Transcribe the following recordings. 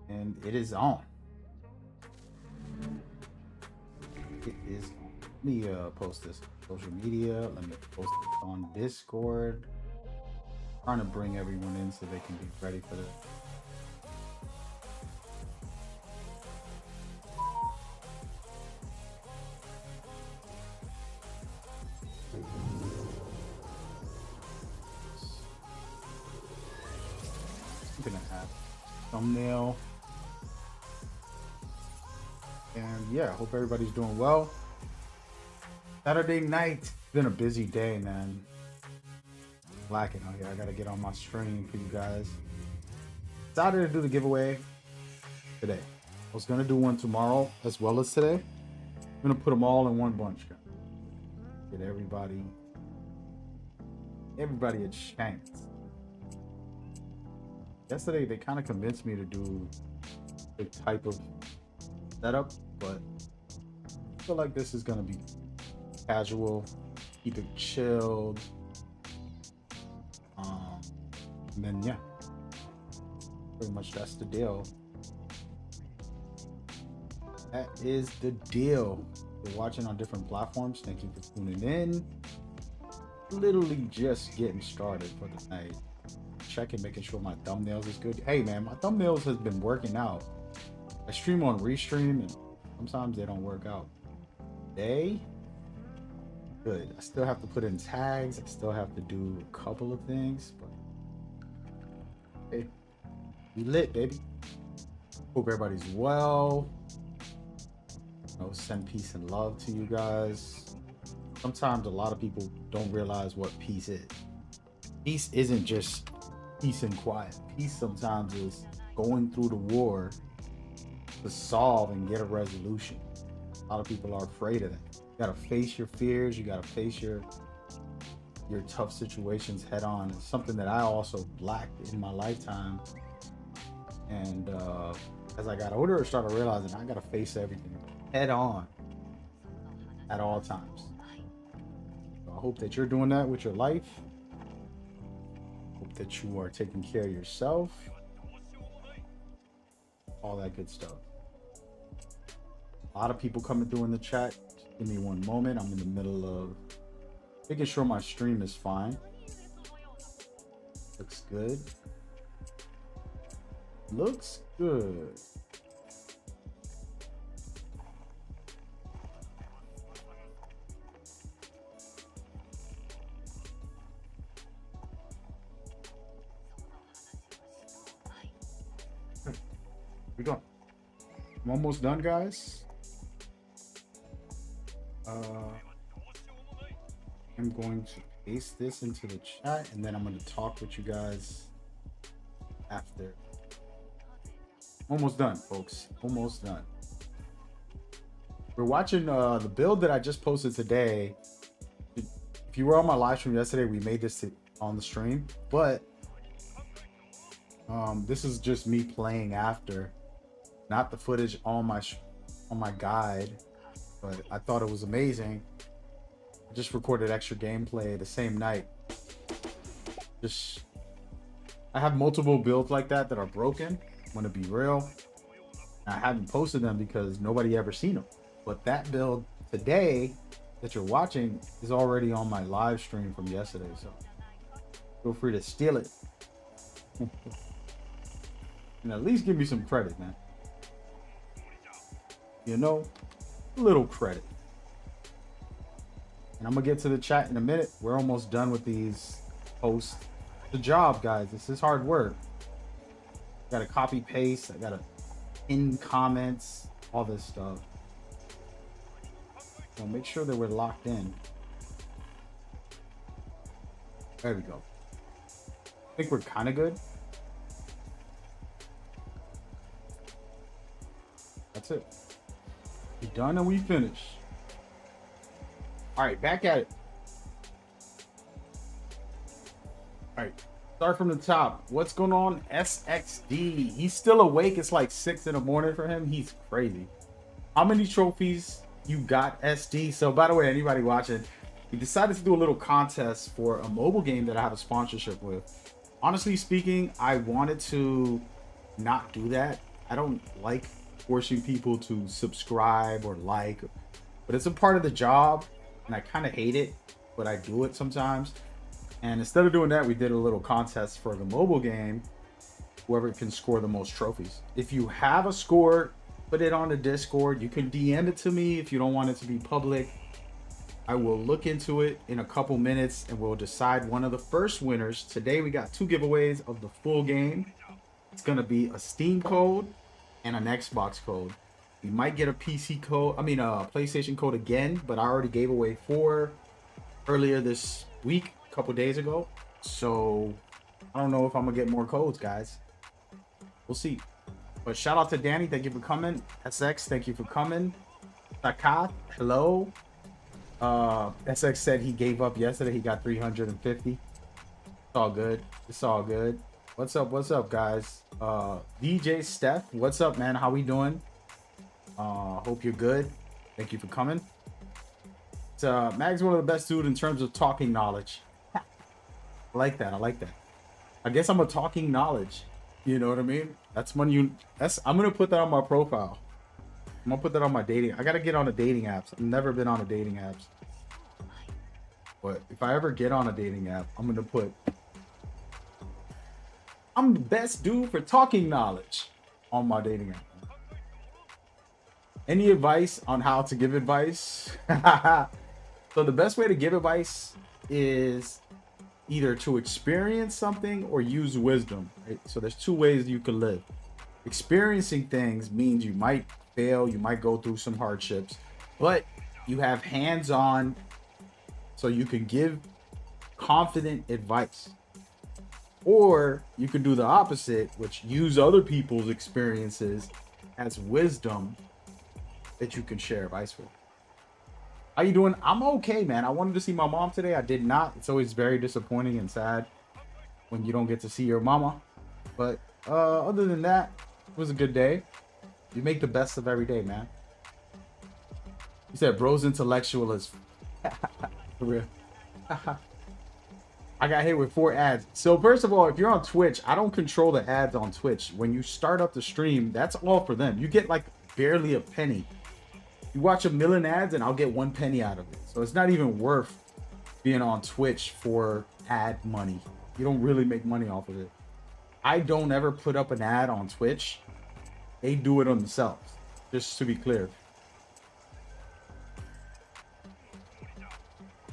And it is on. It is on. Let me post this on social media. Let me post it on Discord. Trying to bring everyone in so they can be ready for this. I'm gonna have thumbnail. And yeah, hope everybody's doing well. Saturday night. It's been a busy day, man. Lacking out here. I gotta get on my stream for you guys. Decided to do the giveaway today. I was gonna do one tomorrow as well as today. I'm gonna put them all in one bunch. Get everybody a chance. Yesterday they kind of convinced me to do a type of setup, but I feel like this is gonna be casual, keep it chilled. And then yeah, pretty much that's the deal. That is the deal. If you're watching on different platforms, thank you for tuning in. Literally just getting started for the night. Checking, making sure my thumbnails is good. Hey man, my thumbnails has been working out. I stream on Restream and sometimes they don't work out. They good. I still have to put in tags. I still have to do a couple of things, but hey, we lit, baby. Hope everybody's well. Send peace and love to you guys. Sometimes a lot of people don't realize what peace is. Peace isn't just peace and quiet. Peace sometimes is going through the war to solve and get a resolution. A lot of people are afraid of that. You gotta face your fears. You gotta face your tough situations head on. It's something that I also lacked in my lifetime. And as I got older, I started realizing I gotta face everything head on at all times. So I hope that you're doing that with your life. Hope that you are taking care of yourself. All that good stuff. A lot of people coming through in the chat. Give me one moment. I'm in the middle of making sure my stream is fine. Looks good. Looks good. We go. I'm almost done, guys. I'm going to paste this into the chat and then I'm going to talk with you guys after. Almost done, folks. Almost done. We're watching the build that I just posted today. If you were on my live stream yesterday, we made this on the stream, but this is just me playing after, not the footage on my guide, but I thought it was amazing. I just recorded extra gameplay the same night. I have multiple builds like that are broken. I'm gonna be real. I haven't posted them because nobody ever seen them. But that build today that you're watching is already on my live stream from yesterday, so feel free to steal it. And at least give me some credit, man. You know, a little credit. And I'm gonna get to the chat in a minute. We're almost done with these posts. The job, guys. This is hard work. Gotta copy paste. I gotta pin comments, all this stuff. So make sure that we're locked in. There we go. I think we're kind of good. That's it. We done and we finished. All right, back at it. All right, start from the top. What's going on? SXD. He's still awake. It's like 6 in the morning for him. He's crazy. How many trophies you got, SD? So by the way, anybody watching, we decided to do a little contest for a mobile game that I have a sponsorship with. Honestly speaking, I wanted to not do that I don't like forcing people to subscribe or like, but it's a part of the job, and I kind of hate it, but I do it sometimes. And instead of doing that, we did a little contest for the mobile game. Whoever can score the most trophies. If you have a score, put it on the Discord. You can DM it to me if you don't want it to be public. I will look into it in a couple minutes and we'll decide one of the first winners. Today we got 2 giveaways of the full game. It's gonna be a Steam code and an Xbox code. We might get a PC code, a PlayStation code again, but I already gave away 4 earlier this week, a couple days ago. So I don't know if I'm gonna get more codes, guys. We'll see. But shout out to Danny, thank you for coming. SX, thank you for coming. Sakat, hello. SX said he gave up yesterday. He got 350. It's all good. It's all good. What's up, guys? DJ Steph, what's up, man? How we doing? Hope you're good. Thank you for coming. Mag's one of the best dudes in terms of talking knowledge. I like that. I like that. I guess I'm a talking knowledge. You know what I mean? That's when you. I'm gonna put that on my profile. I'm gonna put that on my dating. I gotta get on the dating apps. I've never been on the dating apps. But if I ever get on a dating app, I'm gonna put, I'm the best dude for talking knowledge on my dating app. Any advice on how to give advice? So the best way to give advice is either to experience something or use wisdom. Right? So there's 2 ways you can live. Experiencing things means you might fail, you might go through some hardships, but you have hands-on, so you can give confident advice. Or you can do the opposite, which use other people's experiences as wisdom that you can share advice with. How you doing? I'm okay, man. I wanted to see my mom today. I did not. It's always very disappointing and sad when you don't get to see your mama. But other than that, it was a good day. You make the best of every day, man. You said bro's intellectual is for real. I got hit with 4 ads. So first of all, if you're on Twitch, I don't control the ads on Twitch. When you start up the stream, that's all for them. You get like barely a penny. You watch 1 million ads and I'll get 1 penny out of it. So it's not even worth being on Twitch for ad money. You don't really make money off of it. I don't ever put up an ad on Twitch. They do it on themselves, just to be clear.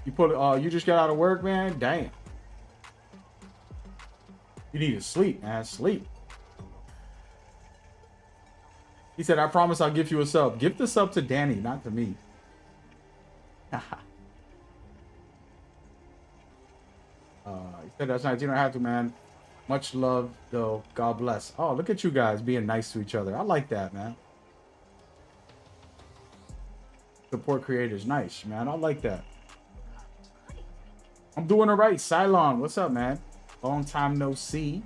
You just got out of work, man? Damn. You need to sleep, man. Sleep. He said, I promise I'll give you a sub. Give the sub to Danny, not to me. He said, that's nice. You don't have to, man. Much love, though. God bless. Oh, look at you guys being nice to each other. I like that, man. Support creators. Nice, man. I like that. I'm doing all right. Cylon, what's up, man? Long time no see.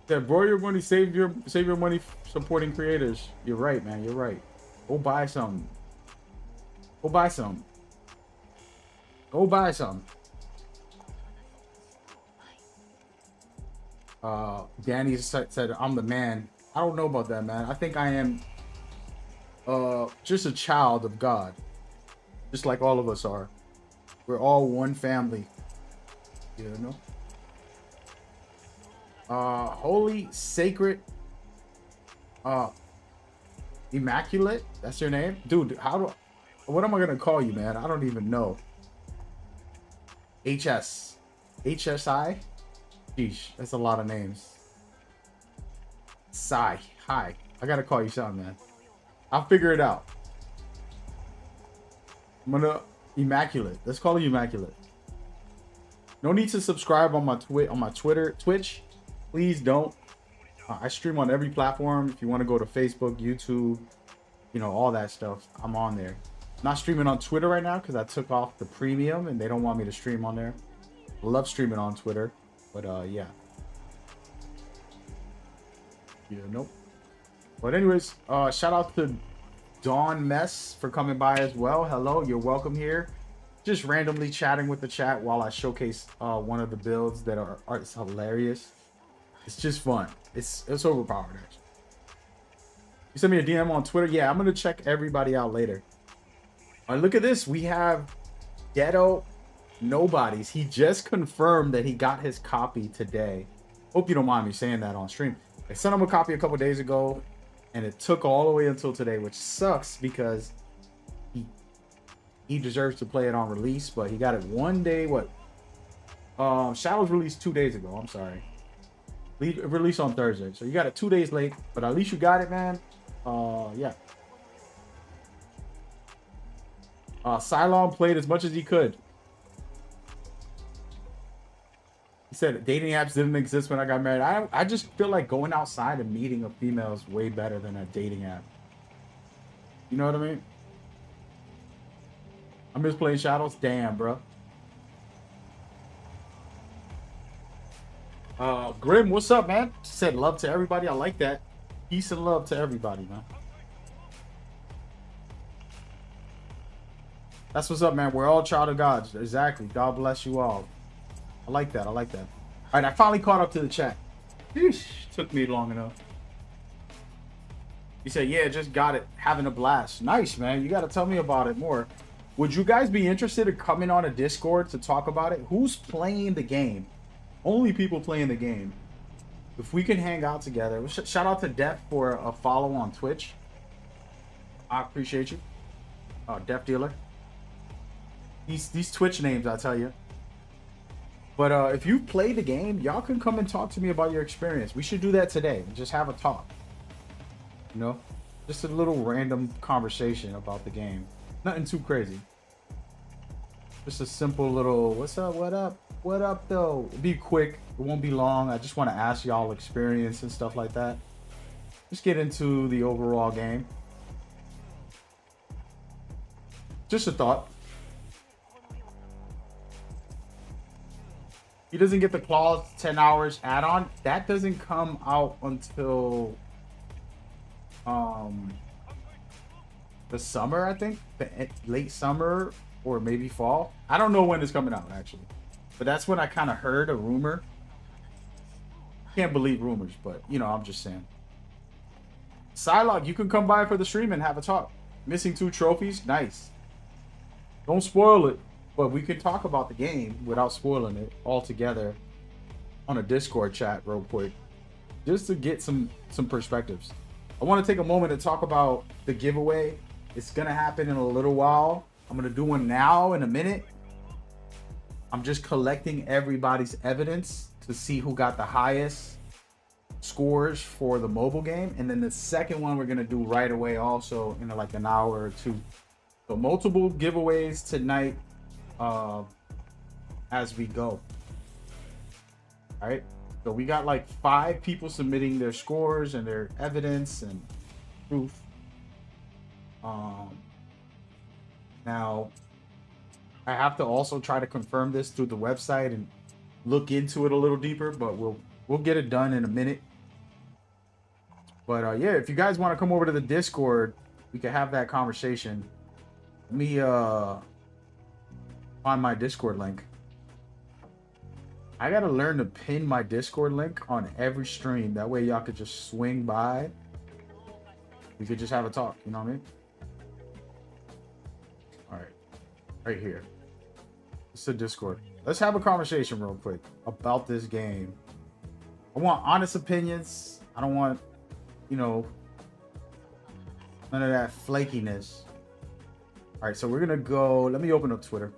Said, bro, your money, save your money supporting creators. You're right, man. You're right. Go buy some. Go buy some. Go buy some. Danny said, I'm the man. I don't know about that, man. I think I am just a child of God. Just like all of us are. We're all one family. You know? Holy, sacred, immaculate. That's your name? Dude, what am I going to call you, man? I don't even know. HSI? Sheesh, that's a lot of names. Sai, hi. I got to call you something, man. I'll figure it out. I'm going to immaculate. Let's call you immaculate. No need to subscribe on my Twitch. Please don't. I stream on every platform. If you want to go to Facebook, YouTube, you know, all that stuff, I'm on there. I'm not streaming on Twitter right now because I took off the premium and they don't want me to stream on there. I love streaming on Twitter, but yeah. Yeah, nope. But anyways, shout out to Dawn Mess for coming by as well. Hello, you're welcome here. just randomly chatting with the chat while I showcase one of the builds that are it's hilarious. It's just fun. It's overpowered actually. You sent me a DM on Twitter. Yeah, I'm gonna check everybody out later. All right, look at this. We have Ghetto Nobodies. He just confirmed that he got his copy today. Hope you don't mind me saying that on stream. I sent him a copy a couple days ago, and it took all the way until today, which sucks because he deserves to play it on release, but he got it one day. What? Shadows released 2 days ago. I'm sorry. Released on Thursday, so you got it 2 days late, but at least you got it, man. Yeah. Cylon played as much as he could. He said dating apps didn't exist when I got married. I just feel like going outside and meeting a female is way better than a dating app. You know what I mean? I miss playing Shadows. Damn, bro. Grim, what's up, man? Said love to everybody. I like that. Peace and love to everybody, man. That's what's up, man. We're all child of God. Exactly. God bless you all. I like that. I like that. All right, I finally caught up to the chat. Sheesh, took me long enough. He said, yeah, just got it. Having a blast. Nice, man. You got to tell me about it more. Would you guys be interested in coming on a Discord to talk about it? Who's playing the game? Only people playing the game. If we can hang out together. Shout out to Def for a follow on Twitch. I appreciate you. Def Dealer. These Twitch names, I tell you. But if you play the game, y'all can come and talk to me about your experience. We should do that today. Just have a talk. You know? Just a little random conversation about the game. Nothing too crazy. Just a simple little, what's up, what up? What up, though? It'll be quick. It won't be long. I just want to ask y'all experience and stuff like that. Just get into the overall game. Just a thought. He doesn't get the Claws 10 hours add-on. That doesn't come out until the summer, I think. The late summer or maybe fall. I don't know when it's coming out, actually. But that's when I kind of heard a rumor. Can't believe rumors, but, you know, I'm just saying. Psylocke, you can come by for the stream and have a talk. Missing 2 trophies? Nice. Don't spoil it. But we can talk about the game without spoiling it all together on a Discord chat real quick. Just to get some perspectives. I want to take a moment to talk about the giveaway. It's going to happen in a little while. I'm going to do one now in a minute. I'm just collecting everybody's evidence to see who got the highest scores for the mobile game. And then the second one we're going to do right away also in like an hour or two. So multiple giveaways tonight as we go. All right. So we got like 5 people submitting their scores and their evidence and proof. Now I have to also try to confirm this through the website and look into it a little deeper, but we'll get it done in a minute. But yeah, if you guys want to come over to the Discord, we can have that conversation. Let me find my Discord link. I gotta learn to pin my Discord link on every stream. That way y'all could just swing by. We could just have a talk, you know what I mean? All right, right here. It's the Discord. Let's have a conversation real quick about this game. I want honest opinions. I don't want, you know, none of that flakiness. All right, so we're gonna go. Let me open up Twitter.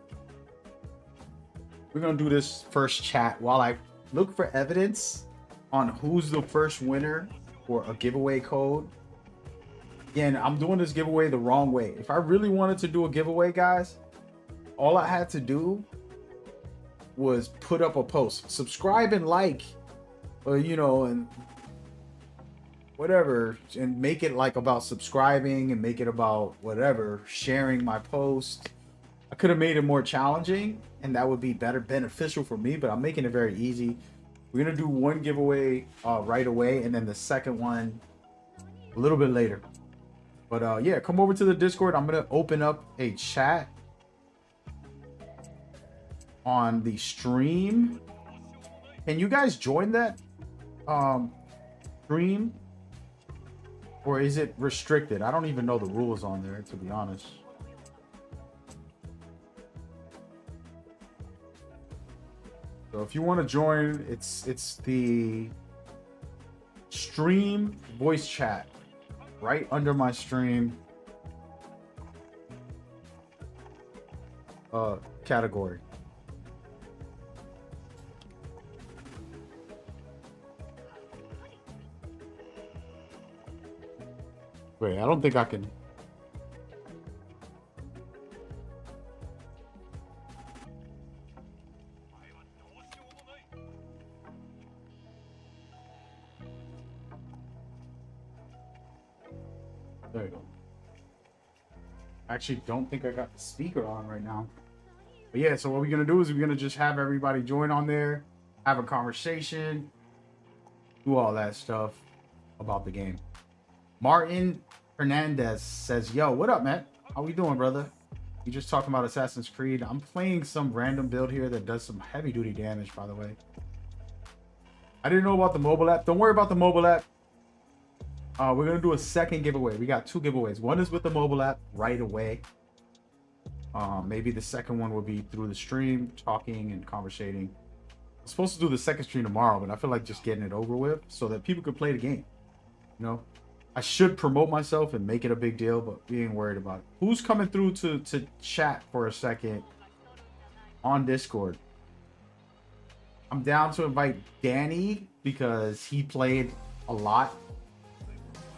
We're gonna do this first chat while I look for evidence on who's the first winner for a giveaway code. Again, I'm doing this giveaway the wrong way. If I really wanted to do a giveaway, guys, all I had to do was put up a post, subscribe and like, or you know, and whatever, and make it like about subscribing and make it about whatever, sharing my post. I could have made it more challenging and that would be beneficial for me, but I'm making it very easy. We're gonna do one giveaway right away and then the second one a little bit later. But yeah, come over to the Discord. I'm gonna open up a chat on the stream. Can you guys join that stream? Or is it restricted? I don't even know the rules on there, to be honest. So if you want to join, it's the stream voice chat right under my stream category. Wait, I don't think I can. There you go. I actually don't think I got the speaker on right now. But yeah, so what we're going to do is we're going to just have everybody join on there, have a conversation, do all that stuff about the game. Martin Hernandez says, yo, what up, man? How we doing, brother? You just talking about Assassin's Creed. I'm playing some random build here that does some heavy duty damage, by the way. I didn't know about the mobile app. Don't worry about the mobile app. We're going to do a second giveaway. We got 2 giveaways. One is with the mobile app right away. Maybe the second one will be through the stream, talking and conversating. I'm supposed to do the second stream tomorrow, but I feel like just getting it over with so that people could play the game. You know, I should promote myself and make it a big deal, but we ain't worried about it. Who's coming through to chat for a second on Discord? I'm down to invite Danny because he played a lot.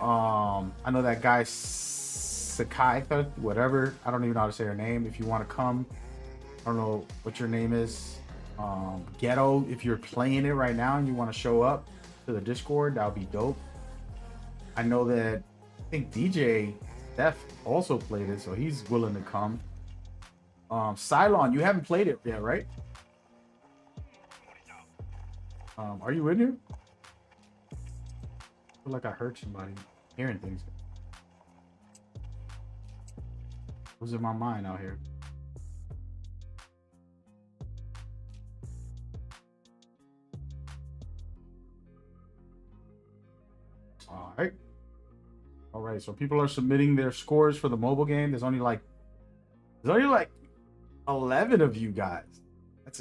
I know that guy Sakai, whatever. I don't even know how to say her name. If you want to come, I don't know what your name is. Ghetto, if you're playing it right now and you want to show up to the Discord, that would be dope. I know that I think DJ Steph also played it, so he's willing to come. Cylon, you haven't played it yet, right? Are you in here? I feel like I heard somebody hearing things. What's in my mind out here? All right, so people are submitting their scores for the mobile game. There's only like 11 of you guys.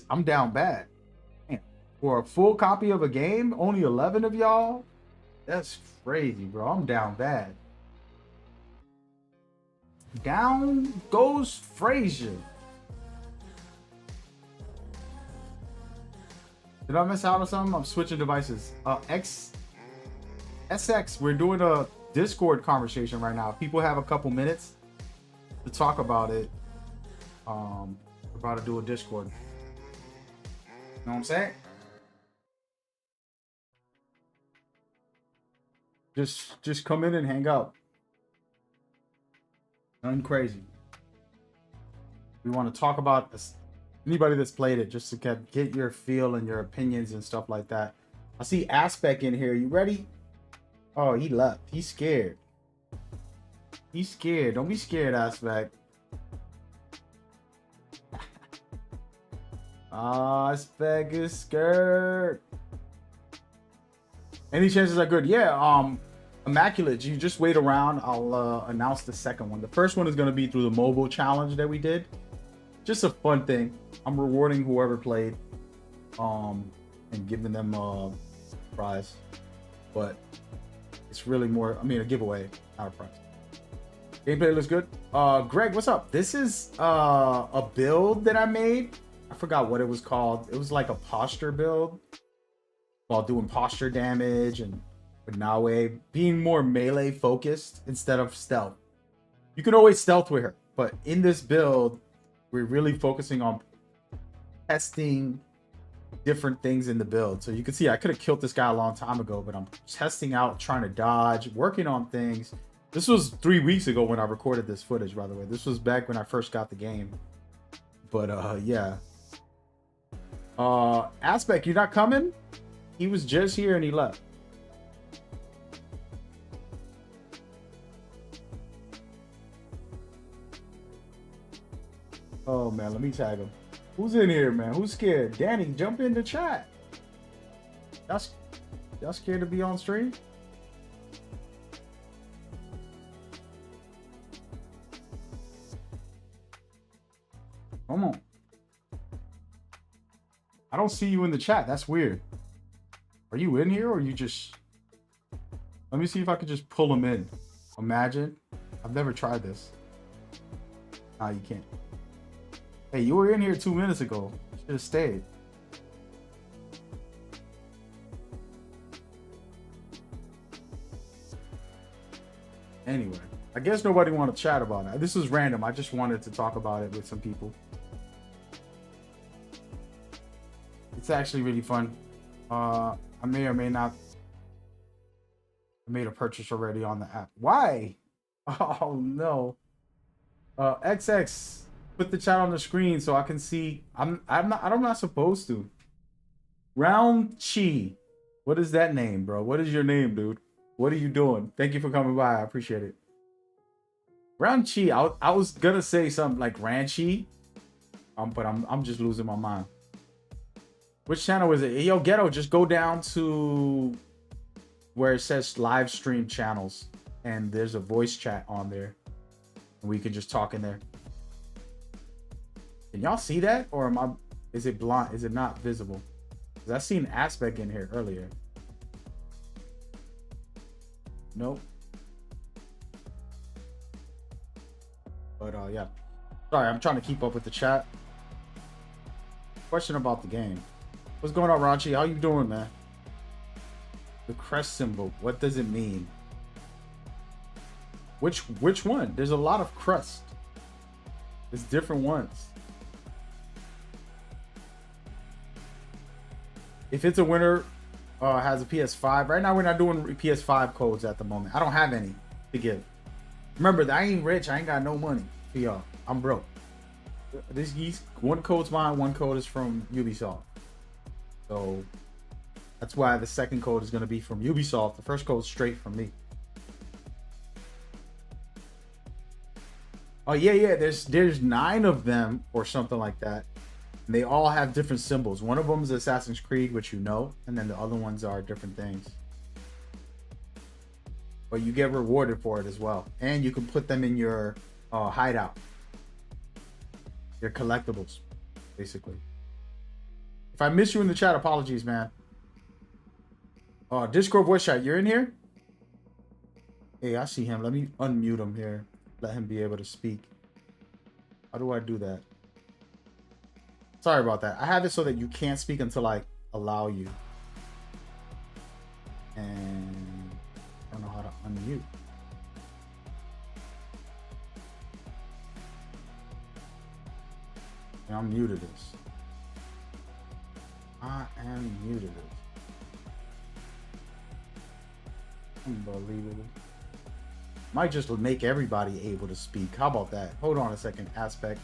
I'm down bad. Man, for a full copy of a game, only 11 of y'all? That's crazy, bro. I'm down bad. Down goes Frazier. Did I miss out on something? I'm switching devices. SX, we're doing a Discord conversation right now. If people have a couple minutes to talk about it, we're about to do a Discord. You know what I'm saying? Just come in and hang out. Nothing crazy. We want to talk about this. Anybody that's played it, just to get your feel and your opinions and stuff like that. I see Aspect in here. You ready? Oh, he left. He's scared. He's scared. Don't be scared, Aspect. Aspect is scared. Any chances are good? Yeah. Immaculate. You just wait around. I'll announce the second one. The first one is going to be through the mobile challenge that we did. Just a fun thing. I'm rewarding whoever played, and giving them a prize. But it's really more, I mean, a giveaway, not a prize. Gameplay looks good. Greg, what's up? This is a build that I made. I forgot what it was called. It was like a posture build while doing posture damage and with NAOE, being more melee focused instead of stealth. You can always stealth with her, but in this build, we're really focusing on testing different things in the build. So you can see I could have killed this guy a long time ago, but I'm testing out, trying to dodge, working on things. This was 3 weeks ago when I recorded this footage, by the way. This was back when I first got the game. But yeah. Aspect, you're not coming? He was just here and he left. Oh man, let me tag him. Who's in here, man? Who's scared? Danny, jump in the chat. Y'all scared to be on stream? Come on. I don't see you in the chat. That's weird. Are you in here or you just... Let me see if I can just pull them in. Imagine. I've never tried this. Nah, you can't. Hey, you were in here 2 minutes ago. Should have stayed. Anyway, I guess nobody wanted to chat about it. This is random. I just wanted to talk about it with some people. It's actually really fun. I may or may not have made a purchase already on the app. Why? Oh no. XX, put the chat on the screen so I can see. I'm not supposed to. Round Chi. What is that name, bro? What is your name, dude? What are you doing? Thank you for coming by. I appreciate it. Round Chi. I was gonna say something like Ranchy. But I'm just losing my mind. Which channel is it? Yo, Ghetto, just go down to where it says live stream channels. And there's a voice chat on there. And we can just talk in there. Can y'all see that? Or is it blind? Is it not visible? Because I seen Aspect in here earlier. Nope. But yeah. Sorry, I'm trying to keep up with the chat. Question about the game. What's going on, Ranchi? How you doing, man? The crest symbol. What does it mean? Which one? There's a lot of crest. There's different ones. If it's a winner, has a PS5. Right now, we're not doing PS5 codes at the moment. I don't have any to give. Remember, I ain't rich. I ain't got no money for y'all. I'm broke. One code's mine. One code is from Ubisoft. So that's why the second code is going to be from Ubisoft. The first code's straight from me. Oh yeah. There's 9 of them or something like that. And they all have different symbols. One of them is Assassinscreed, which you know, and then the other ones are different things. But you get rewarded for it as well, and you can put them in your hideout. Your collectibles, basically. If I miss you in the chat, apologies, man. Discord voice chat, you're in here? Hey, I see him. Let me unmute him here. Let him be able to speak. How do I do that? Sorry about that. I have it so that you can't speak until I allow you. And I don't know how to unmute. And I'm muted this. I am muted it. Unbelievable. Might just make everybody able to speak. How about that? Hold on a second, Aspect.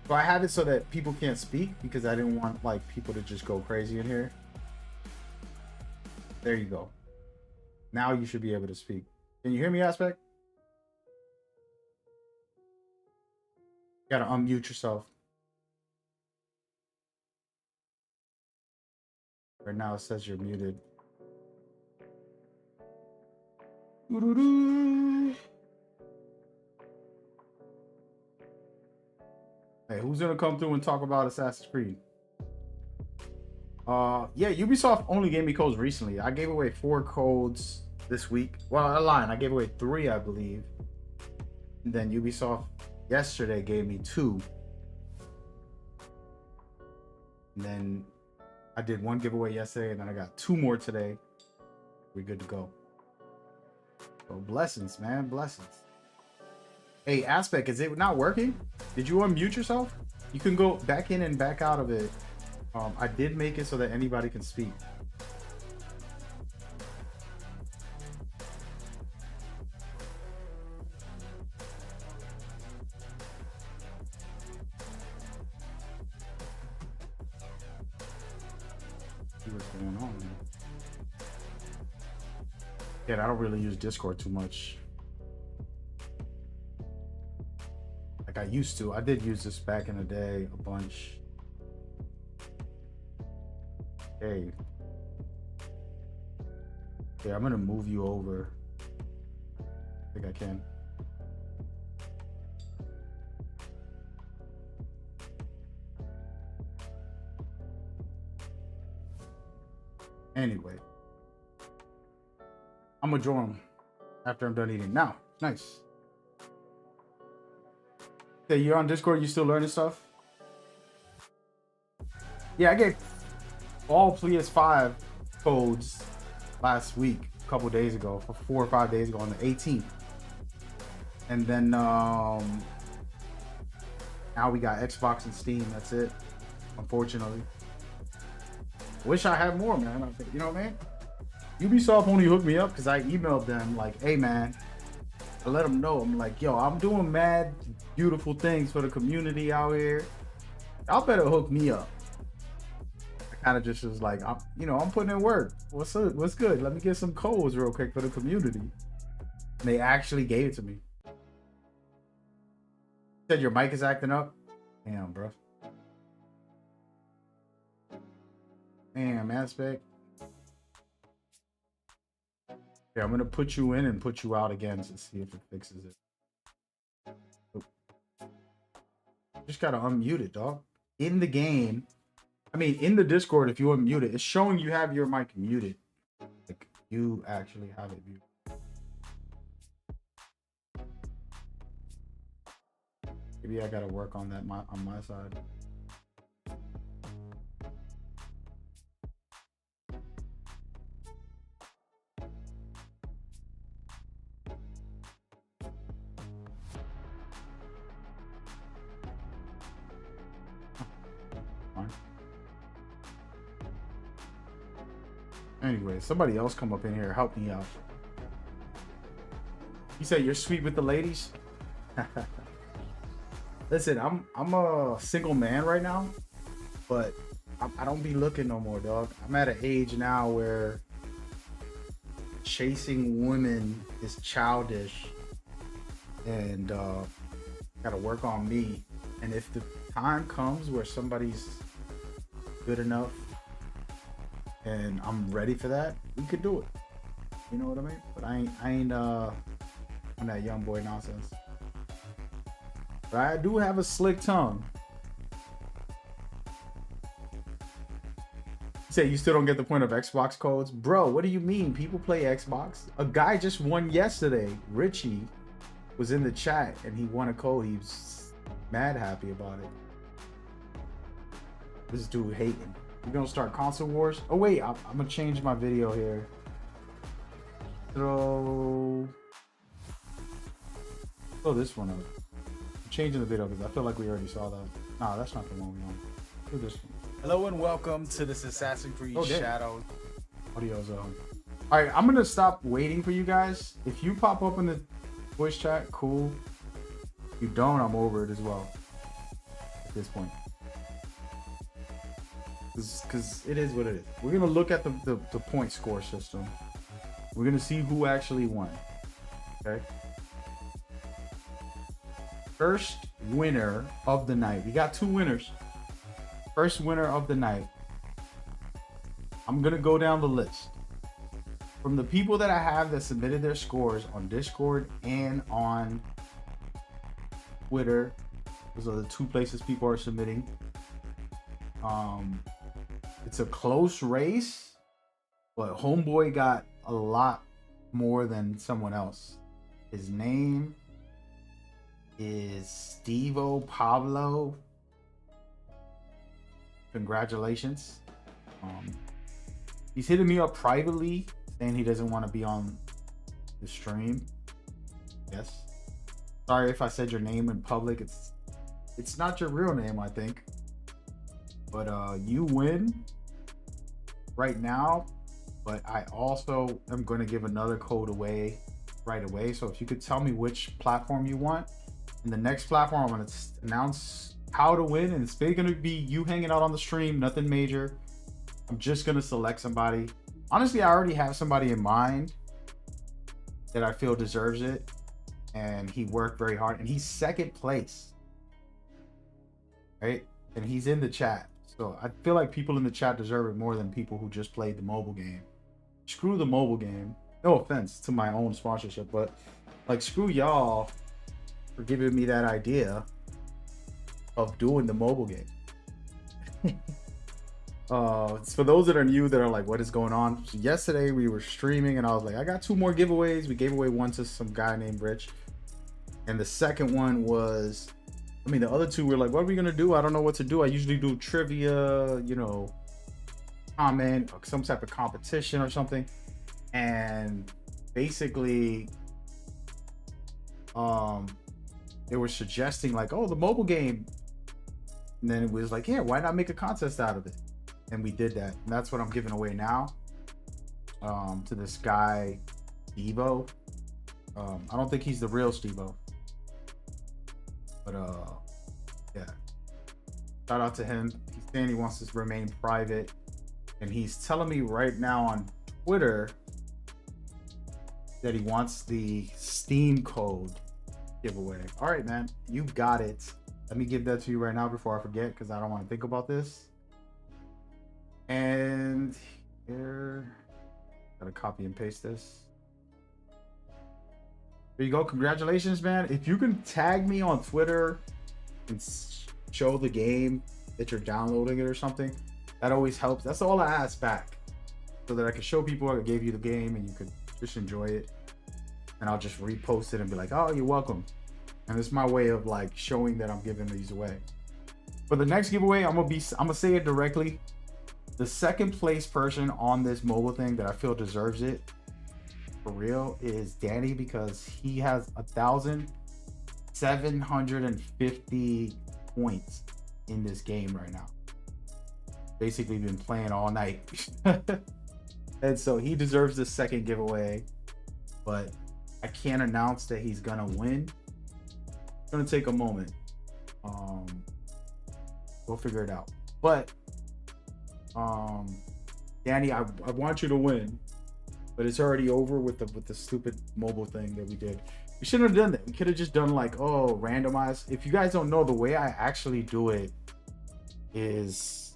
So I have it so that people can't speak because I didn't want like people to just go crazy in here. There you go. Now you should be able to speak. Can you hear me, Aspect? You gotta unmute yourself. Right now it says you're muted. Hey, who's gonna come through and talk about Assassin's Creed? Yeah, Ubisoft only gave me codes recently. I gave away 4 codes this week. Well, I'm lying. I gave away 3, I believe. And then Ubisoft yesterday gave me 2. And then I did 1 giveaway yesterday, and then I got 2 more today. We're good to go. So blessings, man. Blessings. Hey, Aspect, is it not working? Did you unmute yourself? You can go back in and back out of it. I did make it so that anybody can speak. See what's going on, man. Yeah, I don't really use Discord too much. Like I used to. I did use this back in the day a bunch. Hey. Yeah, I'm gonna move you over. I think I can. Anyway, I'm gonna join them after I'm done eating. Now, nice. Okay, you're on Discord. You still learning stuff? Yeah, I gave all PS5 codes last week, a couple days ago, for 4 or 5 days ago on the 18th, and then now we got Xbox and Steam. That's it, unfortunately. Wish I had more, man. You know what I mean? Ubisoft only hooked me up because I emailed them like, hey man, I let them know. I'm like, yo, I'm doing mad beautiful things for the community out here. Y'all better hook me up. I kind of just was like, I'm putting in work. What's good? Let me get some codes real quick for the community. And they actually gave it to me. Said your mic is acting up. Damn, bro. Damn, aspect. Yeah, I'm gonna put you in and put you out again to see if it fixes it. Oh. Just gotta unmute it, dog. In the game, I mean, in the Discord, if you unmute it, it's showing you have your mic muted. Like you actually have it muted. Maybe I gotta work on that on my side. Anyway, somebody else come up in here, help me out. You say you're sweet with the ladies? Listen, I'm a single man right now, but I don't be looking no more, dog. I'm at an age now where chasing women is childish, and gotta work on me. And if the time comes where somebody's good enough and I'm ready for that, we could do it. You know what I mean? But I ain't on that young boy nonsense. But I do have a slick tongue. Say you still don't get the point of Xbox codes? Bro, what do you mean? People play Xbox. A guy just won yesterday. Richie was in the chat and he won a code. He was mad happy about it. This dude hating. We're gonna start console wars. Oh wait, I'm gonna change my video here. Throw this one up. I'm changing the video because I feel like we already saw that. Nah, that's not the one we want. Do this one. Hello and welcome to this Assassinscreed Shadow. Audio's on. All right, I'm gonna stop waiting for you guys. If you pop up in the voice chat, cool. If you don't, I'm over it as well. At this point, because it is what it is. We're gonna look at the point score system. We're gonna see who actually won. Okay. First winner of the night. We got two winners. First winner of the night. I'm gonna go down the list. From the people that I have that submitted their scores on Discord and on Twitter, those are the two places people are submitting. It's a close race, but homeboy got a lot more than someone else. His name is Stevo Pablo. Congratulations. He's hitting me up privately saying he doesn't want to be on the stream. Yes. Sorry if I said your name in public. It's not your real name, I think. But you win right now. But I also am going to give another code away right away. So if you could tell me which platform you want. And the next platform, I'm going to announce how to win. And it's going to be you hanging out on the stream. Nothing major. I'm just going to select somebody. Honestly, I already have somebody in mind that I feel deserves it. And he worked very hard. And he's second place. Right? And he's in the chat. So I feel like people in the chat deserve it more than people who just played the mobile game. Screw the mobile game. No offense to my own sponsorship, but like screw y'all for giving me that idea of doing the mobile game. For those that are new that are like, what is going on? So yesterday we were streaming and I was like, I got 2 more giveaways. We gave away one to some guy named Rich. And the second one was, I mean, the other 2 were like, what are we gonna do? I don't know what to do. I usually do trivia, you know, comment, or some type of competition or something. And basically, they were suggesting like, oh, the mobile game. And then it was like, yeah, why not make a contest out of it? And we did that. And that's what I'm giving away now. To this guy, Stevo. I don't think he's the real Stevo. But yeah. Shout out to him. He's saying he wants to remain private. And he's telling me right now on Twitter that he wants the Steam code giveaway. All right, man, you got it. Let me give that to you right now before I forget, because I don't want to think about this. And here, gotta copy and paste this. There you go. Congratulations, man. If you can tag me on Twitter and show the game that you're downloading it or something, that always helps. That's all I ask back, so that I can show people I gave you the game and you could just enjoy it. And I'll just repost it and be like, oh, you're welcome. And it's my way of like showing that I'm giving these away. For the next giveaway, I'm gonna say it directly. The second place person on this mobile thing that I feel deserves it for real is Danny, because he has 1,750 points in this game right now. Basically been playing all night. And so he deserves the second giveaway, but I can't announce that he's gonna win. It's gonna take a moment. We'll figure it out. But Danny, I want you to win, but it's already over with the stupid mobile thing that we did. We shouldn't have done that. We could have just done like, oh, randomized. If you guys don't know, the way I actually do it is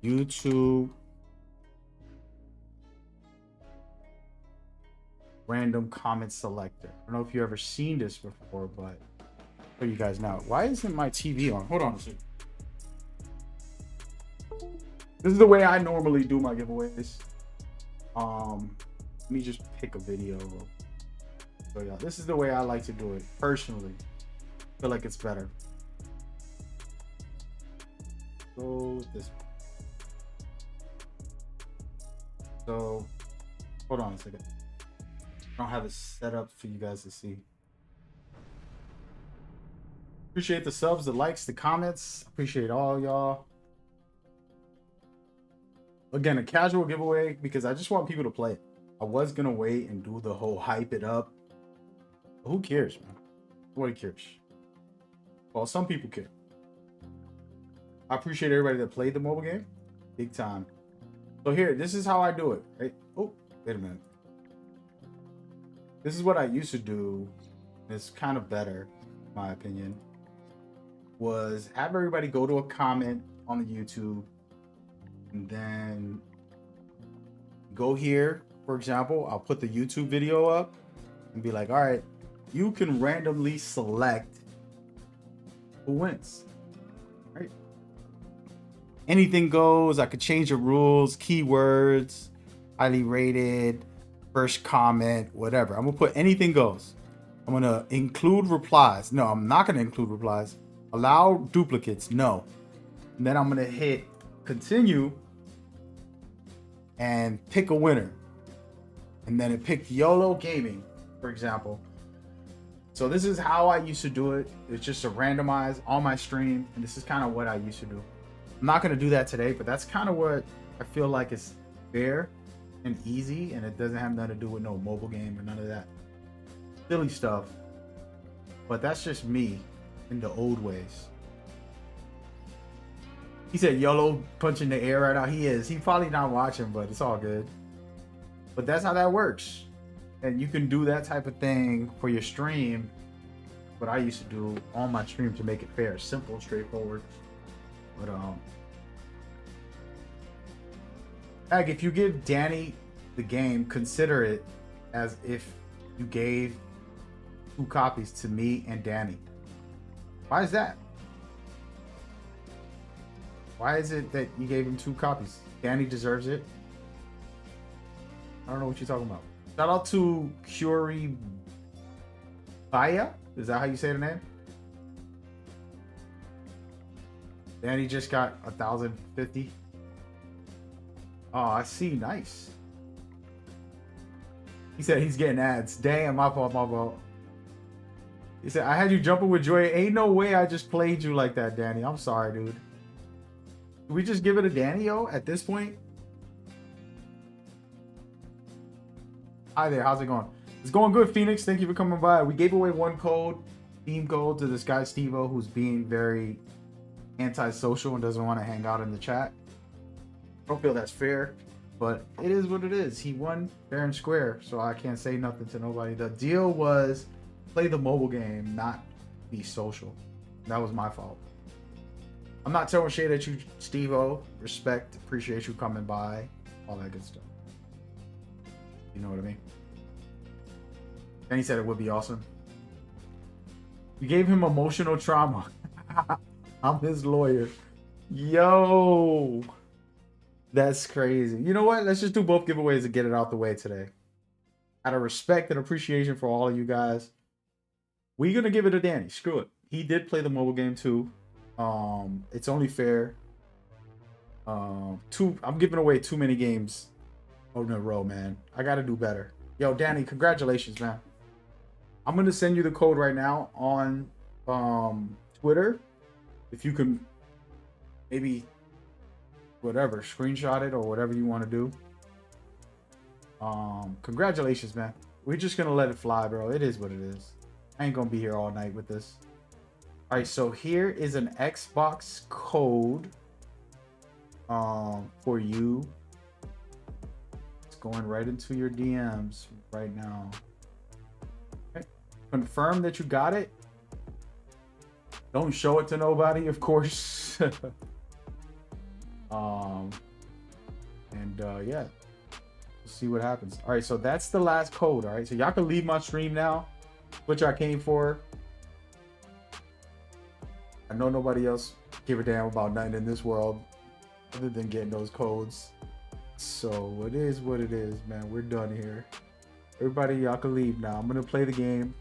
YouTube random comment selector. I don't know if you've ever seen this before, but I'll show you guys now. Why isn't my TV on? Hold on a second. This is the way I normally do my giveaways. Let me just pick a video. So yeah, this is the way I like to do it personally. I feel like it's better. So this. So hold on a second. I don't have it set up for you guys to see. Appreciate the subs, the likes, the comments. Appreciate all y'all. Again, a casual giveaway because I just want people to play it. I was gonna wait and do the whole hype it up. But who cares, man? Nobody cares. Well, some people care. I appreciate everybody that played the mobile game. Big time. So here, this is how I do it, right? Oh, wait a minute. This is what I used to do. It's kind of better, in my opinion. Was have everybody go to a comment on the YouTube and then go here. For example, I'll put the YouTube video up and be like, all right, you can randomly select who wins, right? Anything goes. I could change the rules, keywords, highly rated, first comment, whatever. I'm gonna put anything goes. I'm gonna include replies. No, I'm not gonna include replies. Allow duplicates. No. And then I'm gonna hit continue and pick a winner. And then it picked YOLO Gaming, for example. So this is how I used to do it. It's just a randomize on my stream. And this is kind of what I used to do. I'm not gonna do that today, but that's kind of what I feel like is fair and easy, and it doesn't have nothing to do with no mobile game or none of that silly stuff. But that's just me in the old ways. He said YOLO punching the air right now. He is. He's probably not watching, but it's all good. But that's how that works. And you can do that type of thing for your stream. What I used to do on my stream to make it fair, simple, straightforward. But like if you give Danny the game, consider it as if you gave 2 copies to me and Danny. Why is that? Why is it that you gave him 2 copies? Danny deserves it. I don't know what you're talking about. Shout out to Curie Baya. Is that how you say the name? Danny just got 1,050. Oh, I see. Nice. He said he's getting ads. Damn, my fault, my fault. He said, I had you jumping with joy. Ain't no way I just played you like that, Danny. I'm sorry, dude. Do we just give it to Danny, yo, at this point? Hi there, how's it going? It's going good, Phoenix. Thank you for coming by. We gave away 1 code, Steam code, to this guy, Steve-O, who's being very antisocial and doesn't want to hang out in the chat. I don't feel that's fair, but it is what it is. He won fair and square, so I can't say nothing to nobody. The deal was play the mobile game, not be social. That was my fault. I'm not throwing shade at you, Steve-O. Respect, appreciate you coming by, all that good stuff. You know what I mean? And he said it would be awesome. You gave him emotional trauma. I'm his lawyer. Yo. That's crazy. You know what? Let's just do both giveaways to get it out the way today. Out of respect and appreciation for all of you guys, we're going to give it to Danny. Screw it. He did play the mobile game too. It's only fair. I'm giving away too many games in a row, man. I got to do better. Yo, Danny, congratulations, man. I'm going to send you the code right now on Twitter. If you can maybe, whatever, screenshot it or whatever you want to do. Congratulations, man. We're just going to let it fly, bro. It is what it is. I ain't going to be here all night with this. All right, so here is an Xbox code for you. It's going right into your DMs right now. Okay. Confirm that you got it. Don't show it to nobody, of course. Yeah, we'll see what happens. All right, so that's the last code. All right, so y'all can leave my stream now. What y'all came for. I know nobody else give a damn about nothing in this world other than getting those codes. So it is what it is, man. We're done here. Everybody, y'all can leave now. I'm gonna play the game.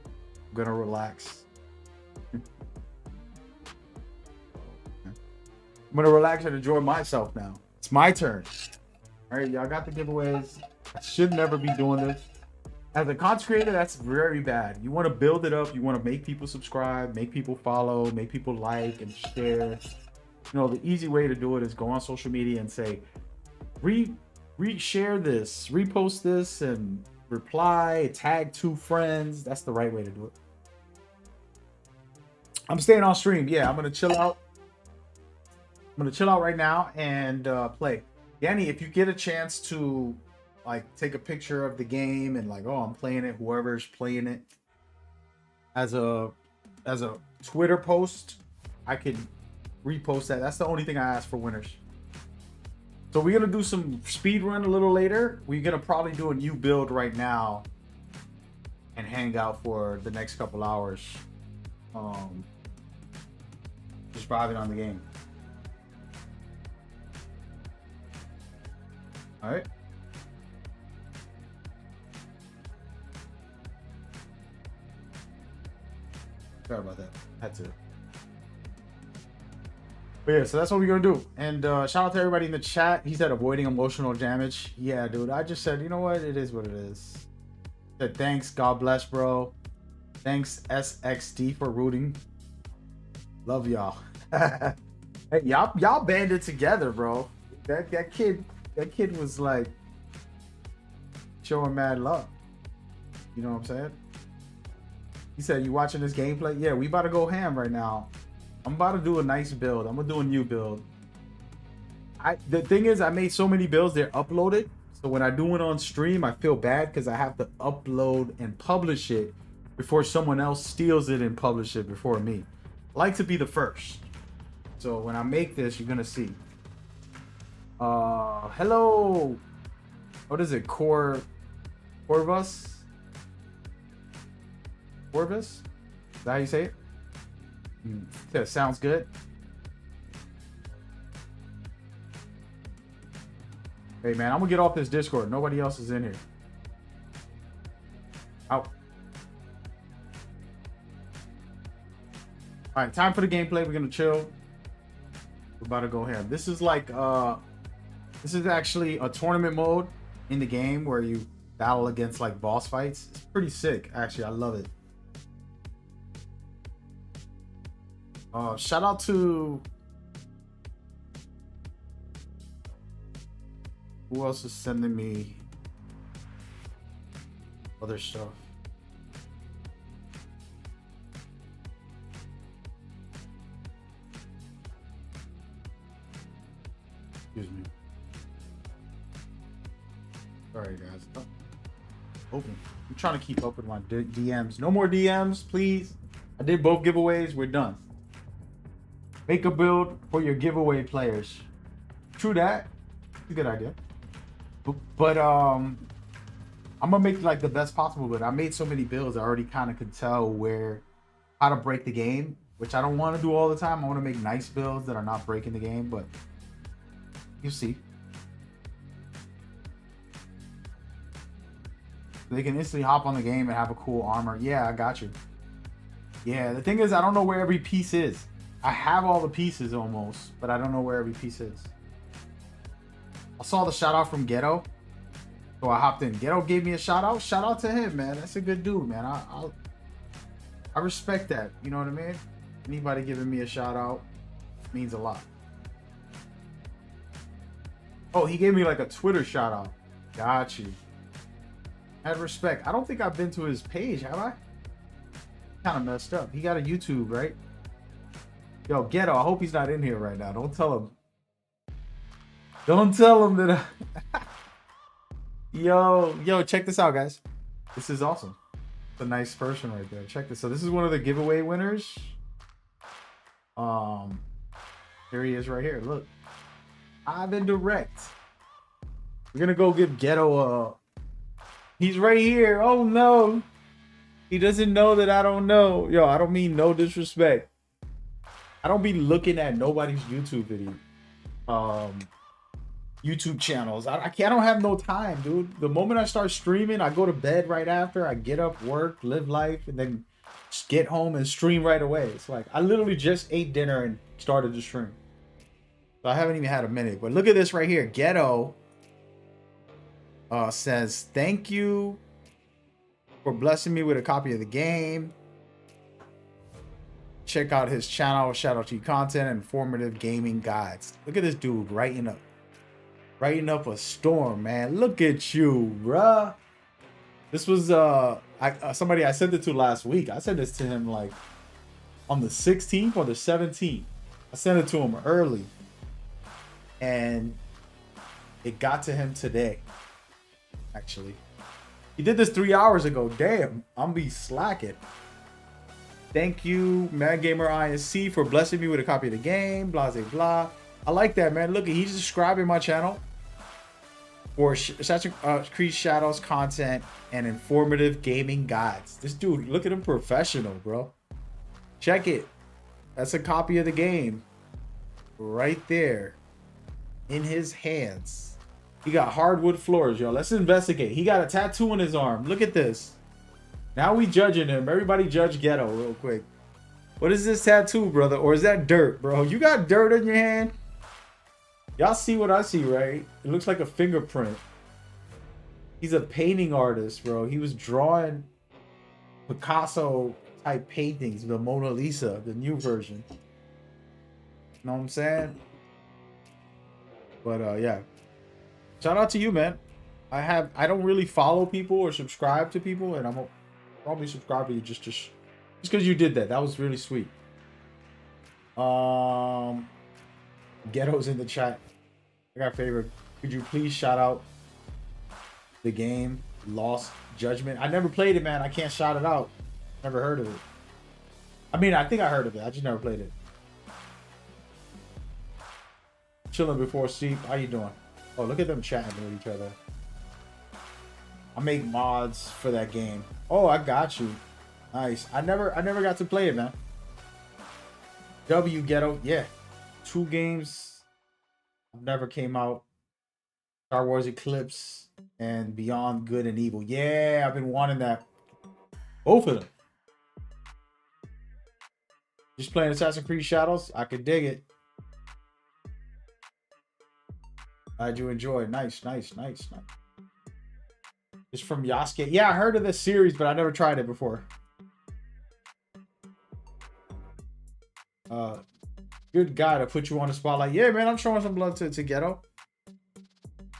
I'm gonna relax. I'm gonna relax and enjoy myself now. It's my turn. All right, y'all got the giveaways. I should never be doing this. As a content creator, that's very bad. You want to build it up. You want to make people subscribe, make people follow, make people like and share. You know, the easy way to do it is go on social media and say, share this, repost this, and reply, tag 2 friends. That's the right way to do it. I'm staying on stream. Yeah, I'm going to chill out. I'm going to chill out right now and play. Danny, if you get a chance to like take a picture of the game and like, oh, I'm playing it, whoever's playing it as a Twitter post, I could repost that. That's the only thing I ask for winners. So we're gonna do some speed run a little later. We're gonna probably do a new build right now and hang out for the next couple hours. Just vibing on the game. All right. Sorry about that. Had to. But yeah, so that's what we're gonna do. And shout out to everybody in the chat. He said avoiding emotional damage. Yeah, dude. I just said, you know what? It is what it is. Said thanks. God bless, bro. Thanks SXD for rooting. Love y'all. Hey, y'all banded together, bro. That kid was like showing mad love. You know what I'm saying? He said, you watching this gameplay? Yeah, we about to go ham right now. I'm about to do a nice build. I'm gonna do a new build. The thing is, I made so many builds, they're uploaded. So when I do it on stream, I feel bad because I have to upload and publish it before someone else steals it and publish it before me. I like to be the first. So when I make this, you're gonna see. Hello. What is it? Corvus? Corvus? Is that how you say it? That sounds good. Hey man, I'm gonna get off this Discord. Nobody else is in here. Out. Alright, time for the gameplay. We're gonna chill. We're about to go ahead. This is like this is actually a tournament mode in the game where you battle against like boss fights. It's pretty sick, actually. I love it. Shout out to who else is sending me other stuff. Excuse me. Sorry guys. Oh. Open. I'm trying to keep up with my DMs. No more DMs, please. I did both giveaways. We're done. Make a build for your giveaway players. True that. It's a good idea. But I'm gonna make like the best possible. But I made so many builds, I already kind of could tell how to break the game, which I don't want to do all the time. I want to make nice builds that are not breaking the game, but you see. They can instantly hop on the game and have a cool armor. Yeah, I got you. Yeah, the thing is, I don't know where every piece is. I have all the pieces almost, but I don't know where every piece is. I saw the shout out from Ghetto, so I hopped in. Ghetto gave me a shout out. Shout out to him, man. That's a good dude, man. I respect that. You know what I mean? Anybody giving me a shout out means a lot. Oh, he gave me like a Twitter shout out. Got you. I had respect. I don't think I've been to his page, have I? Kind of messed up. He got a YouTube, right? Yo, Ghetto, I hope he's not in here right now. Don't tell him. Don't tell him that Yo, check this out, guys. This is awesome. It's a nice person right there. Check this. So this is one of the giveaway winners. Here he is right here. Look. Ivan Direct. We're gonna go give Ghetto he's right here. Oh no. He doesn't know that I don't know. Yo, I don't mean no disrespect. I don't be looking at nobody's YouTube video. YouTube channels. I don't have no time, dude. The moment I start streaming, I go to bed right after. I get up, work, live life, and then just get home and stream right away. It's like I literally just ate dinner and started to stream. So I haven't even had a minute. But look at this right here. Ghetto says, thank you for blessing me with a copy of the game. Check out his channel. Shout out to you content and informative gaming guides. Look at this dude writing up a storm, man. Look at you, bruh. This was somebody I sent it to last week. I sent this to him like on the 16th or the 17th. I sent it to him early, and it got to him today. Actually, he did this 3 hours ago. Damn, I'm be slacking. Thank you, Mad Gamer INC, for blessing me with a copy of the game. Blah blah blah. I like that, man. Look, he's subscribing my channel for Assassin's Creed Shadows content and informative gaming guides. This dude, look at him, professional, bro. Check it. That's a copy of the game right there in his hands. He got hardwood floors, yo. Let's investigate. He got a tattoo on his arm. Look at this. Now we judging him. Everybody judge Ghetto real quick. What is this tattoo, brother? Or is that dirt, bro? You got dirt on your hand? Y'all see what I see, right? It looks like a fingerprint. He's a painting artist, bro. He was drawing Picasso type paintings, the Mona Lisa, the new version. You know what I'm saying? But yeah. Shout out to you, man. I don't really follow people or subscribe to people, and I'm probably subscribe to you just because you did that. That was really sweet. Ghetto's in the chat. I got a favor. Could you please shout out the game Lost Judgment? I never played it, man. I can't shout it out. Never heard of it. I mean, I think I heard of it. I just never played it. chilling before sleep. How you doing? Oh, look at them chatting with each other. I make mods for that game. Oh, I got you. Nice. I never got to play it, man. Ghetto. Yeah. 2 games never came out. Star Wars Eclipse and Beyond Good and Evil. Yeah, I've been wanting that. Both of them. Just playing Assassin's Creed Shadows. I could dig it. How'd you enjoy? Nice. It's from YASUKE. Yeah, I heard of this series, but I never tried it before. Good guy to put you on the spotlight. Yeah, man, I'm showing some love to Ghetto.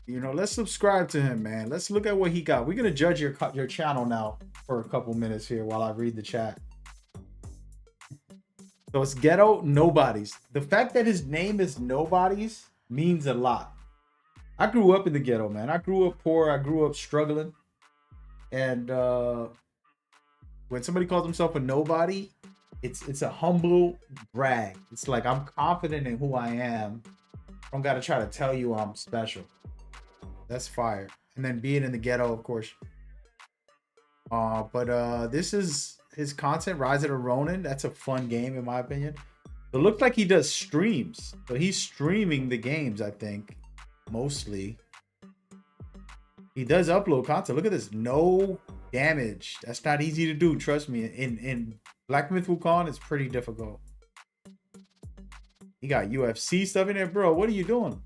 You know, let's subscribe to him, man. Let's look at what he got. We're gonna judge your channel now for a couple minutes here while I read the chat. So it's Ghetto Nobodies. The fact that his name is Nobodies means a lot. I grew up in the ghetto, man. I grew up poor. I grew up struggling. And when somebody calls himself a nobody, it's a humble brag. It's like, I'm confident in who I am. I don't got to try to tell you I'm special. That's fire. And then being in the ghetto, of course. But this is his content, Rise of the Ronin. That's a fun game, in my opinion. It looks like he does streams. So he's streaming the games, I think. Mostly. He does upload content. Look at this. No damage. That's not easy to do. Trust me. In Black Myth Wukong, it's pretty difficult. He got UFC stuff in there. Bro, what are you doing?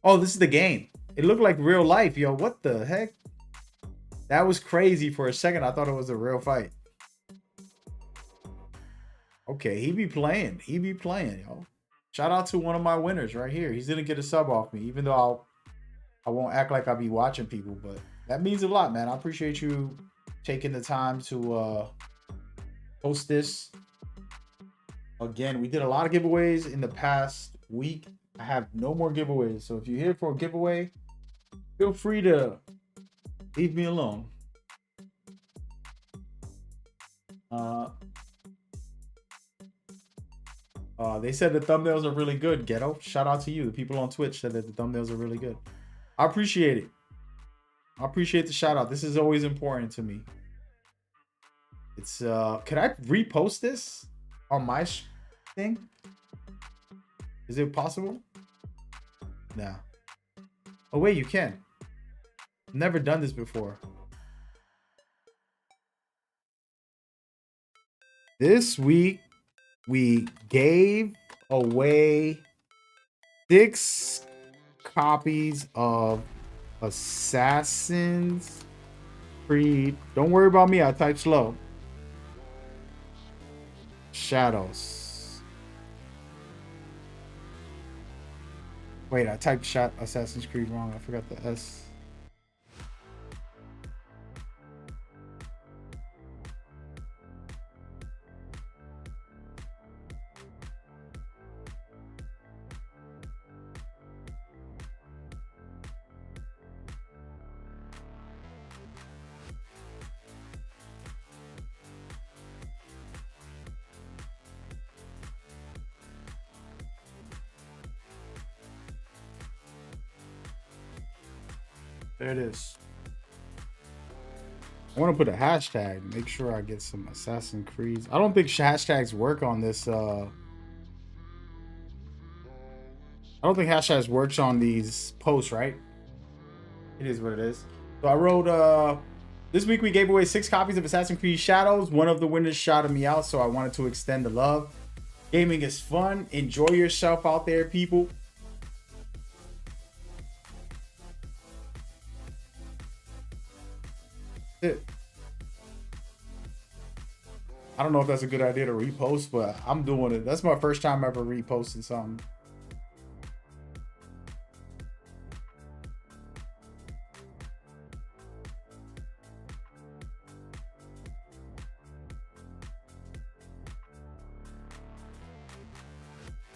Oh, this is the game. It looked like real life, yo. What the heck? That was crazy for a second. I thought it was a real fight. Okay, he be playing. He be playing, yo. Shout out to one of my winners right here. He's gonna get a sub off me, even though I won't act like I'll be watching people, but that means a lot, man. I appreciate you taking the time to post this. Again, we did a lot of giveaways in the past week. I have no more giveaways, so if you're here for a giveaway, feel free to leave me alone. They said the thumbnails are really good, Ghetto. Shout out to you. The people on Twitch said that the thumbnails are really good. I appreciate it. I appreciate the shout out. This is always important to me. It's could I repost this on my thing? Is it possible? No. Oh wait, you can. I've never done this before. This week we gave away 6 copies of Assassin's Creed. Don't worry about me, I type slow. Shadows. Wait, I typed Assassin's Creed wrong. I forgot the S. There it is. I want to put a hashtag. Make sure I get some Assassin's Creed. I don't think hashtags work on this. I don't think hashtags works on these posts, right? It is what it is. So I wrote, this week we gave away 6 copies of Assassin's Creed Shadows. One of the winners shouted me out, so I wanted to extend the love. Gaming is fun. Enjoy yourself out there, people. I don't know if that's a good idea to repost, but I'm doing it. That's my first time ever reposting something.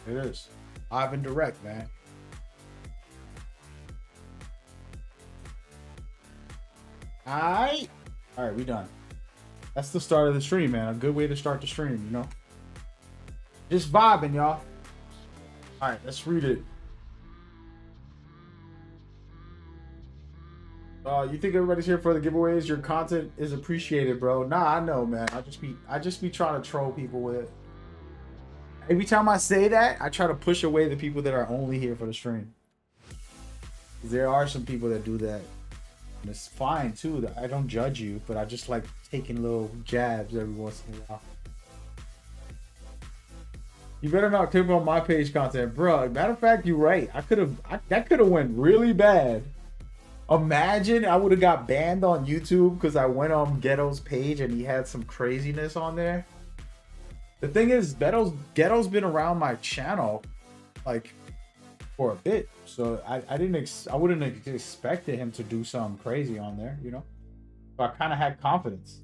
It is. Live and direct, man. All right, we done. That's the start of the stream, man. A good way to start the stream, you know? Just vibing, y'all. All right, let's read it. You think everybody's here for the giveaways? Your content is appreciated, bro. Nah, I know, man. I just be trying to troll people with it. Every time I say that, I try to push away the people that are only here for the stream. There are some people that do that. And it's fine too. I don't judge you, but I just like taking little jabs every once in a while. You better not click on my page content, bro. Matter of fact, you're right. That could have went really bad. Imagine I would have got banned on YouTube because I went on Ghetto's page and he had some craziness on there. The thing is, Ghetto's been around my channel like for a bit, so I wouldn't have expected him to do something crazy on there, you know. So I kind of had confidence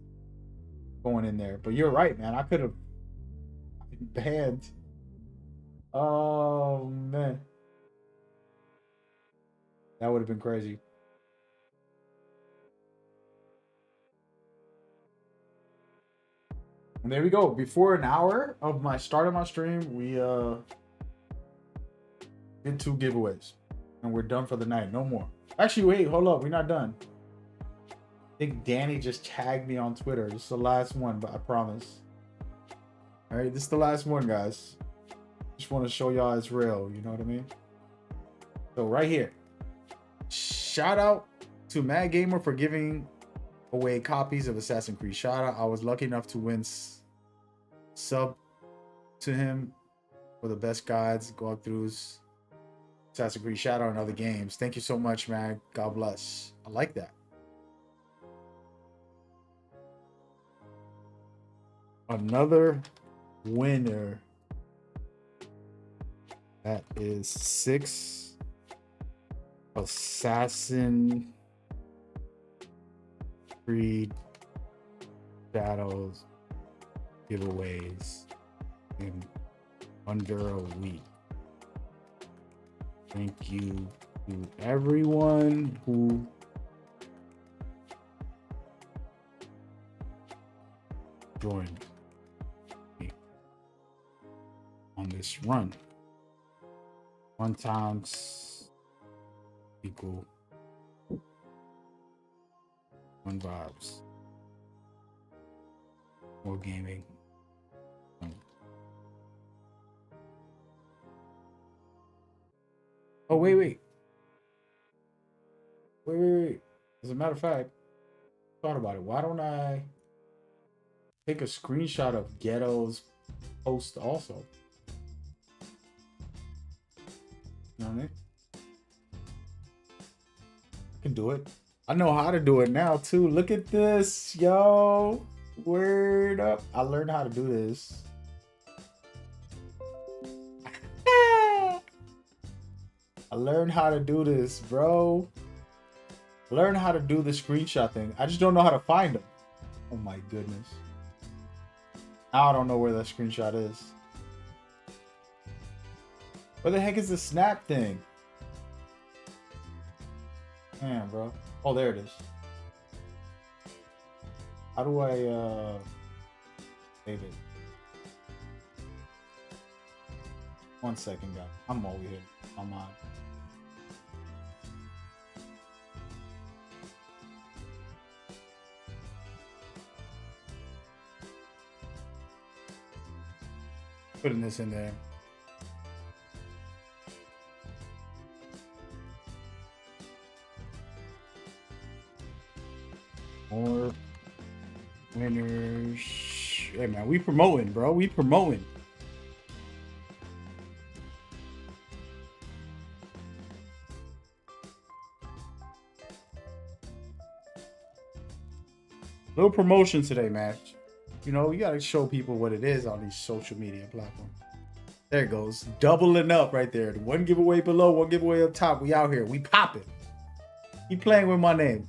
going in there. But you're right, man. I could have been banned. Oh man, that would have been crazy. And there we go. Before an hour of my start of my stream, we did 2 giveaways. And we're done for the night. No more. Actually, wait, hold up. We're not done. I think Danny just tagged me on Twitter. This is the last one, but I promise. Alright, this is the last one, guys. Just want to show y'all it's real, you know what I mean? So right here. Shout out to Mad Gamer for giving away copies of Assassin's Creed. Shout out. I was lucky enough to win sub to him for the best guides, walkthroughs, Assassin's Creed, shout out, and other games. Thank you so much, man. God bless. I like that. Another winner. That is 6 Assassin's Creed Shadows giveaways in under a week. Thank you to everyone who joined me on this run. 1 times equal 1 vibes. More gaming. Oh, wait. As a matter of fact, thought about it. Why don't I take a screenshot of Ghetto's post also? You know what I mean? I can do it. I know how to do it now too. Look at this, yo. Word up. I learned how to do this. I learned how to do this, bro. Learn how to do the screenshot thing. I just don't know how to find them. Oh my goodness. Now I don't know where that screenshot is. Where the heck is the snap thing? Man, bro. Oh, there it is. How do I save it? 1 second, guys. I'm over here. I'm on. Putting this in there. More winners. Hey man, we promoting, bro. We promoting. Little promotion today, man. You know, you gotta show people what it is on these social media platforms. There it goes. Doubling up right there. 1 giveaway below, 1 giveaway up top. We out here. We popping. Keep playing with my name.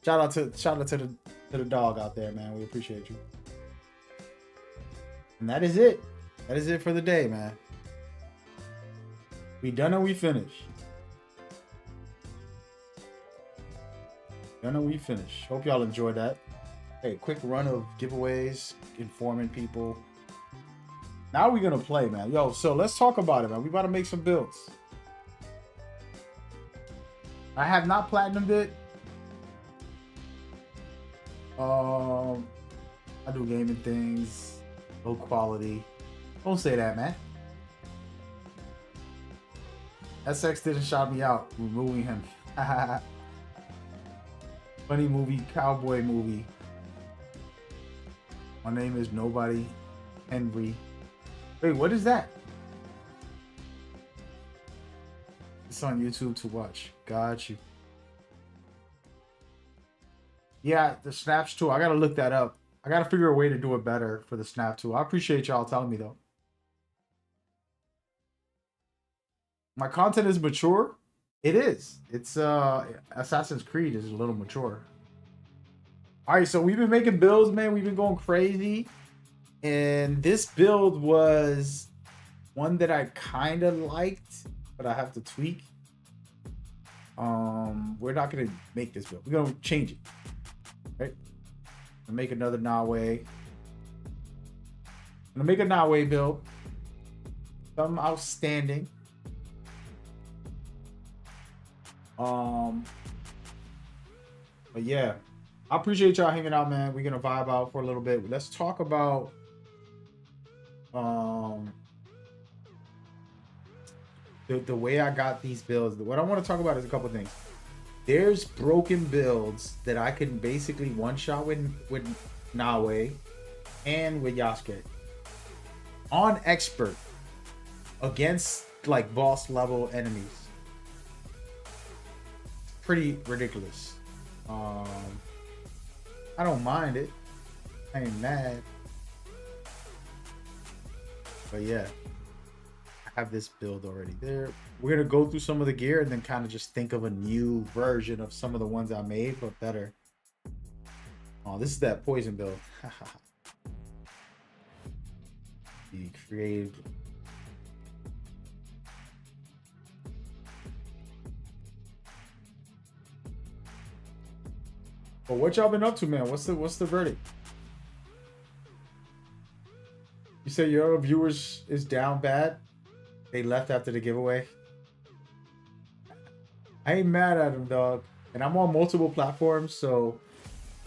Shout out to the dog out there, man. We appreciate you. And that is it. That is it for the day, man. We done and we finished. Done and we finished. Hope y'all enjoyed that. Hey, quick run of giveaways, informing people. Now we're gonna play, man. Yo, so let's talk about it, man. We about to make some builds. I have not platinumed it. I do gaming things, low quality. Don't say that, man. SX didn't shout me out, removing him. Funny movie, cowboy movie. My name is Nobody Henry. Wait, what is that? It's on YouTube to watch. Got you. Yeah, the snaps too. I gotta look that up. I gotta figure a way to do it better for the snap too. I appreciate y'all telling me though. My content is mature. It is. It's Assassin's Creed is a little mature. All right, so we've been making builds, man. We've been going crazy, and this build was one that I kind of liked, but I have to tweak. We're not gonna make this build. We're gonna change it. Right? I'm gonna make another NAOE. I'm gonna make a NAOE build. Something outstanding. But yeah, I appreciate y'all hanging out, man. We're gonna vibe out for a little bit. Let's talk about the way I got these builds. What I want to talk about is a couple things. There's broken builds that I can basically one-shot with NAOE and with YASUKE on expert against like boss level enemies. Pretty ridiculous. I don't mind it. I ain't mad. But yeah, I have this build already there. We're gonna go through some of the gear and then kind of just think of a new version of some of the ones I made, but better. Oh, this is that poison build. Be creative. But what y'all been up to, man? What's the verdict? You say your viewers is down bad? They left after the giveaway? I ain't mad at them, dog. And I'm on multiple platforms, so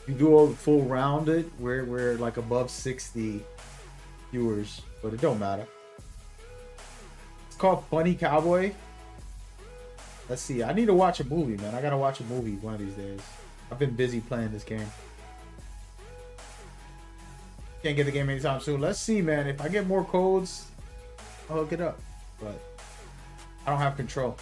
if you do a full rounded, we're like above 60 viewers, but it don't matter. It's called Funny Cowboy. Let's see. I need to watch a movie, man. I gotta watch a movie one of these days. I've been busy playing this game. Can't get the game anytime soon. Let's see, man. If I get more codes, I'll hook it up. But I don't have control.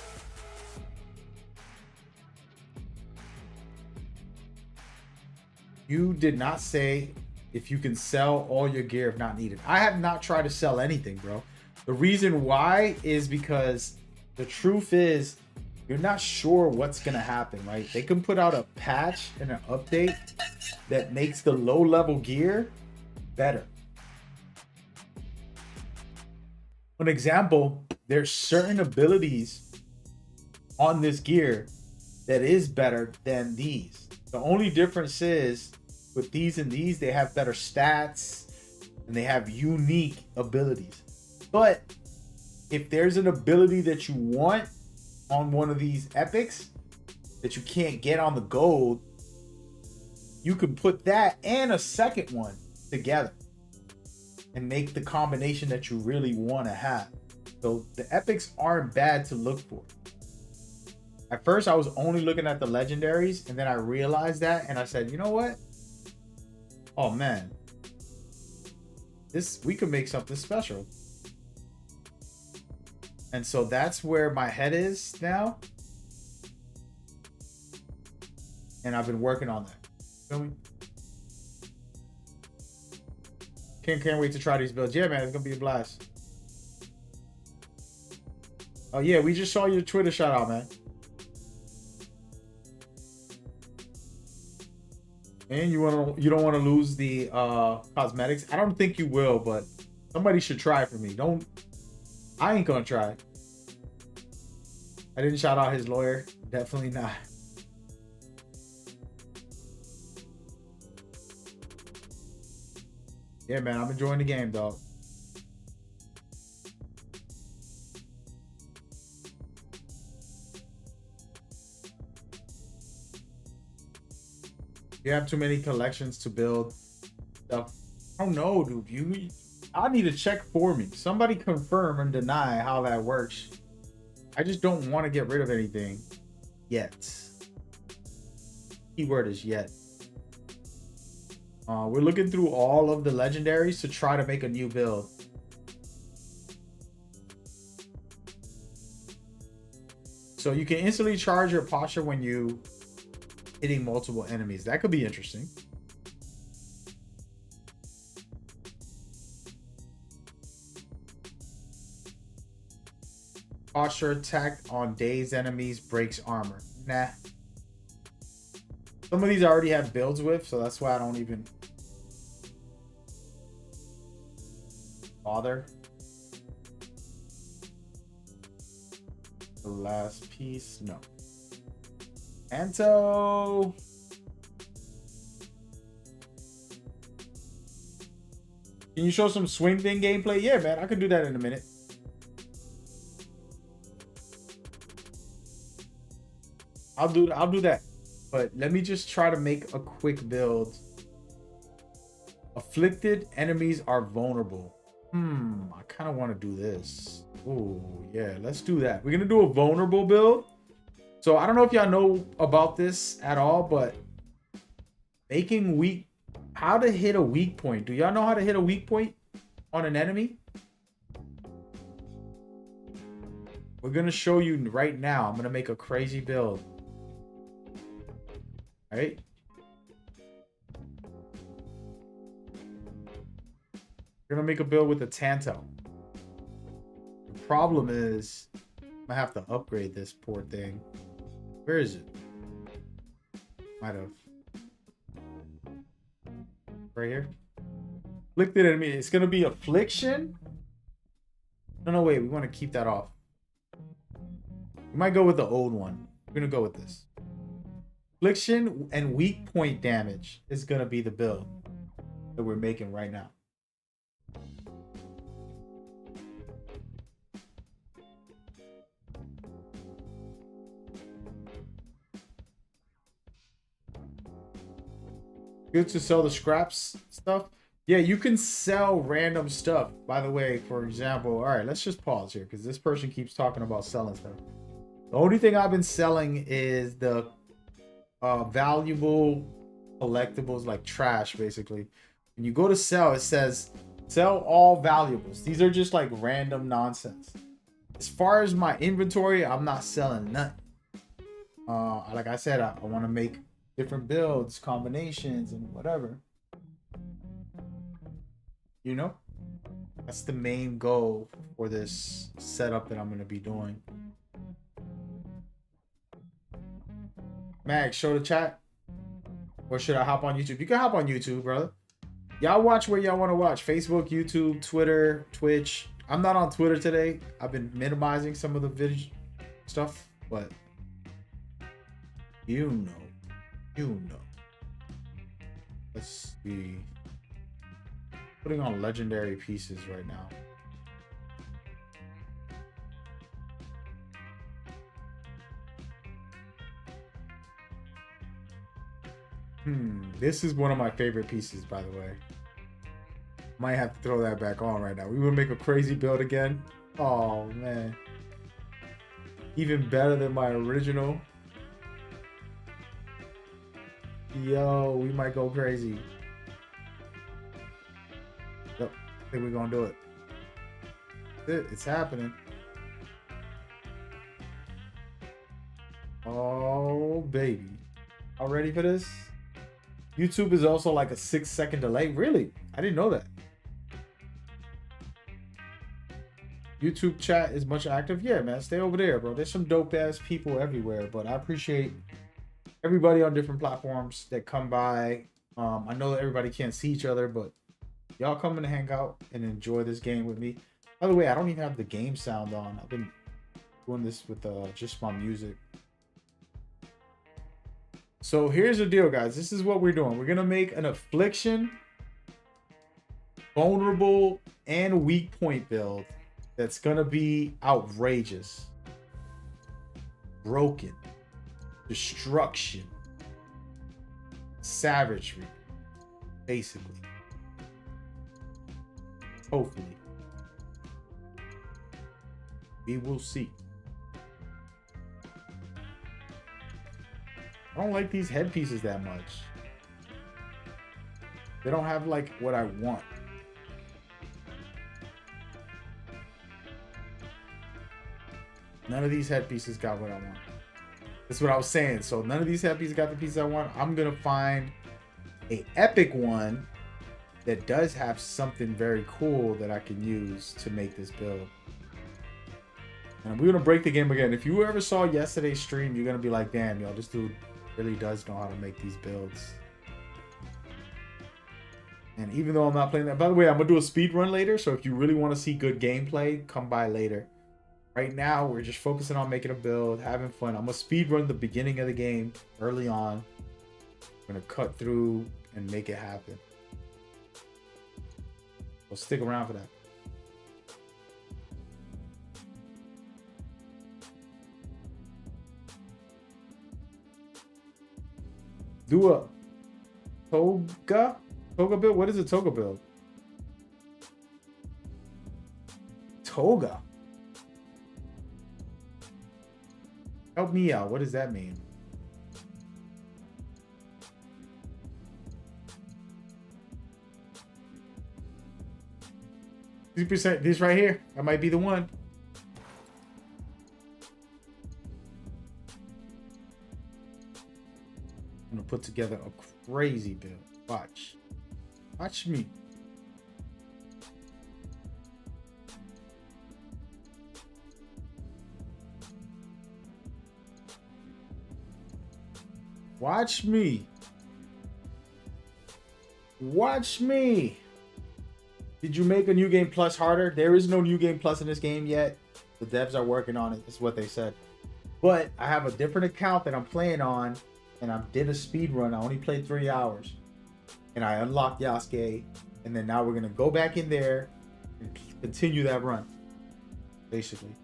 You did not say if you can sell all your gear if not needed. I have not tried to sell anything, bro. The reason why is because the truth is you're not sure what's going to happen, right? They can put out a patch and an update that makes the low-level gear better. For an example, there's certain abilities on this gear that is better than these. The only difference is with these and these, they have better stats and they have unique abilities. But if there's an ability that you want on one of these epics that you can't get on the gold, you can put that and a second one together and make the combination that you really want to have. So the epics aren't bad to look for. At first I was only looking at the legendaries, and then I realized that and I said, you know what? Oh man, we could make something special. And so that's where my head is now. And I've been working on that. Feel me? Can't wait to try these builds. Yeah, man, it's gonna be a blast. Oh yeah, we just saw your Twitter shout out, man. And you don't want to lose the cosmetics. I don't think you will, but somebody should try for me. I ain't gonna try. I didn't shout out his lawyer. Definitely not. Yeah, man, I'm enjoying the game, dog. You have too many collections to build stuff. I don't know, dude. I need to check for me. Somebody confirm and deny how that works. I just don't want to get rid of anything yet. Keyword is yet. We're looking through all of the legendaries to try to make a new build. So you can instantly charge your posture when you hitting multiple enemies. That could be interesting. Posture attack on dazed enemies breaks armor. Nah. Some of these I already have builds with, so that's why I don't even bother. The last piece, no. Anto. Can you show some swing thing gameplay? Yeah, man, I can do that in a minute. I'll do that. But let me just try to make a quick build. Afflicted enemies are vulnerable. I kind of want to do this. Oh, yeah, let's do that. We're going to do a vulnerable build. So I don't know if y'all know about this at all, but making weak, how to hit a weak point. Do y'all know how to hit a weak point on an enemy? We're going to show you right now. I'm going to make a crazy build. All right. We're going to make a build with the Tanto. The problem is I'm going to have to upgrade this poor thing. Where is it? Might have. Right here. Afflicted enemy. It's going to be affliction. No, wait. We want to keep that off. We might go with the old one. We're going to go with this. Affliction and weak point damage is going to be the build that we're making right now. Good to sell the scraps stuff. Yeah, you can sell random stuff. By the way, for example, all right, let's just pause here because this person keeps talking about selling stuff. The only thing I've been selling is the valuable collectibles, like trash, basically. When you go to sell, it says sell all valuables. These are just like random nonsense. As far as my inventory, I'm not selling nothing. Like I said, I want to make different builds, combinations, and whatever. You know, that's the main goal for this setup that I'm going to be doing. Mag, show the chat. Or should I hop on YouTube? You can hop on YouTube, brother. Y'all watch where y'all want to watch. Facebook, YouTube, Twitter, Twitch. I'm not on Twitter today. I've been minimizing some of the video stuff, but you know. Let's see. Putting on legendary pieces right now. This is one of my favorite pieces, by the way. Might have to throw that back on right now. We will make a crazy build again. Oh, man. Even better than my original. Yo, we might go crazy. Yep, I think we're gonna do it. It's happening. Oh, baby. All ready for this? YouTube is also like a 6-second delay. Really? I didn't know that. YouTube chat is much active. Yeah, man. Stay over there, bro. There's some dope ass people everywhere, but I appreciate everybody on different platforms that come by. I know that everybody can't see each other, but y'all come in to hang out and enjoy this game with me. By the way, I don't even have the game sound on. I've been doing this with just my music. So here's the deal, guys. This is what we're doing. We're going to make an affliction, vulnerable, and weak point build that's going to be outrageous. Broken. Destruction. savagery, basically. Hopefully. We will see. I don't like these headpieces that much. They don't have like what I want. None of these headpieces got what I want. That's what I was saying. So none of these headpieces got the pieces I want. I'm gonna find a epic one that does have something very cool that I can use to make this build. And we're gonna break the game again. If you ever saw yesterday's stream, you're gonna be like, damn, yo, this dude really does know how to make these builds. And even though I'm not playing that, by the way, I'm gonna do a speed run later. So if you really want to see good gameplay, come by later. Right now, we're just focusing on making a build, having fun. I'm gonna speed run the beginning of the game early on. I'm gonna cut through and make it happen. So stick around for that. Do a toga build? What is a toga build? Toga. Help me out. What does that mean? %. This right here. That might be the one. I'm gonna put together a crazy build. Watch. Watch me. Watch me. Watch me. Did you make a new game plus harder? There is no new game plus in this game yet. The devs are working on it. That's what they said. But I have a different account that I'm playing on, and I did a speed run. I only played 3 hours, and I unlocked YASUKE, and then now we're gonna go back in there and continue that run, basically.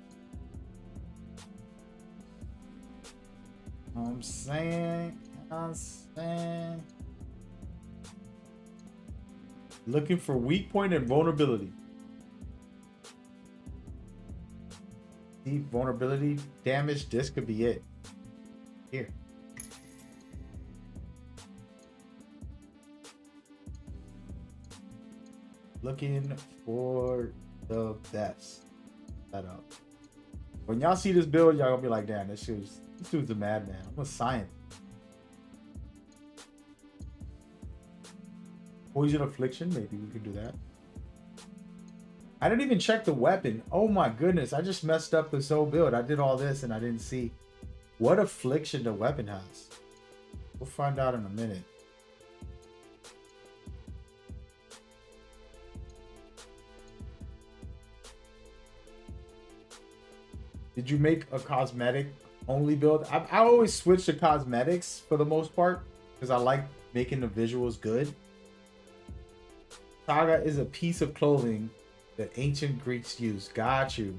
I'm saying. Looking for weak point and vulnerability. Deep vulnerability damage. This could be it. Here. Looking for the best setup. When y'all see this build, y'all gonna be like, damn, this dude's a madman. I'm a scientist. Poison affliction, maybe we could do that. I didn't even check the weapon. Oh my goodness, I just messed up this whole build. I did all this and I didn't see what affliction the weapon has. We'll find out in a minute. Did you make a cosmetic only build? I always switch to cosmetics for the most part because I like making the visuals good. Saga is a piece of clothing that ancient Greeks used. Got you.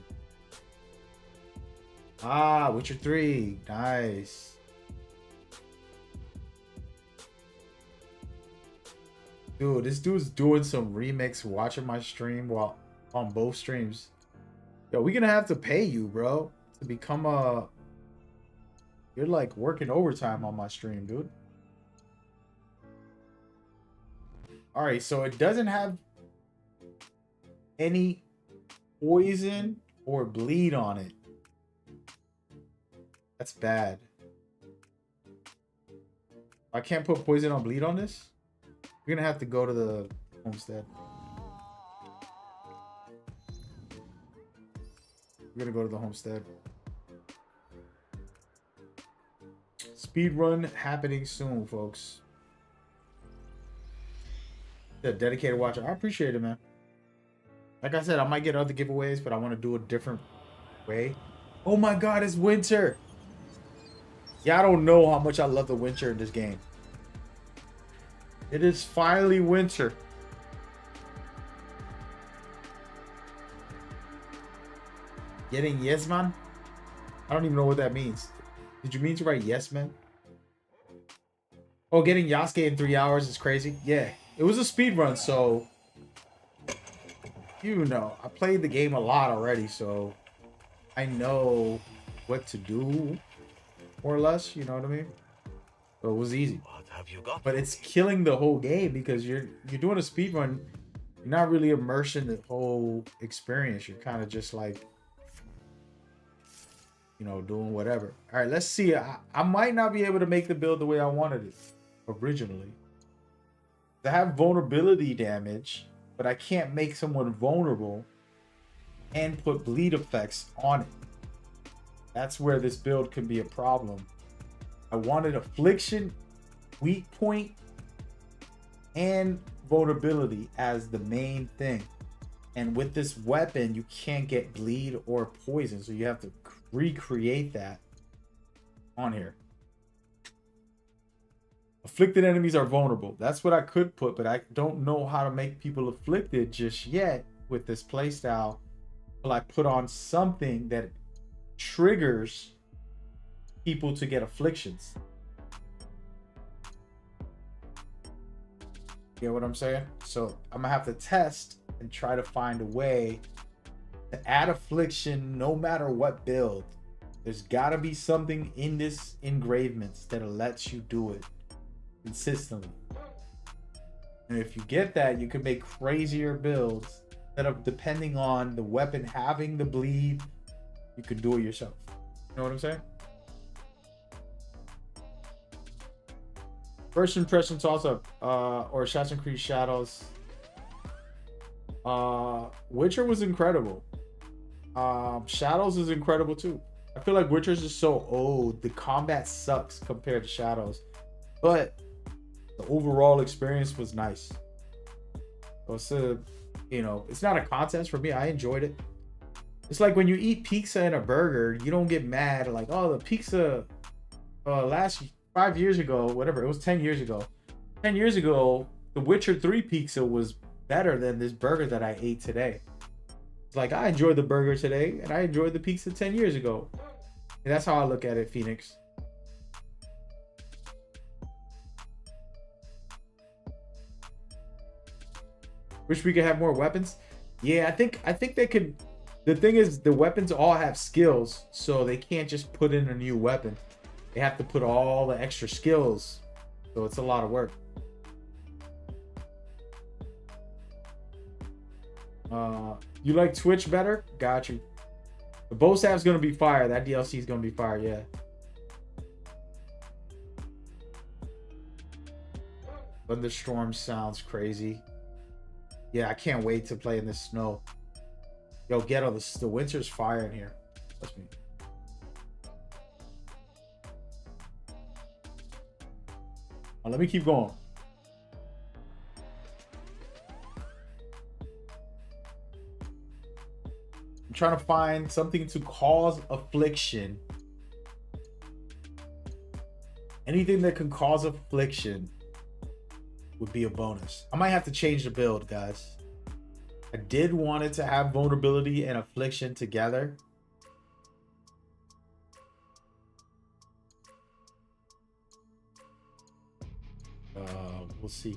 Ah, Witcher 3. Nice. Dude, this dude's doing some remix watching my stream while on both streams. Yo, we're gonna have to pay you, bro, to become a... You're like working overtime on my stream, dude. Alright, so it doesn't have any poison or bleed on it. That's bad. I can't put poison or bleed on this? We're gonna have to go to the homestead. We're gonna go to the homestead. Speed run happening soon, folks. The dedicated watcher. I appreciate it, man. Like I said, I might get other giveaways, but I want to do a different way. Oh my god, it's winter. Y'all don't know how much I love the winter in this game. It is finally winter. Getting yes, man? I don't even know what that means. Did you mean to write yes, man? Oh, getting Yasuke in 3 hours is crazy. Yeah, it was a speed run, so you know, I played the game a lot already, so I know what to do, more or less. You know what I mean? So it was easy. What have you got? But it's killing the whole game because you're doing a speed run. You're not really immersed in the whole experience. You're kind of just like, you know, doing whatever. All right, let's see. I might not be able to make the build the way I wanted it originally. I have vulnerability damage, but I can't make someone vulnerable and put bleed effects on it. That's where this build can be a problem. I wanted affliction, weak point, and vulnerability as the main thing. And with this weapon, you can't get bleed or poison, so you have to recreate that on here. Afflicted enemies are vulnerable. That's what I could put, but I don't know how to make people afflicted just yet with this playstyle. Will I put on something that triggers people to get afflictions? You know what I'm saying? So I'm gonna have to test and try to find a way to add affliction no matter what build. There's gotta be something in this engravements that lets you do it consistently. And if you get that, you can make crazier builds instead of depending on the weapon having the bleed. You can do it yourself. You know what I'm saying? First impressions also, or Assassin's Creed Shadows. Witcher was incredible. Shadows is incredible too. I feel like Witcher's is so old. The combat sucks compared to Shadows, but the overall experience was nice. So it's a, you know, it's not a contest for me. I enjoyed it. It's like when you eat pizza and a burger, you don't get mad like, oh, the pizza last 5 years ago, whatever, it was 10 years ago. 10 years ago, the Witcher 3 pizza was better than this burger that I ate today. It's like, I enjoyed the burger today, and I enjoyed the pizza 10 years ago. And that's how I look at it, Phoenix. Wish we could have more weapons. Yeah, I think they could. The thing is, the weapons all have skills, so they can't just put in a new weapon. They have to put all the extra skills, so it's a lot of work. You like Twitch better? Got you. The bow staff's gonna be fire. That DLC is gonna be fire, yeah. Thunderstorm sounds crazy. Yeah, I can't wait to play in the snow. Yo, Ghetto, the winter's fire in here. Trust me. Let me keep going. I'm trying to find something to cause affliction. Anything that can cause affliction would be a bonus. I might have to change the build, guys. I did want it to have vulnerability and affliction together. We'll see.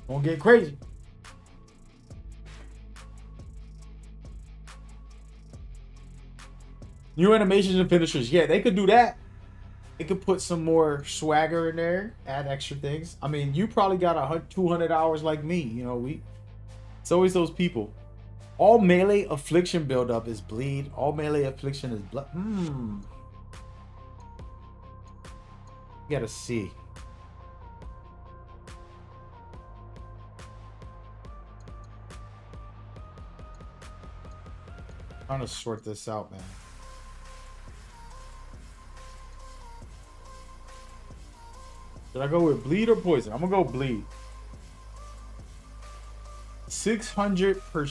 Gonna get crazy. New animations and finishers. Yeah, they could do that. They could put some more swagger in there, add extra things. I mean, you probably got 200 hours like me. You know, it's always those people. All melee affliction buildup is bleed. All melee affliction is blood. You gotta see. Trying to sort this out, man. Should I go with bleed or poison? I'm gonna go bleed. 600 per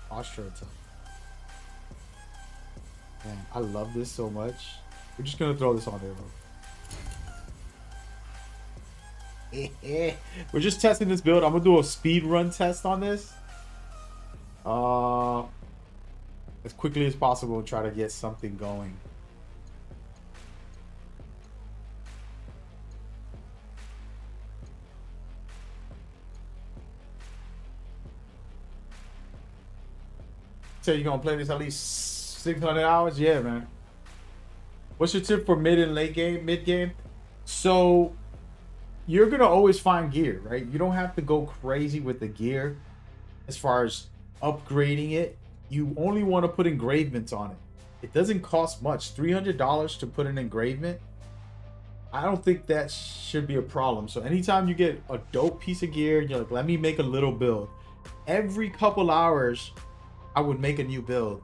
posture attack. Man, I love this so much. We're just gonna throw this on there, bro. We're just testing this build. I'm gonna do a speed run test on this. As quickly as possible and try to get something going. So you gonna play this at least 600 hours? Yeah, man. What's your tip for mid and late game, mid game? So you're gonna always find gear, right? You don't have to go crazy with the gear as far as upgrading it. You only want to put engravements on it. It doesn't cost much. $300 to put an engravement. I don't think that should be a problem. So anytime you get a dope piece of gear, you're like, let me make a little build. Every couple hours, I would make a new build.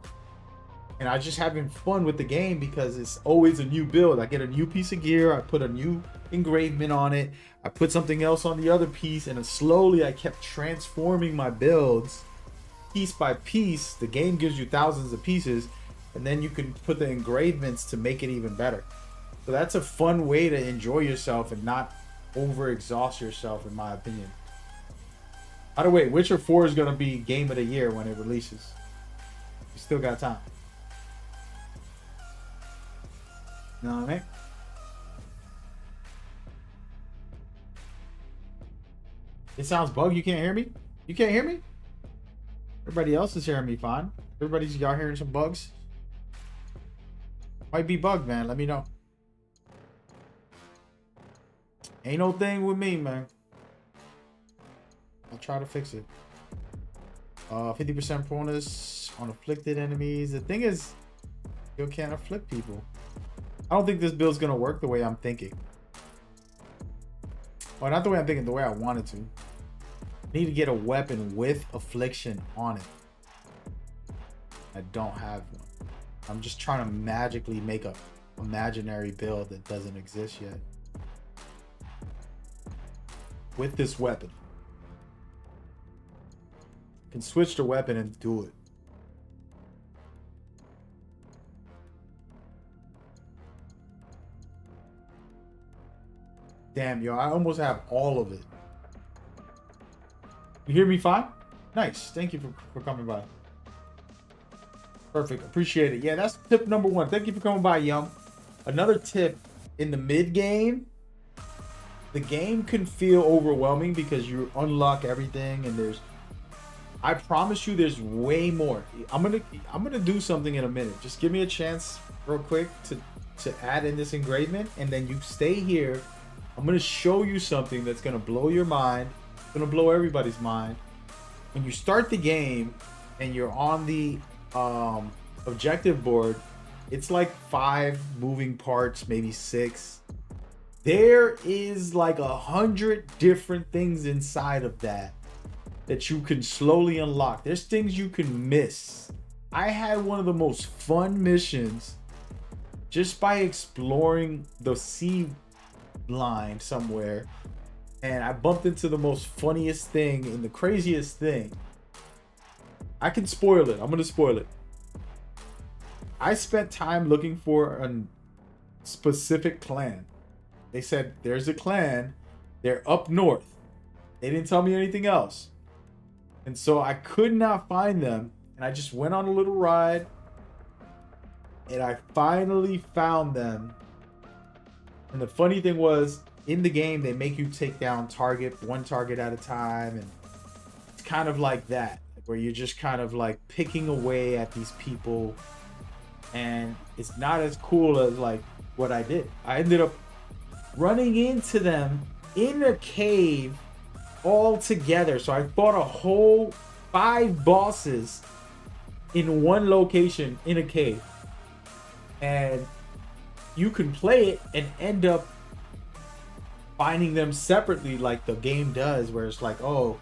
And I just having fun with the game because it's always a new build. I get a new piece of gear, I put a new engravement on it, I put something else on the other piece, and then slowly I kept transforming my builds piece by piece. The game gives you thousands of pieces, and then you can put the engravements to make it even better. So that's a fun way to enjoy yourself and not overexhaust yourself, in my opinion. By the way, Witcher 4 is going to be game of the year when it releases. You still got time. You know what I mean? It sounds bug. You can't hear me? You can't hear me? Everybody else is hearing me fine. Y'all hearing some bugs? Might be bugged, man. Let me know. Ain't no thing with me, man. I'll try to fix it. 50% bonus on afflicted enemies. The thing is, you can't afflict people. I don't think this build's gonna work the way I'm thinking. Well, not the way I'm thinking, the way I wanted to. I need to get a weapon with affliction on it. I don't have one. I'm just trying to magically make a imaginary build that doesn't exist yet. With this weapon. I can switch the weapon and do it. Damn, yo, I almost have all of it. You hear me fine? Nice. Thank you for coming by. Perfect. Appreciate it. Yeah, that's tip number one. Thank you for coming by, Yum. Another tip, in the mid game, the game can feel overwhelming because you unlock everything and there's, I promise you there's way more. I'm gonna do something in a minute. Just give me a chance real quick to add in this engravement, and then you stay here. I'm gonna show you something that's gonna blow your mind. It's gonna blow everybody's mind. When you start the game and you're on the objective board, it's like 5 moving parts, maybe 6. There is like 100 different things inside of that you can slowly unlock. There's things you can miss. I had one of the most fun missions just by exploring the sea line somewhere, and I bumped into the most funniest thing and the craziest thing. I can spoil it. I'm gonna spoil it. I spent time looking for a specific clan. They said there's a clan, they're up north. They didn't tell me anything else. And so I could not find them, and I just went on a little ride, and I finally found them. And the funny thing was, in the game, they make you take down one target at a time, and it's kind of like that, where you're just kind of like picking away at these people, and it's not as cool as like what I did. I ended up running into them in a cave all together. So I fought a whole 5 bosses in one location in a cave, and you can play it and end up finding them separately like the game does, where it's like, oh,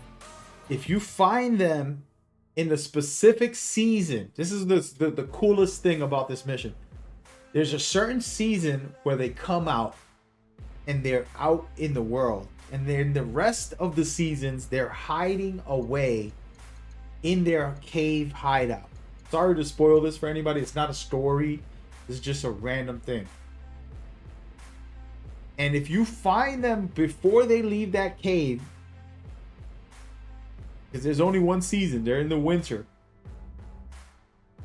if you find them in the specific season, this is the coolest thing about this mission. There's a certain season where they come out and they're out in the world, and then the rest of the seasons they're hiding away in their cave hideout. Sorry to spoil this for anybody. It's not a story. It's just a random thing. And if you find them before they leave that cave, because there's only one season, they're in the winter.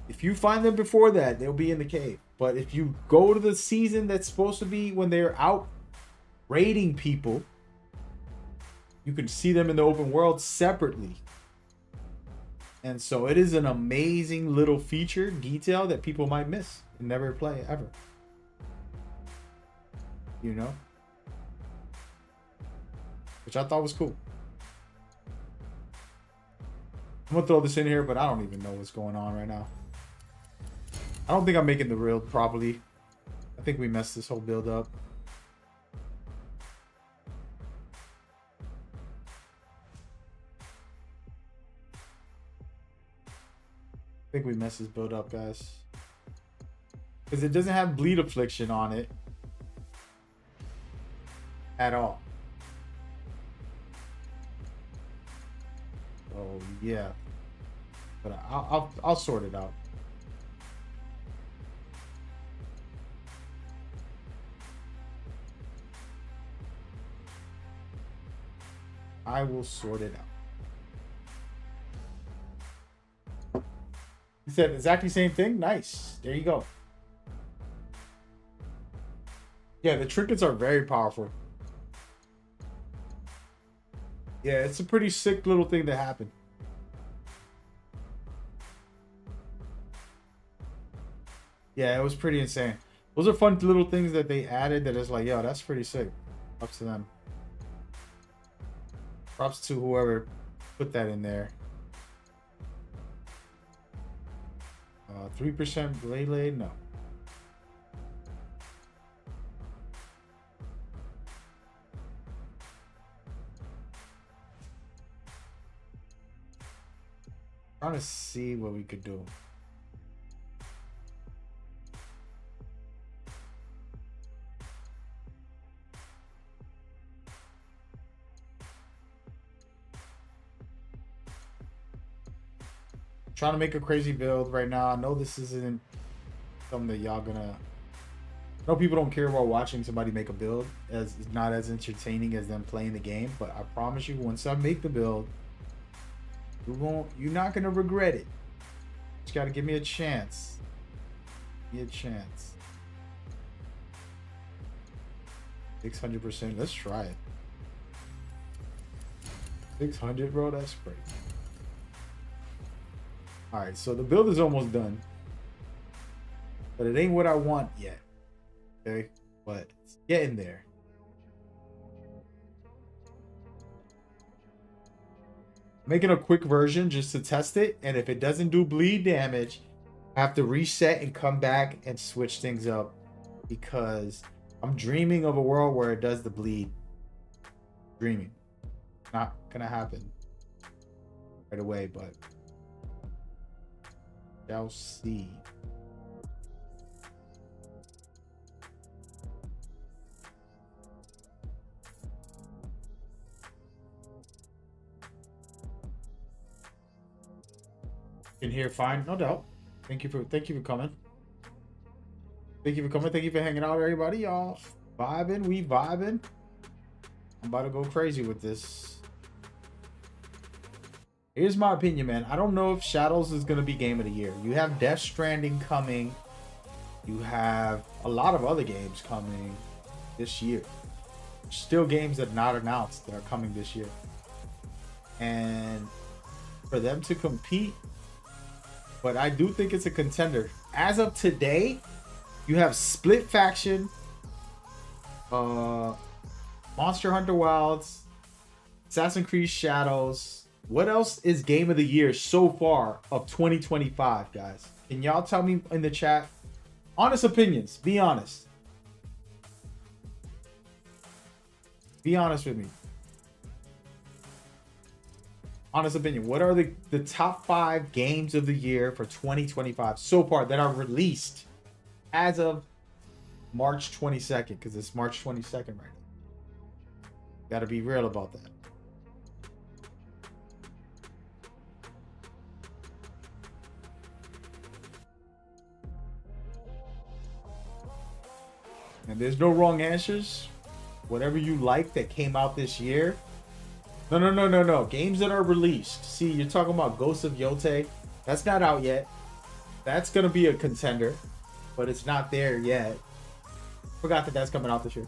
If you find them before that, they'll be in the cave. But if you go to the season that's supposed to be when they're out raiding people, you can see them in the open world separately. And so it is an amazing little feature, detail that people might miss and never play ever. You know? Which I thought was cool. I'm gonna throw this in here, but I don't even know what's going on right now. I don't think I'm making the build properly. I think we messed this whole build up. I think we messed this build up, guys. Because it doesn't have bleed affliction on it at all. Oh yeah, but I'll sort it out. I will sort it out. He said exactly the same thing. Nice. There you go. Yeah, the trinkets are very powerful. Yeah, it's a pretty sick little thing that happened. Yeah, it was pretty insane. Those are fun little things that they added that is like, yo, that's pretty sick. Props to them. Props to whoever put that in there. 3% Lele? No. Trying to see what we could do. Trying to make a crazy build right now. I know this isn't something that y'all gonna. I know people don't care about watching somebody make a build, as it's not as entertaining as them playing the game. But I promise you, once I make the build, you're not gonna regret it. Just gotta give me a chance. Give me a chance. 600%. Let's try it. 600, bro. That's great. All right, so the build is almost done, but it ain't what I want yet. Okay, but it's getting there. Making a quick version just to test it, and if it doesn't do bleed damage, I have to reset and come back and switch things up, because I'm dreaming of a world where it does the bleed. Dreaming. Not gonna happen right away, but shall see. In here, fine, no doubt. Thank you for coming. Thank you for coming. Thank you for hanging out, everybody. Y'all vibing, we vibing. I'm about to go crazy with this. Here's my opinion, man. I don't know if Shadows is gonna be game of the year. You have Death Stranding coming. You have a lot of other games coming this year. Still games that are not announced that are coming this year. And for them to compete, but I do think it's a contender. As of today, you have Split Faction, Monster Hunter Wilds, Assassin's Creed Shadows. What else is game of the year so far of 2025, guys? Can y'all tell me in the chat? Honest opinions. Be honest. Be honest with me. Honest opinion. What are the top 5 games of the year for 2025 so far that are released as of March 22nd? Because it's March 22nd right now. Gotta be real about that. And there's no wrong answers. whatever you like that came out this year. No. Games that are released. See, you're talking about Ghost of Yote. That's not out yet. That's gonna be a contender, but it's not there yet. Forgot that that's coming out this year.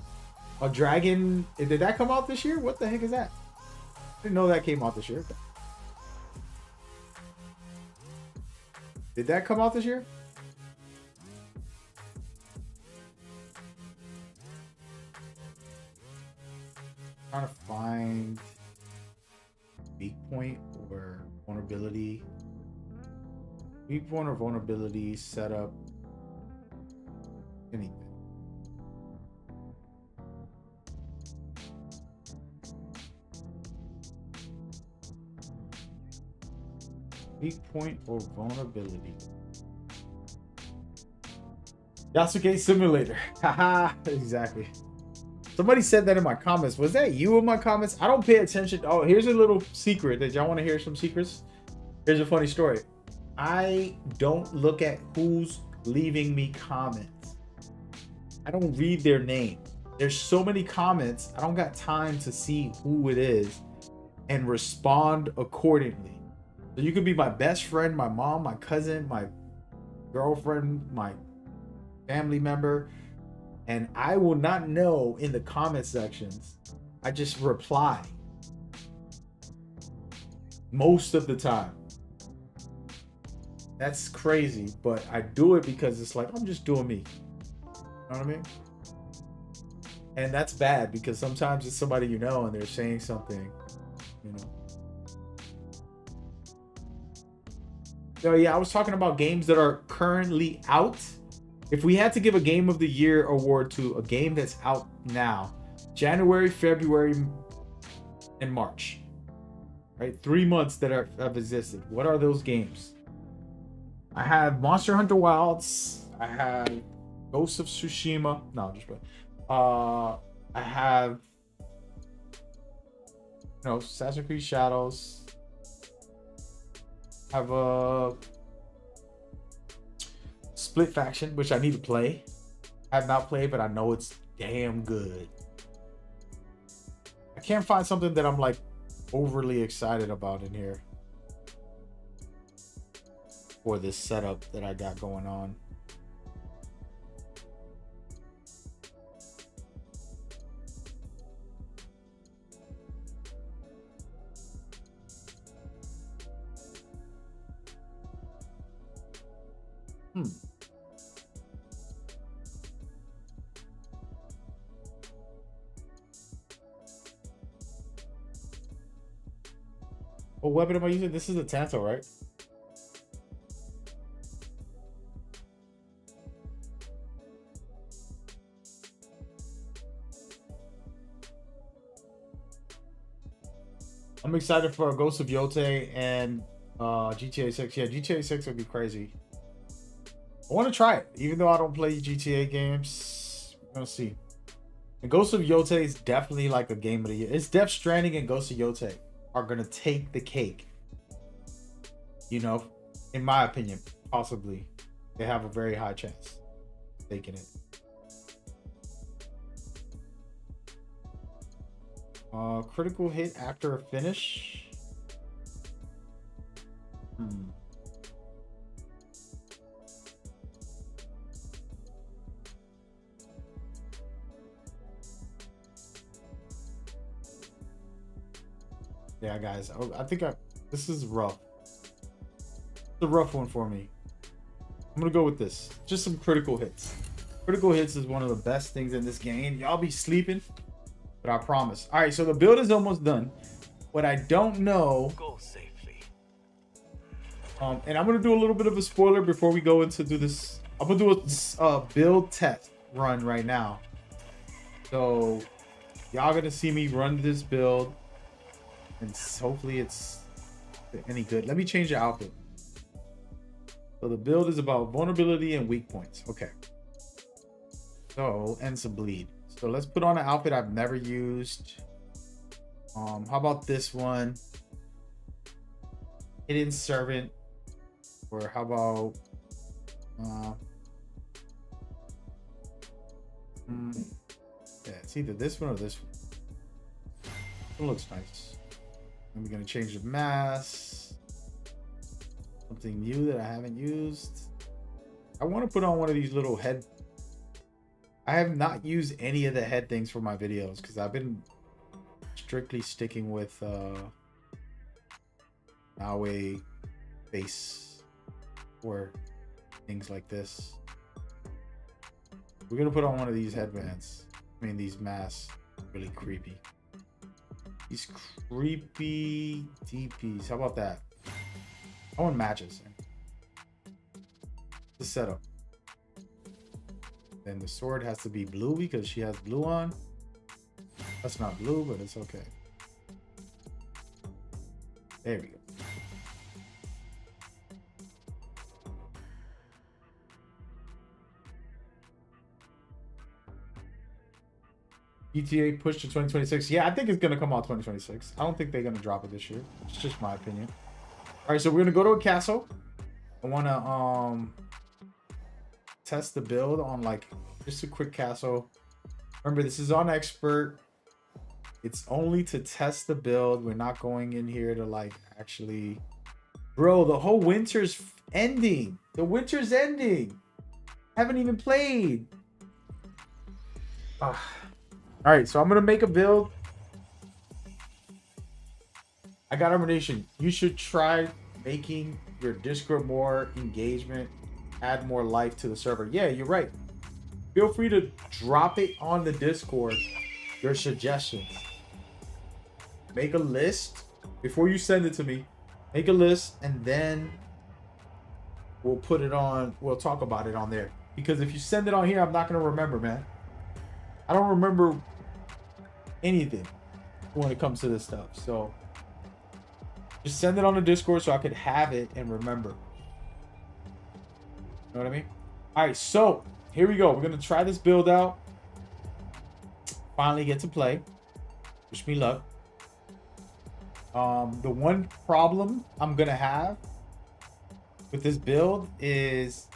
A Dragon, did that come out this year? What the heck is that? I didn't know that came out this year. Did that come out this year? Trying to find weak point or vulnerability. Weak point or vulnerability setup. Anything. Weak point or vulnerability. Yasuke Simulator. Haha, exactly. Somebody said that in my comments. Was that you in my comments? I don't pay attention. Oh, here's a little secret. Did y'all want to hear some secrets? Here's a funny story. I don't look at who's leaving me comments. I don't read their name. There's so many comments. I don't got time to see who it is and respond accordingly. So you could be my best friend, my mom, my cousin, my girlfriend, my family member, and I will not know in the comment sections. I just reply most of the time. That's crazy, but I do it because it's like I'm just doing me. You know what I mean? And that's bad because sometimes it's somebody you know and they're saying something, you know. So yeah, I was talking about games that are currently out. If we had to give a Game of the Year award to a game that's out now, January, February, and March, right? 3 months that have existed. What are those games? I have Monster Hunter Wilds. I have Ghost of Tsushima. No, just play. I have, Assassin's Creed Shadows. I have a Split Faction, which I need to play. I have not played, but I know it's damn good. I can't find something that I'm like overly excited about in here for this setup that I got going on. What weapon am I using? This is a Tanto, right? I'm excited for Ghost of Yote and GTA 6. Yeah, GTA 6 would be crazy. I want to try it, even though I don't play GTA games. We're gonna see. And Ghost of Yote is definitely like a game of the year. It's Death Stranding and Ghost of Yote are gonna take the cake. You know, in my opinion, possibly. They have a very high chance of taking it. Critical hit after a finish. Yeah, guys, I think this is rough. It's a rough one for me. I'm gonna go with this. Just some critical hits. Critical hits is one of the best things in this game. Y'all be sleeping, but I promise. All right, so the build is almost done. What I don't know, go safely. And I'm gonna do a little bit of a spoiler before we go into do this. I'm gonna do a build test run right now. So y'all gonna see me run this build. And hopefully it's any good. Let me change the outfit. So the build is about vulnerability and weak points. Okay. So, and some bleed. So let's put on an outfit I've never used. How about this one? Hidden Servant. Or how about yeah, It's either this one or this one. It looks nice. I'm gonna change the mask. Something new that I haven't used. I want to put on one of these little head. I have not used any of the head things for my videos because I've been strictly sticking with NAOE face or things like this. We're gonna put on one of these headbands. I mean, these masks. Really creepy. These creepy DPs. How about that? I want matches. The setup. Then the sword has to be blue because she has blue on. That's not blue, but it's okay. There we go. GTA push to 2026. Yeah, I think it's gonna come out 2026. I don't think they're gonna drop it this year. It's just my opinion. All right, so we're gonna go to a castle. I wanna test the build on like just a quick castle. Remember, this is on expert. It's only to test the build. We're not going in here to like actually, bro. The whole winter's ending. The winter's ending. Haven't even played. All right, so I'm gonna make a build. I got ammunition. You should try making your Discord more engagement, add more life to the server. Yeah, you're right. Feel free to drop it on the Discord, your suggestions. Make a list before you send it to me. Make a list and then we'll put it on. We'll talk about it on there. Because if you send it on here, I'm not gonna remember, man. I don't remember anything when it comes to this stuff. So just send it on the Discord so I could have it and remember. You know what I mean? All right, so here we go. We're gonna try this build out. Finally get to play. Wish me luck. The one problem I'm gonna have with this build is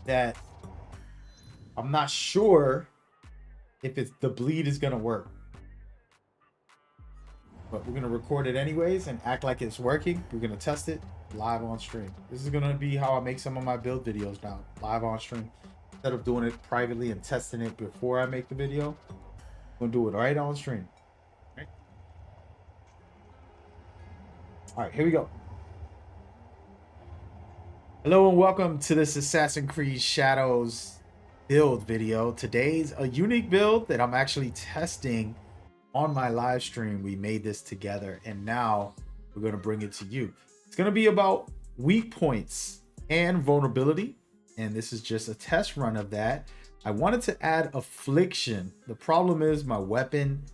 that I'm not sure if it's the bleed is gonna work. But we're gonna record it anyways and act like it's working. We're gonna test it live on stream. This is gonna be how I make some of my build videos now, live on stream. Instead of doing it privately and testing it before I make the video, I'm gonna do it right on stream. All right, here we go. Hello and welcome to this Assassin's Creed Shadows build video. Today's a unique build that I'm actually testing on my live stream. We made this together and now we're going to bring it to you. It's going to be about weak points and vulnerability, and this is just a test run of that. I wanted to add affliction. The problem is my weapon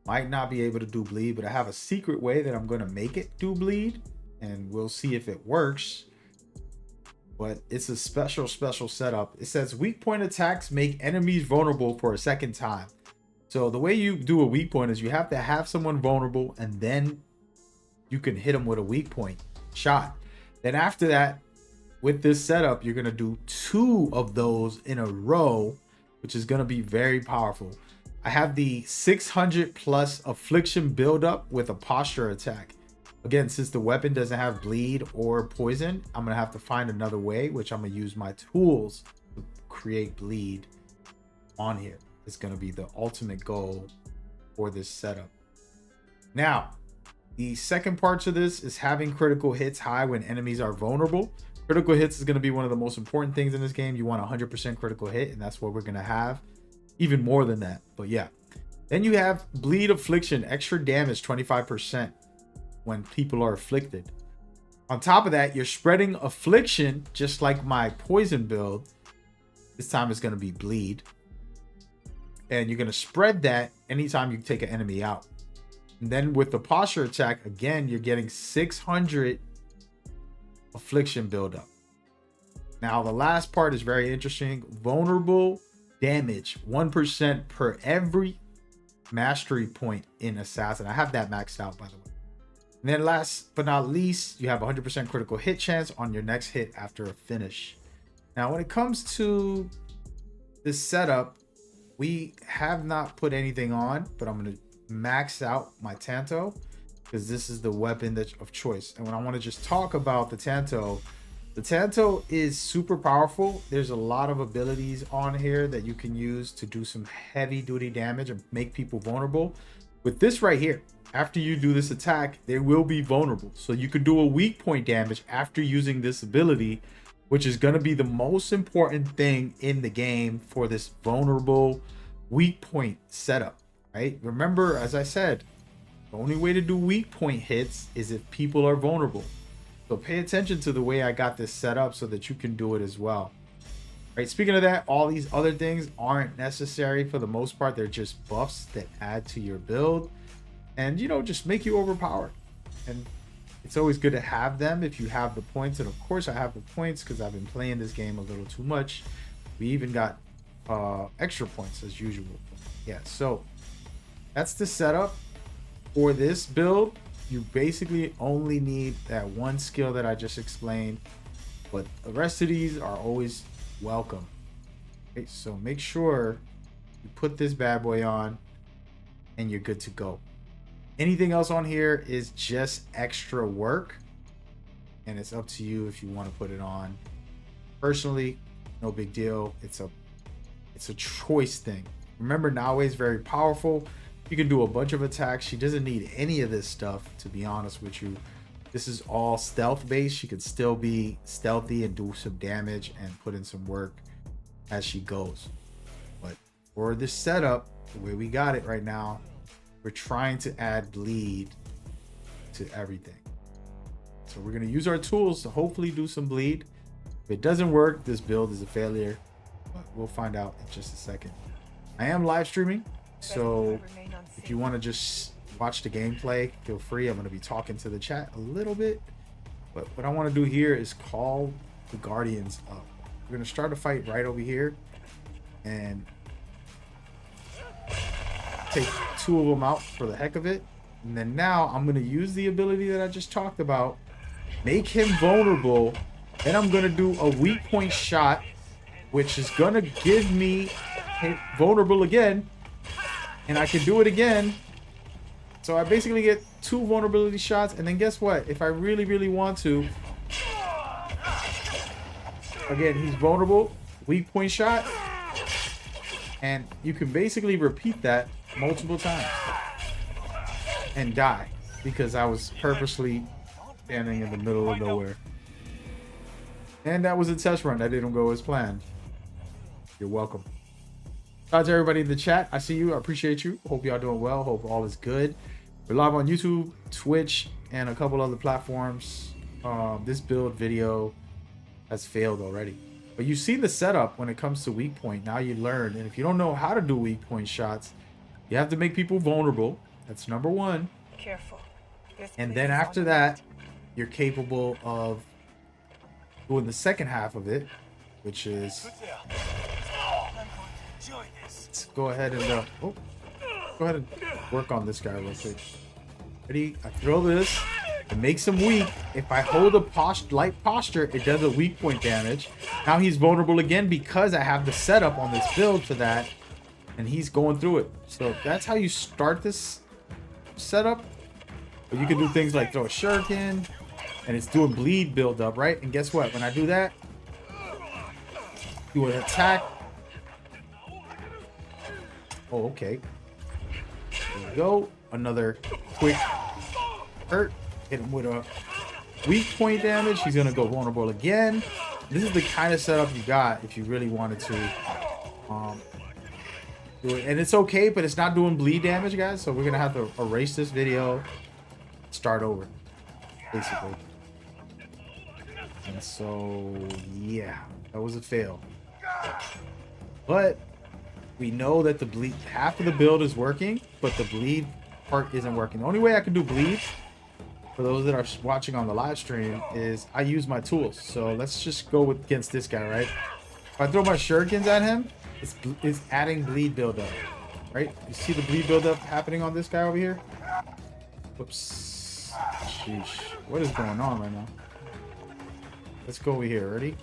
might not be able to do bleed, but I have a secret way that I'm going to make it do bleed, and we'll see if it works. But it's a special setup. It says weak point attacks make enemies vulnerable for a second time. So the way you do a weak point is you have to have someone vulnerable and then you can hit them with a weak point shot. Then after that, with this setup, you're going to do 2 of those in a row, which is going to be very powerful. I have the 600 plus affliction buildup with a posture attack. Again, since the weapon doesn't have bleed or poison, I'm going to have to find another way, which I'm going to use my tools to create bleed on here. It's going to be the ultimate goal for this setup. Now, the second part to this is having critical hits high when enemies are vulnerable. Critical hits is going to be one of the most important things in this game. You want 100% critical hit, and that's what we're going to have. Even more than that, but yeah. Then you have bleed affliction, extra damage 25% when people are afflicted. On top of that, you're spreading affliction just like my poison build. This time it's going to be bleed. And you're going to spread that anytime you take an enemy out. And then with the posture attack, again, you're getting 600 affliction buildup. Now, the last part is very interesting. Vulnerable damage, 1% per every mastery point in Assassin. I have that maxed out, by the way. And then last but not least, you have 100% critical hit chance on your next hit after a finish. Now, when it comes to this setup, we have not put anything on, but I'm going to max out my Tanto because this is the weapon of choice. And when I want to just talk about the Tanto is super powerful. There's a lot of abilities on here that you can use to do some heavy duty damage and make people vulnerable. With this right here, after you do this attack, they will be vulnerable. So you could do a weak point damage after using this ability, which is going to be the most important thing in the game for this vulnerable weak point setup, right? Remember, as I said, the only way to do weak point hits is if people are vulnerable. So pay attention to the way I got this set up so that you can do it as well. Right. Speaking of that, all these other things aren't necessary for the most part. They're just buffs that add to your build and, you know, just make you overpowered. And it's always good to have them if you have the points. And of course I have the points because I've been playing this game a little too much. We even got extra points as usual. Yeah, so that's the setup for this build. You basically only need that one skill that I just explained, but the rest of these are always welcome. Okay, so make sure you put this bad boy on and you're good to go. Anything else on here is just extra work, and it's up to you if you want to put it on. Personally, no big deal. It's a choice thing. Remember, NAOE is very powerful. You can do a bunch of attacks. She doesn't need any of this stuff, to be honest with you. This is all stealth based. She could still be stealthy and do some damage and put in some work as she goes. But for this setup, the way we got it right now, we're trying to add bleed to everything. So we're going to use our tools to hopefully do some bleed. If it doesn't work, this build is a failure, but we'll find out in just a second. I am live streaming, so if you want to just watch the gameplay, feel free. I'm going to be talking to the chat a little bit, but what I want to do here is call the Guardians up. We're going to start a fight right over here and take two of them out for the heck of it. And then now I'm going to use the ability that I just talked about, make him vulnerable. Then I'm going to do a weak point shot, which is going to give me vulnerable again, and I can do it again. So I basically get two vulnerability shots, and then guess what? If I really want to, again, he's vulnerable, weak point shot, and you can basically repeat that multiple times and die because I was purposely standing in the middle of nowhere. And that was a test run that didn't go as planned. You're welcome. Shout out to everybody in the chat. I see you. I appreciate you. Hope y'all doing well. Hope all is good. We're live on YouTube, Twitch, and a couple other platforms. This build video has failed already. But you see the setup when it comes to weak point. Now you learn. And if you don't know how to do weak point shots, you have to make people vulnerable. That's number one. Careful. And then after that, you're capable of doing the second half of it, which is... Let's go ahead and go ahead and work on this guy real quick. Ready? I throw this. It makes him weak. If I hold a light posture, it does a weak point damage. Now he's vulnerable again because I have the setup on this build for that, and he's going through it. So that's how you start this setup. But you can do things like throw a shuriken, and it's doing bleed build up, right? And guess what? When I do that, do an attack. Oh, okay. There we go. Another quick hurt. Hit him with a weak point damage. He's gonna go vulnerable again. This is the kind of setup you got if you really wanted to do it. And it's okay, but it's not doing bleed damage, guys. So we're gonna have to erase this video, start over, basically. And so yeah, that was a fail. But we know that the bleed, half of the build is working, but the bleed part isn't working. The only way I can do bleed, for those that are watching on the live stream, is I use my tools. So let's just go against this guy, right? If I throw my shurikens at him, it's adding bleed buildup, right? You see the bleed buildup happening on this guy over here? Whoops. Sheesh. What is going on right now? Let's go over here. Ready?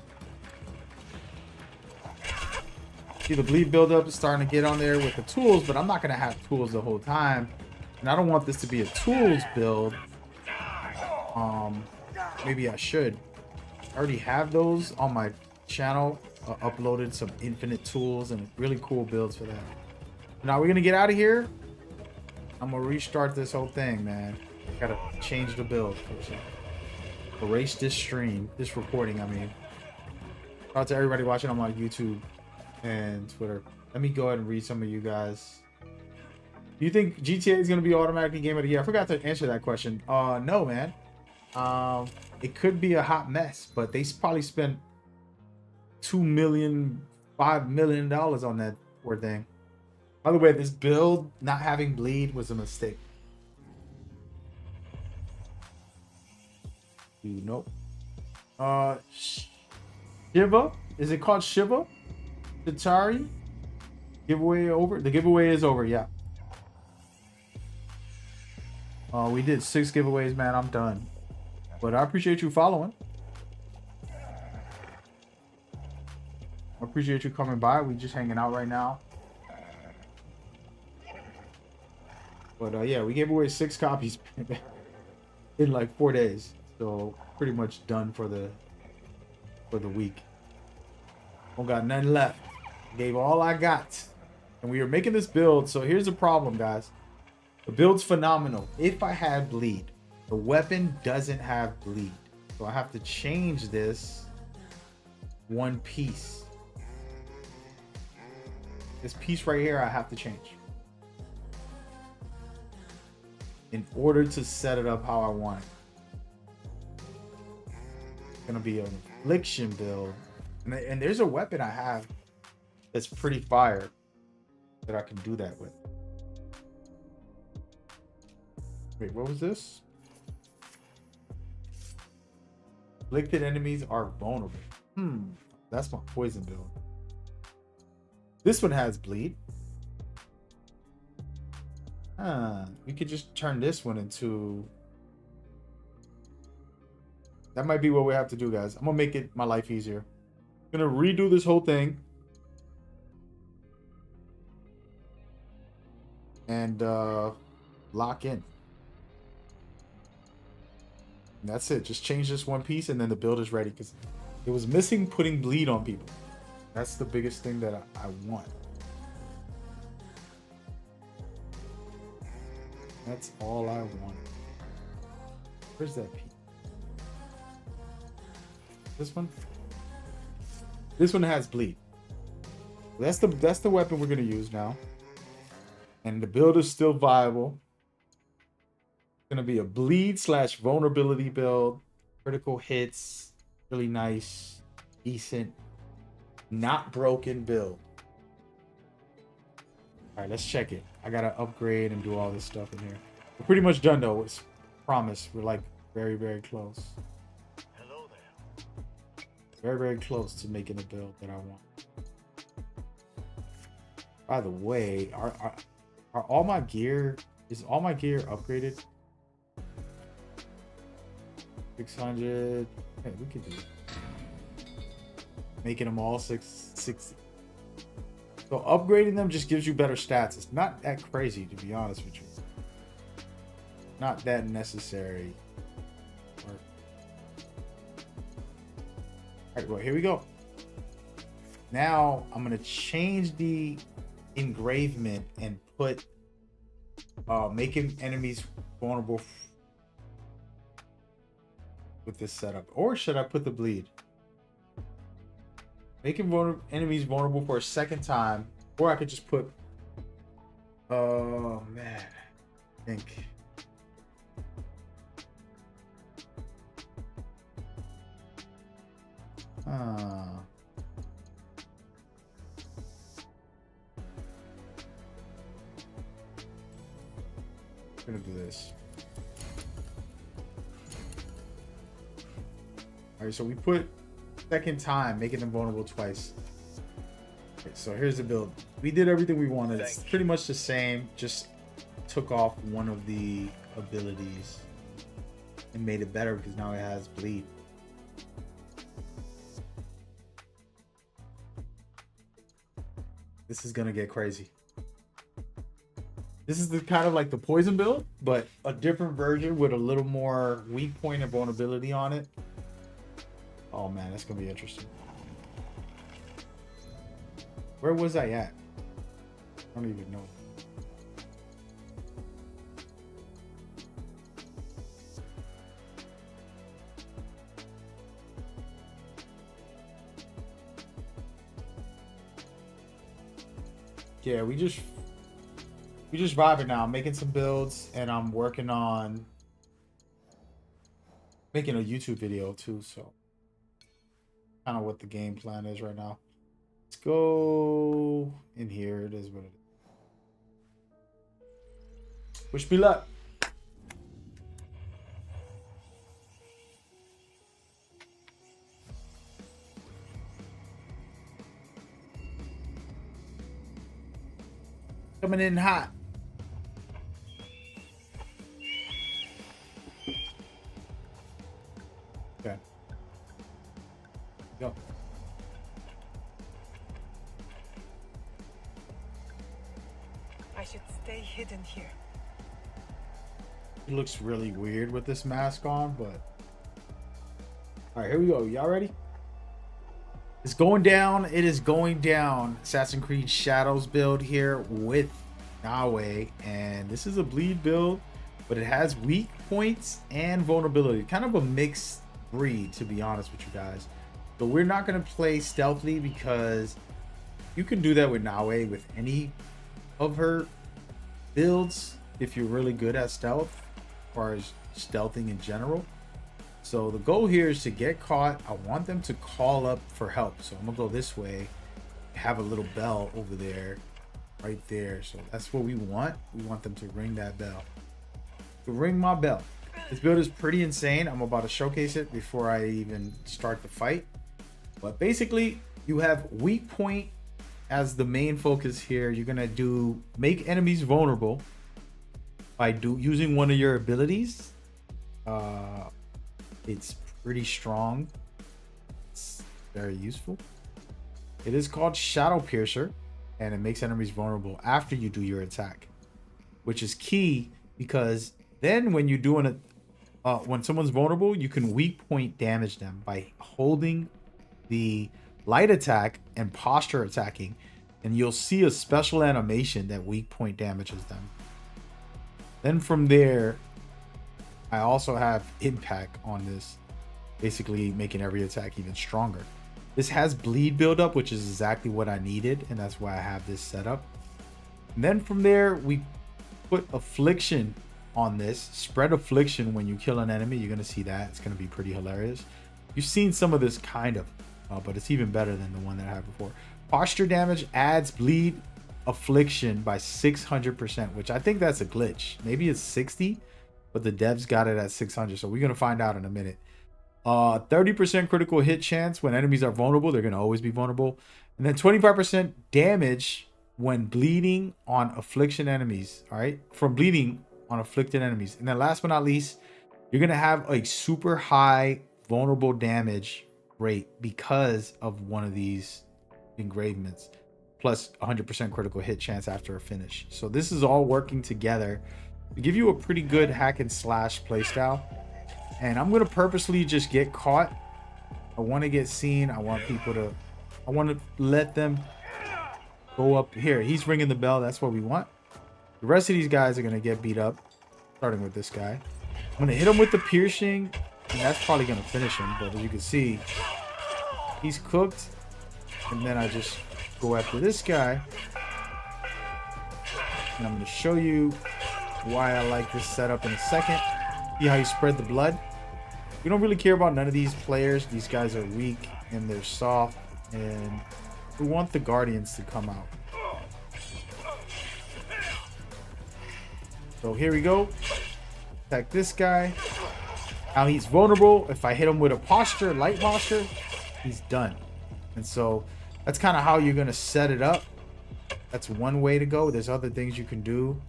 See, the bleed buildup is starting to get on there with the tools, but I'm not going to have tools the whole time. And I don't want this to be a tools build. Maybe I should. I already have those on my channel. Uploaded some infinite tools and really cool builds for that. Now we're going to get out of here. I'm going to restart this whole thing, man. Got to change the build. Erase this stream. This recording, I mean. Shout out to everybody watching on my YouTube and Twitter. Let me go ahead and read some of you guys. Do you think GTA is going to be automatically game of the year? I forgot to answer that question. No, man. It could be a hot mess, but they probably spent $2 million, $5 million on that poor thing. By the way, this build not having bleed was a mistake. Nope. Shiva? Is it called Shiva? Atari? Giveaway over? The giveaway is over, yeah. We did 6 giveaways, man. I'm done. But I appreciate you following. I appreciate you coming by. We just hanging out right now. But yeah, we gave away 6 copies in like 4 days. So pretty much done for the week. Don't got nothing left. Gave all I got. And we are making this build. So here's the problem, guys. The build's phenomenal. If I had bleed, the weapon doesn't have bleed. So I have to change this one piece. This piece right here, I have to change in order to set it up how I want it. It's gonna be an affliction build. And there's a weapon I have that's pretty fire that I can do that with. Wait, what was this? Afflicted enemies are vulnerable. That's my poison build. This one has bleed. We could just turn this one into... That might be what we have to do, guys. I'm gonna make it my life easier. I'm gonna redo this whole thing. And lock in. And that's it. Just change this one piece and then the build is ready, because it was missing putting bleed on people. That's the biggest thing that I want. That's all I want. Where's that piece? This one? This one has bleed. That's the weapon we're gonna use now. And the build is still viable. It's gonna be a bleed / vulnerability build. Critical hits. Really nice. Decent. Not broken build. Alright, let's check it. I gotta upgrade and do all this stuff in here. We're pretty much done though. It's promise. We're like very, very close. Hello there. Very, very close to making the build that I want. By the way, are all my gear... Is all my gear upgraded? 600... Hey, we could do it. Making them all 660. So upgrading them just gives you better stats. It's not that crazy, to be honest with you. Not that necessary. Alright, well, here we go. Now I'm gonna change the engravement and put making enemies vulnerable with this setup. Or should I put the bleed? Making enemies vulnerable for a second time. Or I could just put... Oh, man. I think... I'm gonna do this. Alright, so we put second time, making them vulnerable twice. Okay, so here's the build. We did everything we wanted. It's pretty much the same, just took off one of the abilities and made it better because now it has bleed. This is gonna get crazy. This is the kind of like the poison build, but a different version with a little more weak point and vulnerability on it. Oh man, that's gonna be interesting. Where was I at? I don't even know. Yeah, we just vibing now. I'm making some builds, and I'm working on making a YouTube video too. So, kind of what the game plan is right now. Let's go in here. It is what it is. Wish me luck. Coming in hot. Okay. Go. I should stay hidden here. He looks really weird with this mask on, but all right, here we go. Y'all ready? It's going down. It is going down. Assassin's Creed Shadows build here with NAOE, and this is a bleed build, but it has weak points and vulnerability. Kind of a mixed breed, to be honest with you guys. But we're not going to play stealthily because you can do that with NAOE with any of her builds if you're really good at stealth, as far as stealthing in general. So the goal here is to get caught. I want them to call up for help. So I'm gonna go this way, have a little bell over there, right there. So that's what we want. We want them to ring that bell. To ring my bell. This build is pretty insane. I'm about to showcase it before I even start the fight. But basically, you have weak point as the main focus here. You're gonna make enemies vulnerable by using one of your abilities. It's pretty strong. It's very useful. It is called Shadow Piercer, and it makes enemies vulnerable after you do your attack, which is key because then when you're doing it, when someone's vulnerable, you can weak point damage them by holding the light attack and posture attacking, and you'll see a special animation that weak point damages them. Then from there, I also have impact on this, basically making every attack even stronger. This has bleed buildup, which is exactly what I needed, and that's why I have this set up. And then from there, we put affliction on this. Spread affliction when you kill an enemy. You're gonna see that. It's gonna be pretty hilarious. You've seen some of this kind of, but it's even better than the one that I had before. Posture damage adds bleed affliction by 600%, which I think that's a glitch. Maybe it's 60, but the devs got it at 600, so we're gonna find out in a minute. 30% critical hit chance when enemies are vulnerable. They're gonna always be vulnerable. And then 25% damage when bleeding on affliction enemies. All right, from bleeding on afflicted enemies. And then last but not least, you're gonna have a super high vulnerable damage rate because of one of these engravements, plus 100% critical hit chance after a finish. So this is all working together to give you a pretty good hack and slash playstyle. And I'm gonna purposely just get caught. I want to get seen. I want to let them go up here. He's ringing the bell. That's what we want. The rest of these guys are gonna get beat up, starting with this guy. I'm gonna hit him with the piercing, and that's probably gonna finish him. But as you can see, he's cooked. And then I just go after this guy, and I'm gonna show you why I like this setup in a second. See how you spread the blood? We don't really care about none of these players. These guys are weak and they're soft, and we want the guardians to come out. So here we go. Attack this guy. Now he's vulnerable. If I hit him with a posture, light posture, he's done. And so that's kind of how you're gonna set it up. That's one way to go. There's other things you can do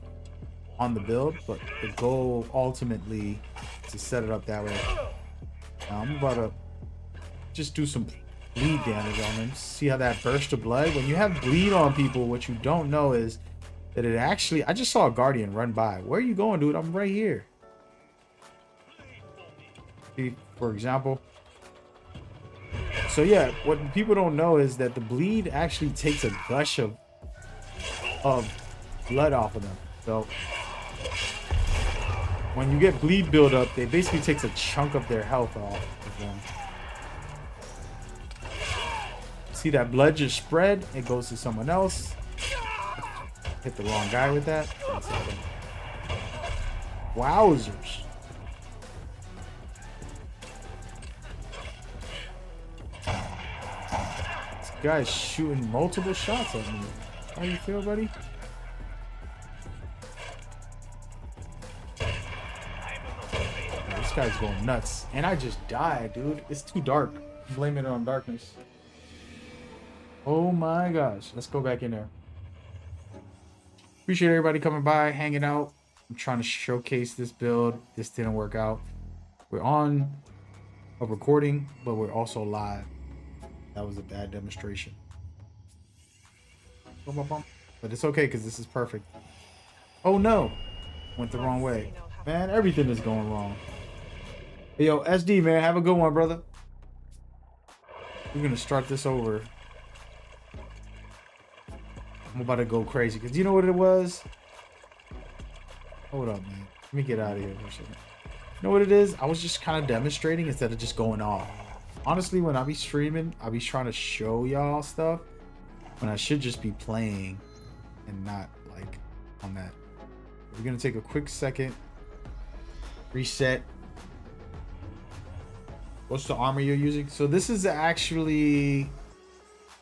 on the build, but the goal ultimately is to set it up that way. Now I'm about to just do some bleed damage on them. See how that burst of blood? When you have bleed on people, what you don't know is that it actually... I just saw a Guardian run by. Where are you going, dude? I'm right here. See, for example. So yeah, what people don't know is that the bleed actually takes a gush of blood off of them. So when you get bleed buildup, it basically takes a chunk of their health off of them. See that blood just spread? It goes to someone else. Hit the wrong guy with that. Wowzers. This guy's shooting multiple shots at me. How you feel, buddy? This guy's going nuts. And I just died, dude. It's too dark. Blame it on darkness. Oh my gosh. Let's go back in there. Appreciate everybody coming by, hanging out. I'm trying to showcase this build. This didn't work out. We're on a recording, but we're also live. That was a bad demonstration. But it's okay because this is perfect. Oh no. Went the wrong way. Man, everything is going wrong. Hey, yo, SD, man, have a good one, brother. We're going to start this over. I'm about to go crazy because you know what it was? Hold up, man. Let me get out of here for a second. You know what it is? I was just kind of demonstrating instead of just going off. Honestly, when I be streaming, I be trying to show y'all stuff when I should just be playing and not like on that. We're going to take a quick second. Reset. What's the armor you're using? So this is actually... I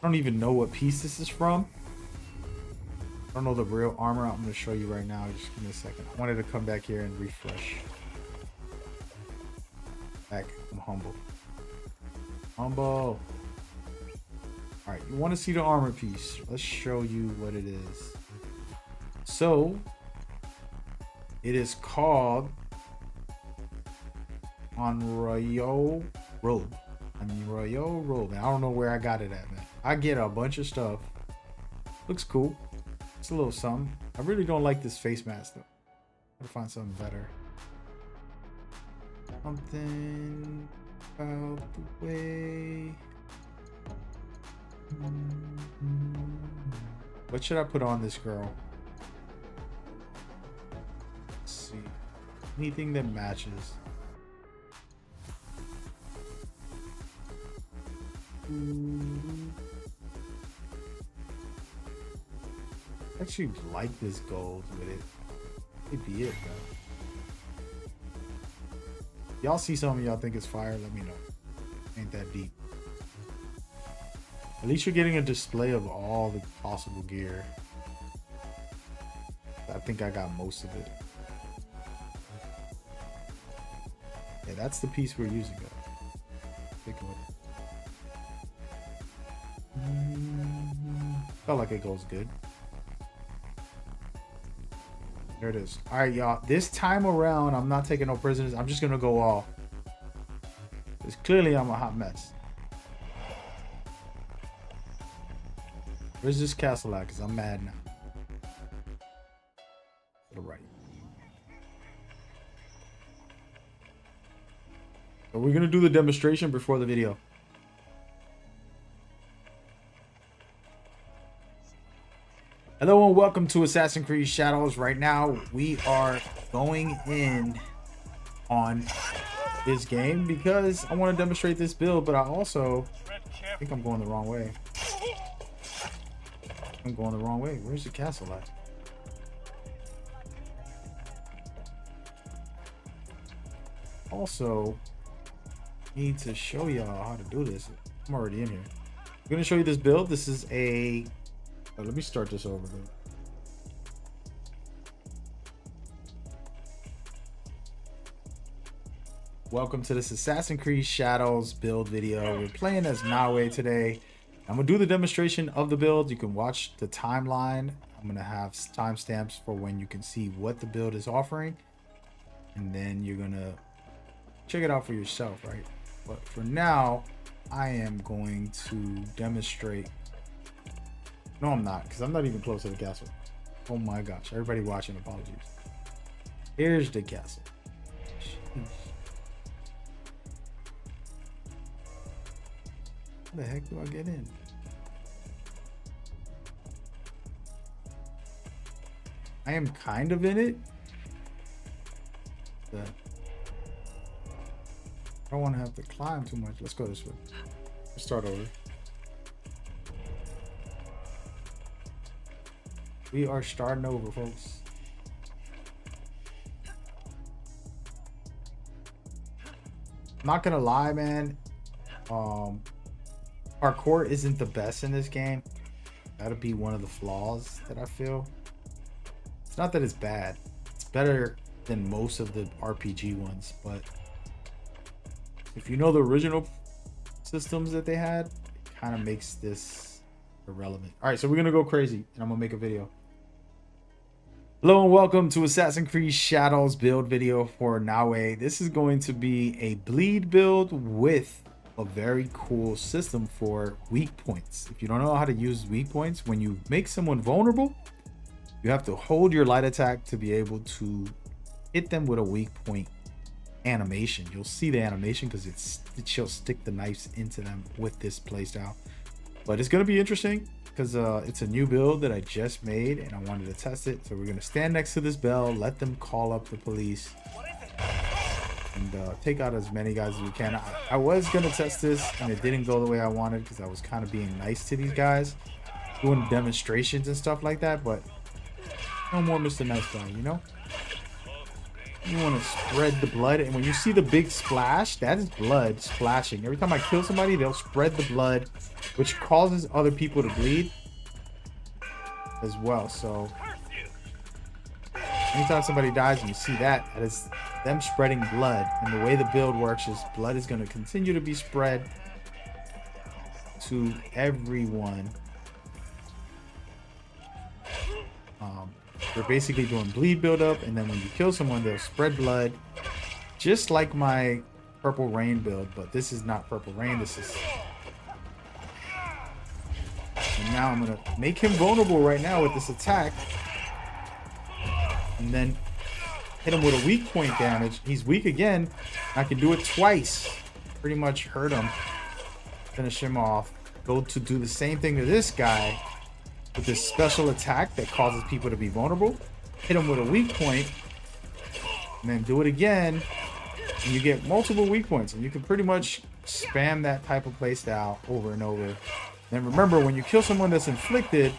don't even know what piece this is from. I don't know the real armor. I'm going to show you right now. Just give me a second. I wanted to come back here and refresh. Back. I'm humble. Humble. Alright, you want to see the armor piece. Let's show you what it is. So, it is called Royal Robe. Royal Robe. I don't know where I got it at, man. I get a bunch of stuff. Looks cool. It's a little something. I really don't like this face mask though. Gotta find something better. Something out the way. What should I put on this girl? Let's see. Anything that matches. I actually like this gold with it. Maybe it though. Y'all see something y'all think is fire? Let me know. Ain't that deep. At least you're getting a display of all the possible gear. I think I got most of it. Yeah, that's the piece we're using, guys. Take a look. Felt like it goes good. There it is. All right, y'all. This time around, I'm not taking no prisoners. I'm just gonna go off. Because clearly I'm a hot mess. Where's this castle at? Because I'm mad now. To the right. So we're gonna do the demonstration before the video. Hello and welcome to Assassin's Creed Shadows. Right now we are going in on this game because I want to demonstrate this build, but I also think I'm going the wrong way. I'm going the wrong way. Where's the castle at? Also, need to show y'all how to do this. I'm already in here. I'm going to show you this build. This is a... let me start this over. Welcome to this Assassin's Creed Shadows build video. We're playing as NAOE today. I'm gonna do the demonstration of the build. You can watch the timeline. I'm gonna have timestamps for when you can see what the build is offering, and then you're gonna check it out for yourself, right? But for now, I am going to demonstrate. No, I'm not, because I'm not even close to the castle. Oh my gosh. Everybody watching, apologies. Here's the castle. Jeez. How the heck do I get in? I am kind of in it. But I don't want to have to climb too much. Let's go this way. Let's start over. We are starting over, folks. I'm not gonna lie, man. Parkour isn't the best in this game. That'll be one of the flaws that I feel. It's not that it's bad. It's better than most of the RPG ones, but if you know the original systems that they had, it kind of makes this irrelevant. All right, so we're gonna go crazy, and I'm gonna make a video. Hello and welcome to Assassin's Creed Shadows build video for NAOE. This is going to be a bleed build with a very cool system for weak points. If you don't know how to use weak points, when you make someone vulnerable, you have to hold your light attack to be able to hit them with a weak point animation. You'll see the animation because she'll stick the knives into them with this playstyle. But it's going to be interesting because it's a new build that I just made and I wanted to test it. So we're going to stand next to this bell, let them call up the police, and take out as many guys as we can. I was going to test this and it didn't go the way I wanted because I was kind of being nice to these guys, doing demonstrations and stuff like that. But no more Mr. Nice Guy, you know? You want to spread the blood, and when you see the big splash, that is blood splashing. Every time I kill somebody, they'll spread the blood, which causes other people to bleed as well. So anytime somebody dies and you see that, that is them spreading blood. And the way the build works is blood is going to continue to be spread to everyone. They're basically doing bleed buildup, and then when you kill someone, they'll spread blood, just like my Purple Rain build. But this is not Purple Rain. This is. And now I'm gonna make him vulnerable right now with this attack, and then hit him with a weak point damage. He's weak again. I can do it twice. Pretty much hurt him, finish him off. Go to do the same thing to this guy with this special attack that causes people to be vulnerable. Hit them with a weak point, and then do it again, and you get multiple weak points. And you can pretty much spam that type of play style over and over. And remember, when you kill someone that's inflicted,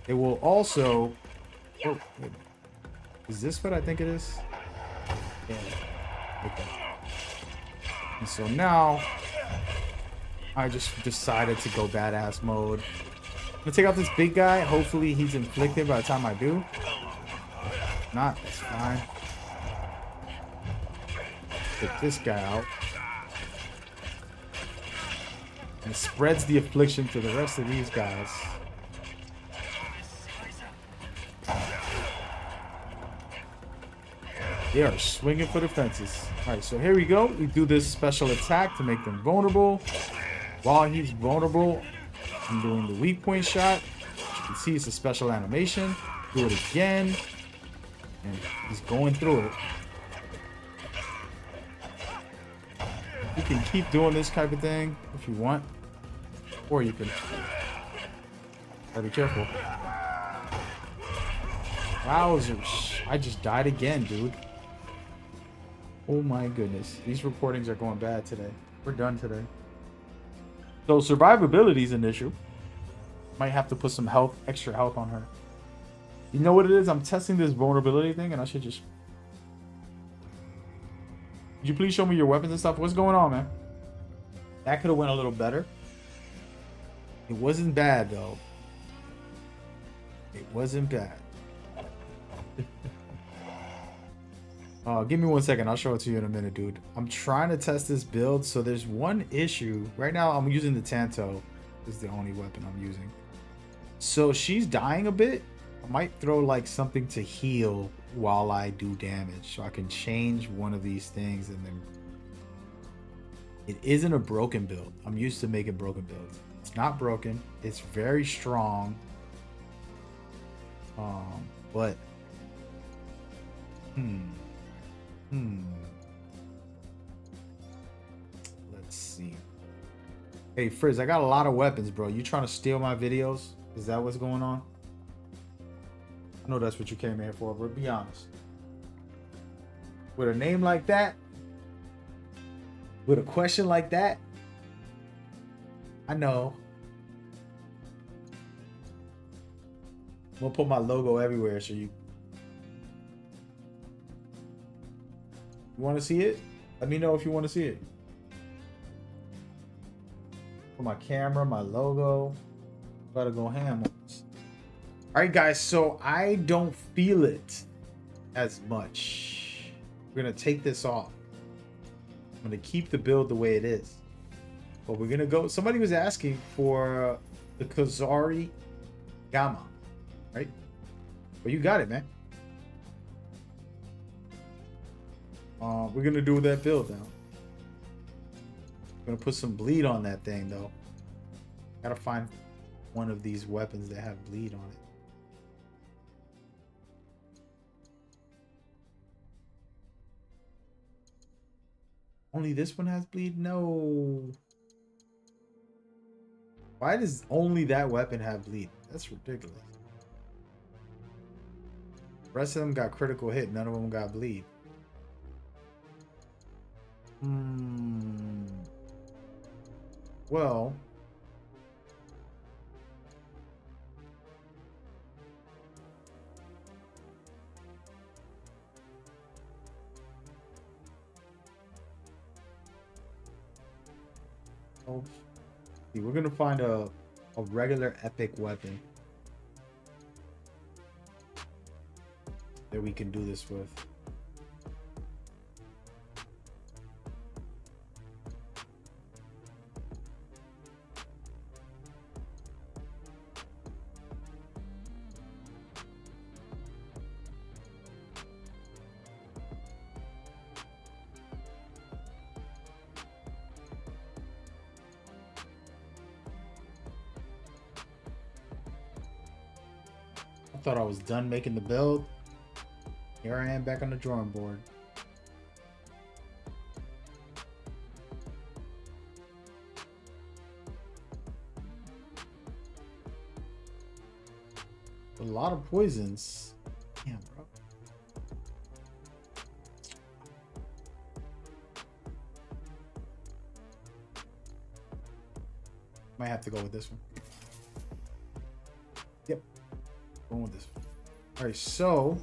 it will also... Oh, is this what I think it is? Yeah. Okay. And so now, I just decided to go badass mode. I'm gonna take out this big guy. Hopefully he's inflicted by the time I do. If not, that's fine. Take this guy out. And it spreads the affliction to the rest of these guys. They are swinging for the fences. Alright, so here we go. We do this special attack to make them vulnerable. While he's vulnerable, I'm doing the weak point shot. You can see it's a special animation. Do it again. And he's going through it. You can keep doing this type of thing if you want. Or you can... Gotta be careful. Wowzers. I just died again, dude. Oh my goodness. These recordings are going bad today. We're done today. So survivability is an issue. Might have to put some health, extra health on her. You know what it is? I'm testing this vulnerability thing, and I should just... Could you please show me your weapons and stuff? What's going on, man? That could have went a little better. It wasn't bad, though. It wasn't bad. Give me 1 second. I'll show it to you in a minute, dude. I'm trying to test this build. So there's one issue. Right now, I'm using the Tanto. This is the only weapon I'm using. So she's dying a bit. I might throw like something to heal while I do damage. So I can change one of these things and then It isn't a broken build. I'm used to making broken builds. It's not broken. It's very strong. But let's see. Hey Frizz, I got a lot of weapons, bro. You trying to steal my videos? Is that what's going on? I know that's what you came here for, but be honest. With a name like that, with a question like that, I know. I'm gonna put my logo everywhere so you want to see it? Let me know if you want to see it. For my camera, my logo. Gotta go ham on this. Alright guys, so I don't feel it as much. We're gonna take this off. I'm gonna keep the build the way it is. But we're gonna go. Somebody was asking for the Kazari Gamma, right? But you got it, man. We're gonna do that build now. Gonna put some bleed on that thing though. Gotta find one of these weapons that have bleed on it. Only this one has bleed? No. Why does only that weapon have bleed? That's ridiculous. The rest of them got critical hit. None of them got bleed. Well. Oh, see, we're gonna find a regular epic weapon that we can do this with. I thought I was done making the build. Here I am back on the drawing board. A lot of poisons. Damn, bro. Might have to go with this one. Yep. Going with this one. All right, so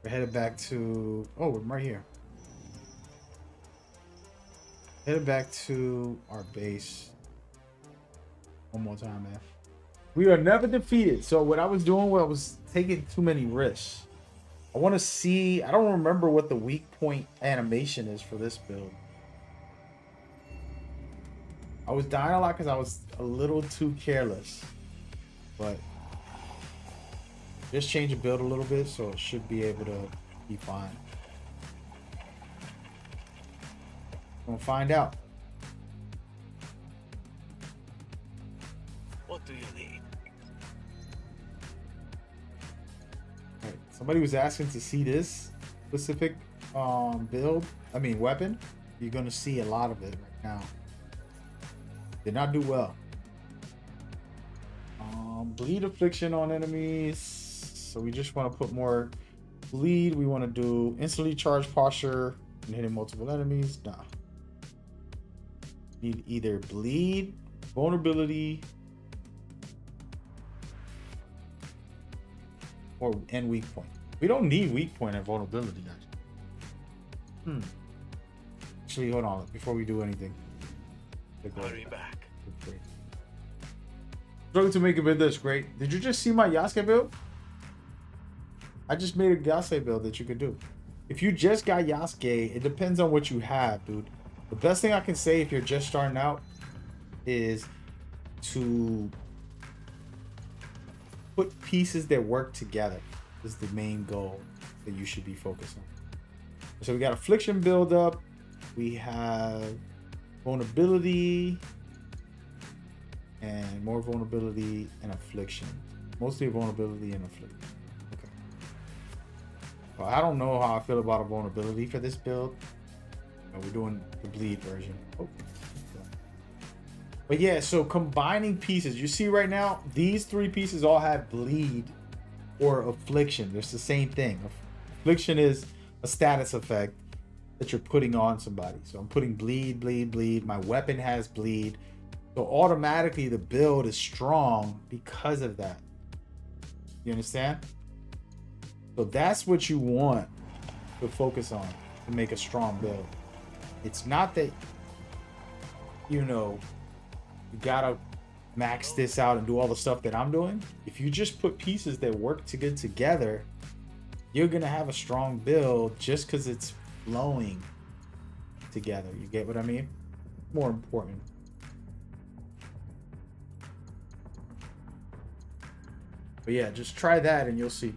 we're headed back to, oh, we're right here. Headed back to our base. One more time, man. We are never defeated. So what I was doing was I was taking too many risks. I want to see, I don't remember what the weak point animation is for this build. I was dying a lot because I was a little too careless. But just change the build a little bit so it should be able to be fine. We'll find out. What do you need? Right. Somebody was asking to see this specific build. I mean weapon. You're gonna see a lot of it right now. Did not do well. Bleed affliction on enemies. So we just want to put more bleed. We want to do instantly charged posture and hitting multiple enemies. Nah. Need either bleed, vulnerability, and weak point. We don't need weak point and vulnerability, guys. Actually, hold on before we do anything. Hurry back. Struggle to make a build this great. Did you just see my Yasuke build? I just made a Yasuke build that you could do. If you just got Yasuke, it depends on what you have, dude. The best thing I can say if you're just starting out is to put pieces that work together is the main goal that you should be focused on. So we got affliction build up. we have vulnerability and more vulnerability and affliction. Mostly vulnerability and affliction. Okay. Well, I don't know how I feel about a vulnerability for this build. We're doing the bleed version. Oh. But yeah, so combining pieces. You see right now, these 3 pieces all have bleed or affliction. It's the same thing. Affliction is a status effect that you're putting on somebody. So I'm putting bleed, bleed, bleed. My weapon has bleed. So automatically the build is strong because of that. You understand? So that's what you want to focus on to make a strong build. It's not that, you know, you gotta max this out and do all the stuff that I'm doing. If you just put pieces that work to get together, you're gonna have a strong build just because it's flowing together. You get what I mean? More important. But yeah, just try that and you'll see.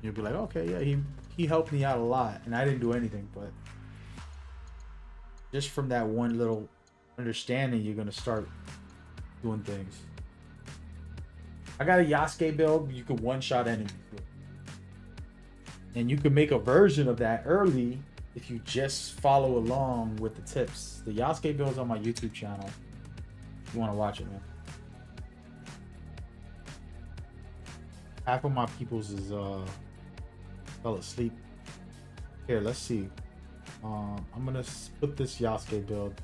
You'll be like, okay, yeah, he helped me out a lot and I didn't do anything, but just from that one little understanding, you're gonna start doing things. I got a YASUKE build. You could one-shot enemies, and you could make a version of that early if you just follow along with the tips. The YASUKE build's on my YouTube channel. If you want to watch it, man. Half of my peoples is fell asleep. Here, let's see. I'm gonna put this YASUKE build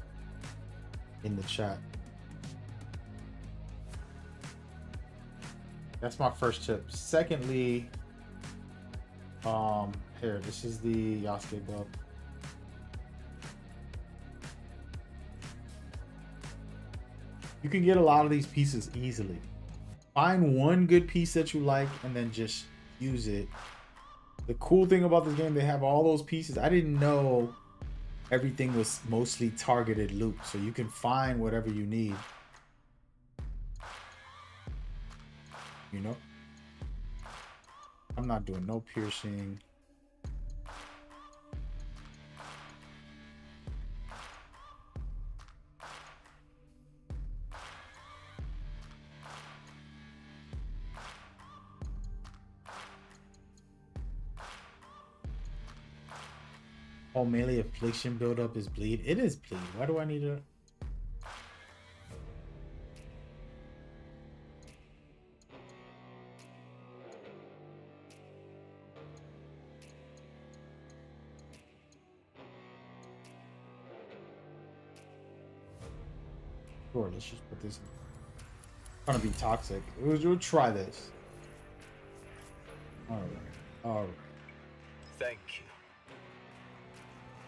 in the chat. That's my first tip. Secondly, here, this is the YASUKE build. You can get a lot of these pieces easily. Find one good piece that you like and then just use it. The cool thing about this game, they have all those pieces. I didn't know everything was mostly targeted loot, so you can find whatever you need. You know? I'm not doing no piercing. Oh, melee affliction buildup is bleed. It is bleed. Why do I need to? Sure, let's just put this in. Trying to be toxic. We'll try this. All right. All right. Thank you.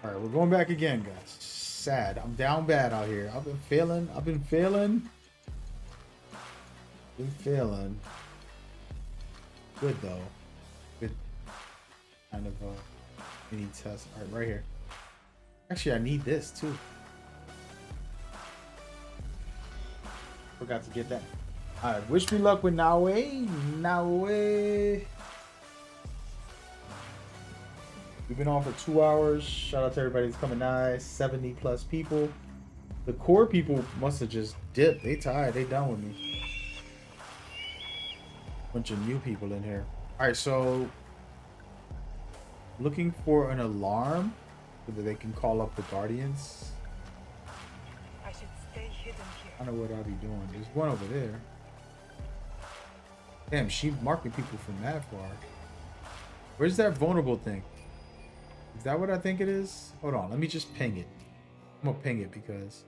All right, we're going back again, guys. Sad. I'm down bad out here. I've been failing. Good though. Good kind of mini test. All right, right here. Actually, I need this too. Forgot to get that. All right, wish me luck with NAOE. NAOE. We've been on for 2 hours. Shout out to everybody that's coming nice. 70 plus people. The core people must have just dipped. They tired. They done with me. Bunch of new people in here. All right, so looking for an alarm so that they can call up the guardians. I should stay hidden here. I don't know what I'll be doing. There's one over there. Damn, she marking people from that far. Where's that vulnerable thing? Is that what I think it is? Hold on, let me just ping it. I'm gonna ping it because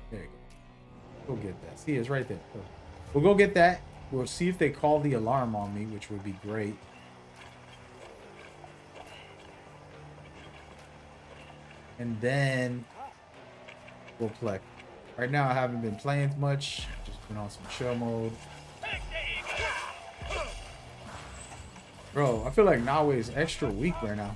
there you go. Go get that. See, it's right there. We'll go get that. We'll see if they call the alarm on me, which would be great. And then we'll play. Right now I haven't been playing much. Just been on some chill mode. Bro, I feel like NAOE is extra weak right now.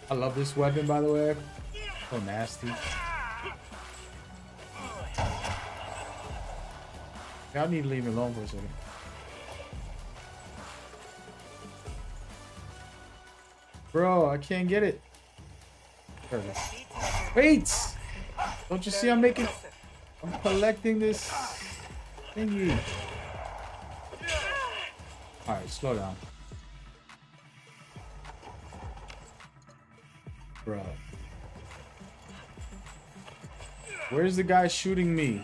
I love this weapon, by the way. So nasty. Y'all need to leave me alone for a second. Bro, I can't get it. There it is. Wait! Don't you see I'm collecting this thingy. Alright, slow down. Bro. Where's the guy shooting me?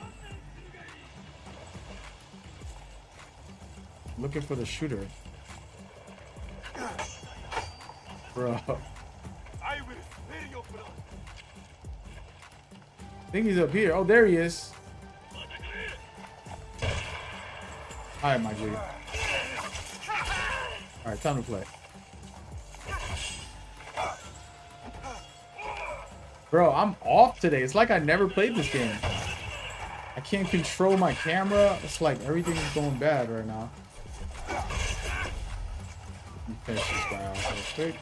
Looking for the shooter. Bro. I think he's up here. Oh, there he is. Alright, my dude. Alright, time to play. Bro, I'm off today. It's like I never played this game. I can't control my camera. It's like everything is going bad right now. Let me finish this guy off real quick.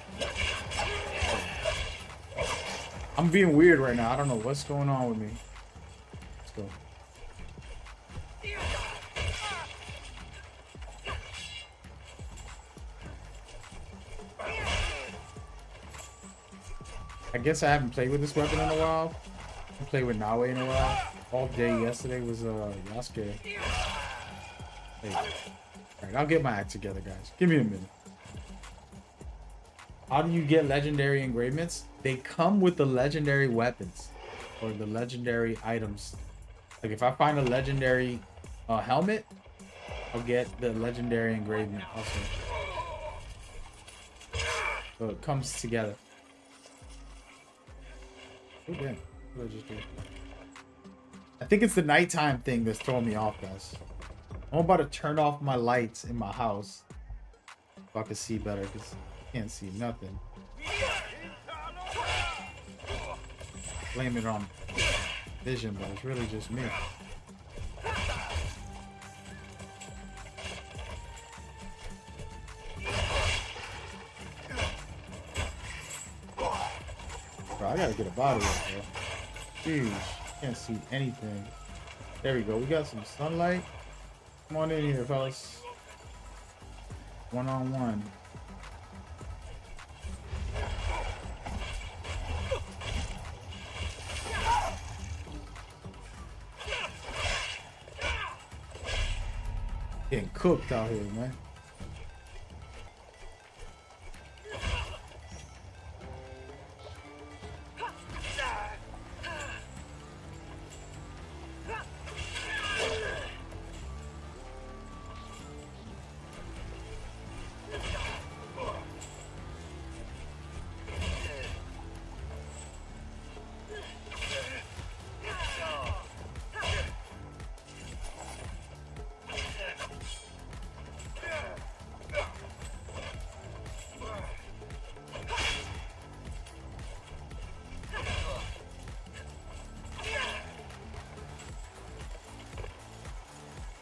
I'm being weird right now. I don't know what's going on with me. Let's go. I guess I haven't played with this weapon in a while. I haven't played with NAOE in a while. All day yesterday was YASUKE. Hey. Alright, I'll get my act together, guys. Give me a minute. How do you get legendary engravements? They come with the legendary weapons or the legendary items. Like if I find a legendary helmet, I'll get the legendary engravement also. So it comes together. Oh, damn. What did I just do? I think it's the nighttime thing that's throwing me off, guys. I'm about to turn off my lights in my house so I can see better because I can't see nothing. Blame it on vision, but it's really just me. Bro, I gotta get a body up, bro. Jeez, can't see anything. There we go. We got some sunlight. Come on in here, fellas. One-on-one. Getting cooked out here, man.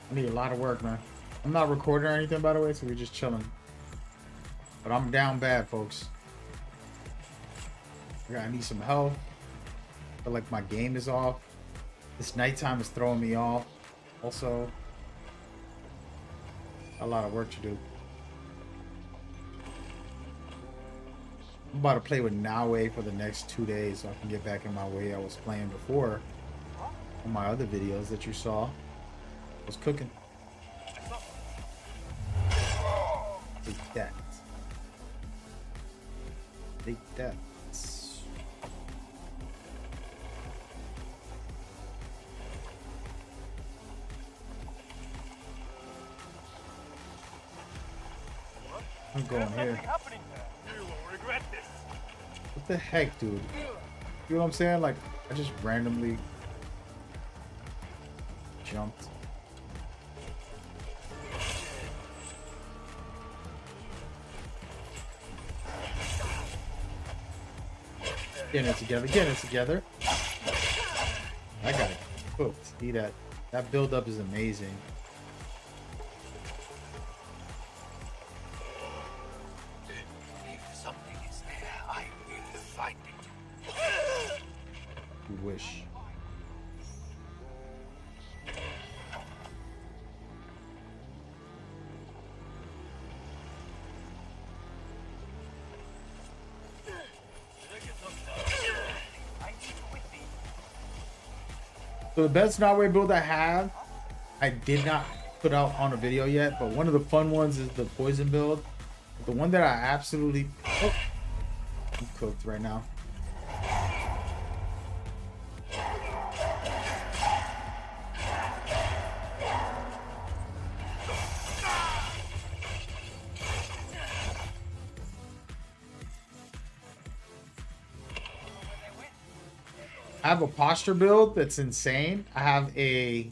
I need a lot of work, man. I'm not recording or anything, by the way, so we're just chilling. But I'm down bad, folks. I need some help. I feel like my game is off. This nighttime is throwing me off. Also, a lot of work to do. I'm about to play with NAOE for the next 2 days so I can get back in my way I was playing before on my other videos that you saw. I was cooking. Take that. Take that. I'm going here. What the heck, dude? You know what I'm saying? Like, I just randomly jumped. Getting it together, getting it together. I got it cooked. See that? That build up is amazing. If something is there, I will find it. You wish. So the best NAOE build I have, I did not put out on a video yet, but one of the fun ones is the poison build. The one that I absolutely... Oh, I'm cooked right now. I have a posture build that's insane. I have a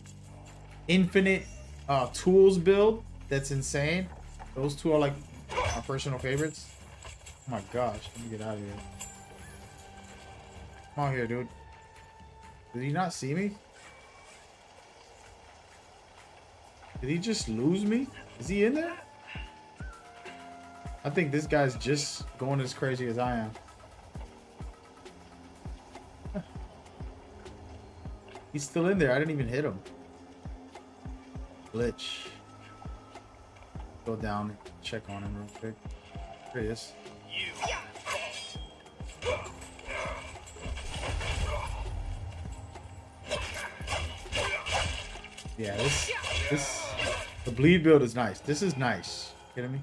infinite tools build that's insane. Those two are like my personal favorites. Oh my gosh, let me get out of here. Come out here, dude. Did he not see me? Did he just lose me? Is he in there? I think this guy's just going as crazy as I am. He's still in there. I didn't even hit him. Glitch. Go down and check on him real quick. There he is. Yeah, the bleed build is nice. This is nice. Kidding me?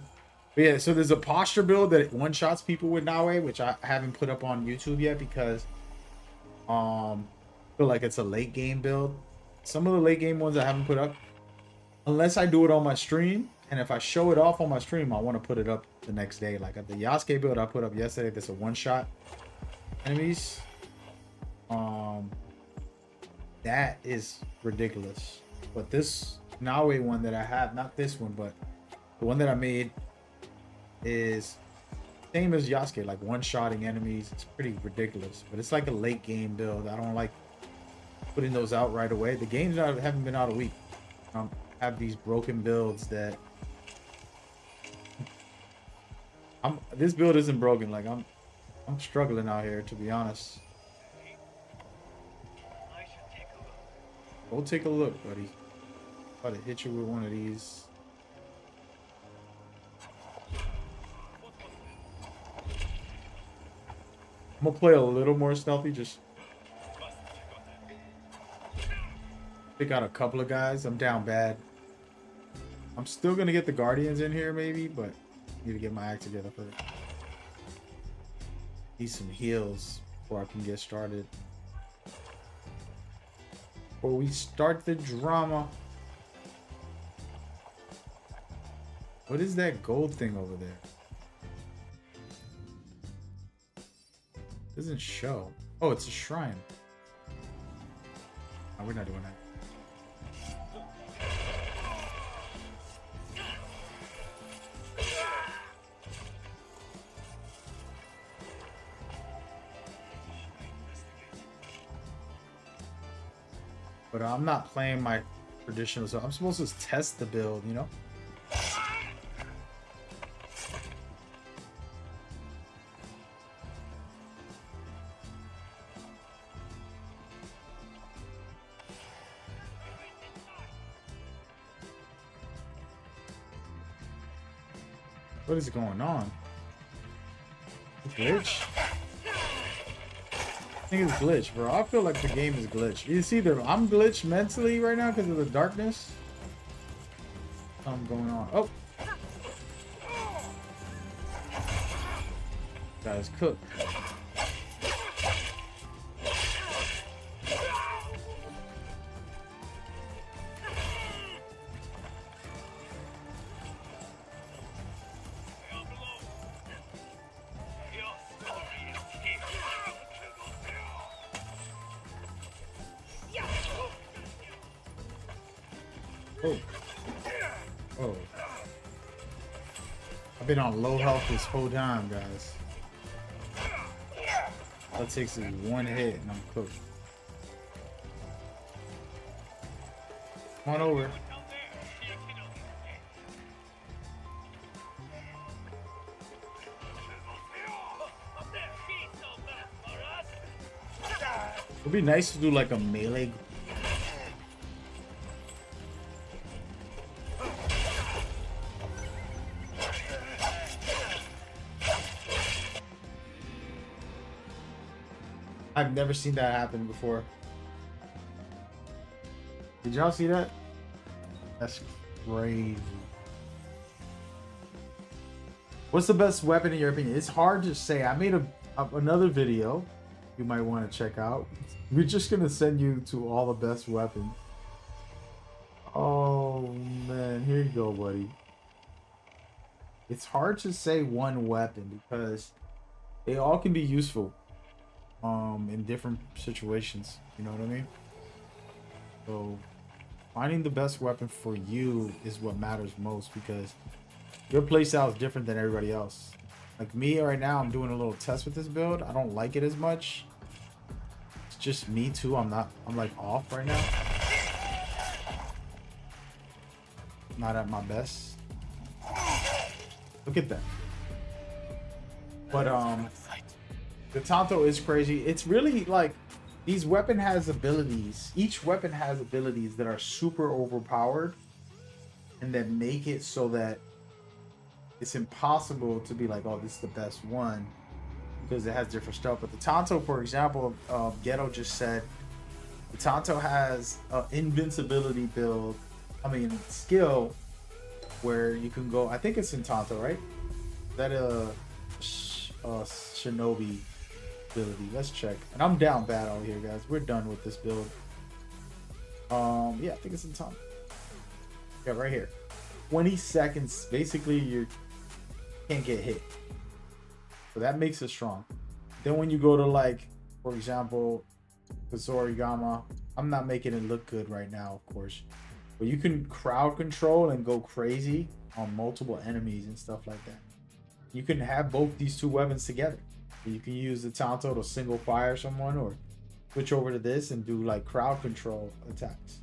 But yeah, so there's a posture build that one-shots people with NAOE, which I haven't put up on YouTube yet because I feel like it's a late game build. Some of the late game ones I haven't put up unless I do it on my stream, and if I show it off on my stream, I want to put it up the next day. Like at the YASUKE build I put up yesterday, that's a one-shot enemies. That is ridiculous. But this NAOE one that I have, not this one, but the one that I made is same as YASUKE, like one-shotting enemies. It's pretty ridiculous, but it's like a late game build. I don't like putting those out right away. The games haven't been out a week. Have these broken builds that this build isn't broken. Like I'm struggling out here, to be honest. Go take a look, buddy. About to hit you with one of these. I'm gonna play a little more stealthy, just pick out a couple of guys. I'm down bad. I'm still gonna get the Guardians in here maybe, but I need to get my act together first. Need some heals before I can get started. Before we start the drama. What is that gold thing over there? Doesn't show. Oh, it's a shrine. Oh, we're not doing that. But I'm not playing my traditional, so I'm supposed to test the build, you know? What is going on? Glitch? I think it's glitch, bro. I feel like the game is glitched. It's either I'm glitched mentally right now because of the darkness. Something going on. Oh! Guys, cook. Oh. Oh. I've been on low health this whole time, guys. All it takes is one hit and I'm cooked. Come on over. It'd be nice to do like a melee. I've never seen that happen before. Did y'all see that? That's crazy. What's the best weapon in your opinion? It's hard to say. I made another video you might want to check out. We're just gonna send you to all the best weapons. Oh man, here you go, buddy. It's hard to say one weapon because they all can be useful in different situations. You know what I mean? So finding the best weapon for you is what matters most, because your playstyle is different than everybody else. Like me right now, I'm doing a little test with this build. I don't like it as much. It's just me too. I'm like off right now. Not at my best. Look at that. But the Tanto is crazy. It's really like these weapon has abilities. Each weapon has abilities that are super overpowered and that make it so that it's impossible to be like, oh, this is the best one, because it has different stuff. But the Tanto, for example, Ghetto just said the Tanto has an invincibility build. I mean, skill where you can go. I think it's in Tanto, right? That Shinobi ability. Let's check. And I'm down bad out here, guys. We're done with this build. Yeah, I think it's in Tanto. Yeah, right here. 20 seconds. Basically, you can't get hit. So that makes it strong. Then when you go to, like, for example, Kazorigama, I'm not making it look good right now, of course. But you can crowd control and go crazy on multiple enemies and stuff like that. You can have both these two weapons together. You can use the Tanto to single fire someone, or switch over to this and do like crowd control attacks.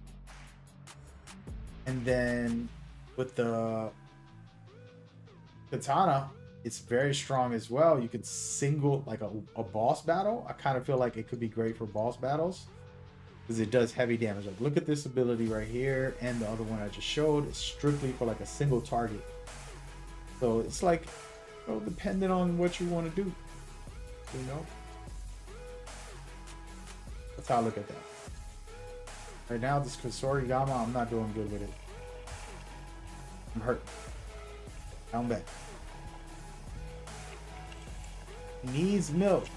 And then with the Katana, it's very strong as well. You can single like a boss battle. I kind of feel like it could be great for boss battles because it does heavy damage. Like, look at this ability right here, and the other one I just showed. It's strictly for like a single target. So it's like, you know, depending on what you want to do, you know. That's how I look at that. Right now, this Kasorigama, I'm not doing good with it. I'm hurt. Down back. Needs milk.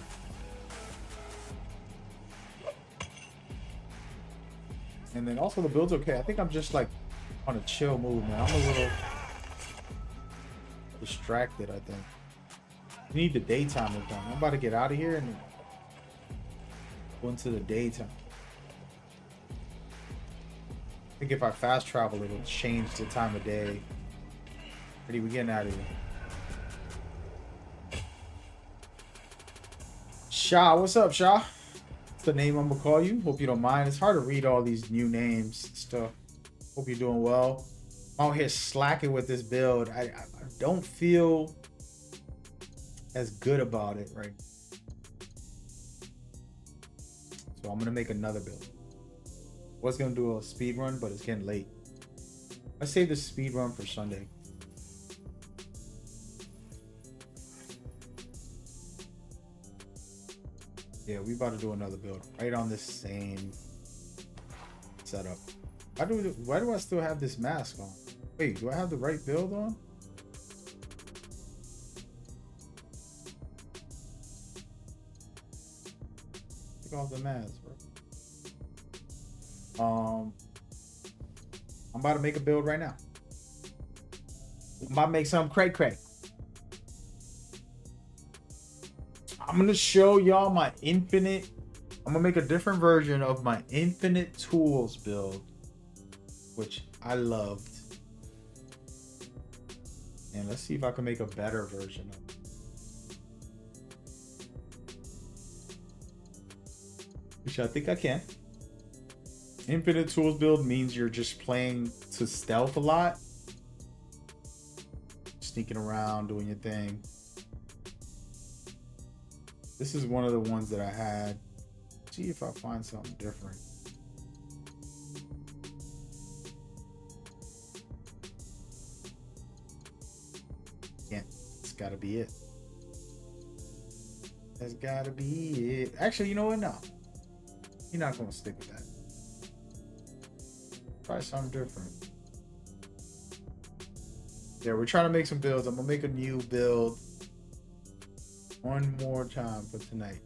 And then also the build's okay. I think I'm just like on a chill move, man. I'm a little distracted, I think. I need the daytime this time. I'm about to get out of here and go into the daytime. I think if I fast travel, it'll change the time of day. Ready, we getting out of here. Sha, what's up, Sha? That's the name I'm gonna call you. Hope you don't mind. It's hard to read all these new names and stuff. Hope you're doing well. I'm out here slacking with this build. I don't feel as good about it, right? So I'm gonna make another build. Was gonna do a speed run, but it's getting late. I saved the speed run for Sunday. Yeah, we about to do another build right on this same setup. Why do I still have this mask on? Wait, do I have the right build on? Take off the mask, bro. I'm about to make a build right now. I'm about to make some cray. I'm gonna show y'all my infinite. I'm gonna make a different version of my infinite tools build, which I loved. And let's see if I can make a better version of it. Which I think I can. Infinite tools build means you're just playing to stealth a lot. Sneaking around, doing your thing. This is one of the ones that I had. See if I find something different. Yeah, it's gotta be it. That's gotta be it. Actually, you know what? No. You're not gonna stick with that. try something different. Yeah, we're trying to make some builds. I'm gonna make a new build one more time for tonight.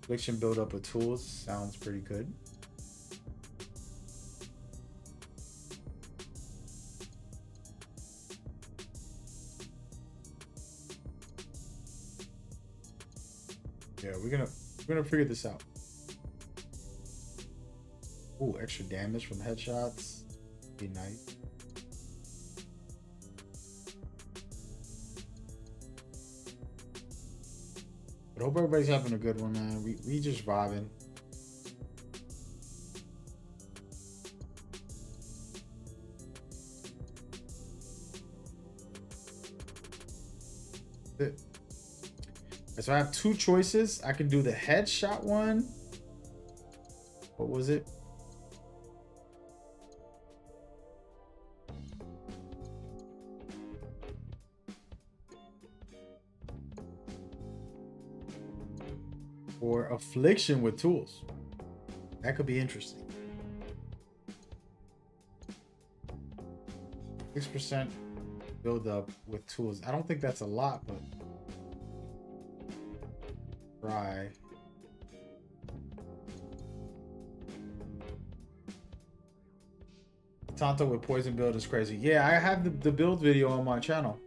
Affliction build up with tools sounds pretty good. Yeah, we're gonna figure this out. Ooh, extra damage from headshots. Be nice. But hope everybody's having a good one, man. We just vibing. So I have two choices. I can do the headshot one. What was it? Or affliction with tools. That could be interesting. 6% build up with tools. I don't think that's a lot, but try. Tonto with poison build is crazy. Yeah, I have the build video on my channel.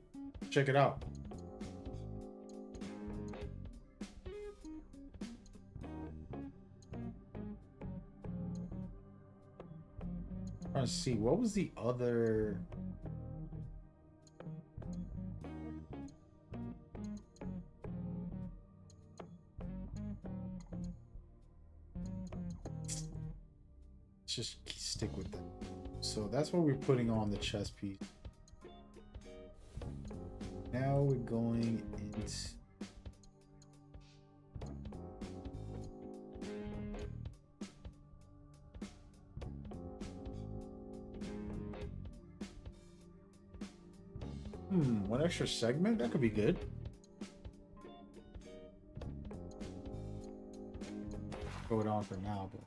Check it out. Trying to see what was the other. Let's just stick with that. So that's what we're putting on the chest piece. Now we're going into. One extra segment? That could be good. Throw it on for now, but.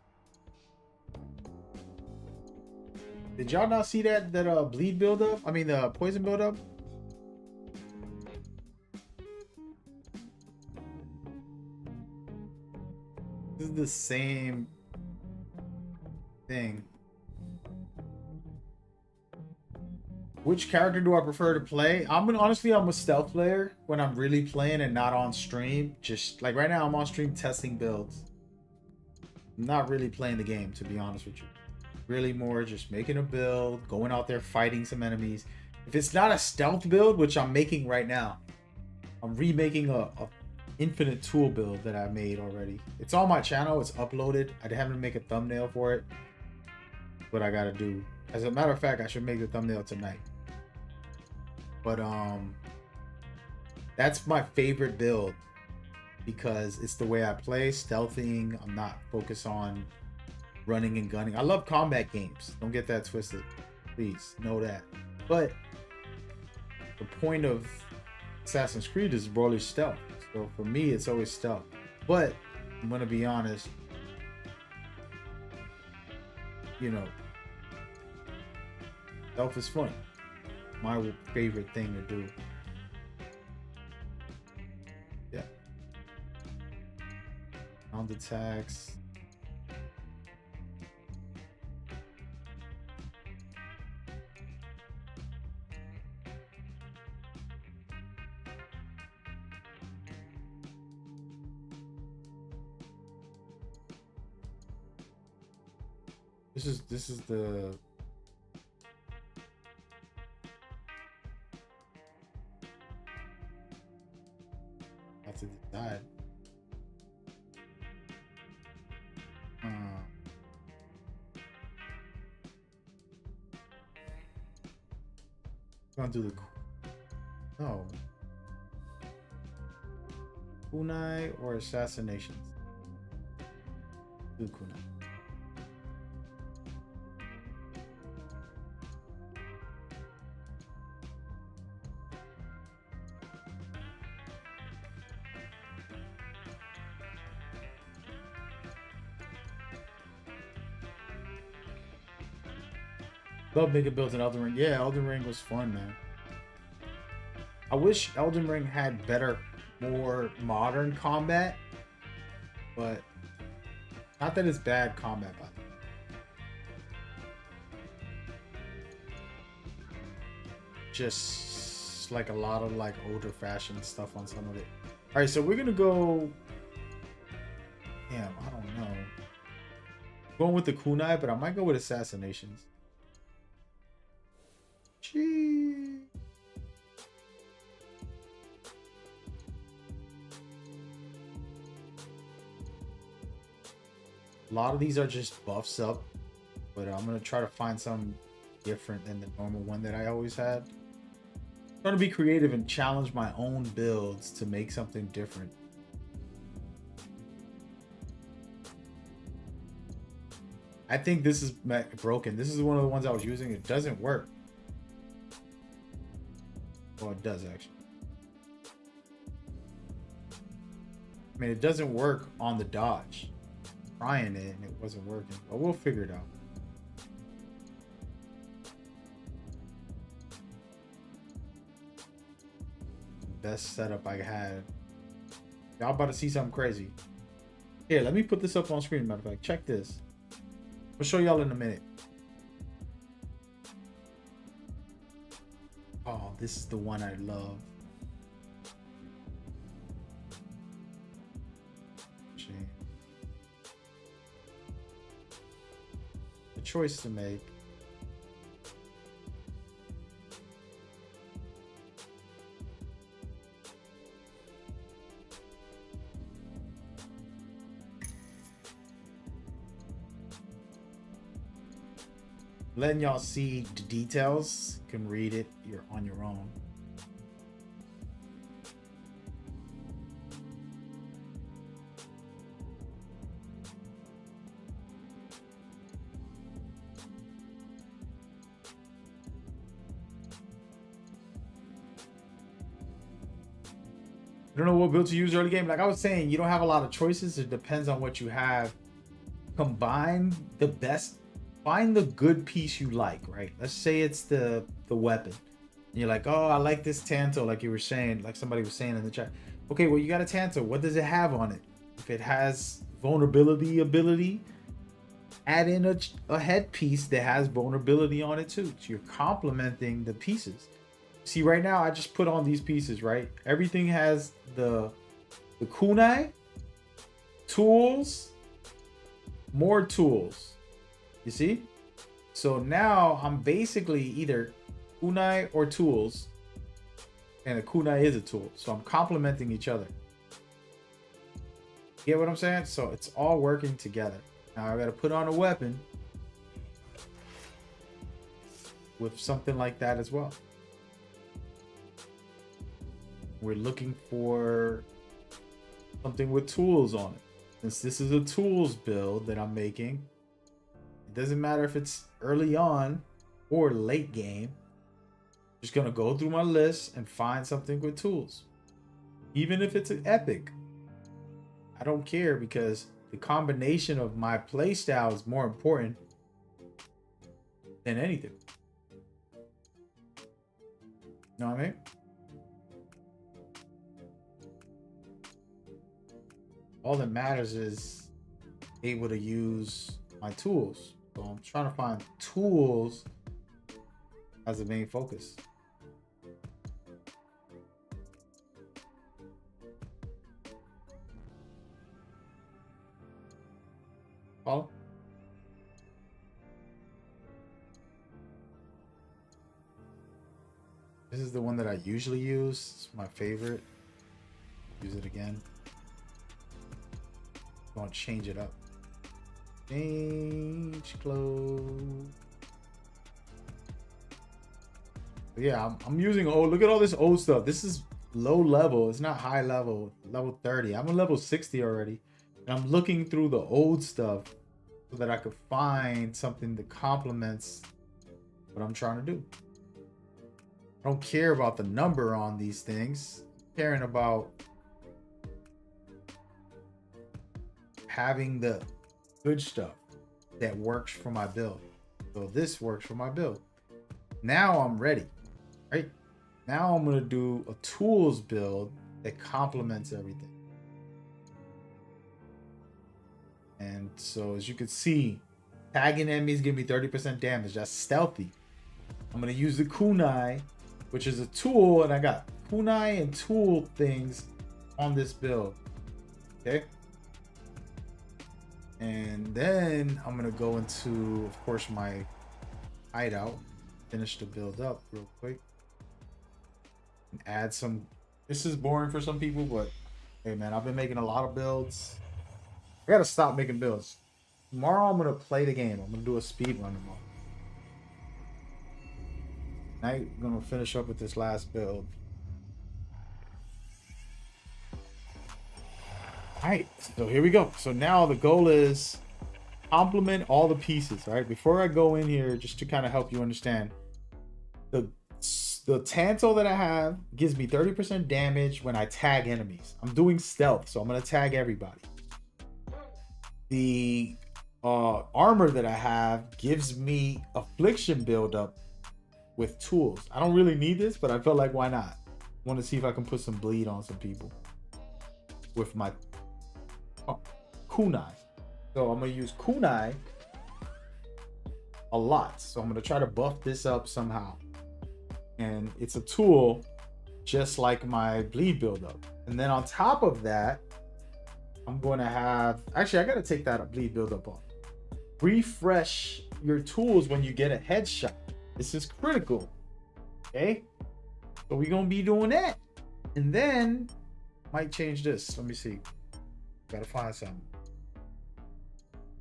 Did y'all not see that bleed buildup? I mean the poison buildup? This is the same thing. Which character do I prefer to play? Honestly, I'm a stealth player when I'm really playing and not on stream. Just like right now, I'm on stream testing builds. I'm not really playing the game, to be honest with you. Really more just making a build, going out there fighting some enemies. If it's not a stealth build, which I'm making right now, I'm remaking a infinite tool build that I made already. It's on my channel. It's uploaded. I haven't make a thumbnail for it. What I gotta do. As a matter of fact, I should make the thumbnail tonight. But that's my favorite build because it's the way I play, stealthing. I'm not focused on running and gunning. I love combat games. Don't get that twisted. Please know that. But the point of Assassin's Creed is broadly stealth. So for me, it's always stealth. But I'm gonna be honest. You know, stealth is fun. My favorite thing to do. Yeah. Round attacks. This is the to decide. Gonna do the kunai or assassinations. Do kunai. Love making builds in Elden Ring. Yeah, Elden Ring was fun, man. I wish Elden Ring had better, more modern combat, but not that it's bad combat, but just like a lot of like older fashioned stuff on some of it. All right, so we're gonna go. Damn, I don't know. Going with the kunai, but I might go with assassinations. Gee. A lot of these are just buffs up, but I'm gonna try to find some different than the normal one that I always had. I'm trying to be creative and challenge my own builds to make something different. I think this is broken. This is one of the ones I was using. It doesn't work. Well, it does actually. I mean, it doesn't work on the dodge. Trying it and it wasn't working, but we'll figure it out. Best setup I had. Y'all about to see something crazy. Here, let me put this up on screen. Matter of fact, check this. I'll show y'all in a minute. Oh, this is the one I love. A choice to make. Letting y'all see the details. You can read it. You're on your own. I don't know what build to use early game. Like I was saying, you don't have a lot of choices. It depends on what you have. Combine the best. Find the good piece you like, right? Let's say it's the weapon. And you're like, oh, I like this Tanto, like you were saying, like somebody was saying in the chat. Okay, well, you got a Tanto. What does it have on it? If it has vulnerability ability, add in a headpiece that has vulnerability on it too. So you're complementing the pieces. See, right now, I just put on these pieces, right? Everything has the kunai, tools, more tools. You see? So now I'm basically either kunai or tools. And a kunai is a tool. So I'm complementing each other. Get what I'm saying? So it's all working together. Now I got to put on a weapon with something like that as well. We're looking for something with tools on it. Since this is a tools build that I'm making, it doesn't matter if it's early on or late game. I'm just gonna go through my list and find something with tools. Even if it's an epic, I don't care because the combination of my playstyle is more important than anything. You know what I mean? All that matters is able to use my tools. So I'm trying to find tools as the main focus. Follow? This is the one that I usually use. It's my favorite. Use it again. Gonna change it up. Change clothes. But yeah, I'm using old. Look at all this old stuff. This is low level. It's not high level. Level 30. I'm a level 60 already. And I'm looking through the old stuff so that I could find something that complements what I'm trying to do. I don't care about the number on these things. I'm caring about having the good stuff that works for my build. So this works for my build. Now I'm ready, right? Now I'm gonna do a tools build that complements everything. And so as you can see, tagging enemies give me 30% damage. That's stealthy. I'm gonna use the kunai, which is a tool, and I got kunai and tool things on this build. Okay. And then I'm gonna go into, of course, my hideout, finish the build up real quick, and add some. This is boring for some people, but hey man, I've been making a lot of builds. I gotta stop making builds. Tomorrow I'm gonna play the game. I'm gonna do a speed run tomorrow. Tonight I'm gonna finish up with this last build. Alright, so here we go. So now the goal is complement all the pieces, right? Before I go in here, just to kind of help you understand, the Tanto that I have gives me 30% damage when I tag enemies. I'm doing stealth, so I'm gonna tag everybody. The armor that I have gives me affliction buildup with tools. I don't really need this, but I felt like why not? I want to see if I can put some bleed on some people with my kunai. So I'm gonna use kunai a lot. So I'm gonna try to buff this up somehow. And it's a tool just like my bleed buildup. And then on top of that, I'm going to have, actually I gotta take that bleed buildup off. Refresh your tools when you get a headshot. This is critical. Okay, so we're gonna be doing that. And then might change this. Let me see. Gotta find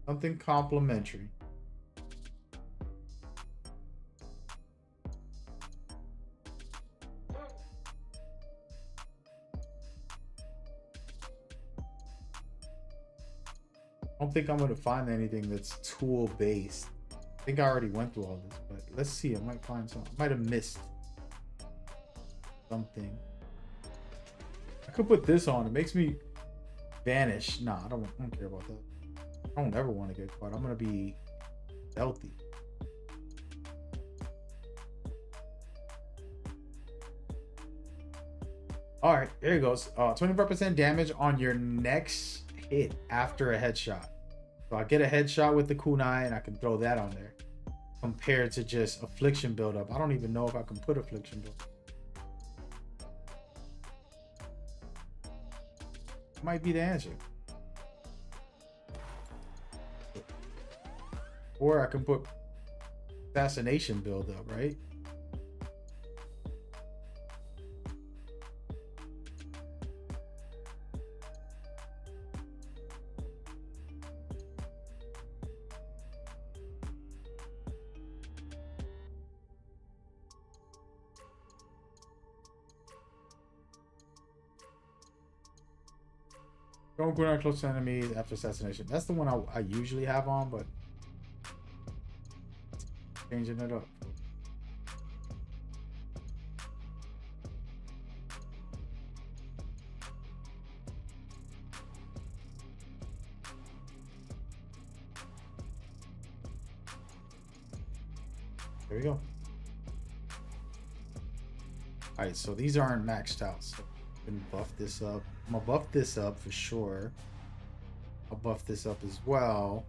something complimentary. I don't think I'm gonna find anything that's tool based. I think I already went through all this, but let's see. I might find something. I might have missed something. I could put this on. It makes me vanish. Nah, I don't care about that. I don't ever want to get caught. I'm gonna be stealthy. All right, there it goes. 25% damage on your next hit after a headshot. So I get a headshot with the kunai and I can throw that on there compared to just affliction buildup. I don't even know if I can put affliction buildup. Might be the answer. Or I can put assassination buildup, right? Don't go down close to enemies after assassination. That's the one I usually have on, but changing it up. There we go. All right, so these aren't maxed out. So can buff this up. I'm gonna buff this up for sure. I'll buff this up as well.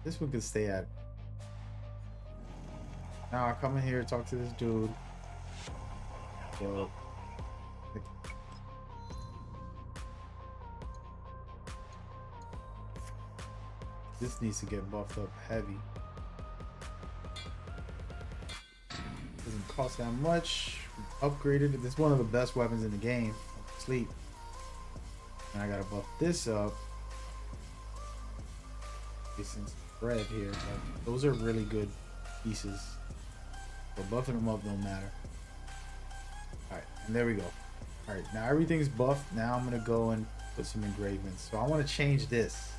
This one can stay at. Now I come in here, talk to this dude. So, this needs to get buffed up heavy. Doesn't cost that much. Upgraded it. This is one of the best weapons in the game. Sleep. And I gotta buff this up. Some spread here. But those are really good pieces. But buffing them up don't matter. Alright, and there we go. Alright, now everything's buffed. Now I'm gonna go and put some engravements. So I want to change this.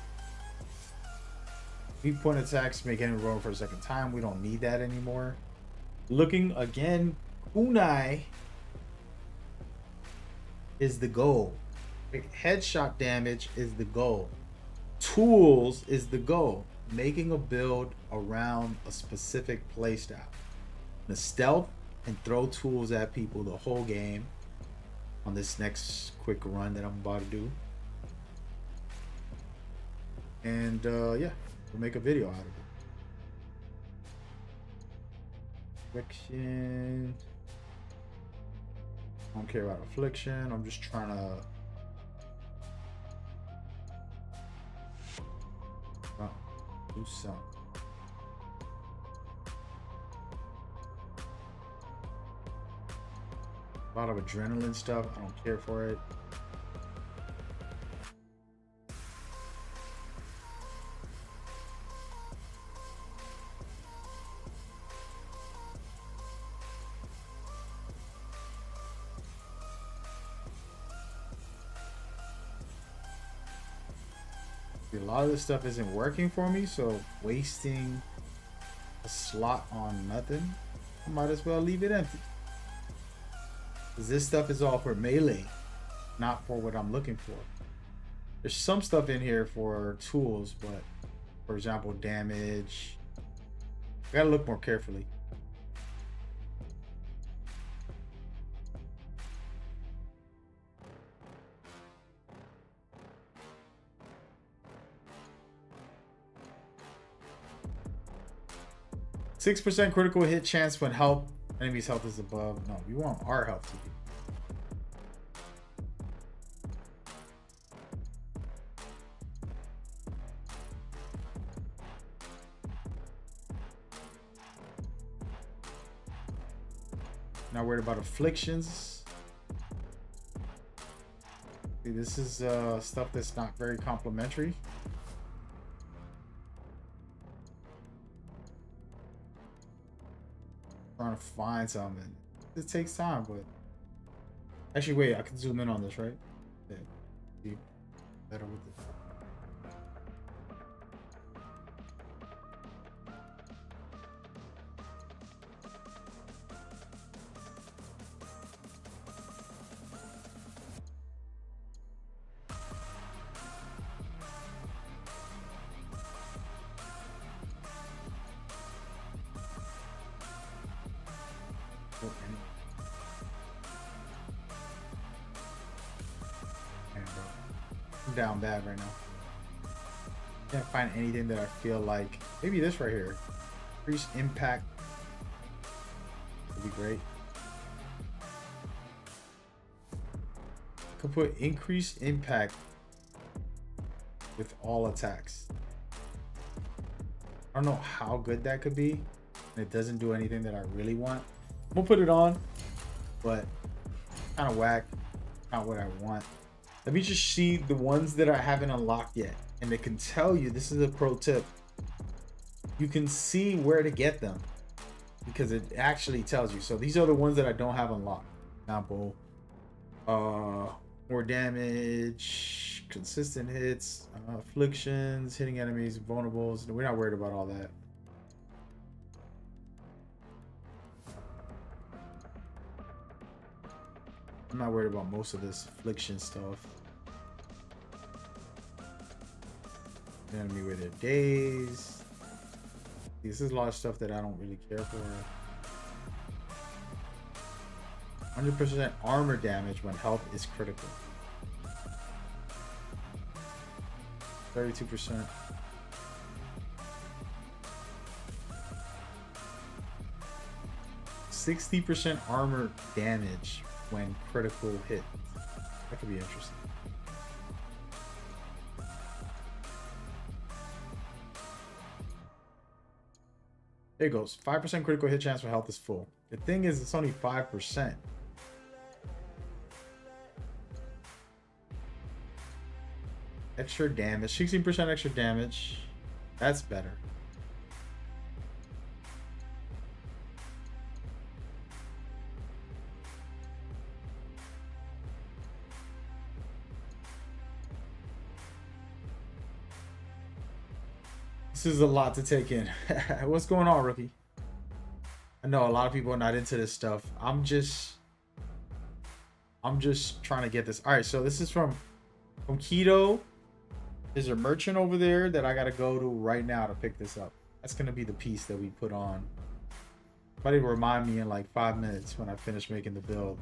Weak point attacks make enemy roll for a second time. We don't need that anymore. Looking again, kunai is the goal. Headshot damage is the goal. Tools is the goal. making a build around a specific playstyle. The stealth and throw tools at people the whole game on this next quick run that I'm about to do. And yeah, we'll make a video out of it. Affliction. I don't care about affliction. I'm just trying to do something. A lot of adrenaline stuff. I don't care for it. A lot of this stuff isn't working for me, so wasting a slot on nothing, I might as well leave it empty. Because this stuff is all for melee, not for what I'm looking for. There's some stuff in here for tools, but for example, damage. I gotta look more carefully. %6 critical hit chance when enemy's health is above. No, we want our health to be. Not worried about afflictions. See, this is stuff that's not very complimentary. Trying to find something. It takes time, but actually, wait, I can zoom in on this, right? Yeah, be better with it. I'm down bad right now. Can't find anything that I feel like. Maybe this right here. Increase impact would be great. Could put increased impact with all attacks. I don't know how good that could be. And it doesn't do anything that I really want. I'm gonna put it on, but kind of whack. Not what I want. Let me just see the ones that I haven't unlocked yet. And it can tell you, this is a pro tip. You can see where to get them because it actually tells you. So these are the ones that I don't have unlocked. For example, more damage, consistent hits, afflictions, hitting enemies, vulnerables. We're not worried about all that. I'm not worried about most of this affliction stuff. Enemy with their days. This is a lot of stuff that I don't really care for. 100% armor damage when health is critical. 32%. 60% armor damage when critical hit. That could be interesting. There it goes. 5% critical hit chance when health is full. The thing is, it's only 5%. Extra damage. 16% extra damage. That's better. This is a lot to take in. What's going on, rookie? I know a lot of people are not into this stuff. I'm just trying to get this. All right, so this is from Keto There's a merchant over there that I gotta go to right now to pick this up. That's gonna be the piece that we put on. Somebody remind me in like 5 minutes when I finish making the build.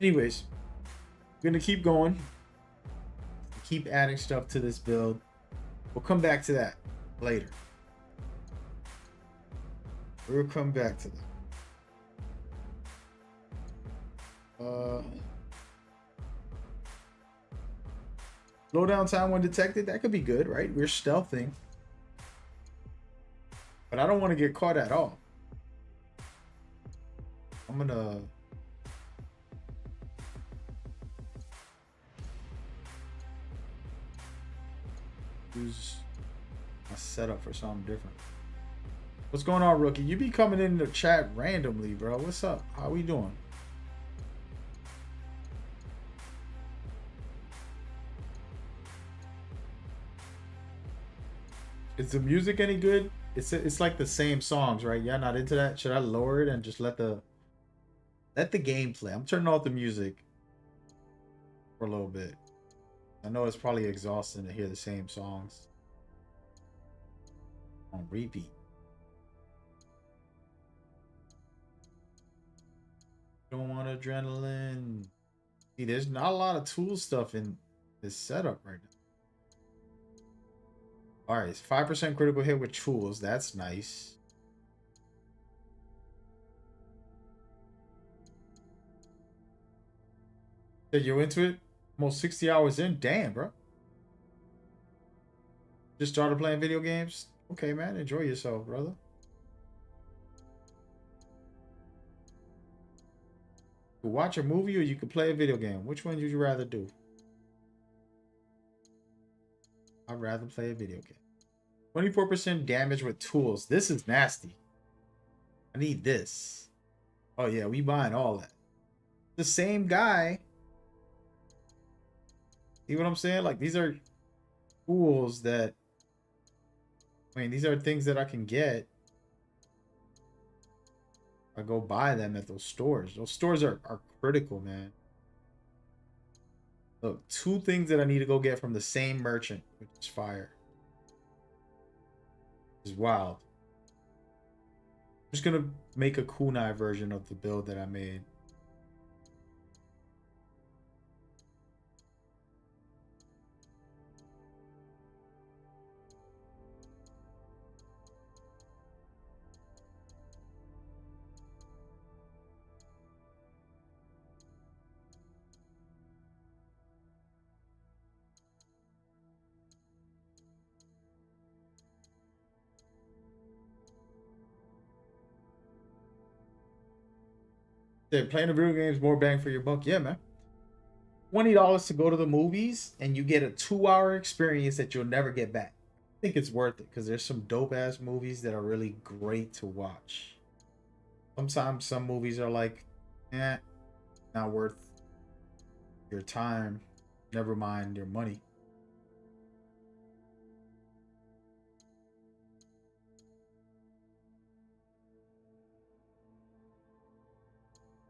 Anyways, I'm gonna keep going. Keep adding stuff to this build. We'll come back to that later. We'll come back to that. Slow down time when detected. That could be good, right? We're stealthing. But I don't want to get caught at all. I'm gonna... use my setup for something different. What's going on, rookie? You be coming in the chat randomly, bro. What's up? How we doing? Is the music any good? It's like the same songs, right? Y'all not into that? Should I lower it and just let the game play? I'm turning off the music for a little bit. I know it's probably exhausting to hear the same songs on repeat. Don't want adrenaline. See, there's not a lot of tool stuff in this setup right now. All right, it's 5% critical hit with tools. That's nice. Yeah, you into it? Almost 60 hours in. Damn, bro. Just started playing video games? Okay, man. Enjoy yourself, brother. You could watch a movie or you could play a video game. Which one would you rather do? I'd rather play a video game. 24% damage with tools. This is nasty. I need this. Oh, yeah. We buying all that. The same guy. See what I'm saying? Like, these are tools that... I mean, these are things that I can get. I go buy them at those stores. Those stores are critical, man. Look, 2 things that I need to go get from the same merchant, which is fire. Is wild. I'm just gonna make a kunai version of the build that I made. Yeah, playing the video games more bang for your buck. Yeah, man. $20 to go to the movies and you get a 2-hour experience that you'll never get back. I think it's worth it because there's some dope ass movies that are really great to watch. Sometimes some movies are like, not worth your time. Never mind your money.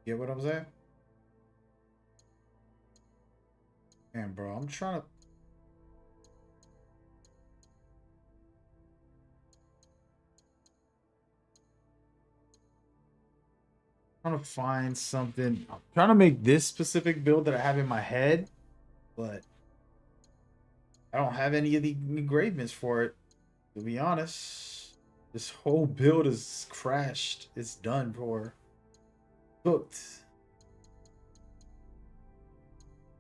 Get what I'm saying? Man, bro, I'm trying to find something. I'm trying to make this specific build that I have in my head, but I don't have any of the engravements for it, to be honest. This whole build is crashed. It's done for. Booked.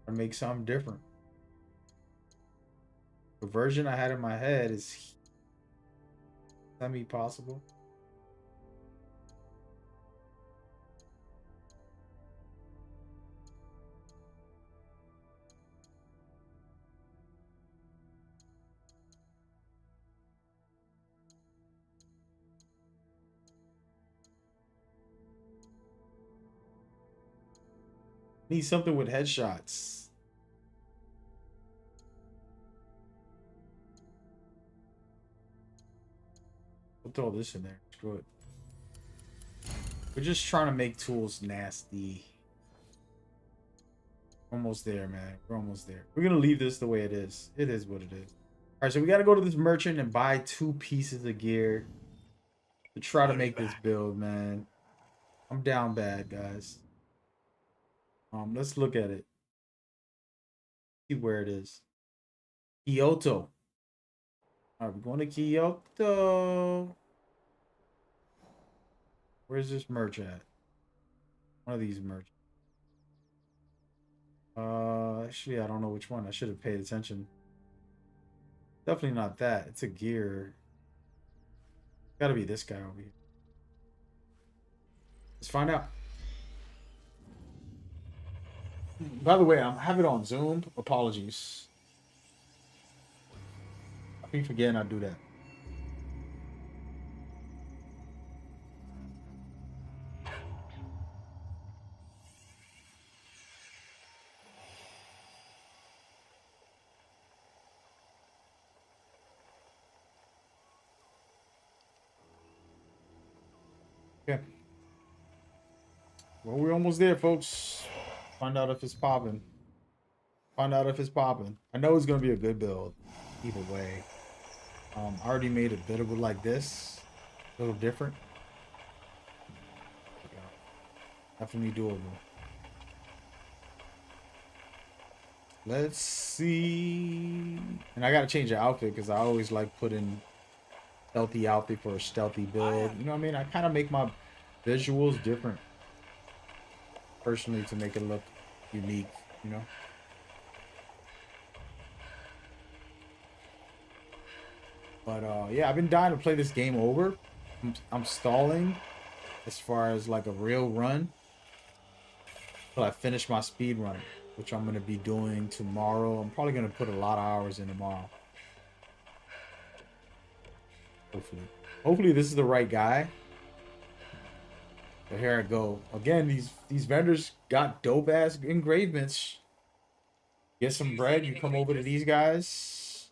Or make something different. The version I had in my head is semi-possible. Need something with headshots. We'll throw this in there. Screw it. We're just trying to make tools nasty. Almost there, man. We're almost there. We're gonna leave this the way it is. It is what it is. right, so we got to go to this merchant and buy 2 pieces of gear to try to make this build, man. I'm down bad, guys. Let's look at it. See where it is. Kyoto. All right, we're going to Kyoto. Where's this merch at? One of these merch. Actually, I don't know which one. I should have paid attention. Definitely not that. It's a gear. Gotta be this guy over here. Let's find out. By the way, I have it on Zoom. Apologies. I keep forgetting I do that. Okay. Well, we're almost there, folks. Find out if it's popping. Find out if it's popping. I know it's gonna be a good build. Either way. I already made a bit of it like this. A little different. Definitely doable. Let's see. And I gotta change the outfit because I always like putting stealthy outfit for a stealthy build. You know what I mean? I kind of make my visuals different. Personally, to make it look unique, you know? But yeah, I've been dying to play this game over. I'm stalling as far as like a real run till I finish my speed run, which I'm gonna be doing tomorrow. I'm probably gonna put a lot of hours in tomorrow. Hopefully this is the right guy. But here I go. Again, these vendors got dope ass engravements. Get some bread, you come over to these guys.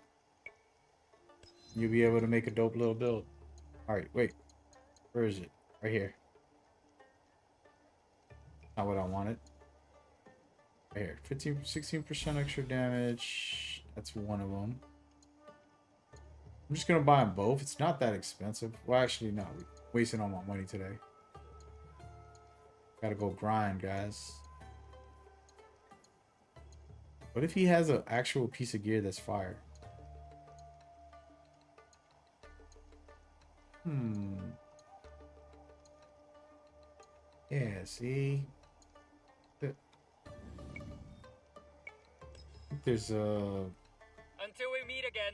You'll be able to make a dope little build. Alright, wait. Where is it? Right here. Not what I wanted. Right here. 16% extra damage. That's one of them. I'm just gonna buy them both. It's not that expensive. Well, actually, no. Wasting all my money today. Gotta go grind, guys. What if he has an actual piece of gear that's fire? Yeah, see? I think there's a... Until we meet again.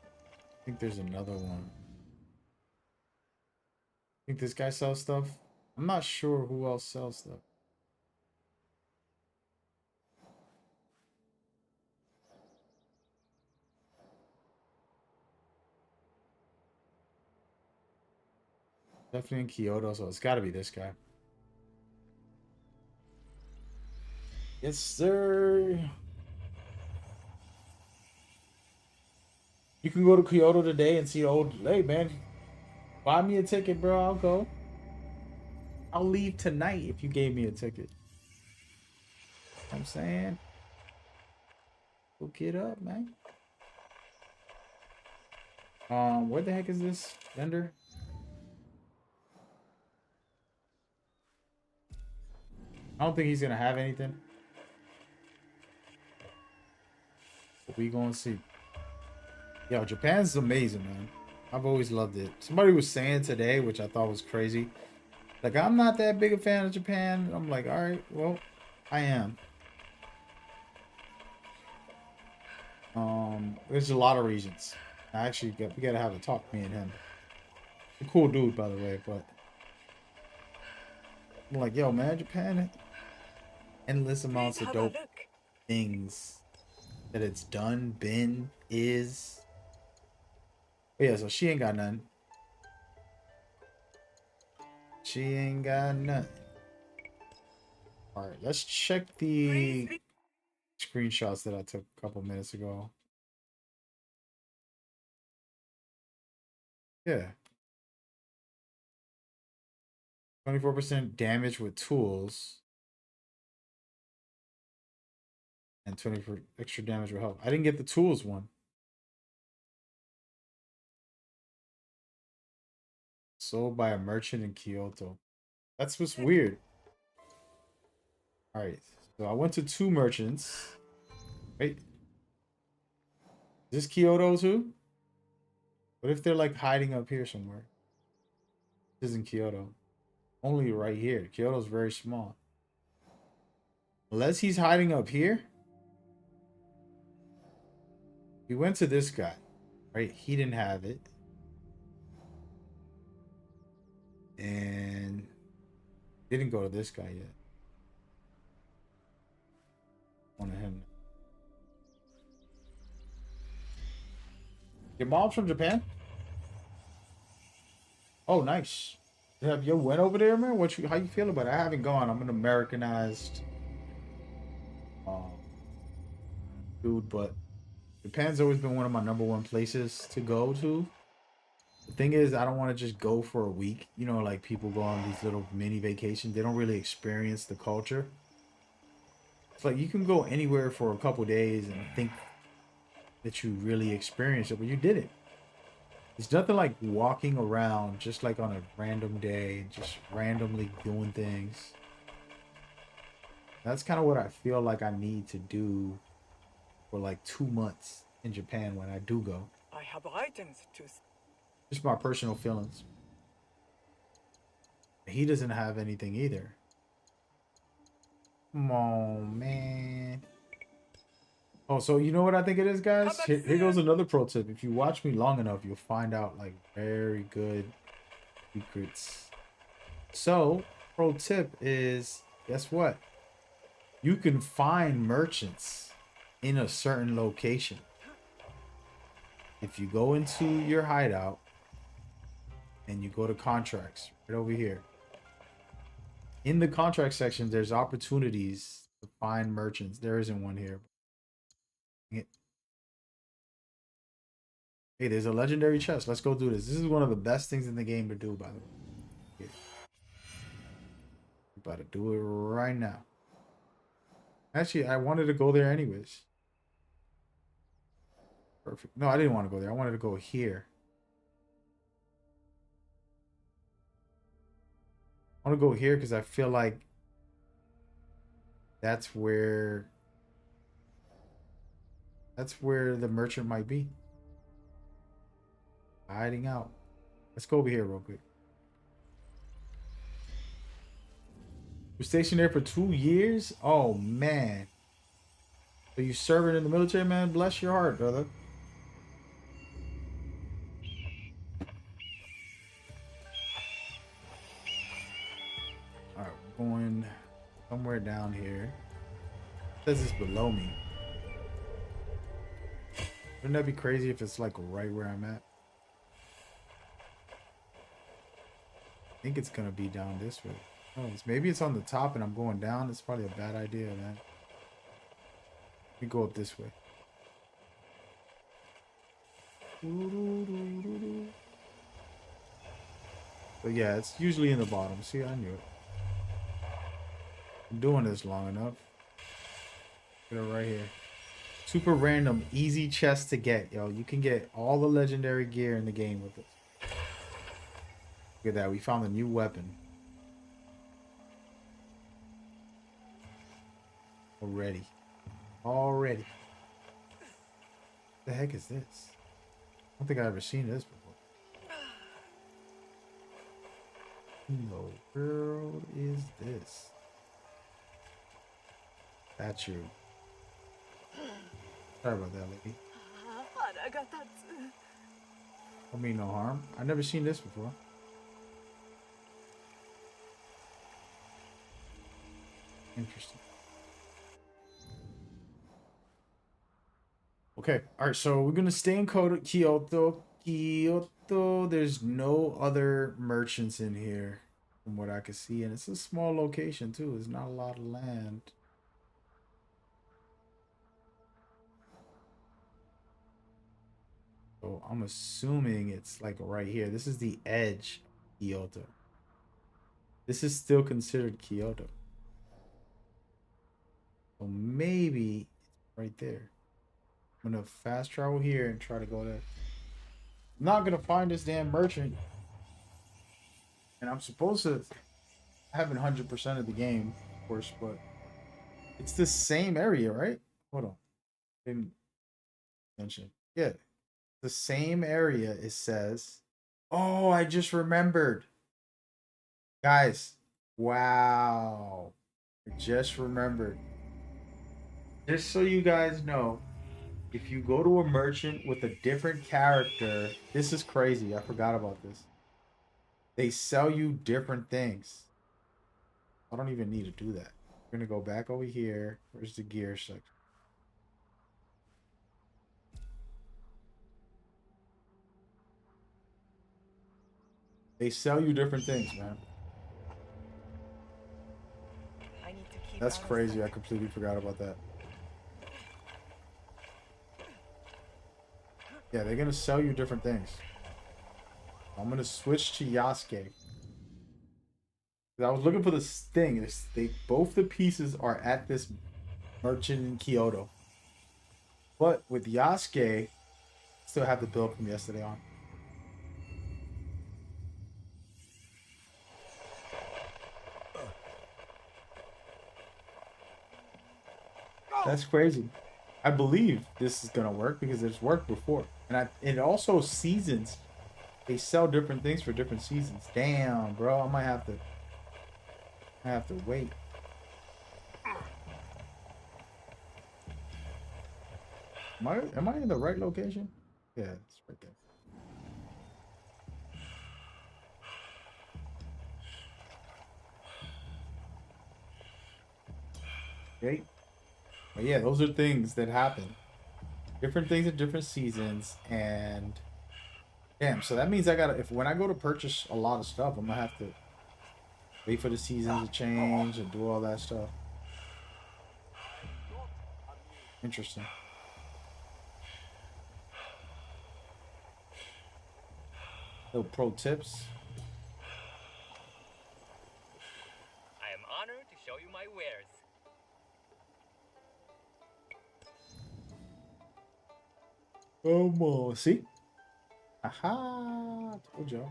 I think there's another one. I think this guy sells stuff. I'm not sure who else sells stuff. Definitely in Kyoto, so it's got to be this guy. Yes, sir. You can go to Kyoto today and see old... Hey, man. Buy me a ticket, bro. I'll go. I'll leave tonight if you gave me a ticket. You know what I'm saying? Go get up, man. Where the heck is this vendor? I don't think he's gonna have anything. But we gonna see. Yo, Japan's amazing, man. I've always loved it. Somebody was saying today, which I thought was crazy. Like, I'm not that big a fan of Japan. I'm like, all right, well, I am. There's a lot of reasons. We gotta have a talk, me and him. A cool dude, by the way, but I'm like, yo, man, Japan, endless amounts of dope things that it's done, been, is. But yeah, so she ain't got none. She ain't got nothing. All right, let's check the screenshots that I took a couple minutes ago. Yeah. 24% damage with tools. And 20 for extra damage with health. I didn't get the tools one. sold by a merchant in Kyoto. That's what's weird. All right, so I went to 2 merchants. Wait, is this Kyoto too? What if they're like hiding up here somewhere? This isn't Kyoto. Only right here. Kyoto's very small. Unless he's hiding up here. We went to this guy, right? He didn't have it. And didn't go to this guy yet. One of him. Your mom's from Japan? Oh, nice. Have you went over there, man? How you feel about it? I haven't gone. I'm an Americanized dude, but Japan's always been one of my #1 places to go to. The thing is, I don't want to just go for a week. You know, like people go on these little mini vacations. They don't really experience the culture. It's like you can go anywhere for a couple days and think that you really experienced it, but you didn't. It's nothing like walking around just like on a random day, just randomly doing things. That's kind of what I feel like I need to do for like 2 months in Japan when I do go. I have items to. Just my personal feelings. He doesn't have anything either. Come on, man. Oh, so you know what I think it is, guys? Here goes another pro tip. If you watch me long enough, you'll find out like very good secrets. So, pro tip is, guess what? You can find merchants in a certain location. If you go into your hideout and you go to contracts right over here. In the contract section, there's opportunities to find merchants. There isn't one here. Hey, there's a legendary chest. Let's go do this. This is one of the best things in the game to do, by the way. Here. We're about to do it right now. Actually, I wanted to go there anyways. Perfect. No, I didn't want to go there. I wanted to go here. I want to go here because I feel like that's where the merchant might be. Hiding out. Let's go over here real quick. You're stationed there for 2 years? Oh, man. So you serving in the military, man? Bless your heart, brother. Alright, we're going somewhere down here. It says it's below me. Wouldn't that be crazy if it's like right where I'm at? I think it's gonna be down this way. Oh, maybe it's on the top and I'm going down. It's probably a bad idea, man. Let me go up this way. But yeah, it's usually in the bottom. See, I knew it. I'm doing this long enough. Get it right here. Super random, easy chest to get, yo. You can get all the legendary gear in the game with it. Look at that. We found a new weapon. Already. What the heck is this? I don't think I've ever seen this before. In the world is this? That's you. Sorry about that, lady. I mean no harm. I've never seen this before. Interesting. Okay, alright, so we're gonna stay in Kyoto. There's no other merchants in here from what I can see, and it's a small location too. There's not a lot of land. So I'm assuming it's like right here. This is the edge of Kyoto. This is still considered Kyoto. So maybe it's right there. I'm gonna fast travel here and try to go there. I'm not gonna find this damn merchant And I'm supposed to haven't 100% of the game, of course, but it's the same area, right? Hold on. Didn't mention. Yeah. The same area, it says. Oh, I just remembered. Guys, wow. I just remembered. Just so you guys know, if you go to a merchant with a different character, this is crazy. I forgot about this. They sell you different things. I don't even need to do that. We're gonna go back over here. Where's the gear section? They sell you different things, man. I need to keep That's out of crazy. sight. I completely forgot about that. Yeah, they're gonna sell you different things. I'm gonna switch to YASUKE. I was looking for this thing. They both the pieces are at this merchant in Kyoto. But with YASUKE, still have the build from yesterday on. That's crazy. I believe this is gonna work because it's worked before, and it also seasons. They sell different things for different seasons. Damn, bro, I might have to wait. Am I in the right location? Yeah, it's right there. Okay. But yeah, those are things that happen. Different things at different seasons, and damn, so that means I gotta when I go to purchase a lot of stuff, I'm gonna have to wait for the seasons to change and do all that stuff. Interesting. Little pro tips. I am honored to show you my wares. See? Aha! Told y'all.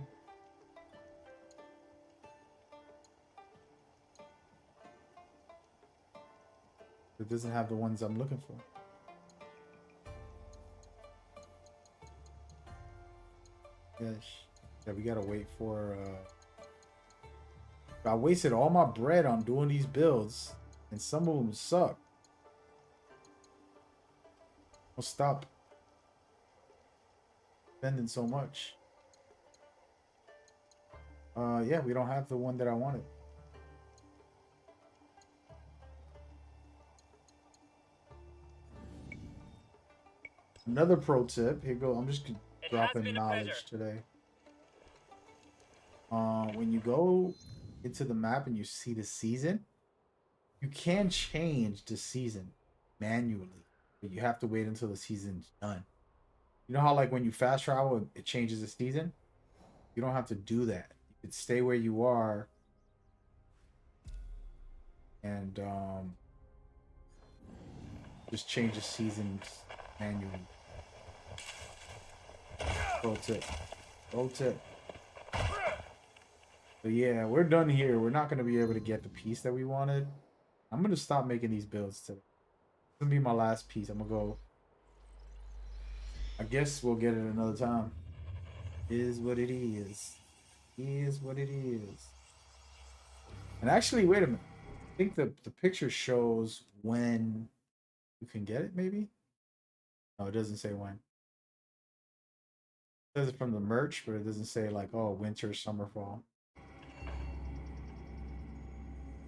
It doesn't have the ones I'm looking for. Yes. Yeah, we gotta wait for I wasted all my bread on doing these builds, and some of them suck. I'll stop spending so much. Yeah, we don't have the one that I wanted. Another pro tip. Here you go. I'm just dropping knowledge today. When you go into the map and you see the season, you can change the season manually, but you have to wait until the season's done. You know how like when you fast travel, it changes the season? You don't have to do that. You could stay where you are and just change the seasons manually. Pro tip. Pro tip. But yeah, we're done here. We're not going to be able to get the piece that we wanted. I'm going to stop making these builds today. This is going to be my last piece. I'm going to go. I guess we'll get it another time. Is what it is. Is what it is. And actually, wait a minute. I think the picture shows when you can get it, maybe? No, it doesn't say when. It says it from the merch, but it doesn't say like, oh, winter, summer, fall.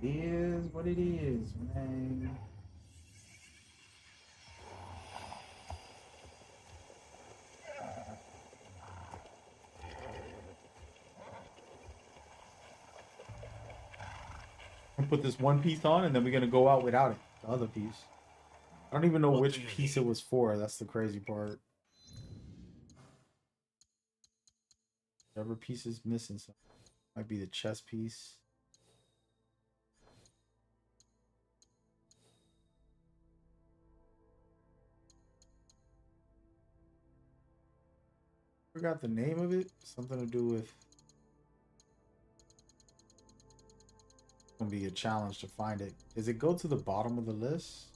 Is what it is, man. I'm gonna put this one piece on, and then we're gonna go out without it. The other piece. I don't even know which piece it was for. That's the crazy part. Whatever piece is missing, something. Might be the chest piece. Forgot the name of it. Something to do with It's gonna be a challenge to find it. Does it go to the bottom of the list?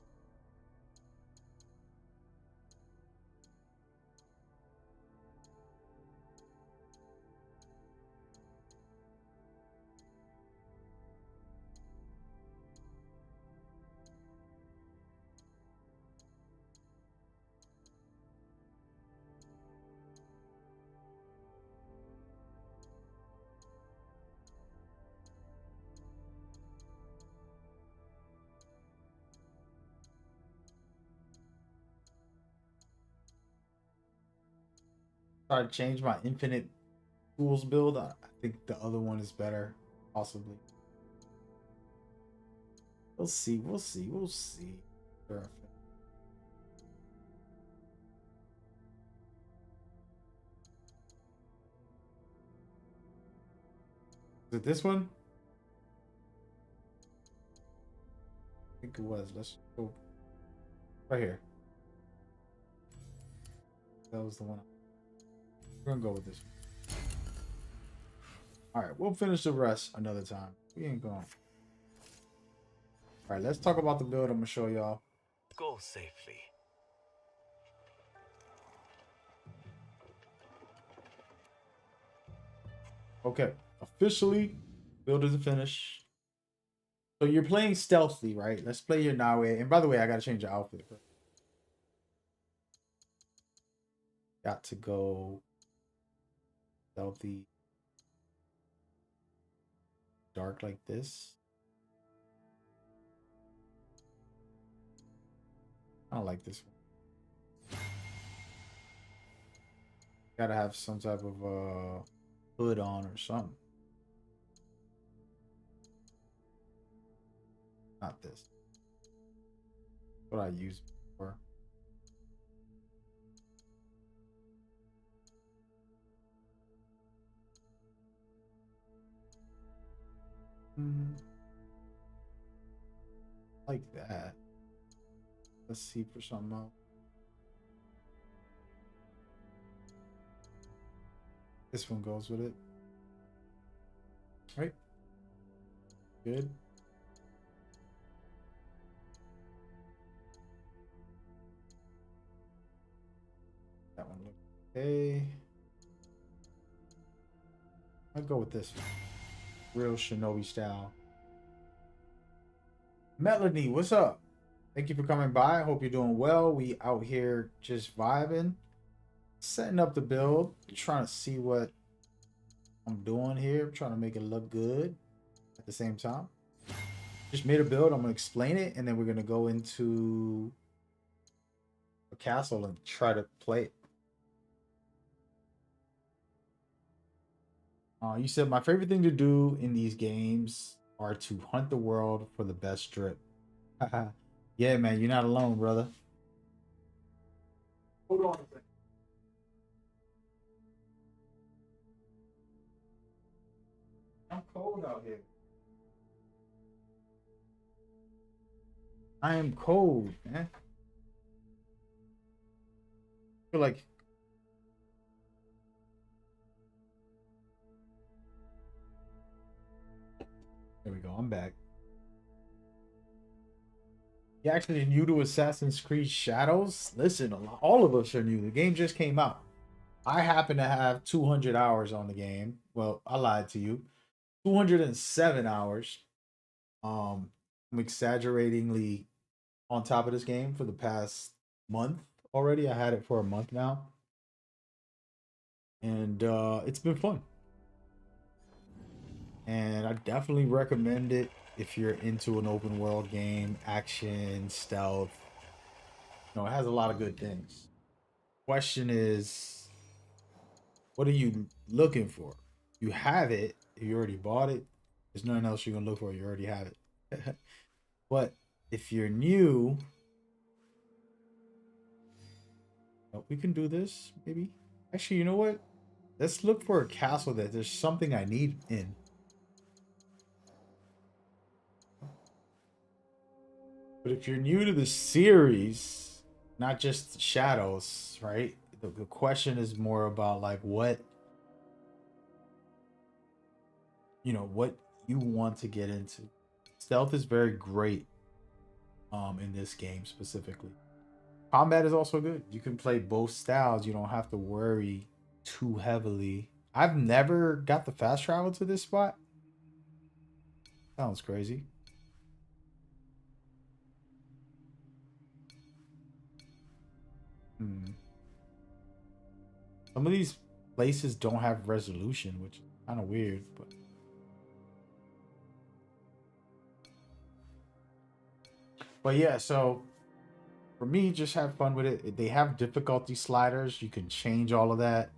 Try to change my infinite tools build. I think the other one is better, possibly. We'll see. We'll see. We'll see. Sure. Is it this one? I think it was. Let's go right here. That was the one. We're gonna go with this one. All right, we'll finish the rest another time. We ain't going. All right, let's talk about the build. I'm gonna show y'all. Go safely. Okay, officially, build is finished. So you're playing stealthy, right? Let's play your NAOE. And by the way, I gotta change your outfit. Got to go stealthy, dark like this. I don't like this one. Gotta have some type of hood on or something. Not this. What I use before. Like that. Let's see for something else. This one goes with it. Right? Good. That one looks okay. I'll go with this one. Real shinobi style. Melanie, what's up? Thank you for coming by. I hope you're doing well. We out here just vibing, setting up the build, trying to see what I'm doing here. I'm trying to make it look good at the same time. Just made a build. I'm gonna explain it, and then we're gonna go into a castle and try to play it. You said my favorite thing to do in these games are to hunt the world for the best drip. Yeah, man, you're not alone, brother. Hold on a second. I'm cold out here. I am cold, man. I feel like there we go. I'm back. You actually new to Assassin's Creed Shadows? Listen, all of us are new. The game just came out. I happen to have 200 hours on the game. Well, I lied to you. 207 hours. I'm exaggeratingly on top of this game for the past month already. I had it for a month now. And it's been fun. And I definitely recommend it if you're into an open world game, action, stealth. You know, it has a lot of good things. Question is, what are you looking for? You have it. You already bought it. There's nothing else you're gonna look for. You already have it. But if you're new, we can do this maybe. Actually, you know what? Let's look for a castle that there's something I need in. But if you're new to the series, not just Shadows, right? The question is more about like what, you know, what you want to get into. Stealth is very great in this game specifically. Combat is also good. You can play both styles. You don't have to worry too heavily. I've never got the fast travel to this spot. Sounds crazy. Some of these places don't have resolution, which is kind of weird, but yeah, so for me, just have fun with it. They have difficulty sliders. You can change all of that.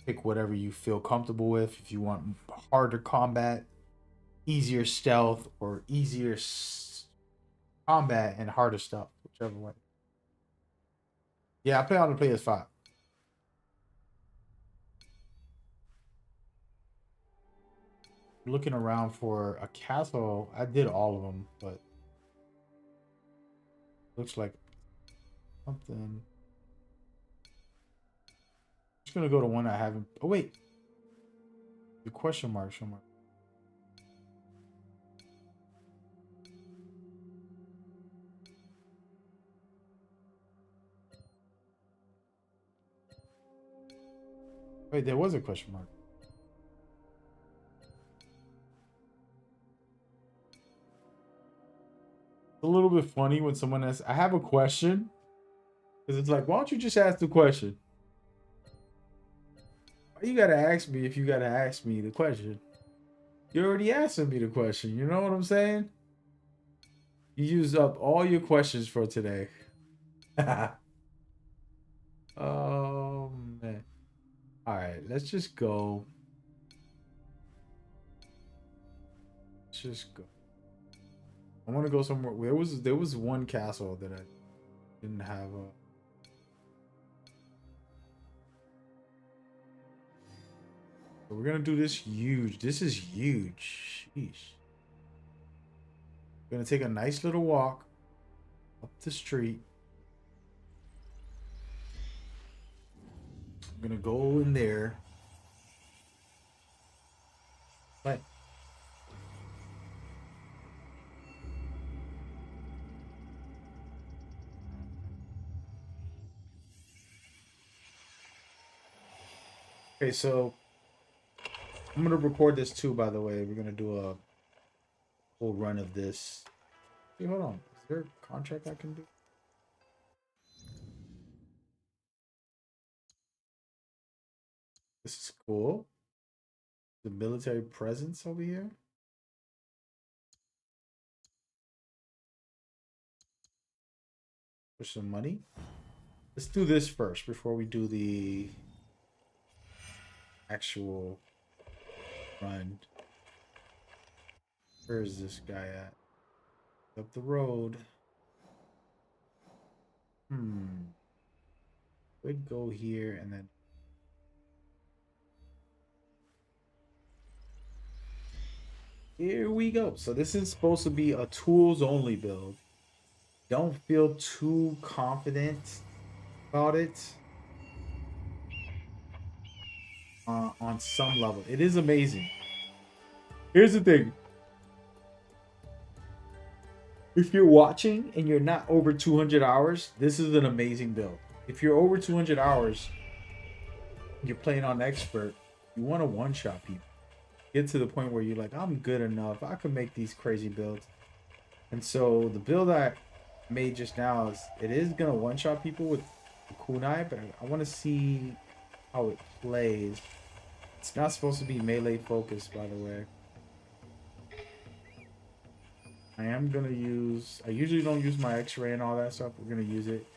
Pick whatever you feel comfortable with. If you want harder combat, easier stealth, or easier combat and harder stuff, whichever way. Yeah, I play on the PS5. Looking around for a castle. I did all of them, but looks like something. Just gonna go to one I haven't. Oh wait, the question mark somewhere. Wait, there was a question mark. It's a little bit funny when someone asks, I have a question. Because it's like, why don't you just ask the question? Why you gotta ask me if you gotta ask me the question? You're already asking me the question. You know what I'm saying? You used up all your questions for today. Oh, man. All right, let's just go. Let's just go. I want to go somewhere. There was one castle that I didn't have a. So we're gonna do this huge. This is huge. Sheesh. We're gonna take a nice little walk up the street. I'm gonna go in there. But okay, so I'm gonna record this too, by the way. We're gonna do a full run of this. Hey, hold on. Is there a contract I can do? This is cool. The military presence over here. For some money. Let's do this first before we do the actual run. Where is this guy at? Up the road. Would go here and then. Here we go. So this is supposed to be a tools only build. Don't feel too confident about it. On some level. It is amazing. Here's the thing. If you're watching and you're not over 200 hours, this is an amazing build. If you're over 200 hours, you're playing on expert, you want to one-shot people. Get to the point where you're like, I'm good enough. I can make these crazy builds. And so the build I made just now is, it is going to one-shot people with the kunai, but I want to see how it plays. It's not supposed to be melee focused, by the way. I am going to use, I usually don't use my x-ray and all that stuff. We're going to use it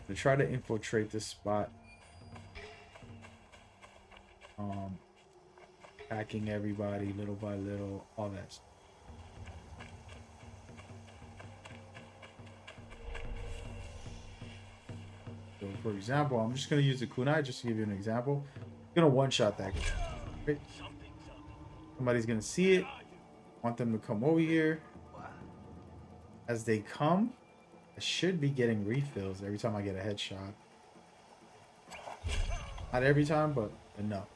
to try to infiltrate this spot. Hacking everybody little by little, all that stuff. So for example, I'm just going to use the kunai just to give you an example. I'm going to one-shot that guy. Right? Somebody's going to see it. Want them to come over here. As they come, I should be getting refills every time I get a headshot. Not every time, but enough.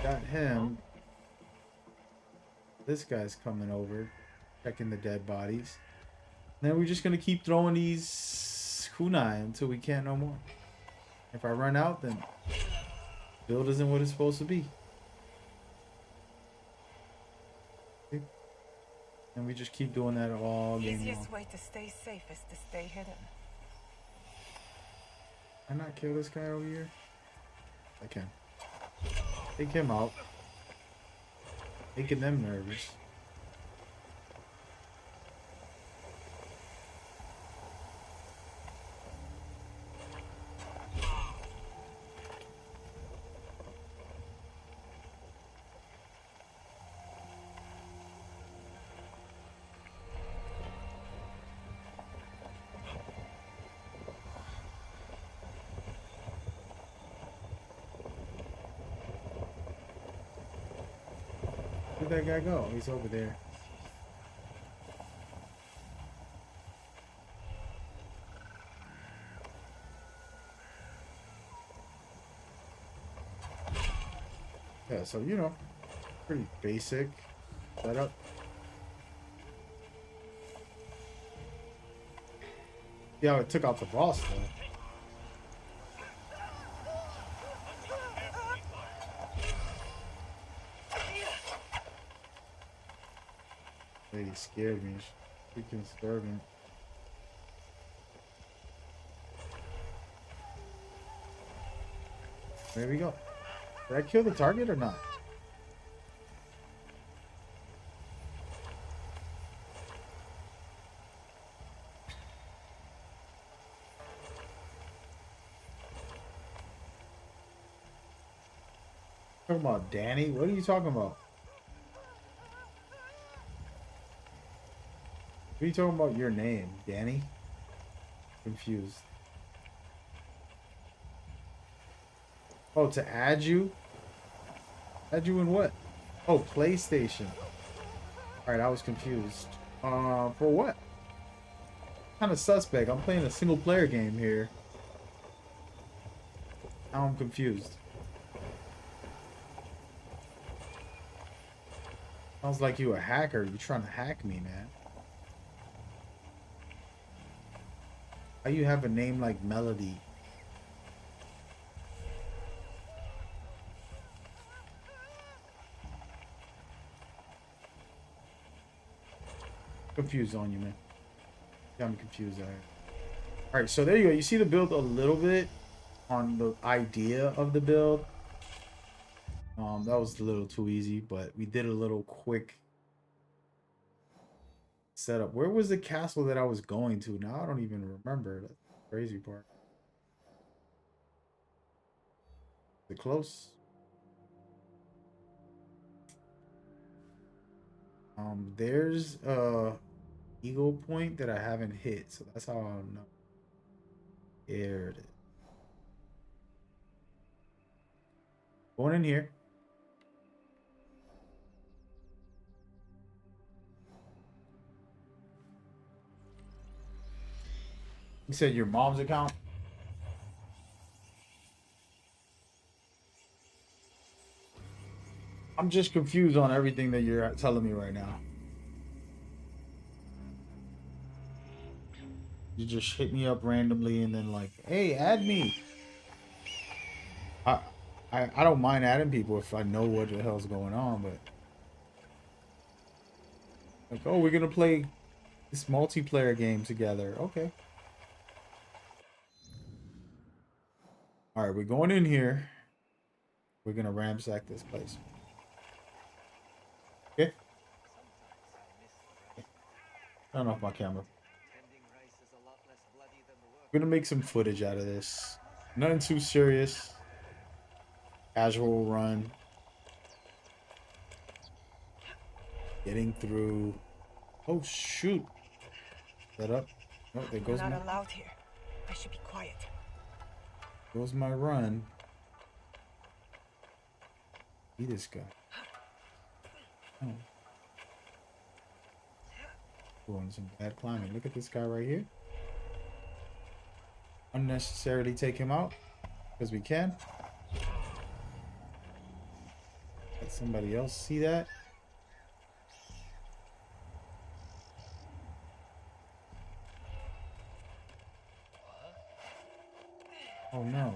Got him. This guy's coming over, checking the dead bodies. And then we're just gonna keep throwing these kunai until we can't no more. If I run out, then build isn't what it's supposed to be. And we just keep doing that all game long. Easiest way to stay safe is to stay hidden. Can I not kill this guy over here? I can. Take him out. Making them nervous. Where'd that guy go? He's over there. Yeah, so you know, pretty basic setup. Yeah, it took out the boss though. Lady scared me. She's freaking disturbing. There we go. Did I kill the target or not? Talking about Danny? What are you talking about? What are you talking about your name, Danny? Confused. Oh, to add you? Add you in what? Oh, PlayStation. Alright, I was confused. For what? Kind of suspect. I'm playing a single player game here. Now I'm confused. Sounds like you a hacker. You trying to hack me, man. How you have a name like Melody? Confused on you, man. Got me confused there. Alright, so there you go. You see the build a little bit on the idea of the build. That was a little too easy, but we did a little quick setup. Where was the castle that I was going to? Now I don't even remember. That's the crazy part. Is it close? There's Eagle Point that I haven't hit, so that's how I'll know. There it is. Going in here. You said your mom's account? I'm just confused on everything that you're telling me right now. You just hit me up randomly and then like, hey, add me. I don't mind adding people if I know what the hell's going on, but like, oh, we're gonna play this multiplayer game together. Okay. All right, we're going in here. We're gonna ransack this place. Okay. Turn off my camera. We're gonna make some footage out of this. Nothing too serious. Casual run. Getting through. Oh shoot. Set up. Oh, there goes We're not my. allowed here. I should be quiet. Goes my run. See this guy. Oh. Doing some bad climbing. Look at this guy right here. Unnecessarily take him out because we can. Somebody else see that? Oh no.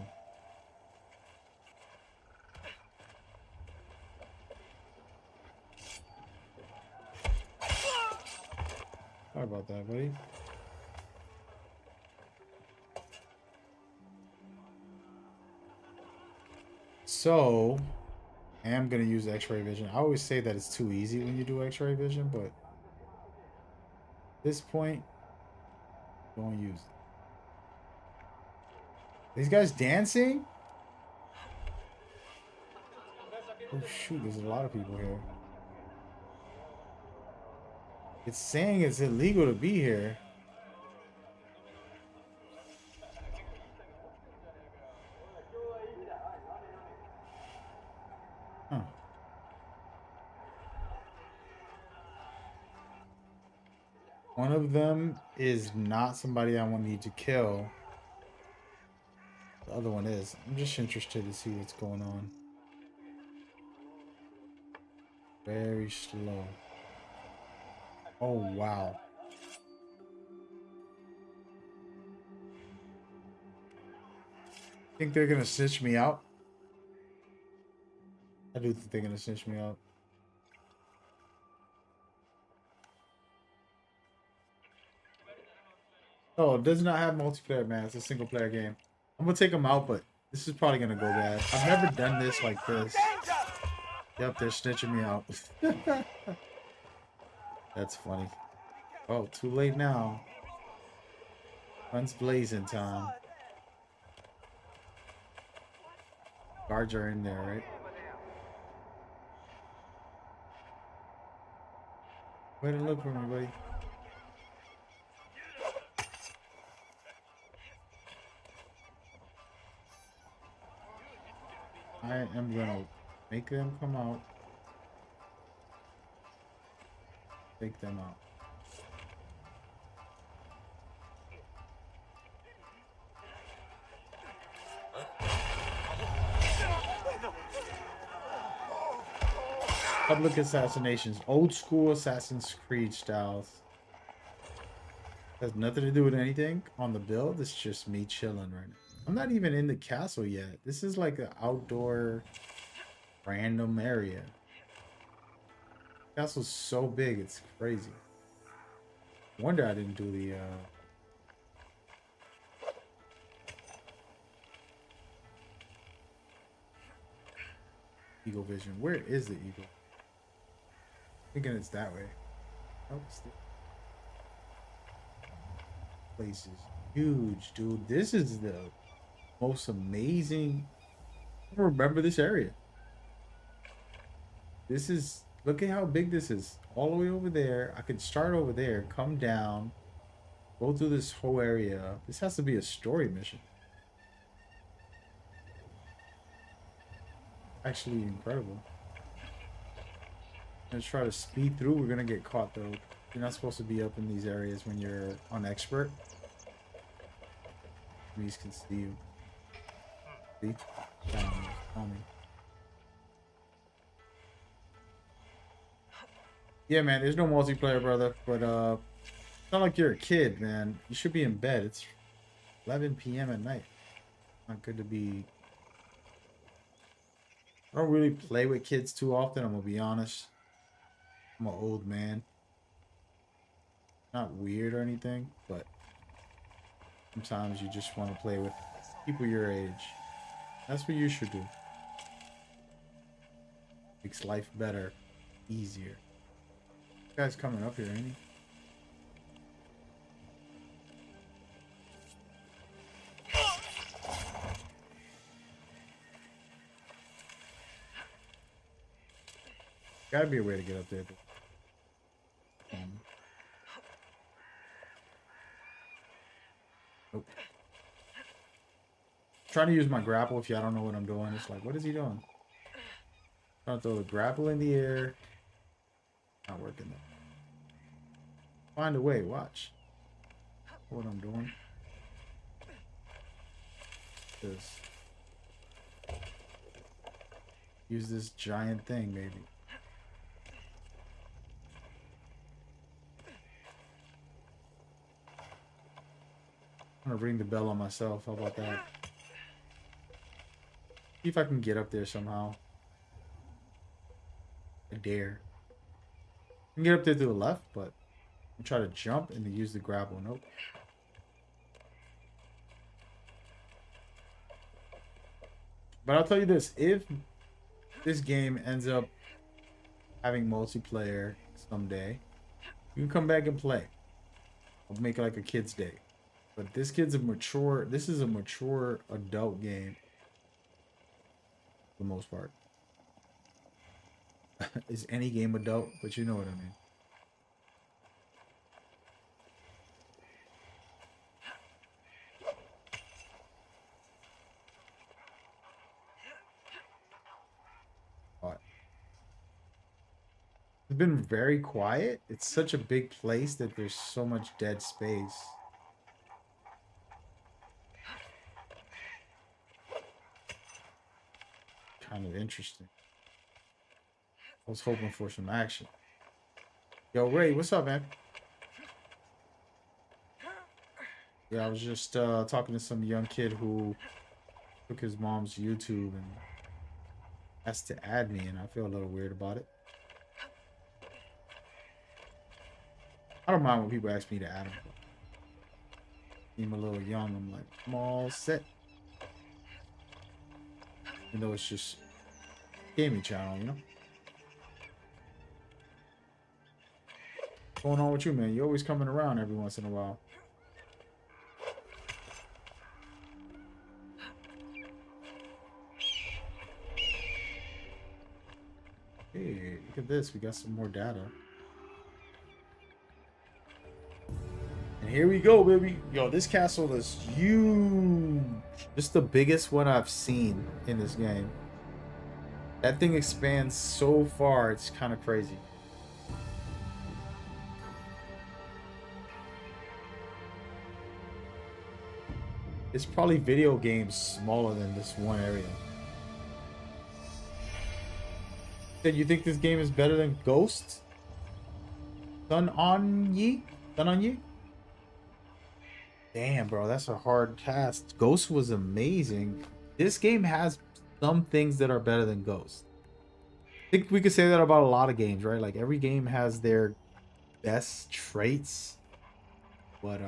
Sorry about that, buddy. So, I am going to use X-ray vision. I always say that it's too easy when you do X-ray vision, but at this point, don't use it. These guys dancing? Oh shoot, there's a lot of people here. It's saying it's illegal to be here. Huh. One of them is not somebody I need to kill. The other one is. I'm just interested to see what's going on. Very slow. Oh, wow. Think they're gonna snitch me out? I do think they're gonna snitch me out. Oh, it does not have multiplayer, man. It's a single player game. I'm gonna take them out, but this is probably gonna go bad. I've never done this like this. Yep, they're snitching me out. That's funny. Oh, too late now. Guns blazing time. Guards are in there, right? Way to look for me, buddy. I am gonna make them come out. Take them out. Public assassinations, old school Assassinscreed styles. Has nothing to do with anything on the build. It's just me chilling right now. I'm not even in the castle yet. This is like an outdoor random area. The castle's so big, it's crazy. Wonder I didn't do the eagle vision. Where is the eagle? Thinking it's that way. Oh, it's the place is huge, dude. This is the most amazing. I remember this area. This is, look at how big this is. All the way over there. I could start over there, come down, go through this whole area. This has to be a story mission. Actually incredible. Let's try to speed through. We're gonna get caught though. You're not supposed to be up in these areas when you're on expert. These can see you. See? On me. Yeah, man, there's no multiplayer, brother. But it's not like you're a kid, man. You should be in bed. It's 11 p.m. at night. Not good to be. I don't really play with kids too often, I'm gonna be honest. I'm an old man. Not weird or anything, but sometimes you just want to play with people your age. That's what you should do. Makes life better, easier. This guy's coming up here, ain't he? Gotta be a way to get up there. Nope. Trying to use my grapple if y'all don't know what I'm doing. It's like, what is he doing? Trying to throw the grapple in the air. Not working though. Find a way, watch. What I'm doing. This. use this giant thing, maybe. I'm gonna ring the bell on myself. How about that? See if I can get up there somehow. I dare. I can get up there to the left, but I'm try to jump and then use the grapple. Nope. But I'll tell you this, if this game ends up having multiplayer someday, you can come back and play. I'll make it like a kid's day. But this is a mature adult game for the most part. Is any game adult? But you know what I mean. It's been very quiet. It's such a big place that there's so much dead space. Kind of interesting. I was hoping for some action. Yo, Ray, what's up, man? Yeah, I was just talking to some young kid who took his mom's YouTube and asked to add me, and I feel a little weird about it. I don't mind when people ask me to add them. Seem a little young. I'm like, I'm all set. You know, it's just gaming channel, you know. What's going on with you, man? You're always coming around every once in a while. Hey, look at this. We got some more data. And here we go, baby. Yo, this castle is huge. This is the biggest one I've seen in this game. That thing expands so far, it's kind of crazy. It's probably video games smaller than this one area. Then you think this game is better than Ghost? Done on ye? Damn, bro, that's a hard task. Ghost was amazing. This game has some things that are better than Ghost. I think we could say that about a lot of games, right? Like every game has their best traits. But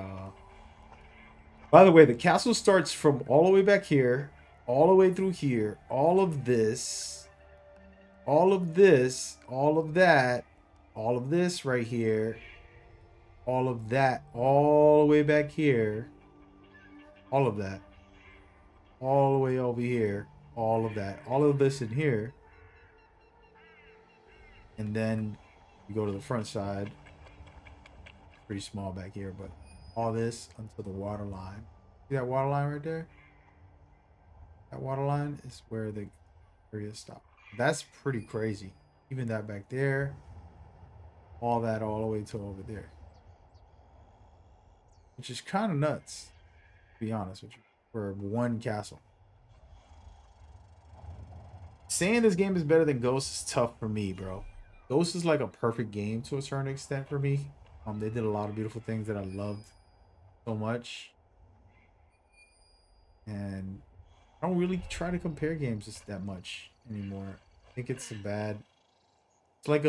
by the way, the castle starts from all the way back here, all the way through here, all of this, all of this, all of that, all of this right here, all of that, all the way back here, all of that, all the way over here, all of that, all of this in here, and then you go to the front side, pretty small back here, but all this until the water line. See that water line right there? That water line is where the area stops. That's pretty crazy. Even that back there, all that all the way to over there. Which is kind of nuts, to be honest with you, for one castle. Saying this game is better than Ghost is tough for me, bro. Ghost is like a perfect game to a certain extent for me. They did a lot of beautiful things that I loved so much. And I don't really try to compare games just that much anymore. I think it's it's like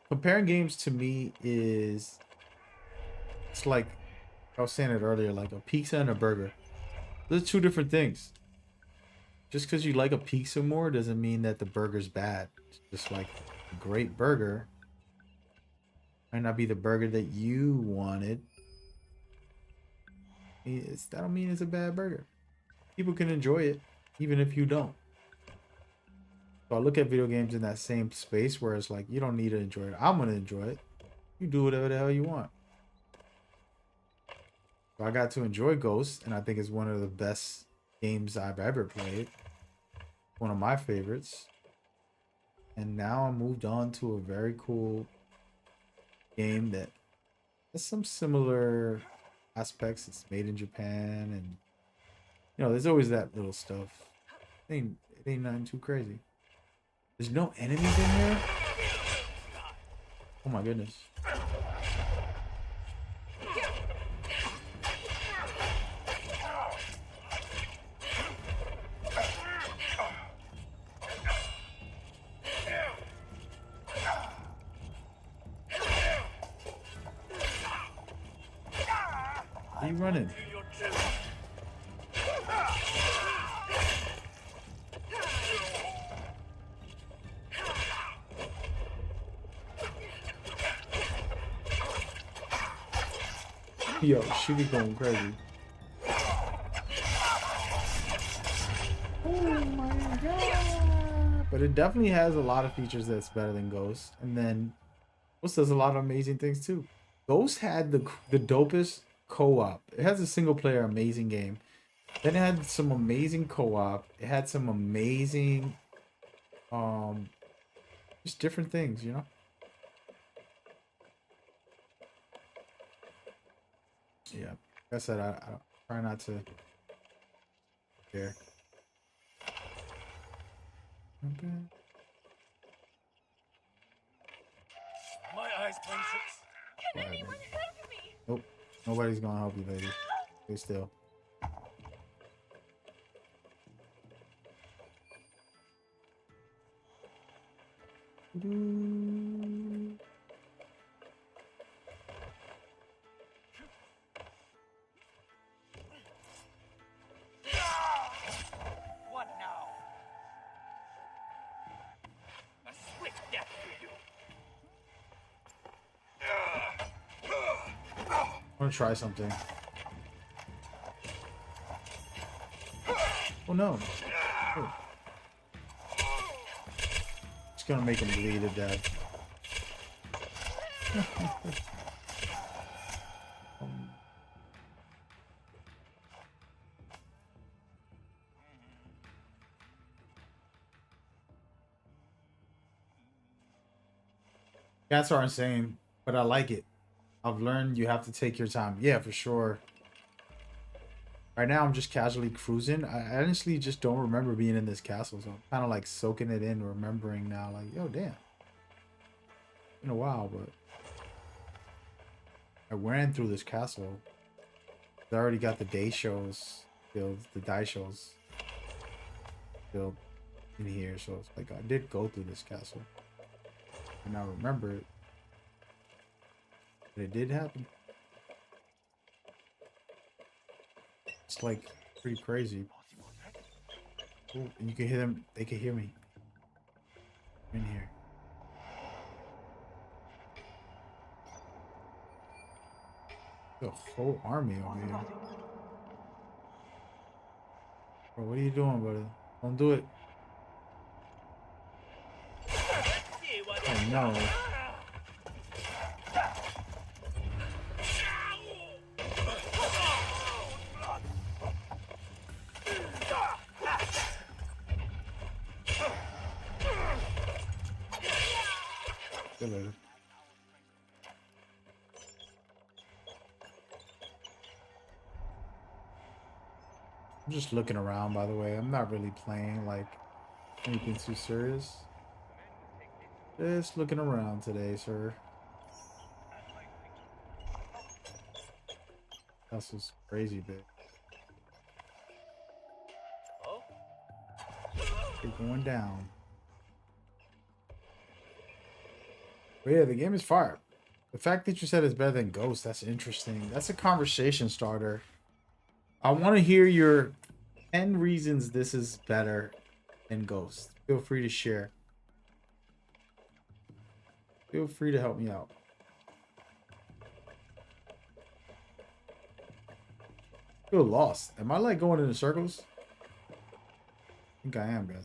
comparing games to me is, it's like, I was saying it earlier, like a pizza and a burger. Those are two different things. Just because you like a pizza more doesn't mean that the burger's bad. It's just like a great burger might not be the burger that you wanted. That don't mean it's a bad burger. People can enjoy it, even if you don't. So I look at video games in that same space where it's like, you don't need to enjoy it. I'm going to enjoy it. You do whatever the hell you want. So I got to enjoy Ghost, and I think it's one of the best games I've ever played. One of my favorites. And now I moved on to a very cool game that has some similar aspects. It's made in Japan, and you know, there's always that little stuff. I mean, It ain't nothing too crazy. There's no enemies in here? Oh my goodness. Are you running? Yo, she be going crazy. Oh my god. But it definitely has a lot of features that's better than Ghost. And then Ghost does a lot of amazing things too. Ghost had the dopest co-op. It has a single player amazing game. Then it had some amazing co-op. It had some amazing just different things, you know? Yeah. Like I said, I try not to care. Okay. My eyes, princess. Can anyone help me? Nope. Nobody's gonna help you, lady. Stay still. What now? A swift death for you. I want to try something. Oh no. Oh. Just gonna make him bleed to death. Cats are insane, but I like it. I've learned you have to take your time. Yeah, for sure. Right now, I'm just casually cruising. I honestly just don't remember being in this castle, so I'm kind of like soaking it in, remembering now. Like, yo, damn. Been a while, but I ran through this castle. I already got the day shows built, the die shows built in here, so it's like I did go through this castle, and I remember it. But it did happen. It's like pretty crazy. Ooh, and you can hear them. They can hear me in here. The whole army over here. Bro, what are you doing, buddy? Don't do it. Oh no. See you later. I'm just looking around, by the way. I'm not really playing like anything too serious. Just looking around today, sir. That's just crazy big. Oh? You're going down. But yeah, the game is fire. The fact that you said it's better than Ghost, that's interesting. That's a conversation starter. I want to hear your 10 reasons this is better than Ghost. Feel free to share. Feel free to help me out. I feel lost. Am I like going in circles? I think I am, guys.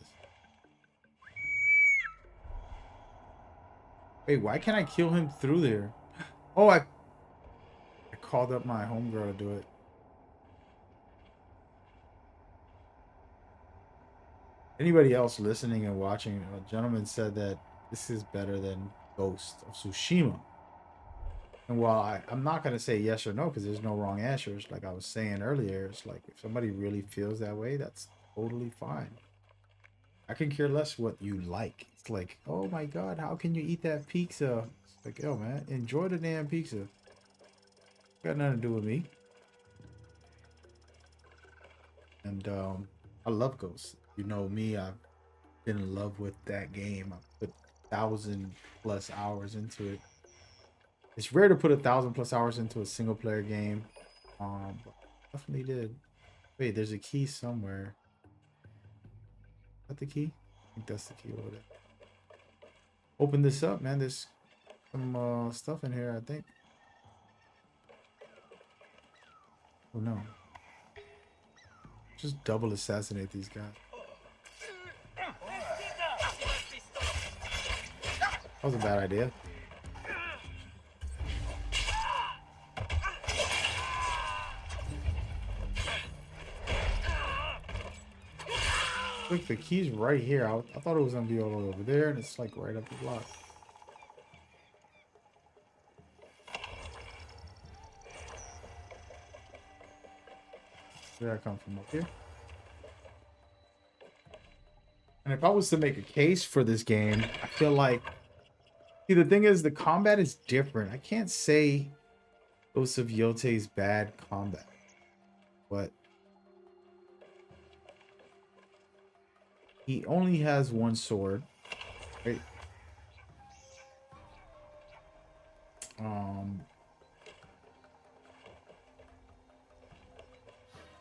Wait, why can't I kill him through there? Oh, I called up my homegirl to do it. Anybody else listening and watching, a gentleman said that this is better than Ghost of Tsushima. And while I'm not going to say yes or no, because there's no wrong answers, like I was saying earlier, it's like if somebody really feels that way, that's totally fine. I can care less what you like. It's like, oh my god, how can you eat that pizza? It's like, yo man, enjoy the damn pizza. Got nothing to do with me. And I love Ghost. You know me, I've been in love with that game. I put 1,000+ hours into it. It's rare to put 1,000+ hours into a single player game. But definitely did. Wait, there's a key somewhere. Is that the key? I think that's the key over there. Open this up, man. There's some stuff in here, I think. Oh no. Just double assassinate these guys. That was a bad idea. Look, the key's right here. I thought it was gonna be all over there, and it's like right up the block. Where did I come from? Up here? And if I was to make a case for this game, I feel like... See, the thing is, the combat is different. I can't say Ghost of Yote's bad combat. But... he only has one sword. Right?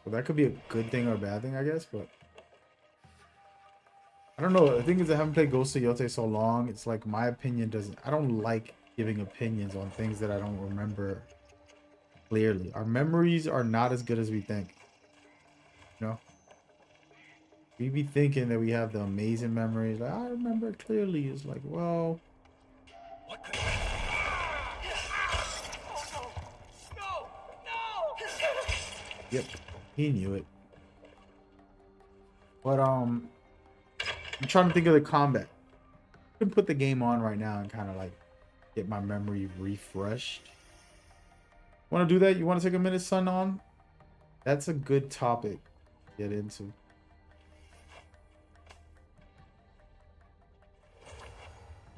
Well, that could be a good thing or a bad thing, I guess, but... I don't know. The thing is, I haven't played Ghost of Yote so long. It's like my opinion doesn't... I don't like giving opinions on things that I don't remember clearly. Our memories are not as good as we think. You know? We be thinking that we have the amazing memories. Like, I remember it clearly. It's like, well... What could Yep. He knew it. But, I'm trying to think of the combat. I can put the game on right now and kind of like get my memory refreshed. Want to do that? You want to take a minute, son, on? That's a good topic to get into.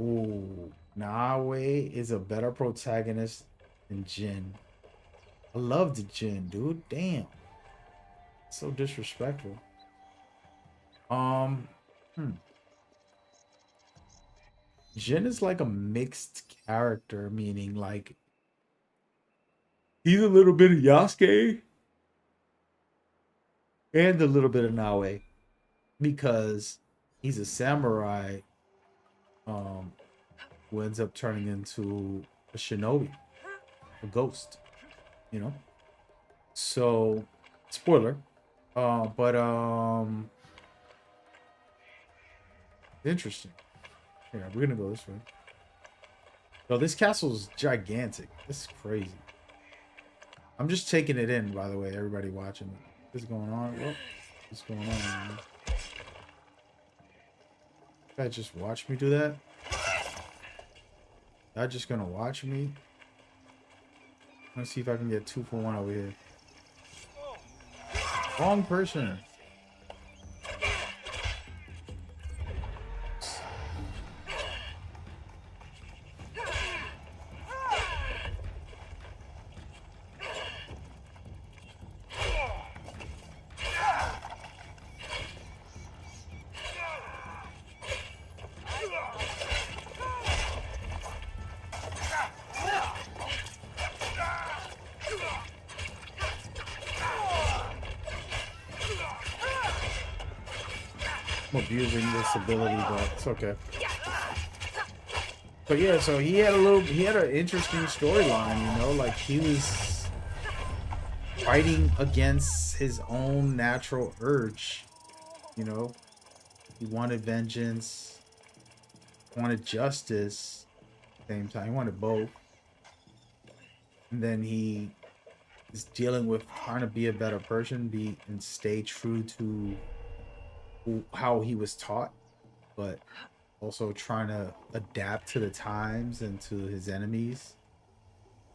Ooh, NAOE is a better protagonist than Jin. I loved Jin, dude. Damn. So disrespectful. Jin is like a mixed character, meaning like he's a little bit of Yasuke and a little bit of NAOE because he's a samurai who ends up turning into a shinobi, a ghost, you know. So spoiler, but interesting. Yeah, we're gonna go this way. No, this castle's gigantic. This is crazy. I'm just taking it in, by the way, everybody watching. What's going on? What's going on, man? Guy just watch me do that? Y'all just gonna watch me? Let's see if I can get 2 for 1 over here. Wrong person. I'm abusing this ability, but it's okay. But yeah, so he had an interesting storyline, you know, like he was fighting against his own natural urge, you know. He wanted vengeance, wanted justice at the same time. He wanted both. And then he is dealing with trying to be a better person, and stay true to how he was taught, but also trying to adapt to the times and to his enemies.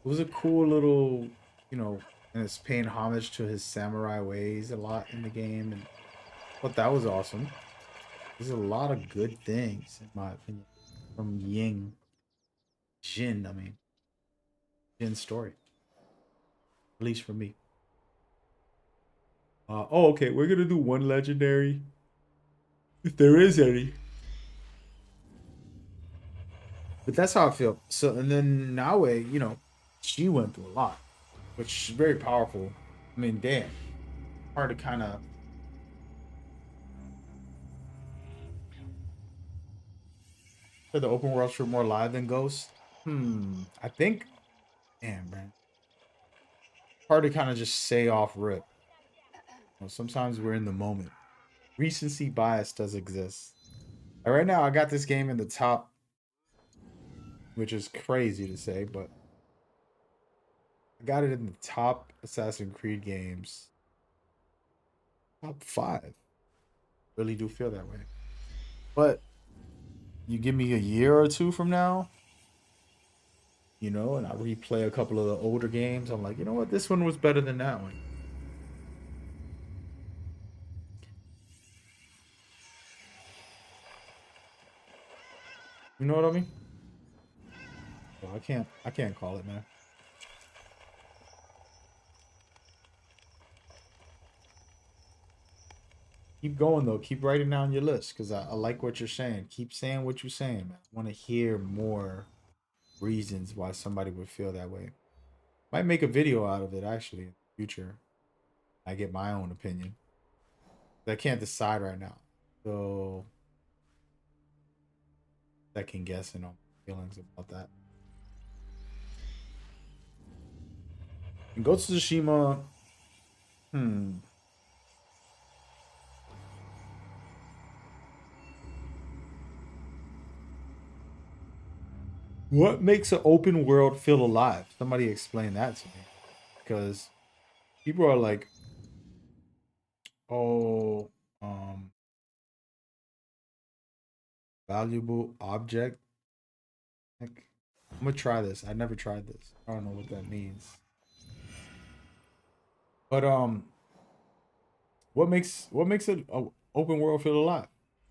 It was a cool little, you know, and it's paying homage to his samurai ways a lot in the game, and I thought that was awesome. There's a lot of good things, in my opinion, from Jin. I mean, Jin's story, at least for me. Oh, okay. We're gonna do one legendary, if there is any. But that's how I feel. So, and then Naoe, you know, she went through a lot, which is very powerful. I mean, damn, hard to kind of. The open worlds feel more live than Ghost. I think, damn, man, hard to kind of just say off rip. You know, sometimes we're in the moment. Recency bias does exist. And right now, I got this game in the top, which is crazy to say, but I got it in the top Assassin's Creed games, top 5. Really do feel that way. But you give me a year or two from now, you know, and I replay a couple of the older games, I'm like, you know what, this one was better than that one. You know what I mean? Well, I can't call it, man. Keep going though. Keep writing down your list because I like what you're saying. Keep saying what you're saying, man. I want to hear more reasons why somebody would feel that way. Might make a video out of it actually in the future. I get my own opinion. I can't decide right now. So second guessing on feelings about that. And Ghost of Tsushima, what makes an open world feel alive? Somebody explain that to me. Because people are like, oh, valuable object. Like, I'm gonna try this. I never tried this. I don't know what that means. But what makes an open world feel alive?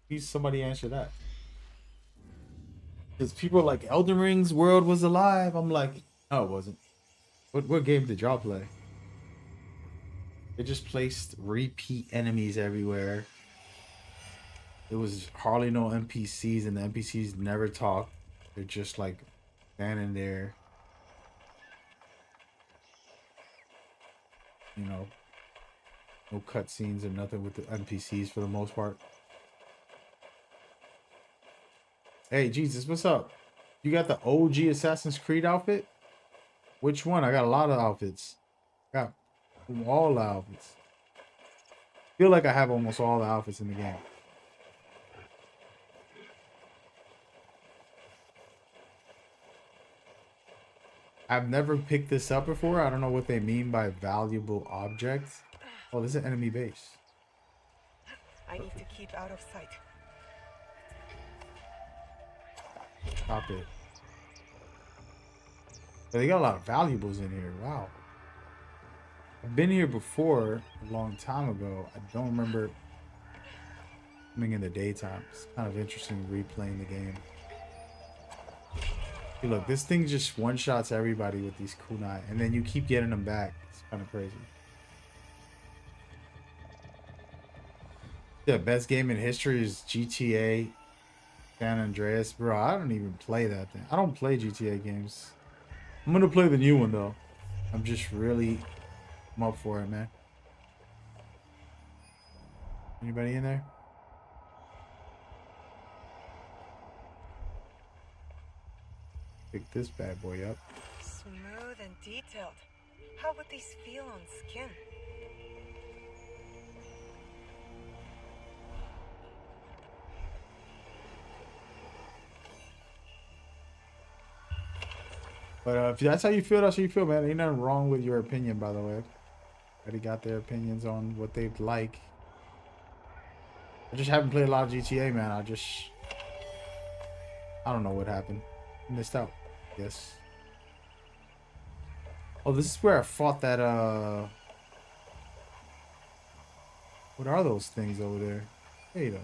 Please somebody answer that. Because people are like Elden Ring's world was alive. I'm like, no, it wasn't. What game did y'all play? They just placed repeat enemies everywhere. There was hardly no NPCs, and the NPCs never talk. They're just like standing there. You know, no cutscenes or nothing with the NPCs for the most part. Hey, Jesus, what's up? You got the OG Assassin's Creed outfit? Which one? I got a lot of outfits. Got all the outfits. Feel like I have almost all the outfits in the game. I've never picked this up before. I don't know what they mean by valuable objects. Oh, this is an enemy base. I need to keep out of sight. Stop it. But they got a lot of valuables in here. Wow. I've been here before a long time ago. I don't remember coming in the daytime. It's kind of interesting replaying the game. Hey, look, this thing just one-shots everybody with these kunai, and then you keep getting them back. It's kind of crazy. The best game in history is GTA San Andreas. Bro, I don't even play that thing. I don't play GTA games. I'm gonna play the new one though. I'm just really I'm up for it, man. Anybody in there? Pick this bad boy up. Smooth and detailed. How would these feel on skin? But if that's how you feel, that's how you feel, man. Ain't nothing wrong with your opinion, by the way. Everybody got their opinions on what they'd like. I just haven't played a lot of GTA, man. I don't know what happened. Missed out. Yes. Oh, this is where I fought that, what are those things over there? Hey, though.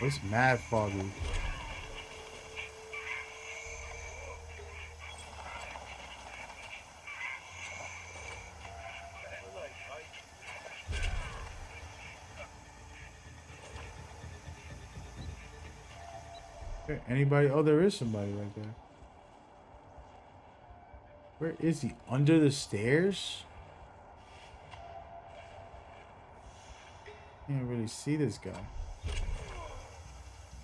Oh, it's mad foggy. Okay, anybody? Oh, there is somebody right there. Where is he? Under the stairs? Can't really see this guy.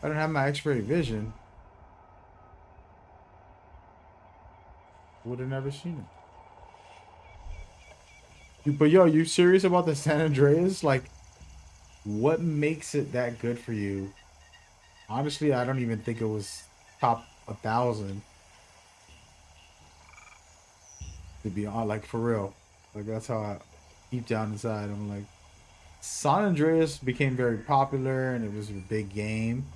I don't have my X-ray vision. Would have never seen him. But yo, you serious about the San Andreas? Like, what makes it that good for you? Honestly, I don't even think it was top 1,000. To be honest, like for real. Like that's how I deep down inside I'm like, San Andreas became very popular and it was a big game.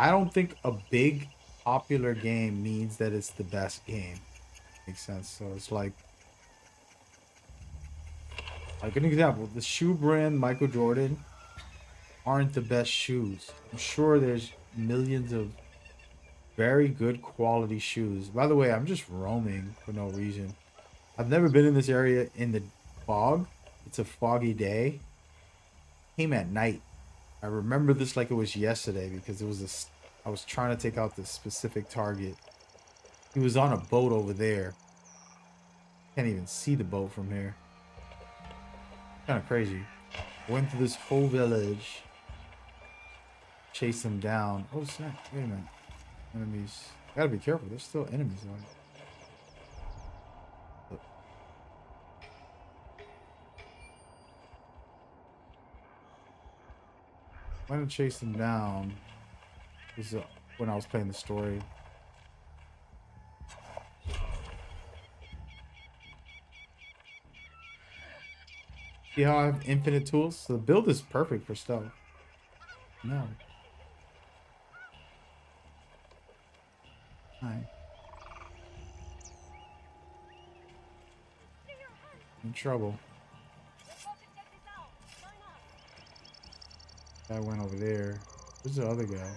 I don't think a big popular game means that it's the best game. Makes sense. So it's like an example, the shoe brand Michael Jordan aren't the best shoes. I'm sure there's millions of very good quality shoes. By the way, I'm just roaming for no reason. I've never been in this area in the fog. It's a foggy day. Came at night. I remember this like it was yesterday because it was this. I was trying to take out this specific target. He was on a boat over there. Can't even see the boat from here. Kind of crazy. Went through this whole village. Chased them down. Oh snap! Wait a minute. Enemies. Gotta be careful. There's still enemies on. I went to chase them down. This is when I was playing the story. See how I have infinite tools? So the build is perfect for stealth. No. Hi. In trouble. Guy went over there. Where's the other guy?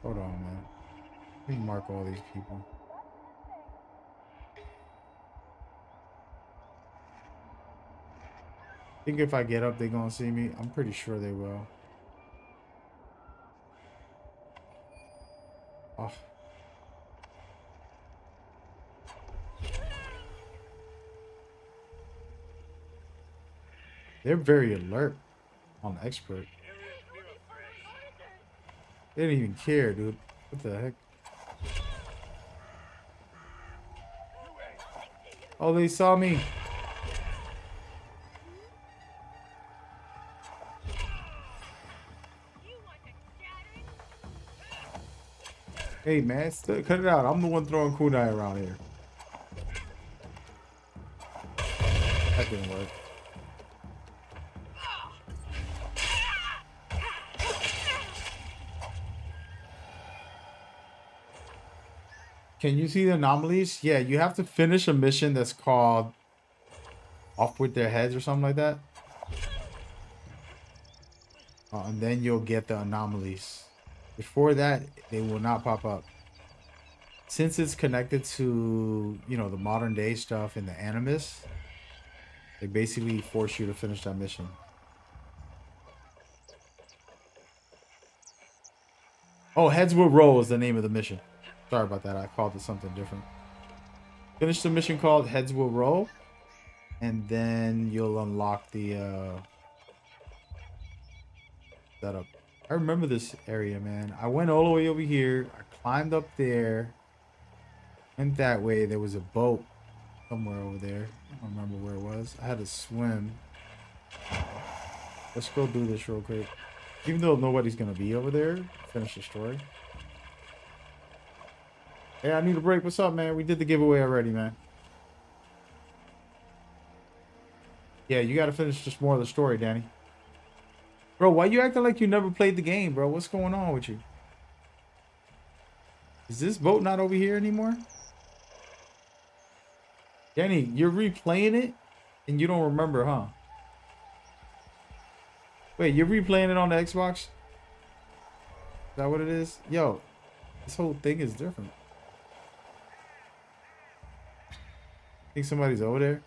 Hold on, man. Let me mark all these people. I think if I get up, they're gonna see me. I'm pretty sure they will. Oh. They're very alert on expert. They didn't even care, dude. What the heck? Oh, they saw me. Hey, man, cut it out. I'm the one throwing kunai around here. That didn't work. Can you see the anomalies? Yeah, you have to finish a mission that's called Off With Their Heads or something like that. And then you'll get the anomalies. Before that, they will not pop up. Since it's connected to, you know, the modern day stuff in the Animus, they basically force you to finish that mission. Oh, Heads Will Roll is the name of the mission. Sorry about that. I called it something different. Finish the mission called Heads Will Roll. And then you'll unlock the setup. I remember this area, man. I went all the way over here. I climbed up there. Went that way. There was a boat somewhere over there. I don't remember where it was. I had to swim. Let's go do this real quick. Even though nobody's going to be over there. Finish the story. Hey, I need a break. What's up, man? We did the giveaway already, man. Yeah, you got to finish just more of the story, Danny. Bro, why you acting like you never played the game, bro? What's going on with you? Is this boat not over here anymore? Danny, you're replaying it and you don't remember, huh? Wait, you're replaying it on the Xbox? Is that what it is? Yo, this whole thing is different. Think somebody's over there?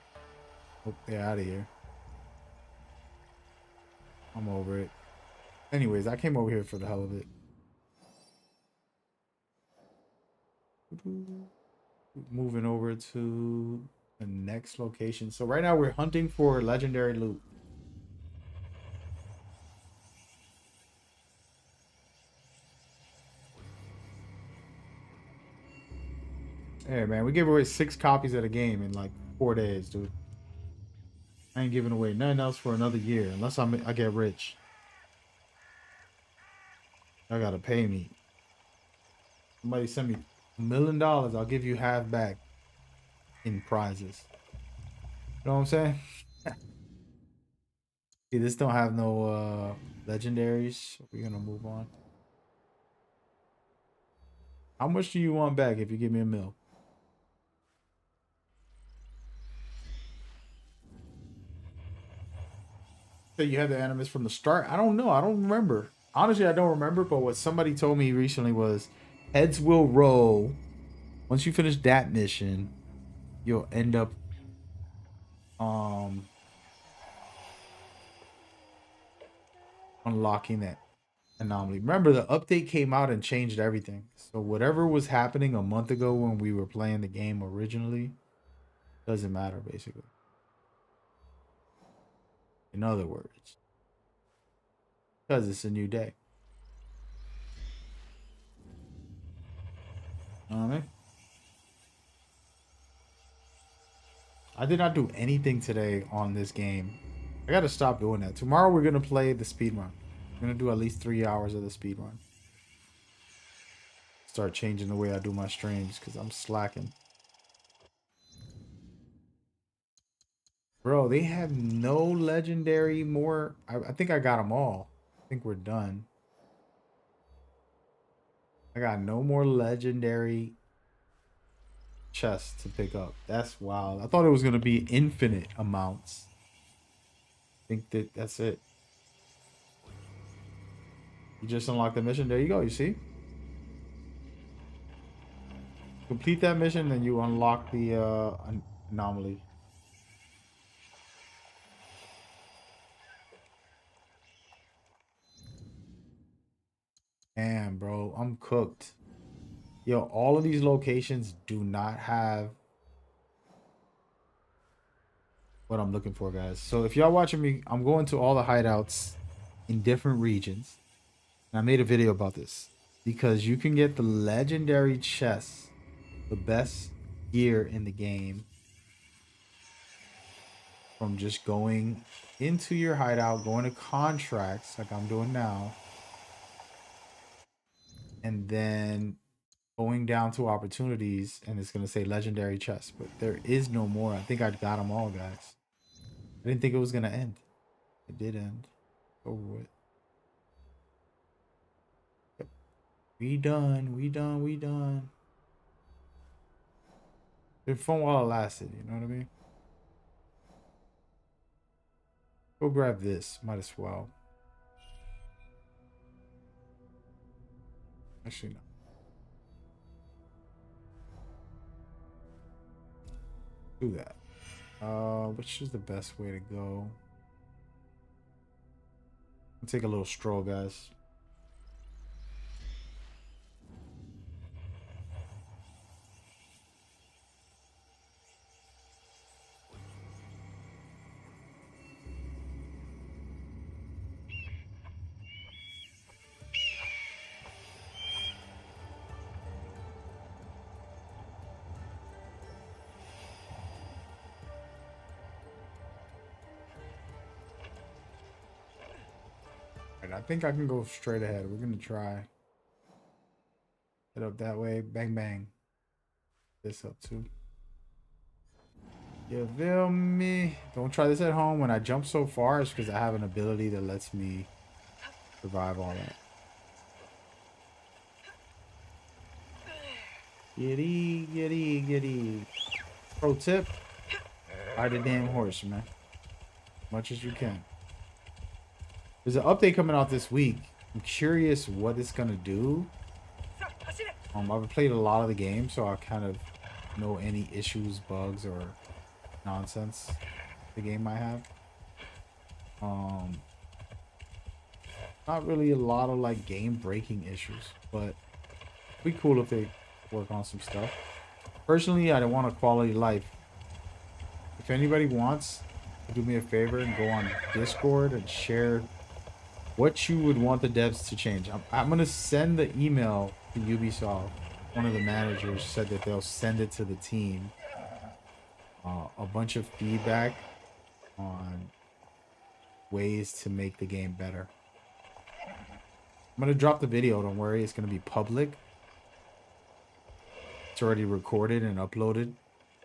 Oh, they're out of here. I'm over it. Anyways, I came over here for the hell of it. Moving over to the next location. So right now we're hunting for legendary loot. Hey man, we gave away 6 copies of the game in like 4 days, dude. I ain't giving away nothing else for another year unless I get rich. I gotta pay me. Somebody send me $1 million, I'll give you half back in prizes. You know what I'm saying? See, this don't have no legendaries. So we're gonna move on. How much do you want back if you give me $1 million? So you had the animus from the start? I don't know. I don't remember. Honestly, I don't remember. But what somebody told me recently was heads will roll. Once you finish that mission, you'll end up unlocking that anomaly. Remember, the update came out and changed everything. So whatever was happening a month ago when we were playing the game originally doesn't matter, basically. In other words, because it's a new day. You know what I mean? I did not do anything today on this game. I gotta stop doing that. Tomorrow we're gonna play the speed run. We're gonna do at least 3 hours of the speed run. Start changing the way I do my streams because I'm slacking. Bro, they have no legendary more. I think I got them all. I think we're done. I got no more legendary chests to pick up. That's wild. I thought it was going to be infinite amounts. I think that's it. You just unlocked the mission. There you go. You see? Complete that mission, then you unlock the anomaly. Damn, bro, I'm cooked. Yo, all of these locations do not have what I'm looking for, guys. So if y'all watching me, I'm going to all the hideouts in different regions. And I made a video about this because you can get the legendary chests, the best gear in the game, from just going into your hideout, going to contracts like I'm doing now, and then going down to opportunities, and it's going to say legendary chests, but there is no more. I think I got them all, guys. I didn't think it was going to end. It did end. Over with. Yep. We done. It was fun while it lasted, you know what I mean? Go grab this. Might as well. Actually, no. Do that. Which is the best way to go? I'll take a little stroll, guys. I think I can go straight ahead. We're gonna try. Head up that way. Bang bang. This up too. You feel me? Don't try this at home. When I jump so far, it's because I have an ability that lets me survive all that. Giddy. Pro tip: ride the damn horse, man. As much as you can. There's an update coming out this week. I'm curious what it's gonna do. I've played a lot of the game, so I kind of know any issues, bugs, or nonsense the game might have. Not really a lot of like game breaking issues, but it'd be cool if they work on some stuff. Personally, I don't want a quality life. If anybody wants to do me a favor and go on Discord and share what you would want the devs to change. I'm gonna send the email to Ubisoft. One of the managers said that they'll send it to the team. A bunch of feedback on ways to make the game better. I'm gonna drop the video, don't worry, it's gonna be public. It's already recorded and uploaded.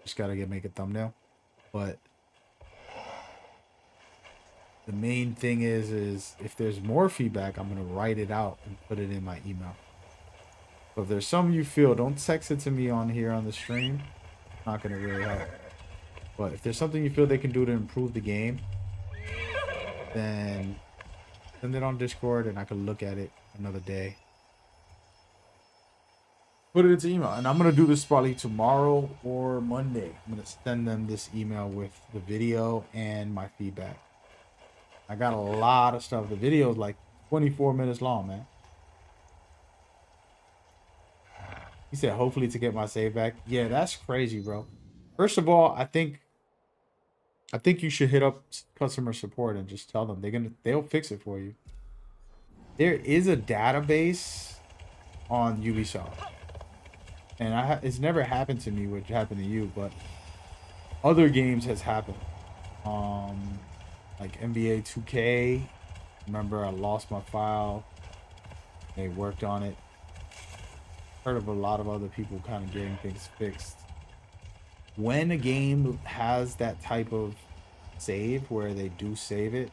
Just gotta make a thumbnail. But the main thing is if there's more feedback, I'm gonna write it out and put it in my email. But if there's some you feel, don't text it to me on here on the stream. Not gonna really help. But if there's something you feel they can do to improve the game, then send it on Discord and I can look at it another day. Put it into email. And I'm going to do this probably tomorrow or Monday. I'm going to send them this email with the video and my feedback. I got a lot of stuff. The video is like 24 minutes long, man. He said, hopefully to get my save back. Yeah, that's crazy, bro. First of all, I think you should hit up customer support and just tell them they'll fix it for you. There is a database on Ubisoft. And it's never happened to me, which happened to you, but other games has happened. Like NBA 2K. Remember, I lost my file. They worked on it. Heard of a lot of other people kind of getting things fixed. When a game has that type of save where they do save it,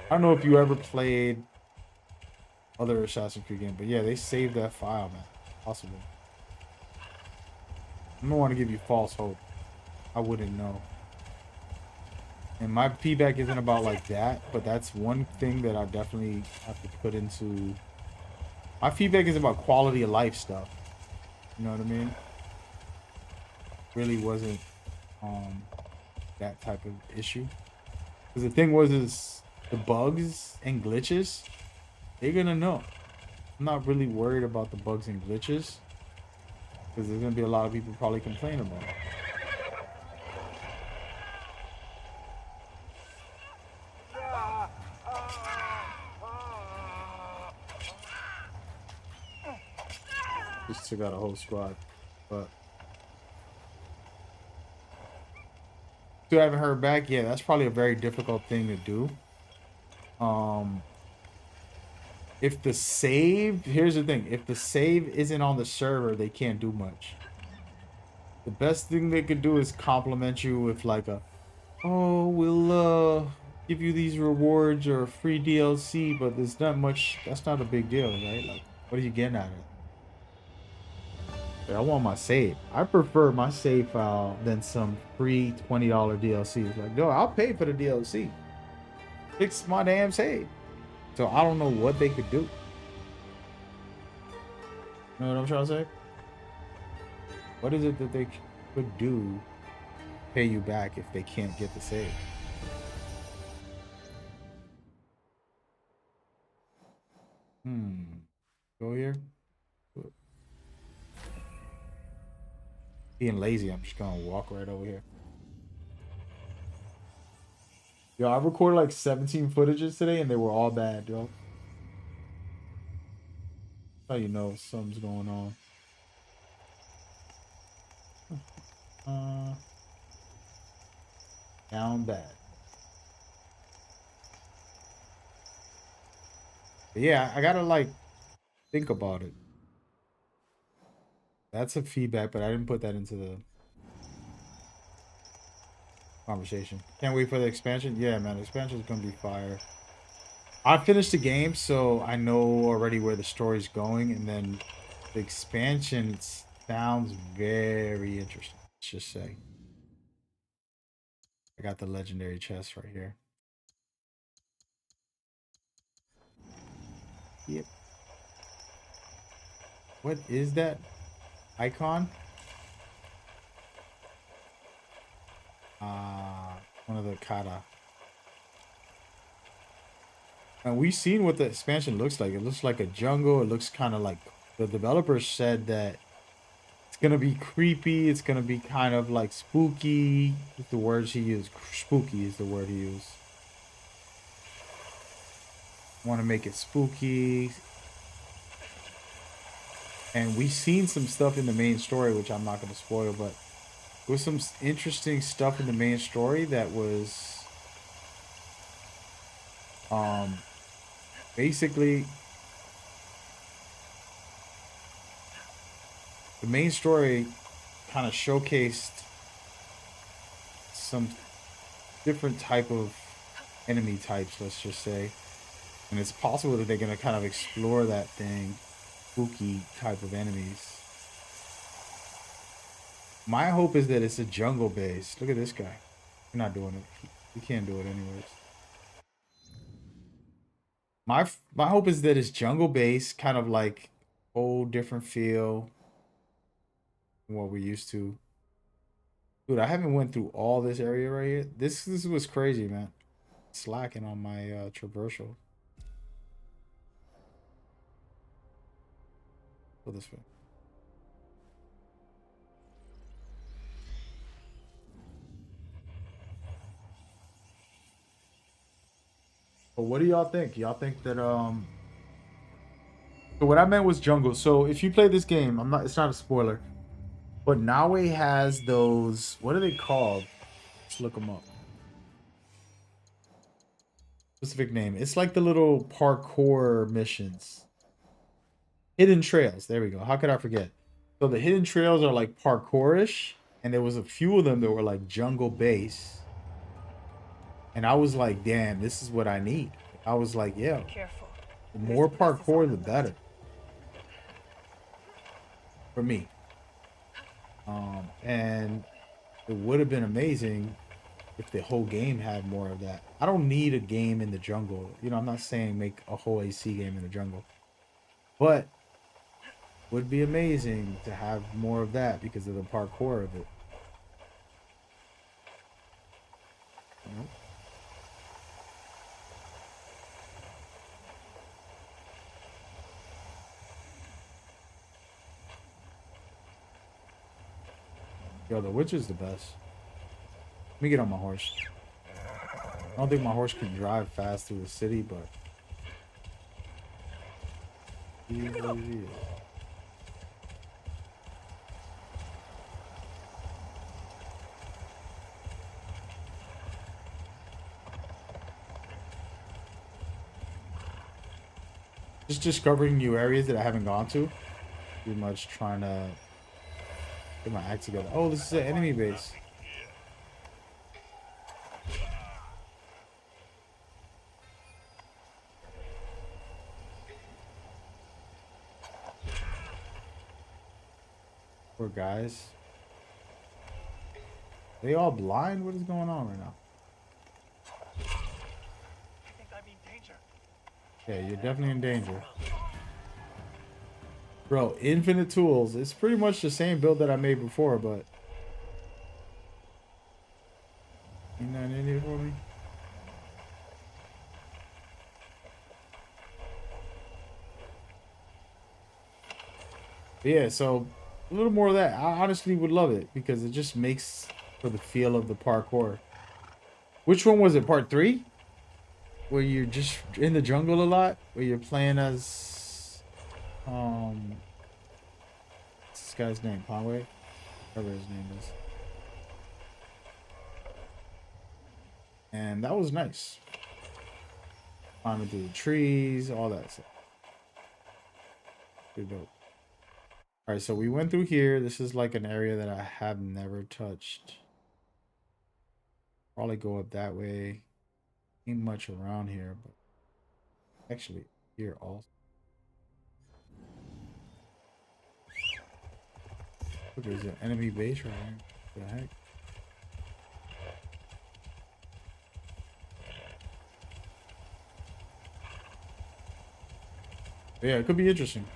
I don't know if you ever played other Assassin's Creed games, but yeah, they saved that file, man. Possible. I don't want to give you false hope. I wouldn't know. And my feedback isn't about like that, but that's one thing that I definitely have to put into. My feedback is about quality of life stuff. You know what I mean? Really wasn't that type of issue. Because the thing is the bugs and glitches, they're gonna know. I'm not really worried about the bugs and glitches because there's gonna be a lot of people probably complaining about it. Just took out a whole squad, but still haven't heard back. Yeah, that's probably a very difficult thing to do. If the save, here's the thing, if the save isn't on the server, they can't do much. The best thing they could do is compliment you with like oh, we'll give you these rewards or free DLC, but there's not much. That's not a big deal, right? Like, what are you getting out of it? I want my save. I prefer my save file than some free $20 DLC. Like, no, I'll pay for the DLC. Fix my damn save. So I don't know what they could do. You know what I'm trying to say? What is it that they could do to pay you back if they can't get the save? Go here. Being lazy, I'm just gonna walk right over here. Yo, I recorded like 17 footages today and they were all bad, yo. That's how you know something's going on. Down bad. But yeah, I gotta like think about it. That's a feedback, but I didn't put that into the conversation. Can't wait for the expansion. Yeah, man, the expansion is gonna be fire. I finished the game, so I know already where the story's going, and then the expansion sounds very interesting. Let's just say. I got the legendary chest right here. Yep. What is that icon? One of the kata. And we've seen what the expansion looks like. It looks like a jungle. It looks kind of like the developers said that it's gonna be creepy. It's gonna be kind of like spooky. Is the words he used. Spooky is the word he used. Want to make it spooky. And we've seen some stuff in the main story, which I'm not gonna spoil, but there was some interesting stuff in the main story that was basically the main story kind of showcased some different type of enemy types, let's just say. And it's possible that they're going to kind of explore that thing, spooky type of enemies. My hope is that it's a jungle base. Look at this guy. We're not doing it. We can't do it anyways. My hope is that it's jungle based, kind of like whole different feel than what we're used to. Dude, I haven't went through all this area right here. This was crazy, man. Slacking on my traversal. Go this way. But what do y'all think? Y'all think that so what I meant was jungle. So if you play this game, it's not a spoiler. But NAOE has those, what are they called? Let's look them up. Specific name. It's like the little parkour missions. Hidden trails. There we go. How could I forget? So the hidden trails are like parkourish, and there was a few of them that were like jungle base. And I was like, damn, this is what I need. I was like, yeah, the more parkour, the better. For me. And it would have been amazing if the whole game had more of that. I don't need a game in the jungle. You know, I'm not saying make a whole AC game in the jungle. But it would be amazing to have more of that because of the parkour of it. You know? Yo, the Witch is the best. Let me get on my horse. I don't think my horse can drive fast through the city, but it is what it is. Just discovering new areas that I haven't gone to. Pretty much trying to get my act together. Oh, this is an enemy base. Poor guys. They all blind? What is going on right now? I think I'm in danger. Yeah, you're definitely in danger. Bro, infinite tools. It's pretty much the same build that I made before, but you not in here for me? But yeah, so a little more of that. I honestly would love it because it just makes for the feel of the parkour. Which one was it? Part 3? Where you're just in the jungle a lot? Where you're playing as what's this guy's name? Conway? Whatever his name is. And that was nice. Climbing through the trees, all that stuff. Pretty dope. Alright, so we went through here. This is like an area that I have never touched. Probably go up that way. Ain't much around here, but actually here also. Look, there's an enemy base right here. What the heck? Yeah, it could be interesting.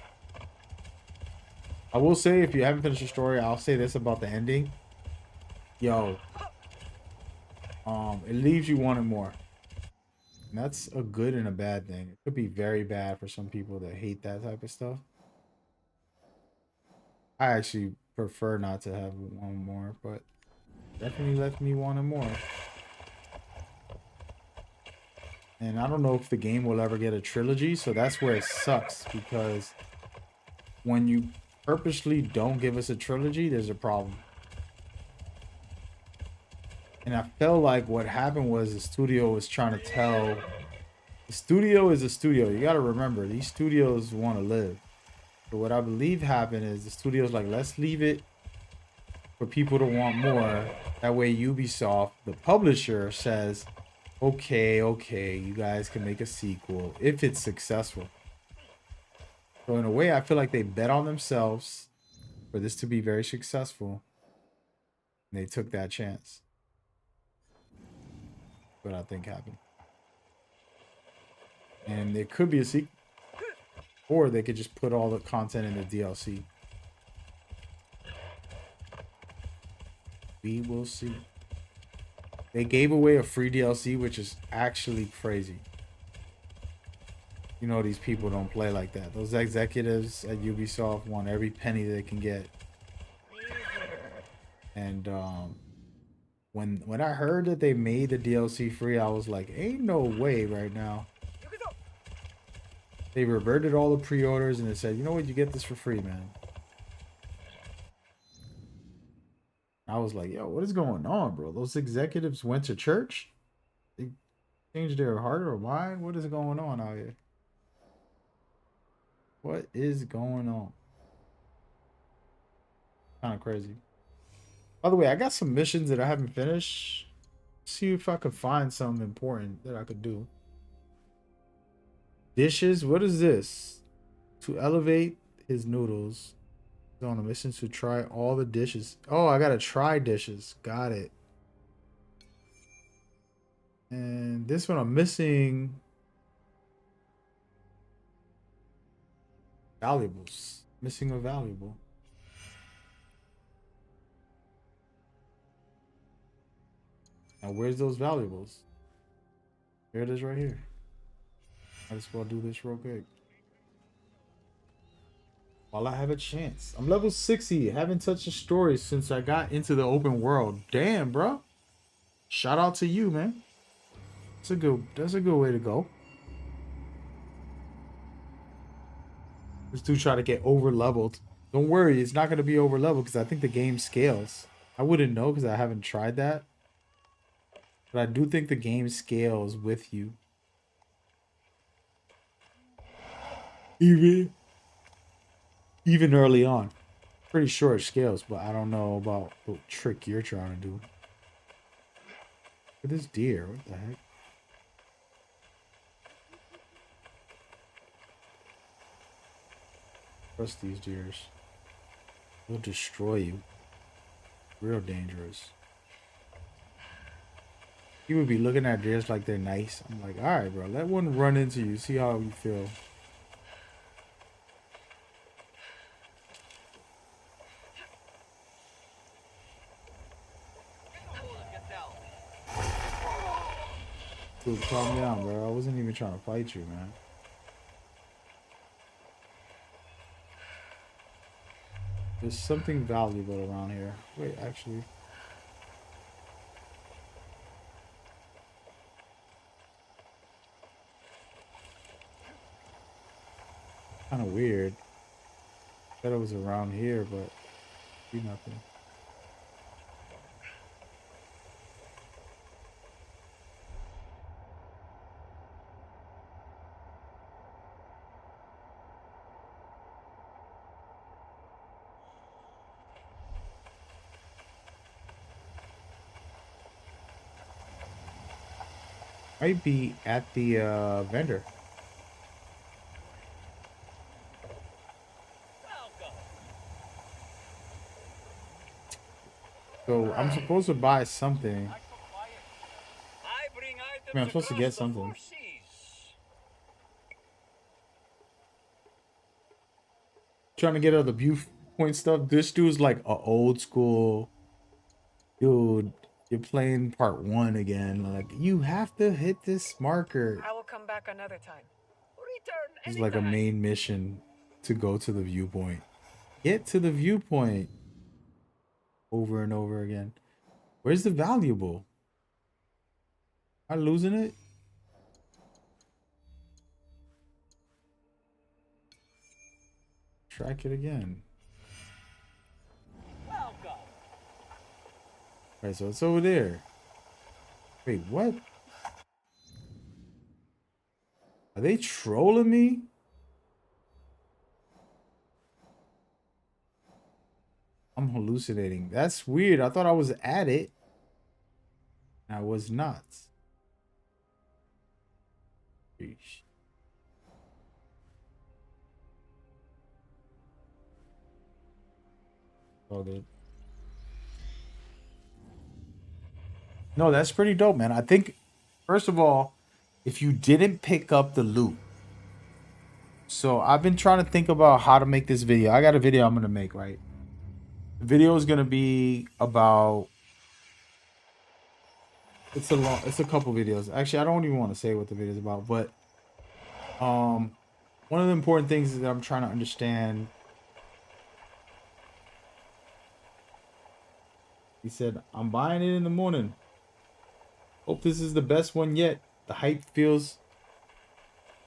I will say, if you haven't finished the story, I'll say this about the ending. Yo, it leaves you wanting more. And that's a good and a bad thing. It could be very bad for some people that hate that type of stuff. I actually prefer not to have one more, but definitely left me wanting more. And I don't know if the game will ever get a trilogy, so that's where it sucks, because when you purposely don't give us a trilogy, there's a problem. And I felt like what happened was the studio was trying to tell... The studio is a studio. You got to remember, these studios want to live. So what I believe happened is the studio's like, let's leave it for people to want more. That way Ubisoft, the publisher, says, okay, you guys can make a sequel if it's successful. So in a way, I feel like they bet on themselves for this to be very successful. And they took that chance. What I think happened. And there could be a sequel. Or they could just put all the content in the DLC. We will see. They gave away a free DLC, which is actually crazy. You know, these people don't play like that. Those executives at Ubisoft want every penny they can get. And when I heard that they made the DLC free, I was like, ain't no way right now. They reverted all the pre-orders and they said, you know what, you get this for free, man. I was like, yo, what is going on, bro? Those executives went to church? They changed their heart or mind? What is going on out here? What is going on? Kind of crazy. By the way, I got some missions that I haven't finished. See if I can find something important that I could do. Dishes? What is this? To elevate his noodles. He's on a mission to try all the dishes. Oh, I gotta try dishes. Got it. And this one I'm missing valuables. Missing a valuable. Now where's those valuables? Here it is right here. Might as well do this real quick. While I have a chance. I'm level 60. Haven't touched a story since I got into the open world. Damn, bro. Shout out to you, man. That's a good way to go. This dude try to get over leveled. Don't worry, it's not gonna be over leveled because I think the game scales. I wouldn't know because I haven't tried that. But I do think the game scales with you. Even early on. Pretty sure it scales, but I don't know about the trick you're trying to do. Look at this deer. What the heck? Trust these deers. They'll destroy you. Real dangerous. You would be looking at deers like they're nice. I'm like, alright, bro. Let one run into you. See how you feel. Dude, calm down, bro. I wasn't even trying to fight you, man. There's something valuable around here. Wait, actually. Kind of weird. Thought it was around here, but see nothing. Might be at the vendor. So I'm supposed to buy something. I mean, I'm supposed to get something. trying to get other viewpoint stuff. This dude's like a old school dude. You're playing part 1 again. Like, you have to hit this marker. I will come back another time. Return It's like a anytime. main mission to go to the viewpoint. Get to the viewpoint over and over again. Where's the valuable? Am I losing it? Track it again. Welcome. Alright, so it's over there. Wait, what? Are they trolling me? I'm hallucinating. That's weird. I thought I was at it. I was not. Sheesh. Oh, dude. No, that's pretty dope, man. I think, first of all, if you didn't pick up the loot. So I've been trying to think about how to make this video. I got a video I'm going to make, right? The video is going to be about... It's a couple videos. Actually, I don't even want to say what the video is about, but one of the important things that I'm trying to understand. He said, I'm buying it in the morning. Hope this is the best one yet. The hype feels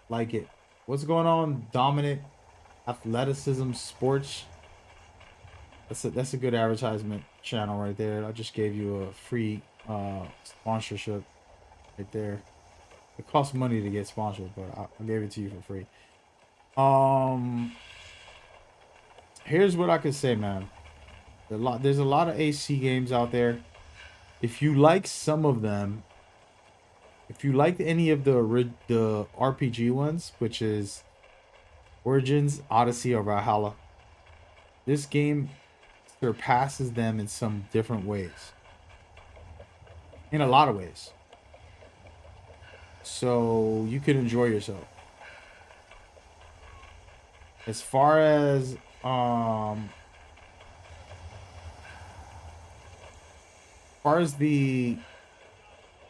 like it. What's going on? Dominant athleticism sports. That's a good advertisement channel right there. I just gave you a free sponsorship right there. It costs money to get sponsored, but I gave it to you for free. Here's what I could say, man. There's a lot of AC games out there. If you like some of them, if you like any of the RPG ones, which is Origins, Odyssey, or Valhalla, this game surpasses them in some different ways. In a lot of ways. So you can enjoy yourself. As far as the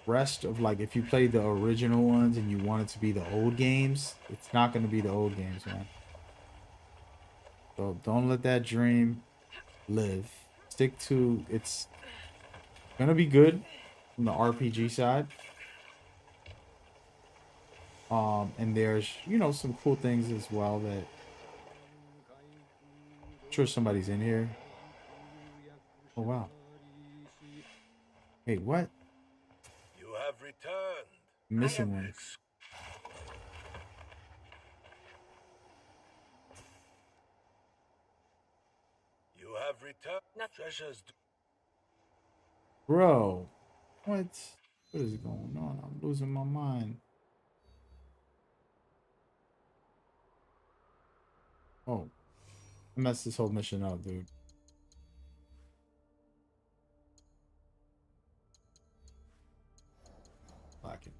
rest of, like, if you played the original ones and you want it to be the old games, it's not going to be the old games, man. So don't let that dream live. Stick to, it's going to be good from the RPG side. And there's, you know, some cool things as well that I'm sure somebody's in here. Oh, wow. Hey, what? You have returned. I'm missing one. You have returned. Treasures. Bro, what? What is going on? I'm losing my mind. Oh, I messed this whole mission up, dude. Lacking.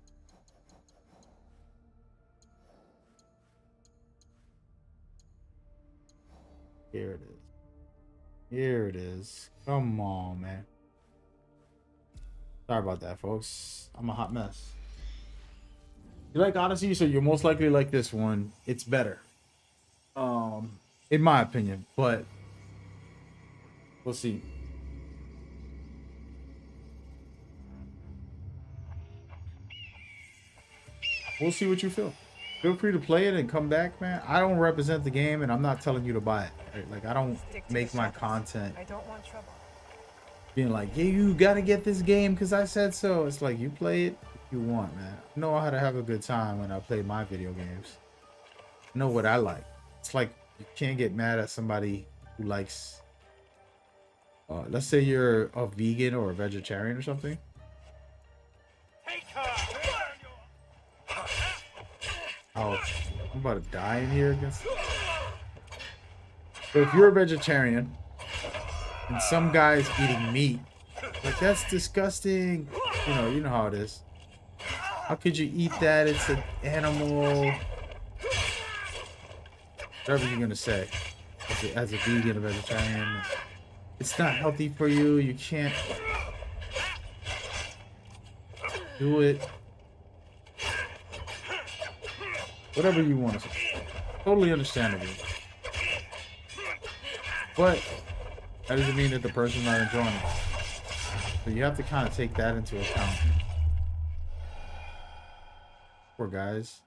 Here it is. Here it is. Come on, man. Sorry about that, folks. I'm a hot mess. You like Odyssey, so you're most likely like this one. It's better. In my opinion, but we'll see. We'll see what you feel. Feel free to play it and come back, man. I don't represent the game, and I'm not telling you to buy it. Right? Like, I don't make my content I don't want trouble. being like, yeah, you gotta get this game because I said so. It's like, you play it if you want, man. I know how to have a good time when I play my video games. I know what I like. It's like, you can't get mad at somebody who likes, let's say you're a vegan or a vegetarian or something. Oh, I'm about to die in here against. So if you're a vegetarian and some guy's eating meat, like, that's disgusting. You know how it is. How could you eat that? It's an animal. Whatever you're gonna say. as a vegan, a vegetarian. It's not healthy for you. You can't do it. Whatever you want to say. Totally understandable. But that doesn't mean that the person's not enjoying it. So you have to kind of take that into account. Poor guys.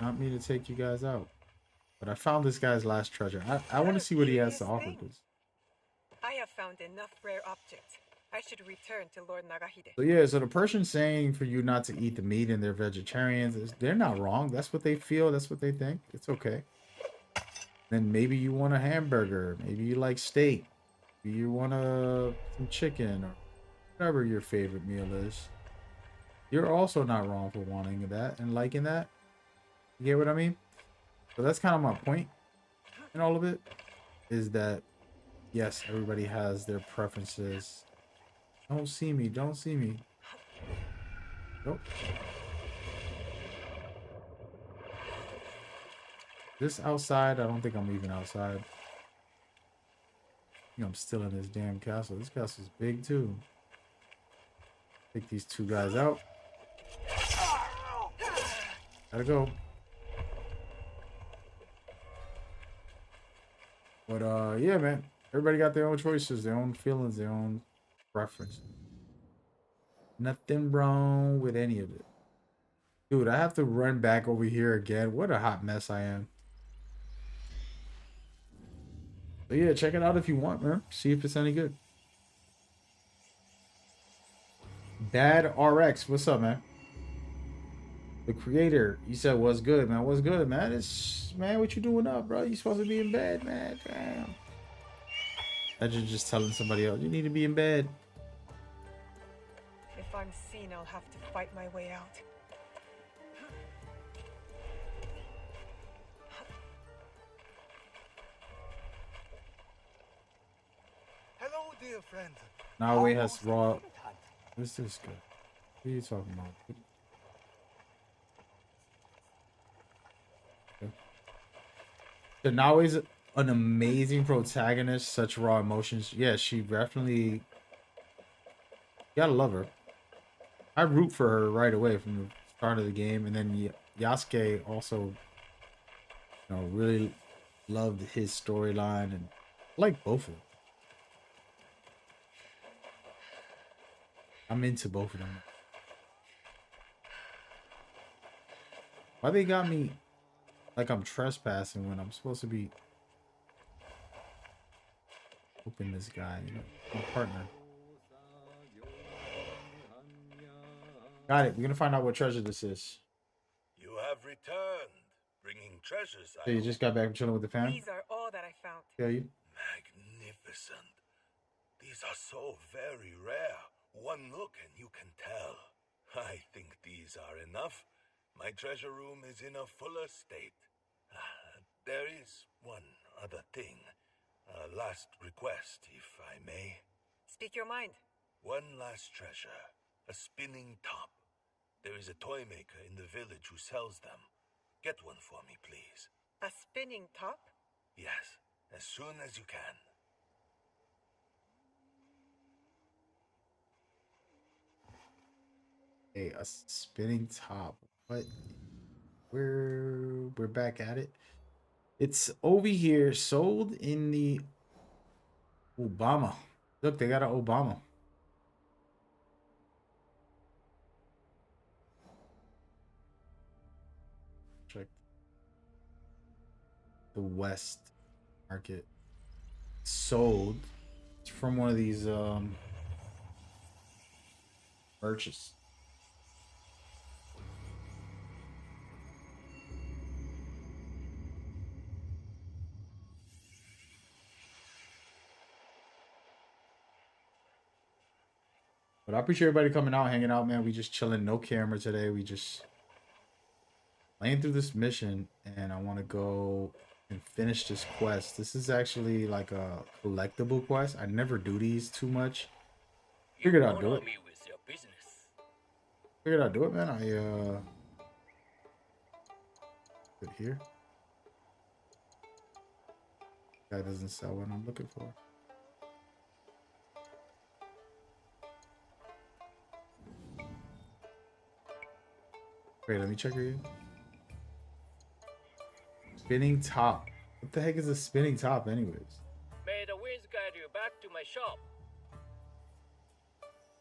Not me to take you guys out. But I found this guy's last treasure. I want to see what he has to offer, please. I have found enough rare objects. I should return to Lord Nagahide. So yeah, so the person saying for you not to eat the meat and they're vegetarians, they're not wrong. That's what they feel. That's what they think. It's okay. Then maybe you want a hamburger. Maybe you like steak. Maybe you want some chicken or whatever your favorite meal is. You're also not wrong for wanting that and liking that. You get what I mean? So that's kind of my point in all of it, is that yes, everybody has their preferences. Don't see me. Don't see me. Nope. This outside, I don't think I'm even outside. I think I'm still in this damn castle. This castle's big too. Take these two guys out. Gotta go. But yeah, man. Everybody got their own choices, their own feelings, their own preferences. Nothing wrong with any of it. Dude, I have to run back over here again. What a hot mess I am. But yeah, check it out if you want, man. See if it's any good. Bad RX, what's up, man? The creator, you said what's good, man? What's good, man? It's man, what you doing up, bro? You supposed to be in bed, man. Damn. Imagine just telling somebody else you need to be in bed. If I'm seen, I'll have to fight my way out. Hello, dear friend. NAOE has raw. This is good. What are you talking about? Okay. So NAOE's an amazing protagonist, such raw emotions. Yeah, she definitely. You gotta love her. I root for her right away from the start of the game, and then Yasuke also, really loved his storyline, and I like both of them. I'm into both of them. Why they got me like I'm trespassing when I'm supposed to be helping this guy, my partner. Got it. We're gonna find out what treasure this is. You have returned, bringing treasures. So you just got back from chilling with the fam? These are all that I found. Yeah, you. Magnificent. These are so very rare. One look and you can tell. I think these are enough. My treasure room is in a fuller state. There is one other thing. A last request, if I may. Speak your mind. One last treasure. A spinning top. There is a toy maker in the village who sells them. Get one for me, please. A spinning top? Yes, as soon as you can. Hey, a spinning top. What? We're back at it. It's over here, sold in the Obama. Look, they got an Obama. Check the West Market. Sold. It's from one of these merchants. But I appreciate everybody coming out, hanging out, man. We just chilling, no camera today. We just playing through this mission, and I want to go and finish this quest. This is actually like a collectible quest. I never do these too much. Figured I'd do it. Figured I'd do it, man. Put here. That doesn't sell what I'm looking for. Wait, let me check her. Spinning top. What the heck is a spinning top, anyways? May the winds guide you back to my shop.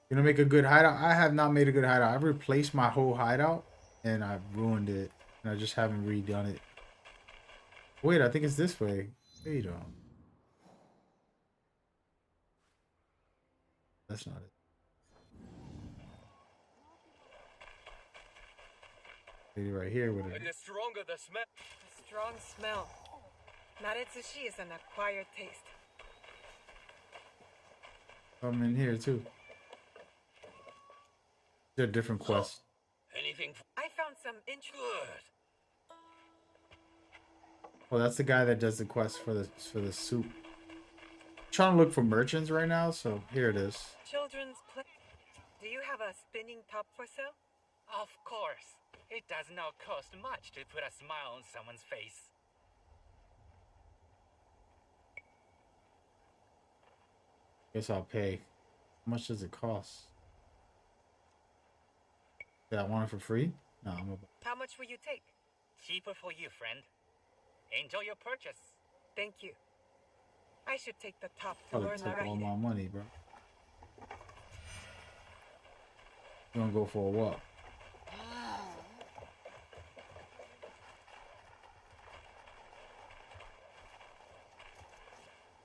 You gonna make a good hideout? I have not made a good hideout. I've replaced my whole hideout and I've ruined it. And I just haven't redone it. Wait, I think it's this way. Wait on. That's not it. Maybe right here with it. The stronger the smell. A strong smell. Naretsushi is an acquired taste. I'm in here too. They're different quests. Anything I found some interesting. good. Oh, that's the guy that does the quest for the soup. I'm trying to look for merchants right now, so here it is. Children's play. Do you have a spinning top for sale? Of course. It does not cost much to put a smile on someone's face. Guess I'll pay. How much does it cost? Yeah, I want it for free? No, I'm about. How much will you take? Cheaper for you, friend. Enjoy your purchase. Thank you. I should take the top to Probably learn took all Narahide. my money, bro. You wanna go for a walk?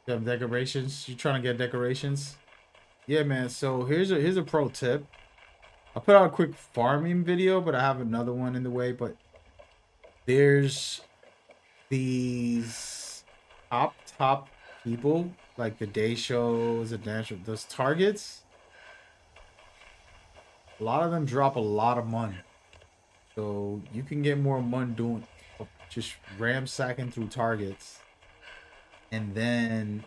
You have decorations? You trying to get decorations? Yeah, man. So here's a pro tip. I put out a quick farming video, but I have another one in the way. But there's these top people, like the day shows, the dance show, those targets. A lot of them drop a lot of money, so you can get more money doing just ransacking through targets, and then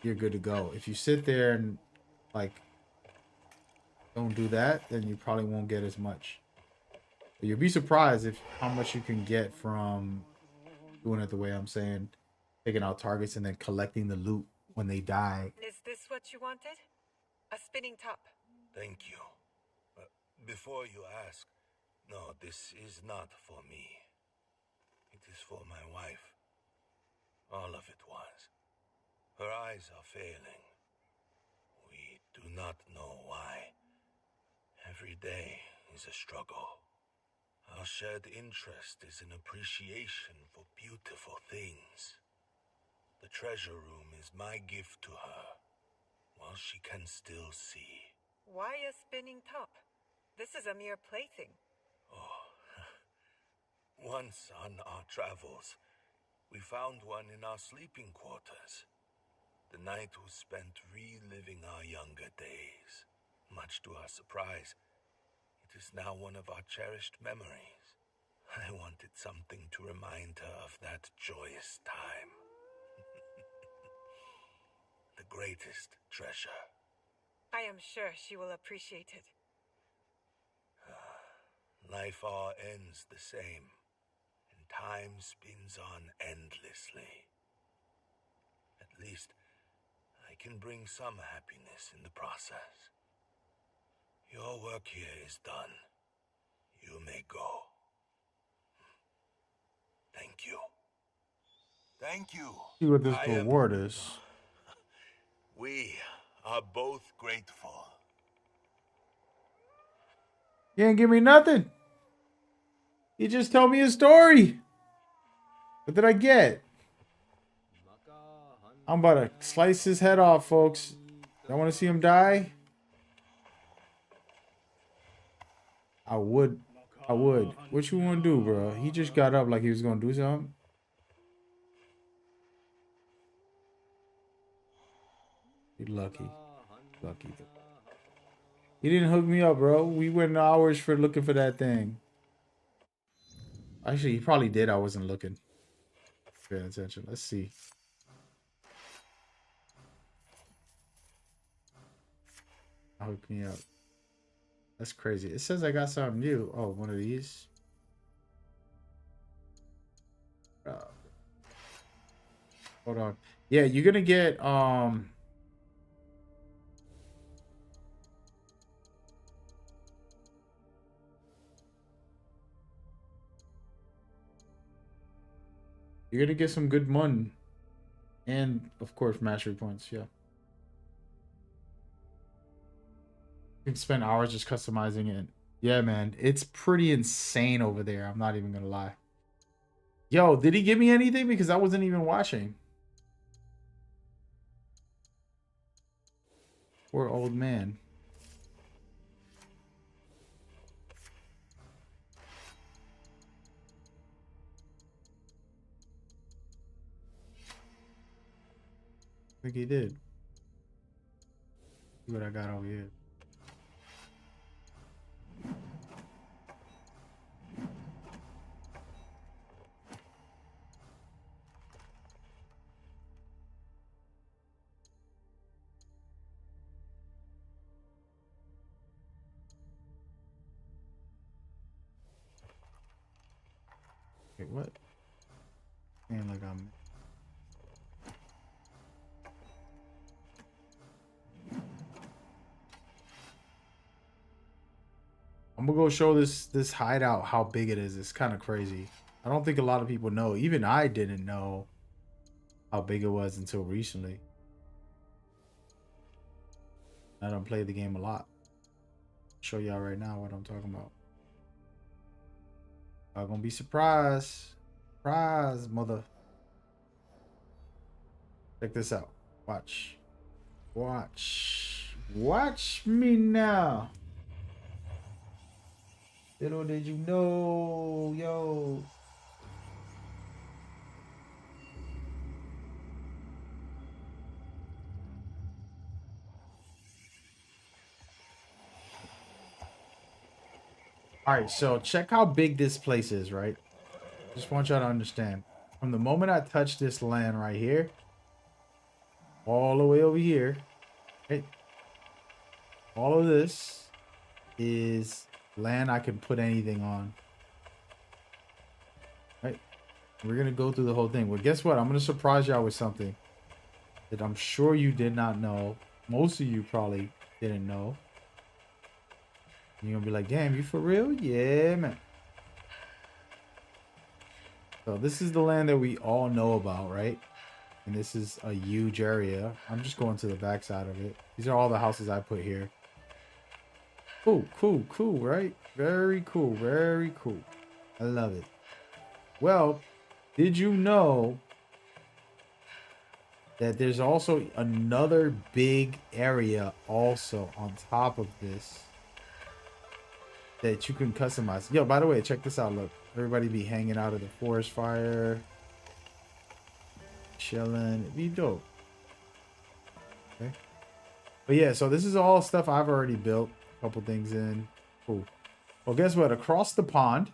you're good to go. If you sit there and like don't do that, then you probably won't get as much. But you'll be surprised if how much you can get from doing it the way I'm saying, taking out targets and then collecting the loot when they die. Is this what you wanted? A spinning top. Thank you. Before you ask, no, this is not for me. It is for my wife. All of it was. Her eyes are failing. We do not know why. Every day is a struggle. Our shared interest is an appreciation for beautiful things. The treasure room is my gift to her, while she can still see. Why a spinning top? This is a mere plaything. Oh, once on our travels, we found one in our sleeping quarters. The night was spent reliving our younger days. Much to our surprise, it is now one of our cherished memories. I wanted something to remind her of that joyous time. The greatest treasure. I am sure she will appreciate it. Life all ends the same, and time spins on endlessly. At least, I can bring some happiness in the process. Your work here is done. You may go. Thank you. Thank you. See what this I am- reward is. We are both grateful. You ain't give me nothing. He just told me a story. What did I get? I'm about to slice his head off, folks. Y'all want to see him die? I would. What you want to do, bro? He just got up like he was going to do something. You lucky. Lucky. He didn't hook me up, bro. We went hours for looking for that thing. Actually, he probably did. I wasn't looking. Paying attention. Let's see. Hook me up. That's crazy. It says I got something new. Oh, one of these. Hold on. Yeah, you're gonna get you're gonna get some good money. And of course mastery points, yeah. You can spend hours just customizing it. Yeah, man. It's pretty insane over there. I'm not even gonna lie. Yo, did he give me anything? Because I wasn't even watching. Poor old man. I think he did. See what I got over here. Wait, what? Man, like I'm gonna go show this hideout how big it is. It's kind of crazy. I don't think a lot of people know. Even I didn't know how big it was until recently. I don't play the game a lot. Show y'all right now what I'm talking about. I'm gonna be surprised. Surprise, mother. Check this out. Watch. Watch. Watch me now. Little did you know, yo. All right, so check how big this place is, right? Just want y'all to understand. From the moment I touch this land right here, all the way over here, right? All of this is land I can put anything on. Right? We're going to go through the whole thing. Well, guess what? I'm going to surprise y'all with something that I'm sure you did not know. Most of you probably didn't know. And you're going to be like, damn, you for real? Yeah, man. So this is the land that we all know about, right? And this is a huge area. I'm just going to the back side of it. These are all the houses I put here. Cool, cool, cool, right? Very cool, very cool. I love it. Well, did you know that there's also another big area also on top of this that you can customize? Yo, by the way, check this out. Look, everybody be hanging out at the forest fire, chilling. It'd be dope. Okay. But yeah, so this is all stuff I've already built. A couple things in. Cool. Well, guess what? Across the pond,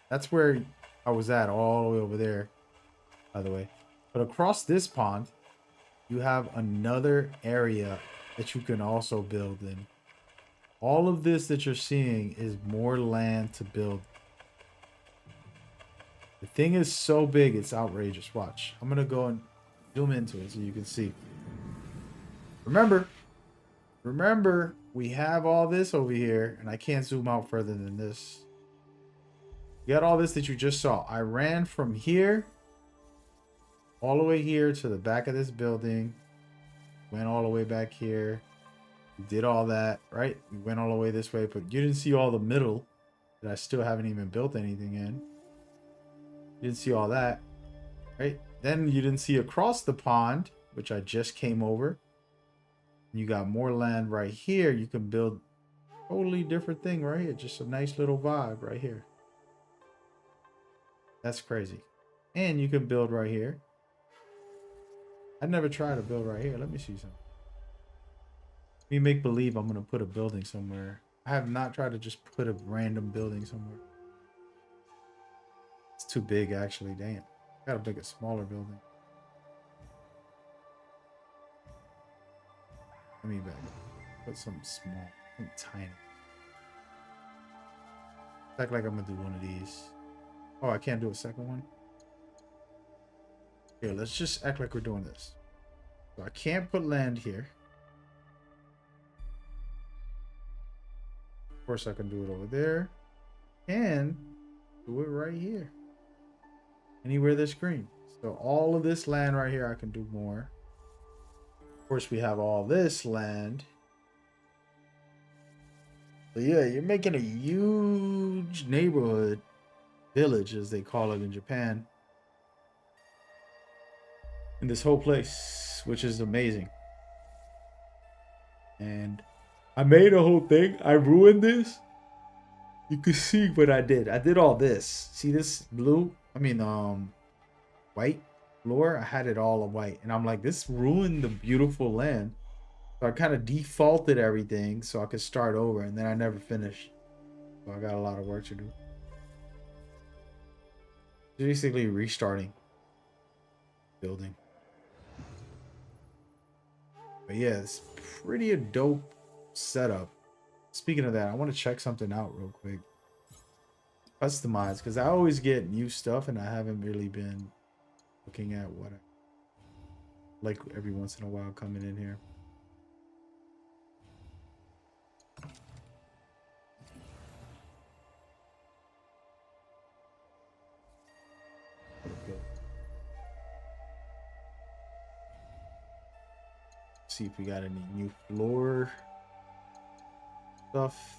that's where I was at, all the way over there, by the way. But across this pond, you have another area that you can also build in. All of this that you're seeing is more land to build. The thing is so big, it's outrageous. Watch. I'm going to go and zoom into it so you can see. Remember, we have all this over here, and I can't zoom out further than this. You got all this that you just saw. I ran from here all the way here to the back of this building. Went all the way back here. We did all that, right? We went all the way this way, but you didn't see all the middle that I still haven't even built anything in. You didn't see all that, right? Then you didn't see across the pond, which I just came over. You got more land right here. You can build a totally different thing right here. Just a nice little vibe right here. That's crazy. And you can build right here. I never tried to build right here. Let me see something. Let me make believe I'm going to put a building somewhere. I have not tried to just put a random building somewhere. It's too big, actually. Damn. I gotta make a smaller building. Let me back. Put something small. Something tiny. Act like I'm gonna do one of these. Oh, I can't do a second one? Here, let's just act like we're doing this. So I can't put land here. Of course, I can do it over there. And do it right here. Anywhere there's green. So all of this land right here, I can do more. Of course, we have all this land. But yeah, you're making a huge neighborhood, village as they call it in Japan, in this whole place, which is amazing. And I made a whole thing. I ruined this. You can see what I did. I did all this. See this blue? White floor? I had it all of white. And I'm like, this ruined the beautiful land. So I kind of defaulted everything so I could start over. And then I never finished. So I got a lot of work to do. Basically restarting. Building. But yeah, it's pretty a dope setup. Speaking of that, I want to check something out real quick. Customize, because I always get new stuff and I haven't really been looking at what I like every once in a while coming in here. Okay. See if we got any new floor stuff.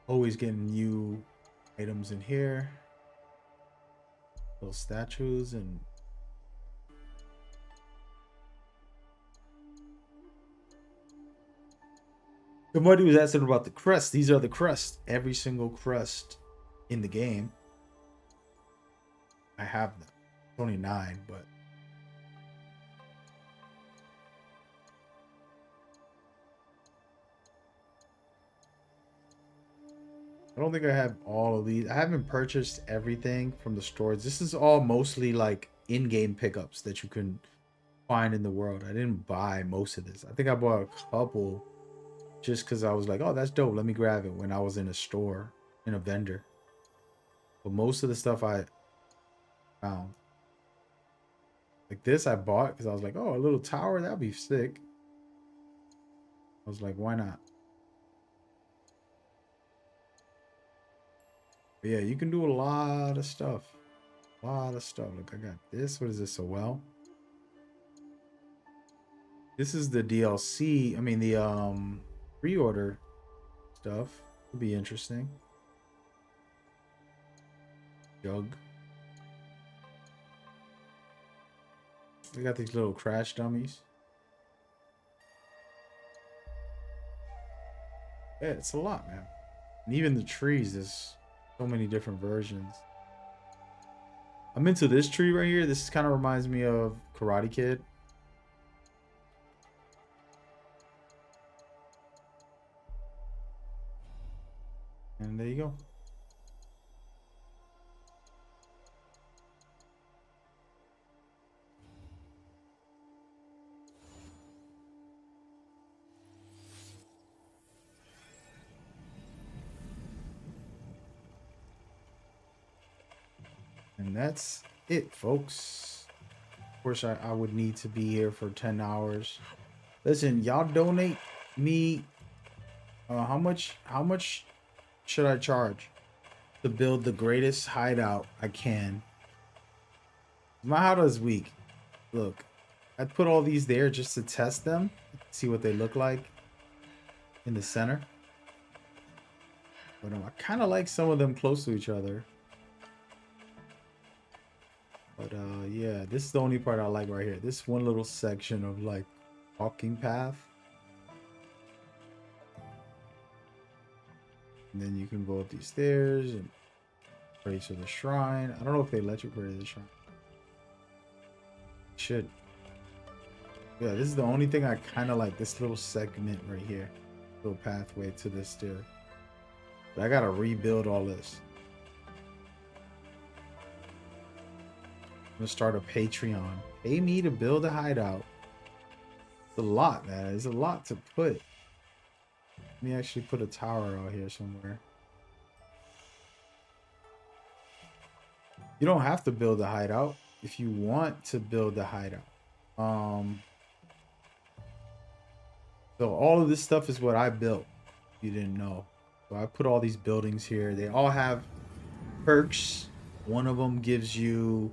Always getting new items in here. Little statues and somebody was asking about the crests. These are the crests. Every single crest in the game. I have them. It's only 9, but I don't think I have all of these. I haven't purchased everything from the stores. This is all mostly like in-game pickups that you can find in the world. I didn't buy most of this. I think I bought a couple just because I was like, oh, that's dope. Let me grab it when I was in a store, in a vendor. But most of the stuff I found. Like this I bought because I was like, oh, a little tower, that'd be sick. I was like, why not? But yeah, you can do a lot of stuff. A lot of stuff. Look, I got this. What is this? A well? This is the DLC. I mean, the pre-order stuff. Would be interesting. Jug. We got these little crash dummies. Yeah, it's a lot, man. And even the trees, there's so many different versions. I'm into this tree right here. This kind of reminds me of Karate Kid. And there you go. And that's it, folks. Of course, I would need to be here for 10 hours. Listen, y'all donate me. How much should I charge to build the greatest hideout I can? My hideout is weak. Look, I put all these there just to test them, see what they look like in the center. But I kind of like some of them close to each other. But yeah, this is the only part I like right here. This one little section of like walking path. And then you can go up these stairs and pray to the shrine. I don't know if they let you pray to the shrine. Should. Yeah, this is the only thing I kind of like. This little segment right here. Little pathway to this stair. But I gotta rebuild all this. I'm gonna start a Patreon. Pay me to build a hideout. It's a lot, man. It's a lot to put. Let me actually put a tower out here somewhere. You don't have to build a hideout if you want to build a hideout. So all of this stuff is what I built. If you didn't know. So I put all these buildings here. They all have perks. One of them gives you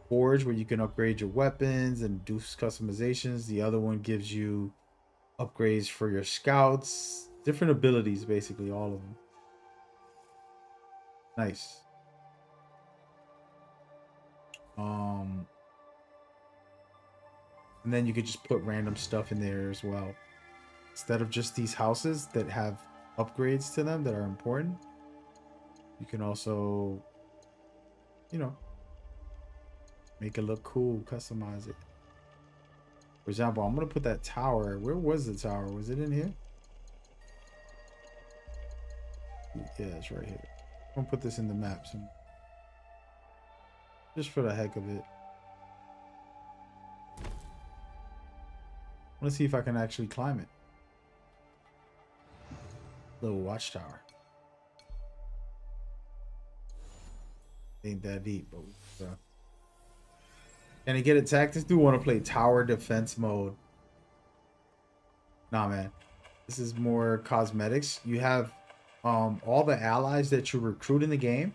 forge where you can upgrade your weapons and do customizations. The other one gives you upgrades for your scouts. Different abilities, basically, all of them. Nice. And then you could just put random stuff in there as well. Instead of just these houses that have upgrades to them that are important, you can also, you know, make it look cool, customize it. For example, I'm going to put that tower. Where was the tower? Was it in here? Yeah, it's right here. I'm going to put this in the map just for the heck of it. I want to see if I can actually climb it. Little watchtower. Ain't that deep, but can I get attacked? This dude want to play tower defense mode. Nah, man. This is more cosmetics. You have all the allies that you recruit in the game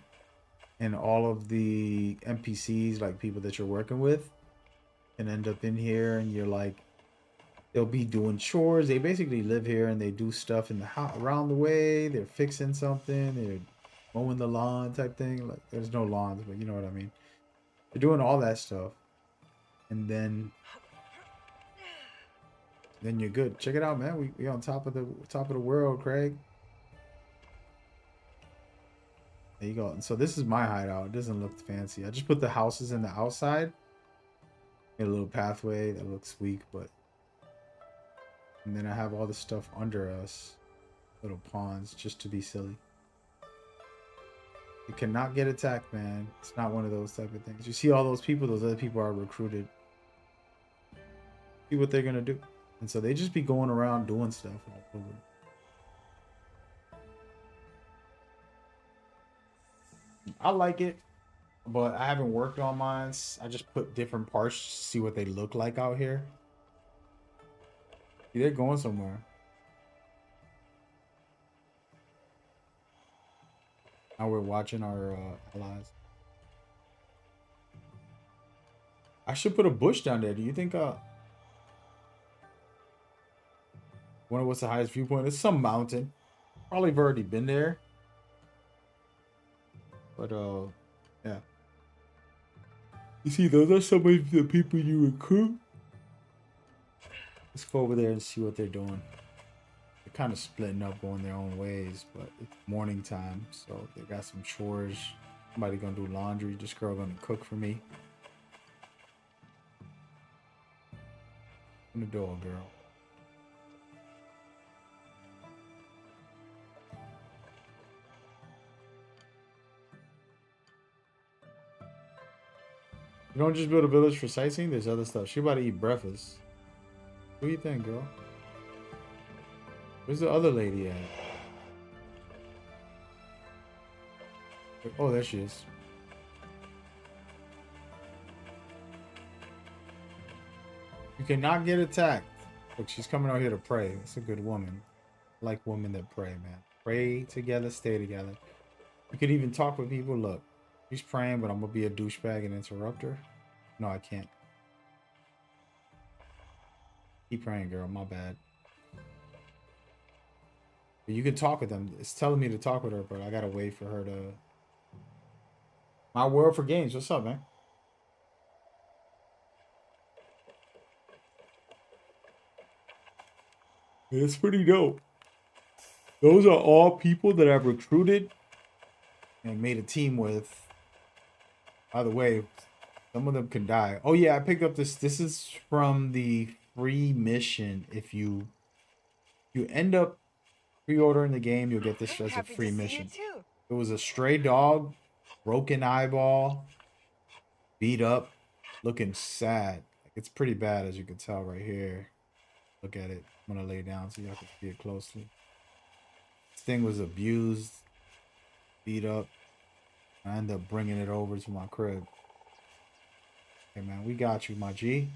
and all of the NPCs, like people that you're working with, can end up in here, and you're like, they'll be doing chores. They basically live here and they do stuff in the house around the way. They're fixing something. They're mowing the lawn type thing. Like, there's no lawns, but you know what I mean. They're doing all that stuff, and then you're good. Check it out, man. We on top of the world, Craig. There you go. And so this is my hideout. It doesn't look fancy. I just put the houses in the outside. Made a little pathway that looks weak, but. And then I have all the stuff under us. Little pawns, just to be silly. You cannot get attacked, man. It's not one of those type of things. You see all those people, those other people are recruited. See what they're going to do. And so they just be going around doing stuff all over. I like it, but I haven't worked on mine. I just put different parts to see what they look like out here. They're going somewhere. Now we're watching our allies. I should put a bush down there. Do you think wonder what's the highest viewpoint? It's some mountain. Probably have already been there. But yeah. You see, those are some of the people you recruit. Let's go over there and see what they're doing. They're kind of splitting up, going their own ways, but it's morning time, so they got some chores. Somebody gonna do laundry. This girl gonna cook for me. Open the door, girl. You don't just build a village for sightseeing. There's other stuff. She about to eat breakfast. What do you think, girl? Where's the other lady at? Oh, there she is. You cannot get attacked. Look, she's coming out here to pray. It's a good woman. I like women that pray, man. Pray together, stay together. You could even talk with people. Look, she's praying, but I'm going to be a douchebag and interrupt her. No, I can't. Keep praying, girl. My bad. But you can talk with them. It's telling me to talk with her, but I gotta wait for her to. My world for games. What's up, man? It's pretty dope. Those are all people that I've recruited and made a team with. By the way, some of them can die. Oh yeah, I picked up this. This is from the free mission. If you end up pre-ordering the game, you'll get this as a free mission. It was a stray dog, broken eyeball, beat up, looking sad. It's pretty bad, as you can tell right here. Look at it. I'm gonna lay down so y'all can see it closely. This thing was abused, beat up. I end up bringing it over to my crib. Hey man, we got you, my G.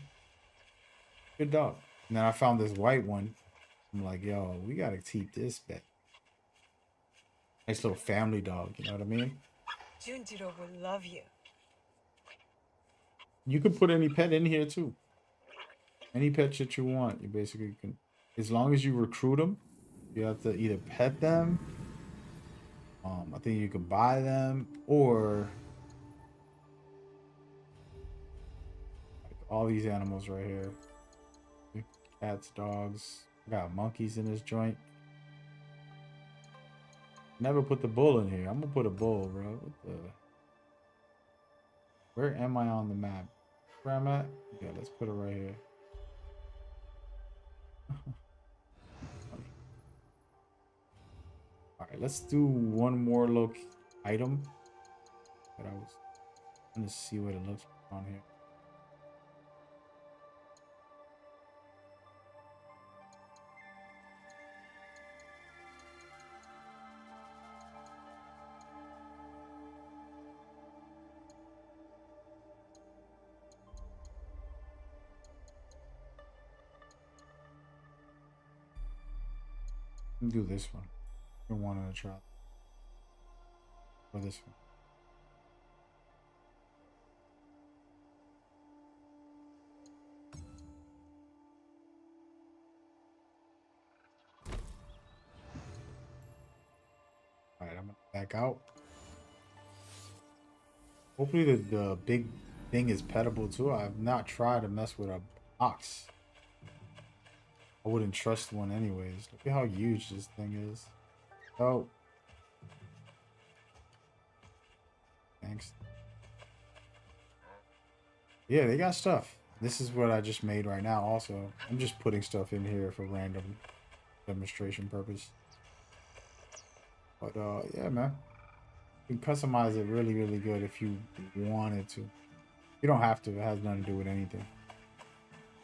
Good dog. And then I found this white one. I'm like, yo, we gotta keep this back. Nice little family dog, you know what I mean? Junjiro will love you. You can put any pet in here too. Any pet that you want, you basically can. As long as you recruit them, you have to either pet them. I think you can buy them, or like all these animals right here. Cats, dogs. I got monkeys in this joint. Never put the bull in here. I'm gonna put a bull, bro. What the... Where am I on the map? Where I'm at? Yeah, let's put it right here. Alright, let's do one more item. That I was gonna see what it looks like on here. Do this one. I wanted to try. Or this one. Alright, I'm gonna back out. Hopefully the big thing is petable too. I've not tried to mess with a ox. I wouldn't trust one anyways. Look at how huge this thing is. Oh. Thanks. Yeah, they got stuff. This is what I just made right now also. I'm just putting stuff in here for random demonstration purpose. But yeah, man. You can customize it really, really good if you wanted to. You don't have to. It has nothing to do with anything.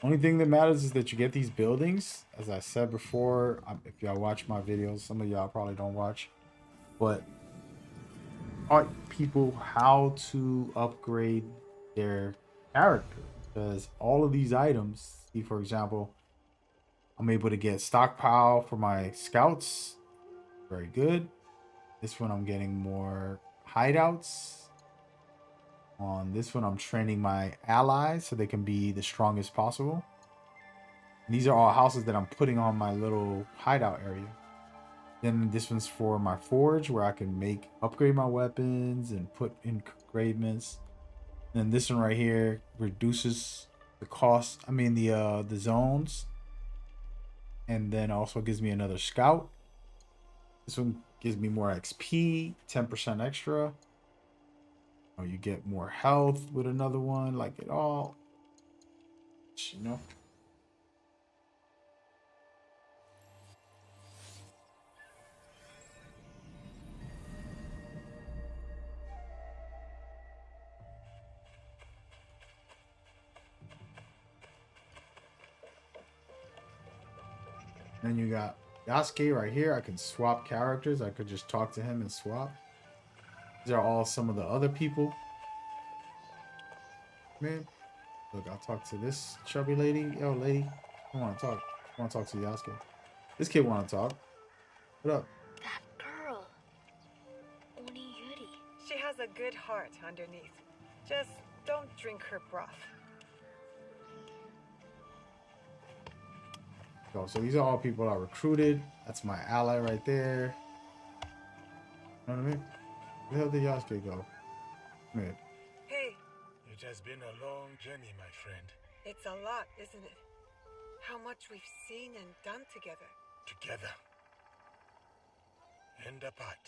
Only thing that matters is that you get these buildings. As I said before, if y'all watch my videos, some of y'all probably don't watch, but taught people how to upgrade their character, because all of these items, see, for example, I'm able to get stockpile for my scouts. Very good. This one I'm getting more hideouts. On this one, I'm training my allies so they can be the strongest possible. And these are all houses that I'm putting on my little hideout area. Then this one's for my forge, where I can upgrade my weapons and put engravements. And then this one right here reduces the cost. I mean the zones, and then also gives me another scout. This one gives me more XP, 10% extra. Or you get more health with another one, like it all, you know. Then you got Yasuke right here. I can swap characters. I could just talk to him and swap. These are all some of the other people. Man, look, I'll talk to this chubby lady. Yo, lady, I want to talk. I want to talk to Yasuke. This kid want to talk. What up? That girl, Oniyuri. She has a good heart underneath. Just don't drink her broth. So these are all people I recruited. That's my ally right there. You know what I mean? Where the hell did Yasuke go? Come here. Hey, It has been a long journey, my friend. it's a lot, isn't it? How much we've seen and done together. Together. And apart.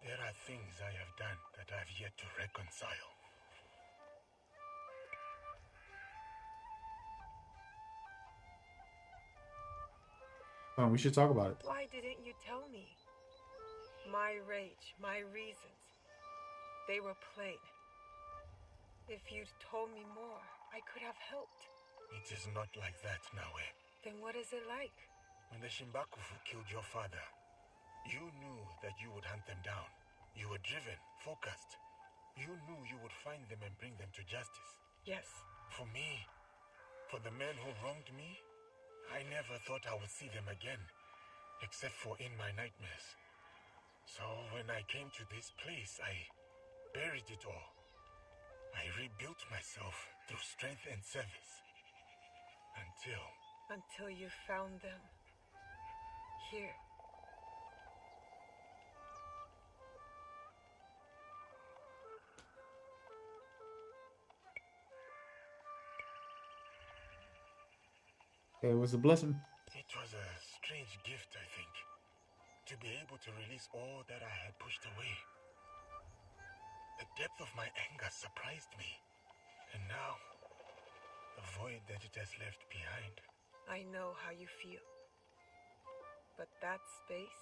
There are things I have done that I've yet to reconcile. Come on, we should talk about it. Why didn't you tell me? My rage, my reasons. They were plain. If you'd told me more, I could have helped. It is not like that, Naoe. Then what is it like? When the Shimbakufu killed your father, you knew that you would hunt them down. You were driven, focused. You knew you would find them and bring them to justice. Yes. For me, for the men who wronged me, I never thought I would see them again, except for in my nightmares. So when I came to this place, I buried it all. I rebuilt myself through strength and service. Until you found them. Here. It was a blessing. It was a strange gift, I think, to be able to release all that I had pushed away. The depth of my anger surprised me, and now, the void that it has left behind. I know how you feel. But that space,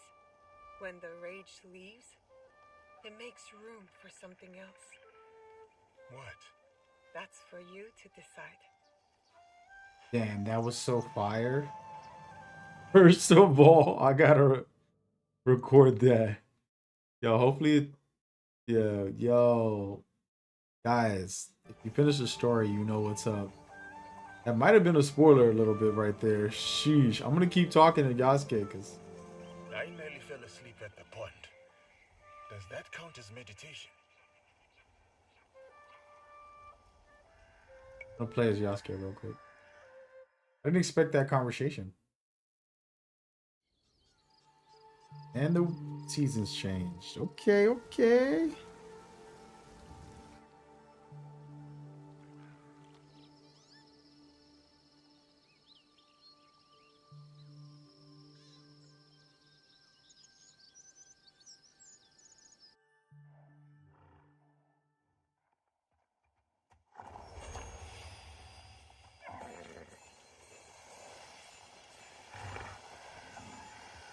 when the rage leaves, it makes room for something else. What? That's for you to decide. Damn, that was so fire. First of all, I gotta record that. Yo, hopefully, yeah, yo, guys, if you finish the story, you know what's up. That might have been a spoiler a little bit right there. Sheesh. I'm gonna keep talking to Yasuke because I nearly fell asleep at the pond. Does that count as meditation? I'm gonna play as Yasuke real quick. I didn't expect that conversation. And the seasons changed. Okay, okay.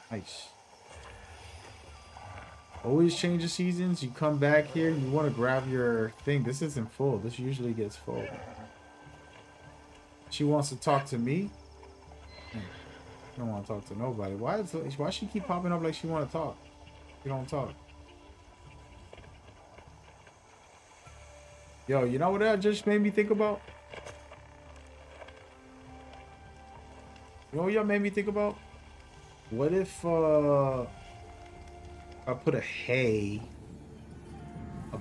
Nice. Always change the seasons. You come back here, you want to grab your thing. This isn't full. This usually gets full. She wants to talk to me. I don't want to talk to nobody. Why she keep popping up like she want to talk? She don't talk. Yo, you know what that just made me think about? You know what y'all made me think about? What if I put a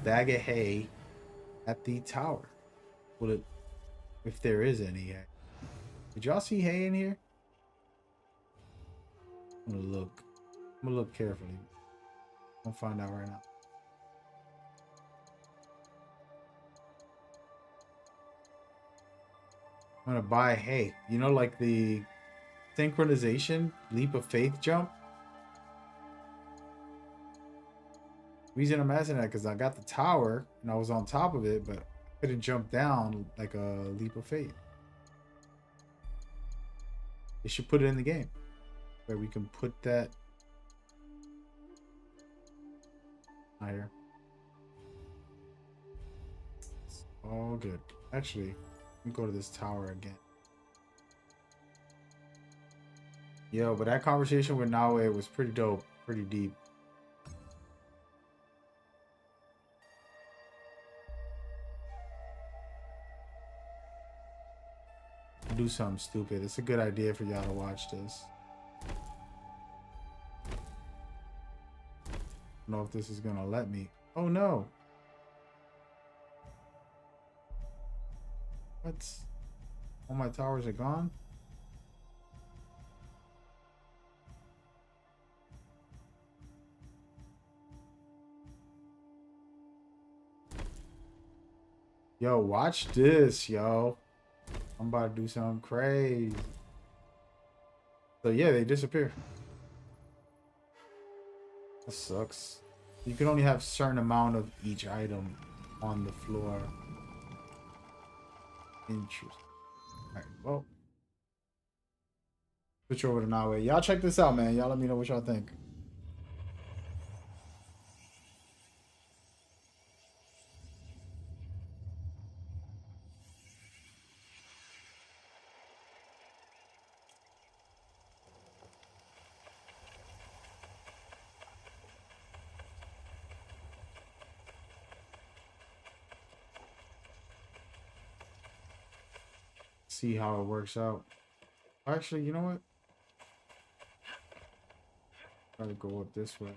bag of hay at the tower? Will it, if there is any hay? Did y'all see hay in here? I'm gonna look. I'm gonna look carefully. I'm gonna find out right now. I'm gonna buy hay. You know, like the synchronization leap of faith jump. Reason I'm asking that because I got the tower and I was on top of it, but I couldn't jump down like a leap of faith. They should put it in the game where we can put that higher. It's all good. Actually, let me go to this tower again. Yo, but that conversation with NAOE was pretty dope, pretty deep. Do something stupid. It's a good idea for y'all to watch this. I don't know if this is gonna let me. Oh no. What? All my towers are gone? Yo, watch this, yo. I'm about to do something crazy. So yeah, they disappear. That sucks. You can only have a certain amount of each item on the floor. Interesting. Alright, well. Switch over to NAOE. Y'all check this out, man. Y'all let me know what y'all think. see how it works out. Actually, you know what? Try to go up this way.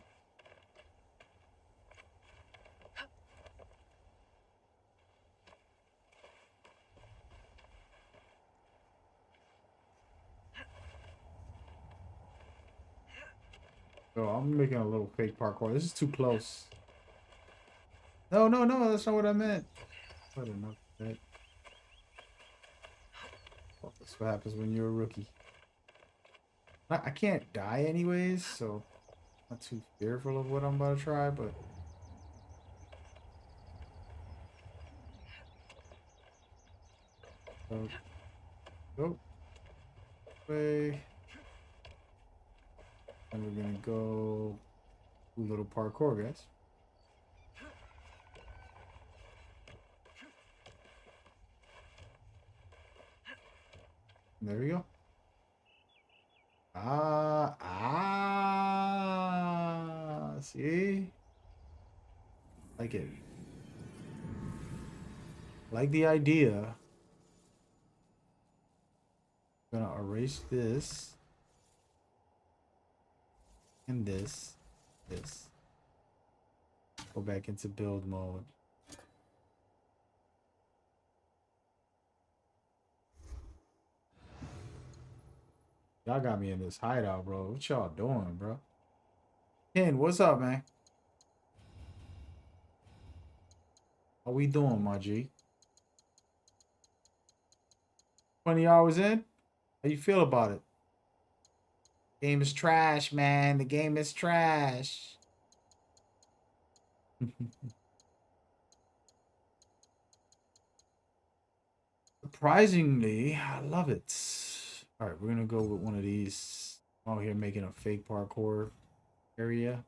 Oh, I'm making a little fake parkour. This is too close. No, no, no, that's not what I meant. What enough that. Well, that's what happens when you're a rookie. I can't die anyways, so I'm not too fearful of what I'm about to try, but go way. And we're gonna go do a little parkour, guys. There we go. See? Like it. Like the idea. I'm gonna erase this. And this. Go back into build mode. Y'all got me in this hideout, bro. What y'all doing, bro? Ken, what's up, man? How we doing, my G? 20 hours in? How you feel about it? Game is trash, man. The game is trash. Surprisingly, I love it. All right, we're gonna go with one of these. Out here making a fake parkour area.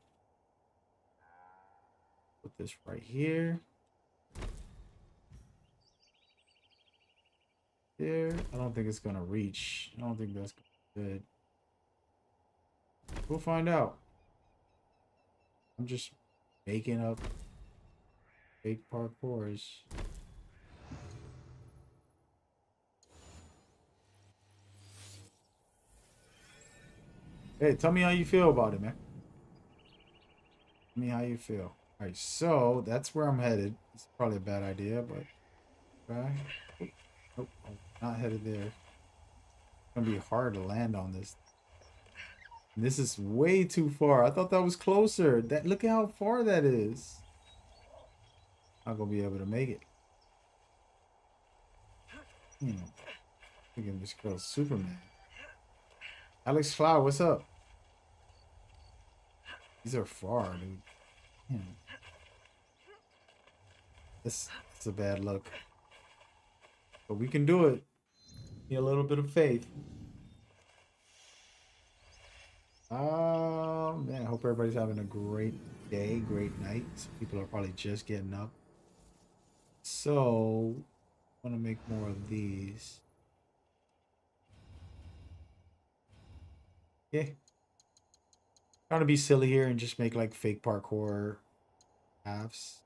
Put this right here. There. I don't think it's gonna reach. I don't think that's good. We'll find out. I'm just making up fake parkours. Hey, tell me how you feel about it, man. Tell me how you feel. All right, so that's where I'm headed. It's probably a bad idea, but okay. Nope, I'm not headed there. It's gonna be hard to land on this. And this is way too far. I thought that was closer. That look at how far that is. Not gonna be able to make it. Thinking this girl's Superman. Alex Cloud, what's up? These are far, dude. This is a bad look. But we can do it. Need a little bit of faith. Oh man, I hope everybody's having a great day, great night. Some people are probably just getting up. So I want to make more of these. Okay. Trying to be silly here and just make like fake parkour halves.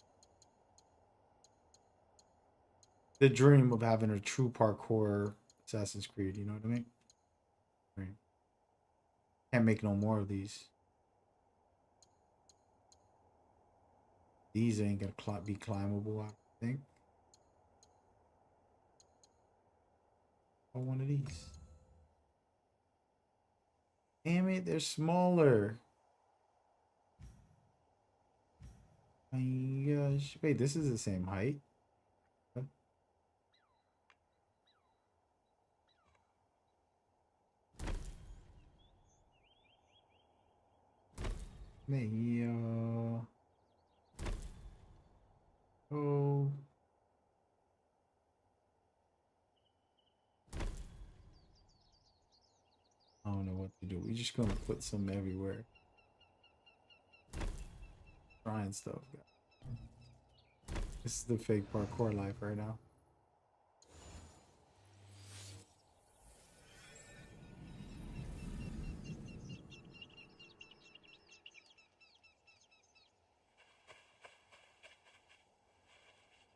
The dream of having a true parkour Assassin's Creed, you know what I mean? Right. Can't make no more of these. These ain't gonna be climbable, I think. Oh, one of these. Damn it, they're smaller. Oh my gosh. Wait, this is the same height. Maybe, oh. I don't know what to do. We're just gonna put some everywhere. Trying stuff. This is the fake parkour life right now.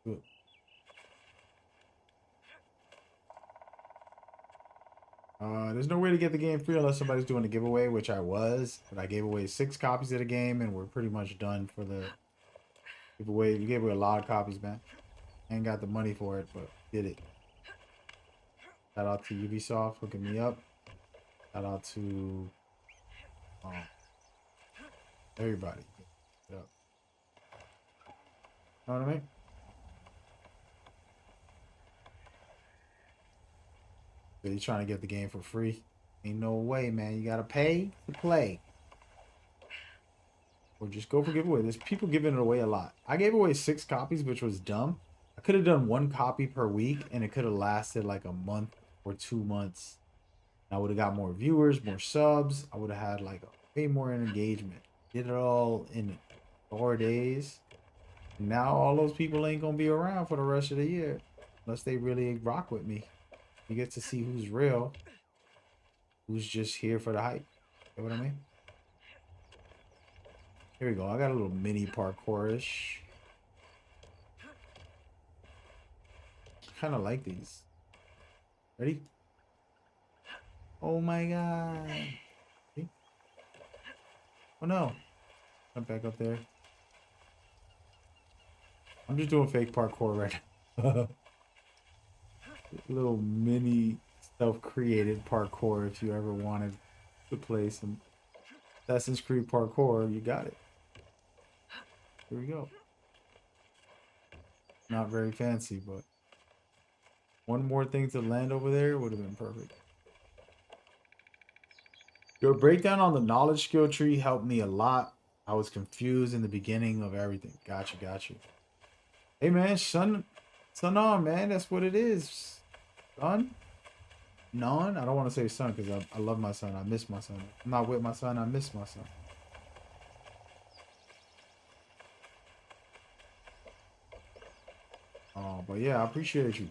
Good. There's no way to get the game free unless somebody's doing a giveaway, which I was. But I gave away 6 copies of the game, and we're pretty much done for the giveaway. We gave away a lot of copies, man. Ain't got the money for it, but did it. Shout out to Ubisoft hooking me up. Shout out to everybody. Know what I mean? So you're trying to get the game for free? Ain't no way, man. You gotta pay to play. Or just go for giveaway. There's people giving it away a lot. I gave away 6 copies, which was dumb. I could have done 1 copy per week, and it could have lasted like a month or 2 months. I would have got more viewers, more subs. I would have had like way more engagement. Did it all in 4 days. Now all those people ain't gonna be around for the rest of the year unless they really rock with me. You get to see who's real, who's just here for the hype. You know what I mean? Here we go. I got a little mini parkour-ish. I kind of like these. Ready? Oh my god. See? Oh no. I'm back up there. I'm just doing fake parkour right now. Little mini self-created parkour. If you ever wanted to play some Assassinscreed parkour, you got it. Here we go. Not very fancy, but one more thing to land over there would have been perfect. Your breakdown on the knowledge skill tree helped me a lot. I was confused in the beginning of everything. Got you. Hey man, son on, man. That's what it is. Son? Non? I don't want to say son because I love my son. I miss my son. I'm not with my son. I miss my son. Oh, but yeah, I appreciate you.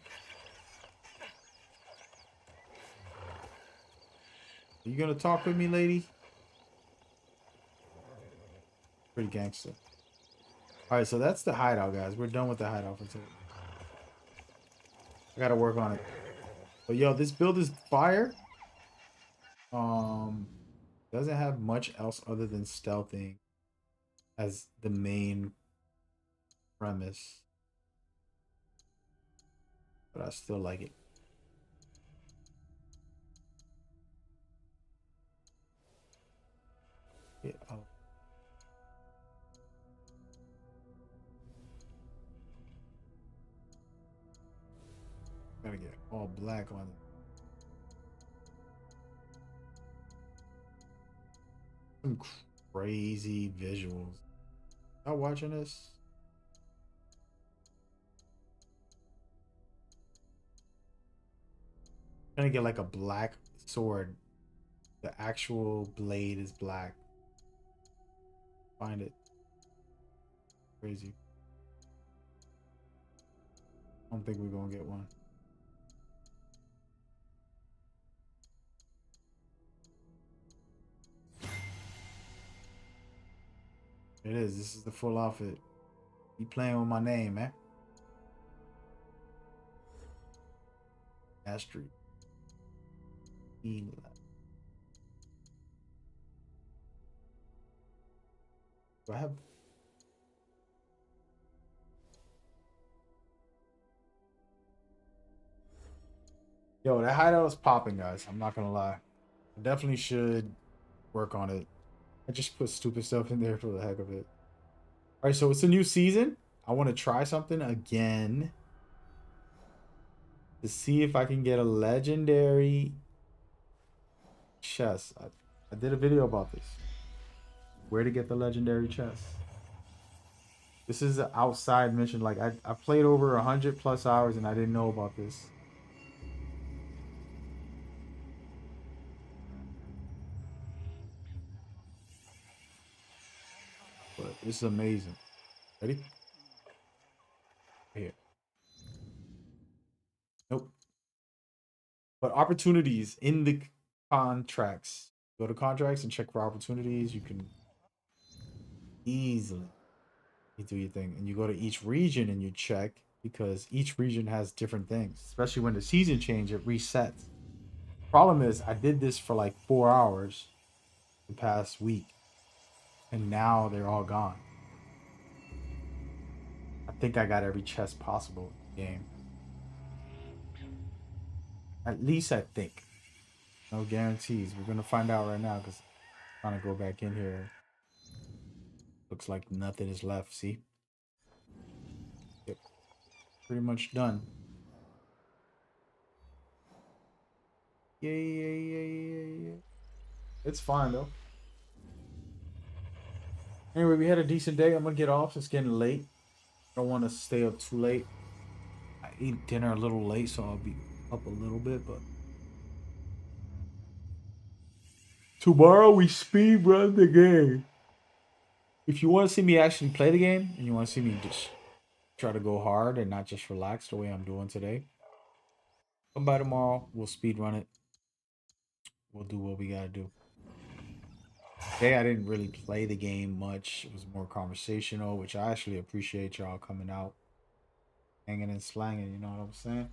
Are you gonna talk with me, lady? Pretty gangster. Alright, so that's the hideout, guys. We're done with the hideout for today. I gotta work on it. But yo, this build is fire. Doesn't have much else other than stealthing as the main premise. But I still like it. Yeah. Oh. Gotta get all black on it. Some crazy visuals. Y'all watching this? Gonna get like a black sword. The actual blade is black. Find it. Crazy. I don't think we're gonna get one. It is. This is the full outfit. You playing with my name, man. Astrid. Do I have... Yo, that hideout is popping, guys. I'm not gonna lie. I definitely should work on it. I just put stupid stuff in there for the heck of it. Alright, so it's a new season. I want to try something again to see if I can get a legendary chest. I did a video about this. Where to get the legendary chest. This is an outside mission. Like I played over 100+ hours and I didn't know about this. But this is amazing. Ready? Here. Nope. But opportunities in the contracts. Go to contracts and check for opportunities. You can easily do your thing. And you go to each region and you check because each region has different things. Especially when the season change, it resets. Problem is, I did this for like 4 hours the past week, and now they're all gone. I think I got every chest possible in the game. At least I think. No guarantees. We're gonna find out right now because I'm trying to go back in here. Looks like nothing is left. See? Yep. Pretty much done. Yeah. It's fine though. Anyway, we had a decent day. I'm gonna get off. It's getting late. I don't want to stay up too late. I ate dinner a little late, so I'll be up a little bit, but tomorrow we speed run the game. If you want to see me actually play the game and you want to see me just try to go hard and not just relax the way I'm doing today, come by tomorrow. We'll speed run it. We'll do what we gotta do. Today I didn't really play the game much. It was more conversational, which I actually appreciate y'all coming out, hanging and slanging. You know what I'm saying?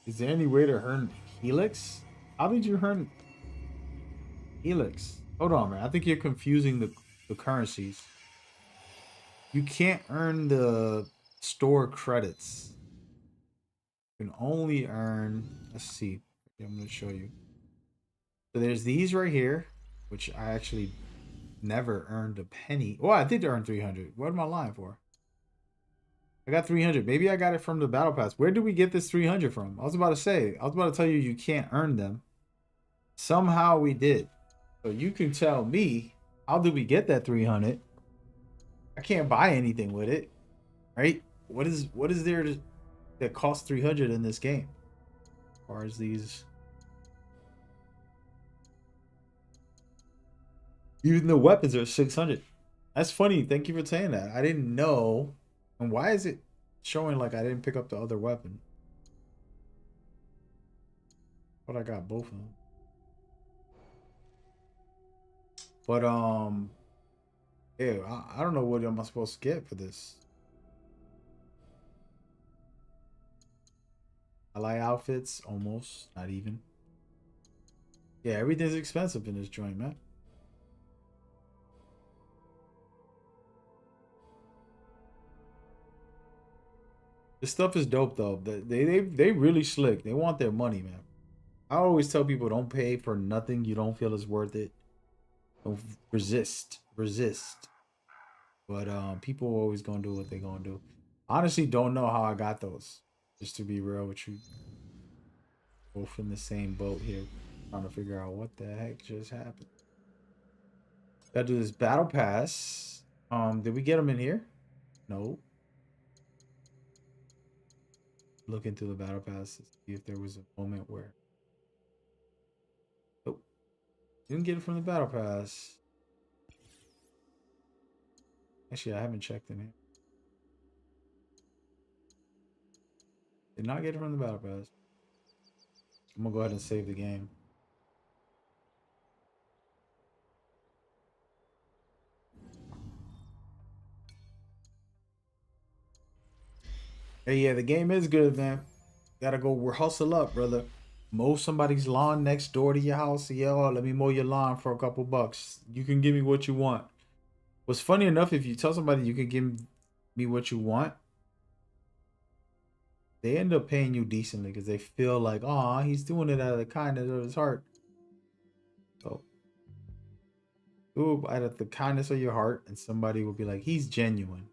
Is there any way to earn Helix? How did you earn Helix? Hold on, man. I think you're confusing the currencies. You can't earn the store credits. You can only earn, let's see. I'm going to show you. So there's these right here, which I actually never earned a penny. Oh, I did earn 300. What am I lying for? I got 300. Maybe I got it from the battle pass. Where did we get this 300 from? I was about to tell you can't earn them. Somehow we did. So you can tell me, how did we get that 300? I can't buy anything with it, right? What is there that costs 300 in this game? As far as these, even the weapons are 600. That's funny. Thank you for saying that. I didn't know. And why is it showing like I didn't pick up the other weapon? But I got both of them. But yeah, I don't know what am I supposed to get for this. I like outfits, almost, not even. Yeah, everything's expensive in this joint, man. This stuff is dope though. They really slick. They want their money, man. I always tell people, don't pay for nothing you don't feel is worth it. Don't resist. But people are always gonna do what they're gonna do. Honestly, don't know how I got those. Just to be real with you. Both in the same boat here. Trying to figure out what the heck just happened. Gotta do this battle pass. Did we get them in here? No. Look into the battle pass to see if there was a moment where. Nope. Didn't get it from the battle pass. Actually, I haven't checked in here. Did not get it from the battle pass. I'm gonna go ahead and save the game. Hey, yeah, the game is good, man. Gotta go hustle up, brother. Mow somebody's lawn next door to your house. Yeah, let me mow your lawn for a couple bucks. You can give me what you want. What's funny enough, if you tell somebody you can give me what you want, they end up paying you decently because they feel like, oh, he's doing it out of the kindness of his heart. So, do it out of the kindness of your heart, and somebody will be like, he's genuine.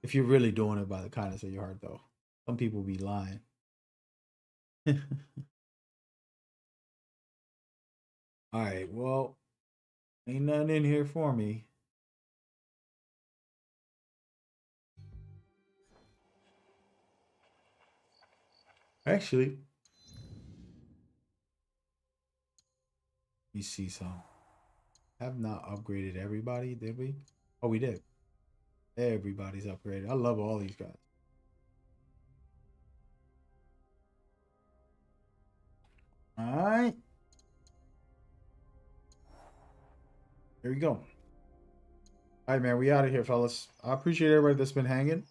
If you're really doing it by the kindness of your heart, though. Some people be lying. Alright, well, ain't nothing in here for me. Actually, let me see some. Have not upgraded everybody, did we? Oh, we did. Everybody's upgraded. I love all these guys. Alright. Here we go. Alright, man. We out of here, fellas. I appreciate everybody that's been hanging.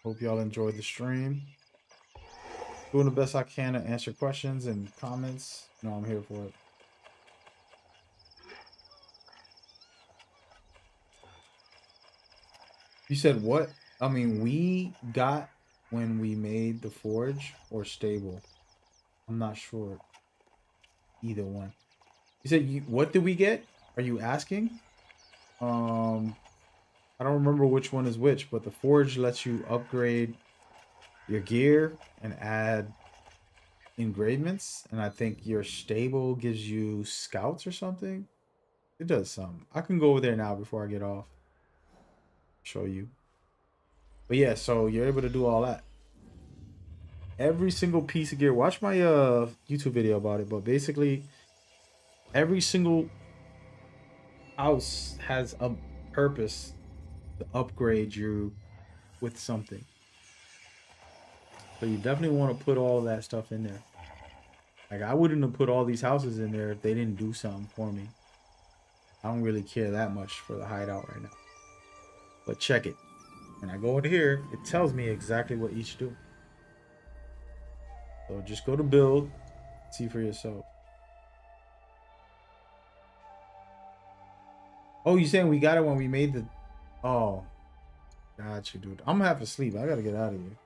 Hope y'all enjoyed the stream. Doing the best I can to answer questions and comments. No, I'm here for it. You said what? I mean, we got when we made the forge or stable. I'm not sure. Either one. You said what did we get? Are you asking? I don't remember which one is which, but the forge lets you upgrade your gear and add engravements, and I think your stable gives you scouts or something. It does something. I can go over there now before I get off. Show you. But yeah, so you're able to do all that. Every single piece of gear. Watch my YouTube video about it, but basically every single house has a purpose to upgrade you with something. So you definitely want to put all of that stuff in there. Like I wouldn't have put all these houses in there if they didn't do something for me. I don't really care that much for the hideout right now. But check it. When I go in here, it tells me exactly what each do. So just go to build, see for yourself. Oh, you saying we got it when we made the... Oh, got you, dude. I'm gonna have to sleep. I gotta get out of here.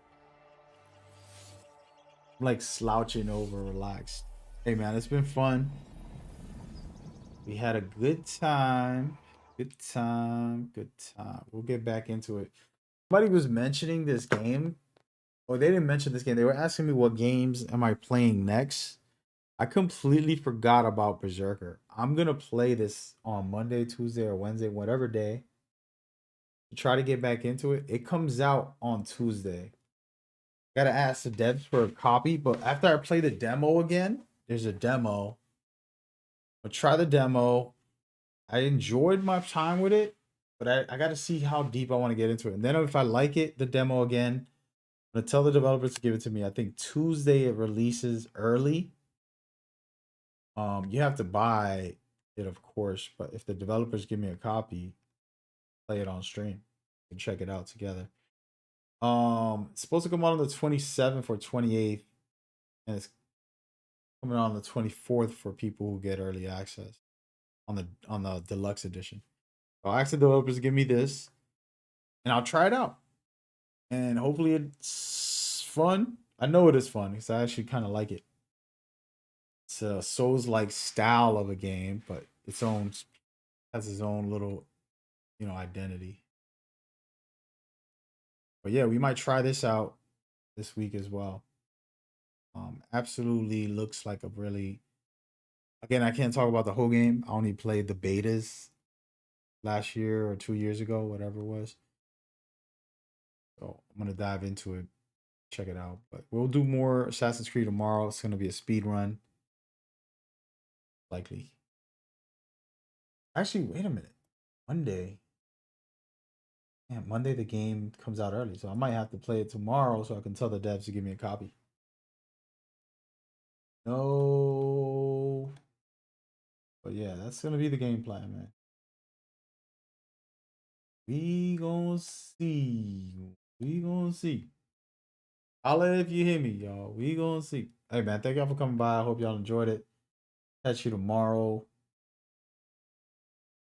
I'm like slouching over, relaxed. Hey, man, it's been fun. We had a good time. Good time. Good time. We'll get back into it. Somebody was mentioning this game. Or they didn't mention this game. They were asking me what games am I playing next. I completely forgot about Berserker. I'm going to play this on Monday, Tuesday, or Wednesday, whatever day. Try to get back into it. It comes out on Tuesday. Gotta ask the devs for a copy, but after I play the demo again, there's a demo. I'll try the demo. I enjoyed my time with it, but I gotta see how deep I want to get into it. And then if I like it, the demo again, I'm gonna tell the developers to give it to me. I think Tuesday it releases early. You have to buy it, of course, but if the developers give me a copy, play it on stream and check it out together. It's supposed to come out on the 27th or 28th, and it's coming out on the 24th for people who get early access on the deluxe edition. So I'll ask the developers to give me this, and I'll try it out. And hopefully it's fun. I know it is fun because I actually kind of like it. It's a Souls-like style of a game, but its own has its own little, identity. But yeah, we might try this out this week as well. Absolutely looks like a really. Again, I can't talk about the whole game. I only played the betas last year or 2 years ago, whatever it was. So I'm gonna dive into it, check it out. But we'll do more Assassin's Creed tomorrow. It's gonna be a speed run, likely. Actually, wait a minute. Monday. Yeah, Monday the game comes out early, so I might have to play it tomorrow so I can tell the devs to give me a copy. No. But yeah, that's gonna be the game plan, man. We gonna see. We gonna see. Holla if you hear me, y'all. We gonna see. Hey man, thank y'all for coming by. I hope y'all enjoyed it. Catch you tomorrow.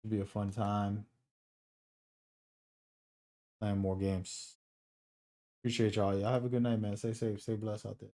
It'll be a fun time. Playing more games. Appreciate y'all. Y'all have a good night, man. Stay safe. Stay blessed out there.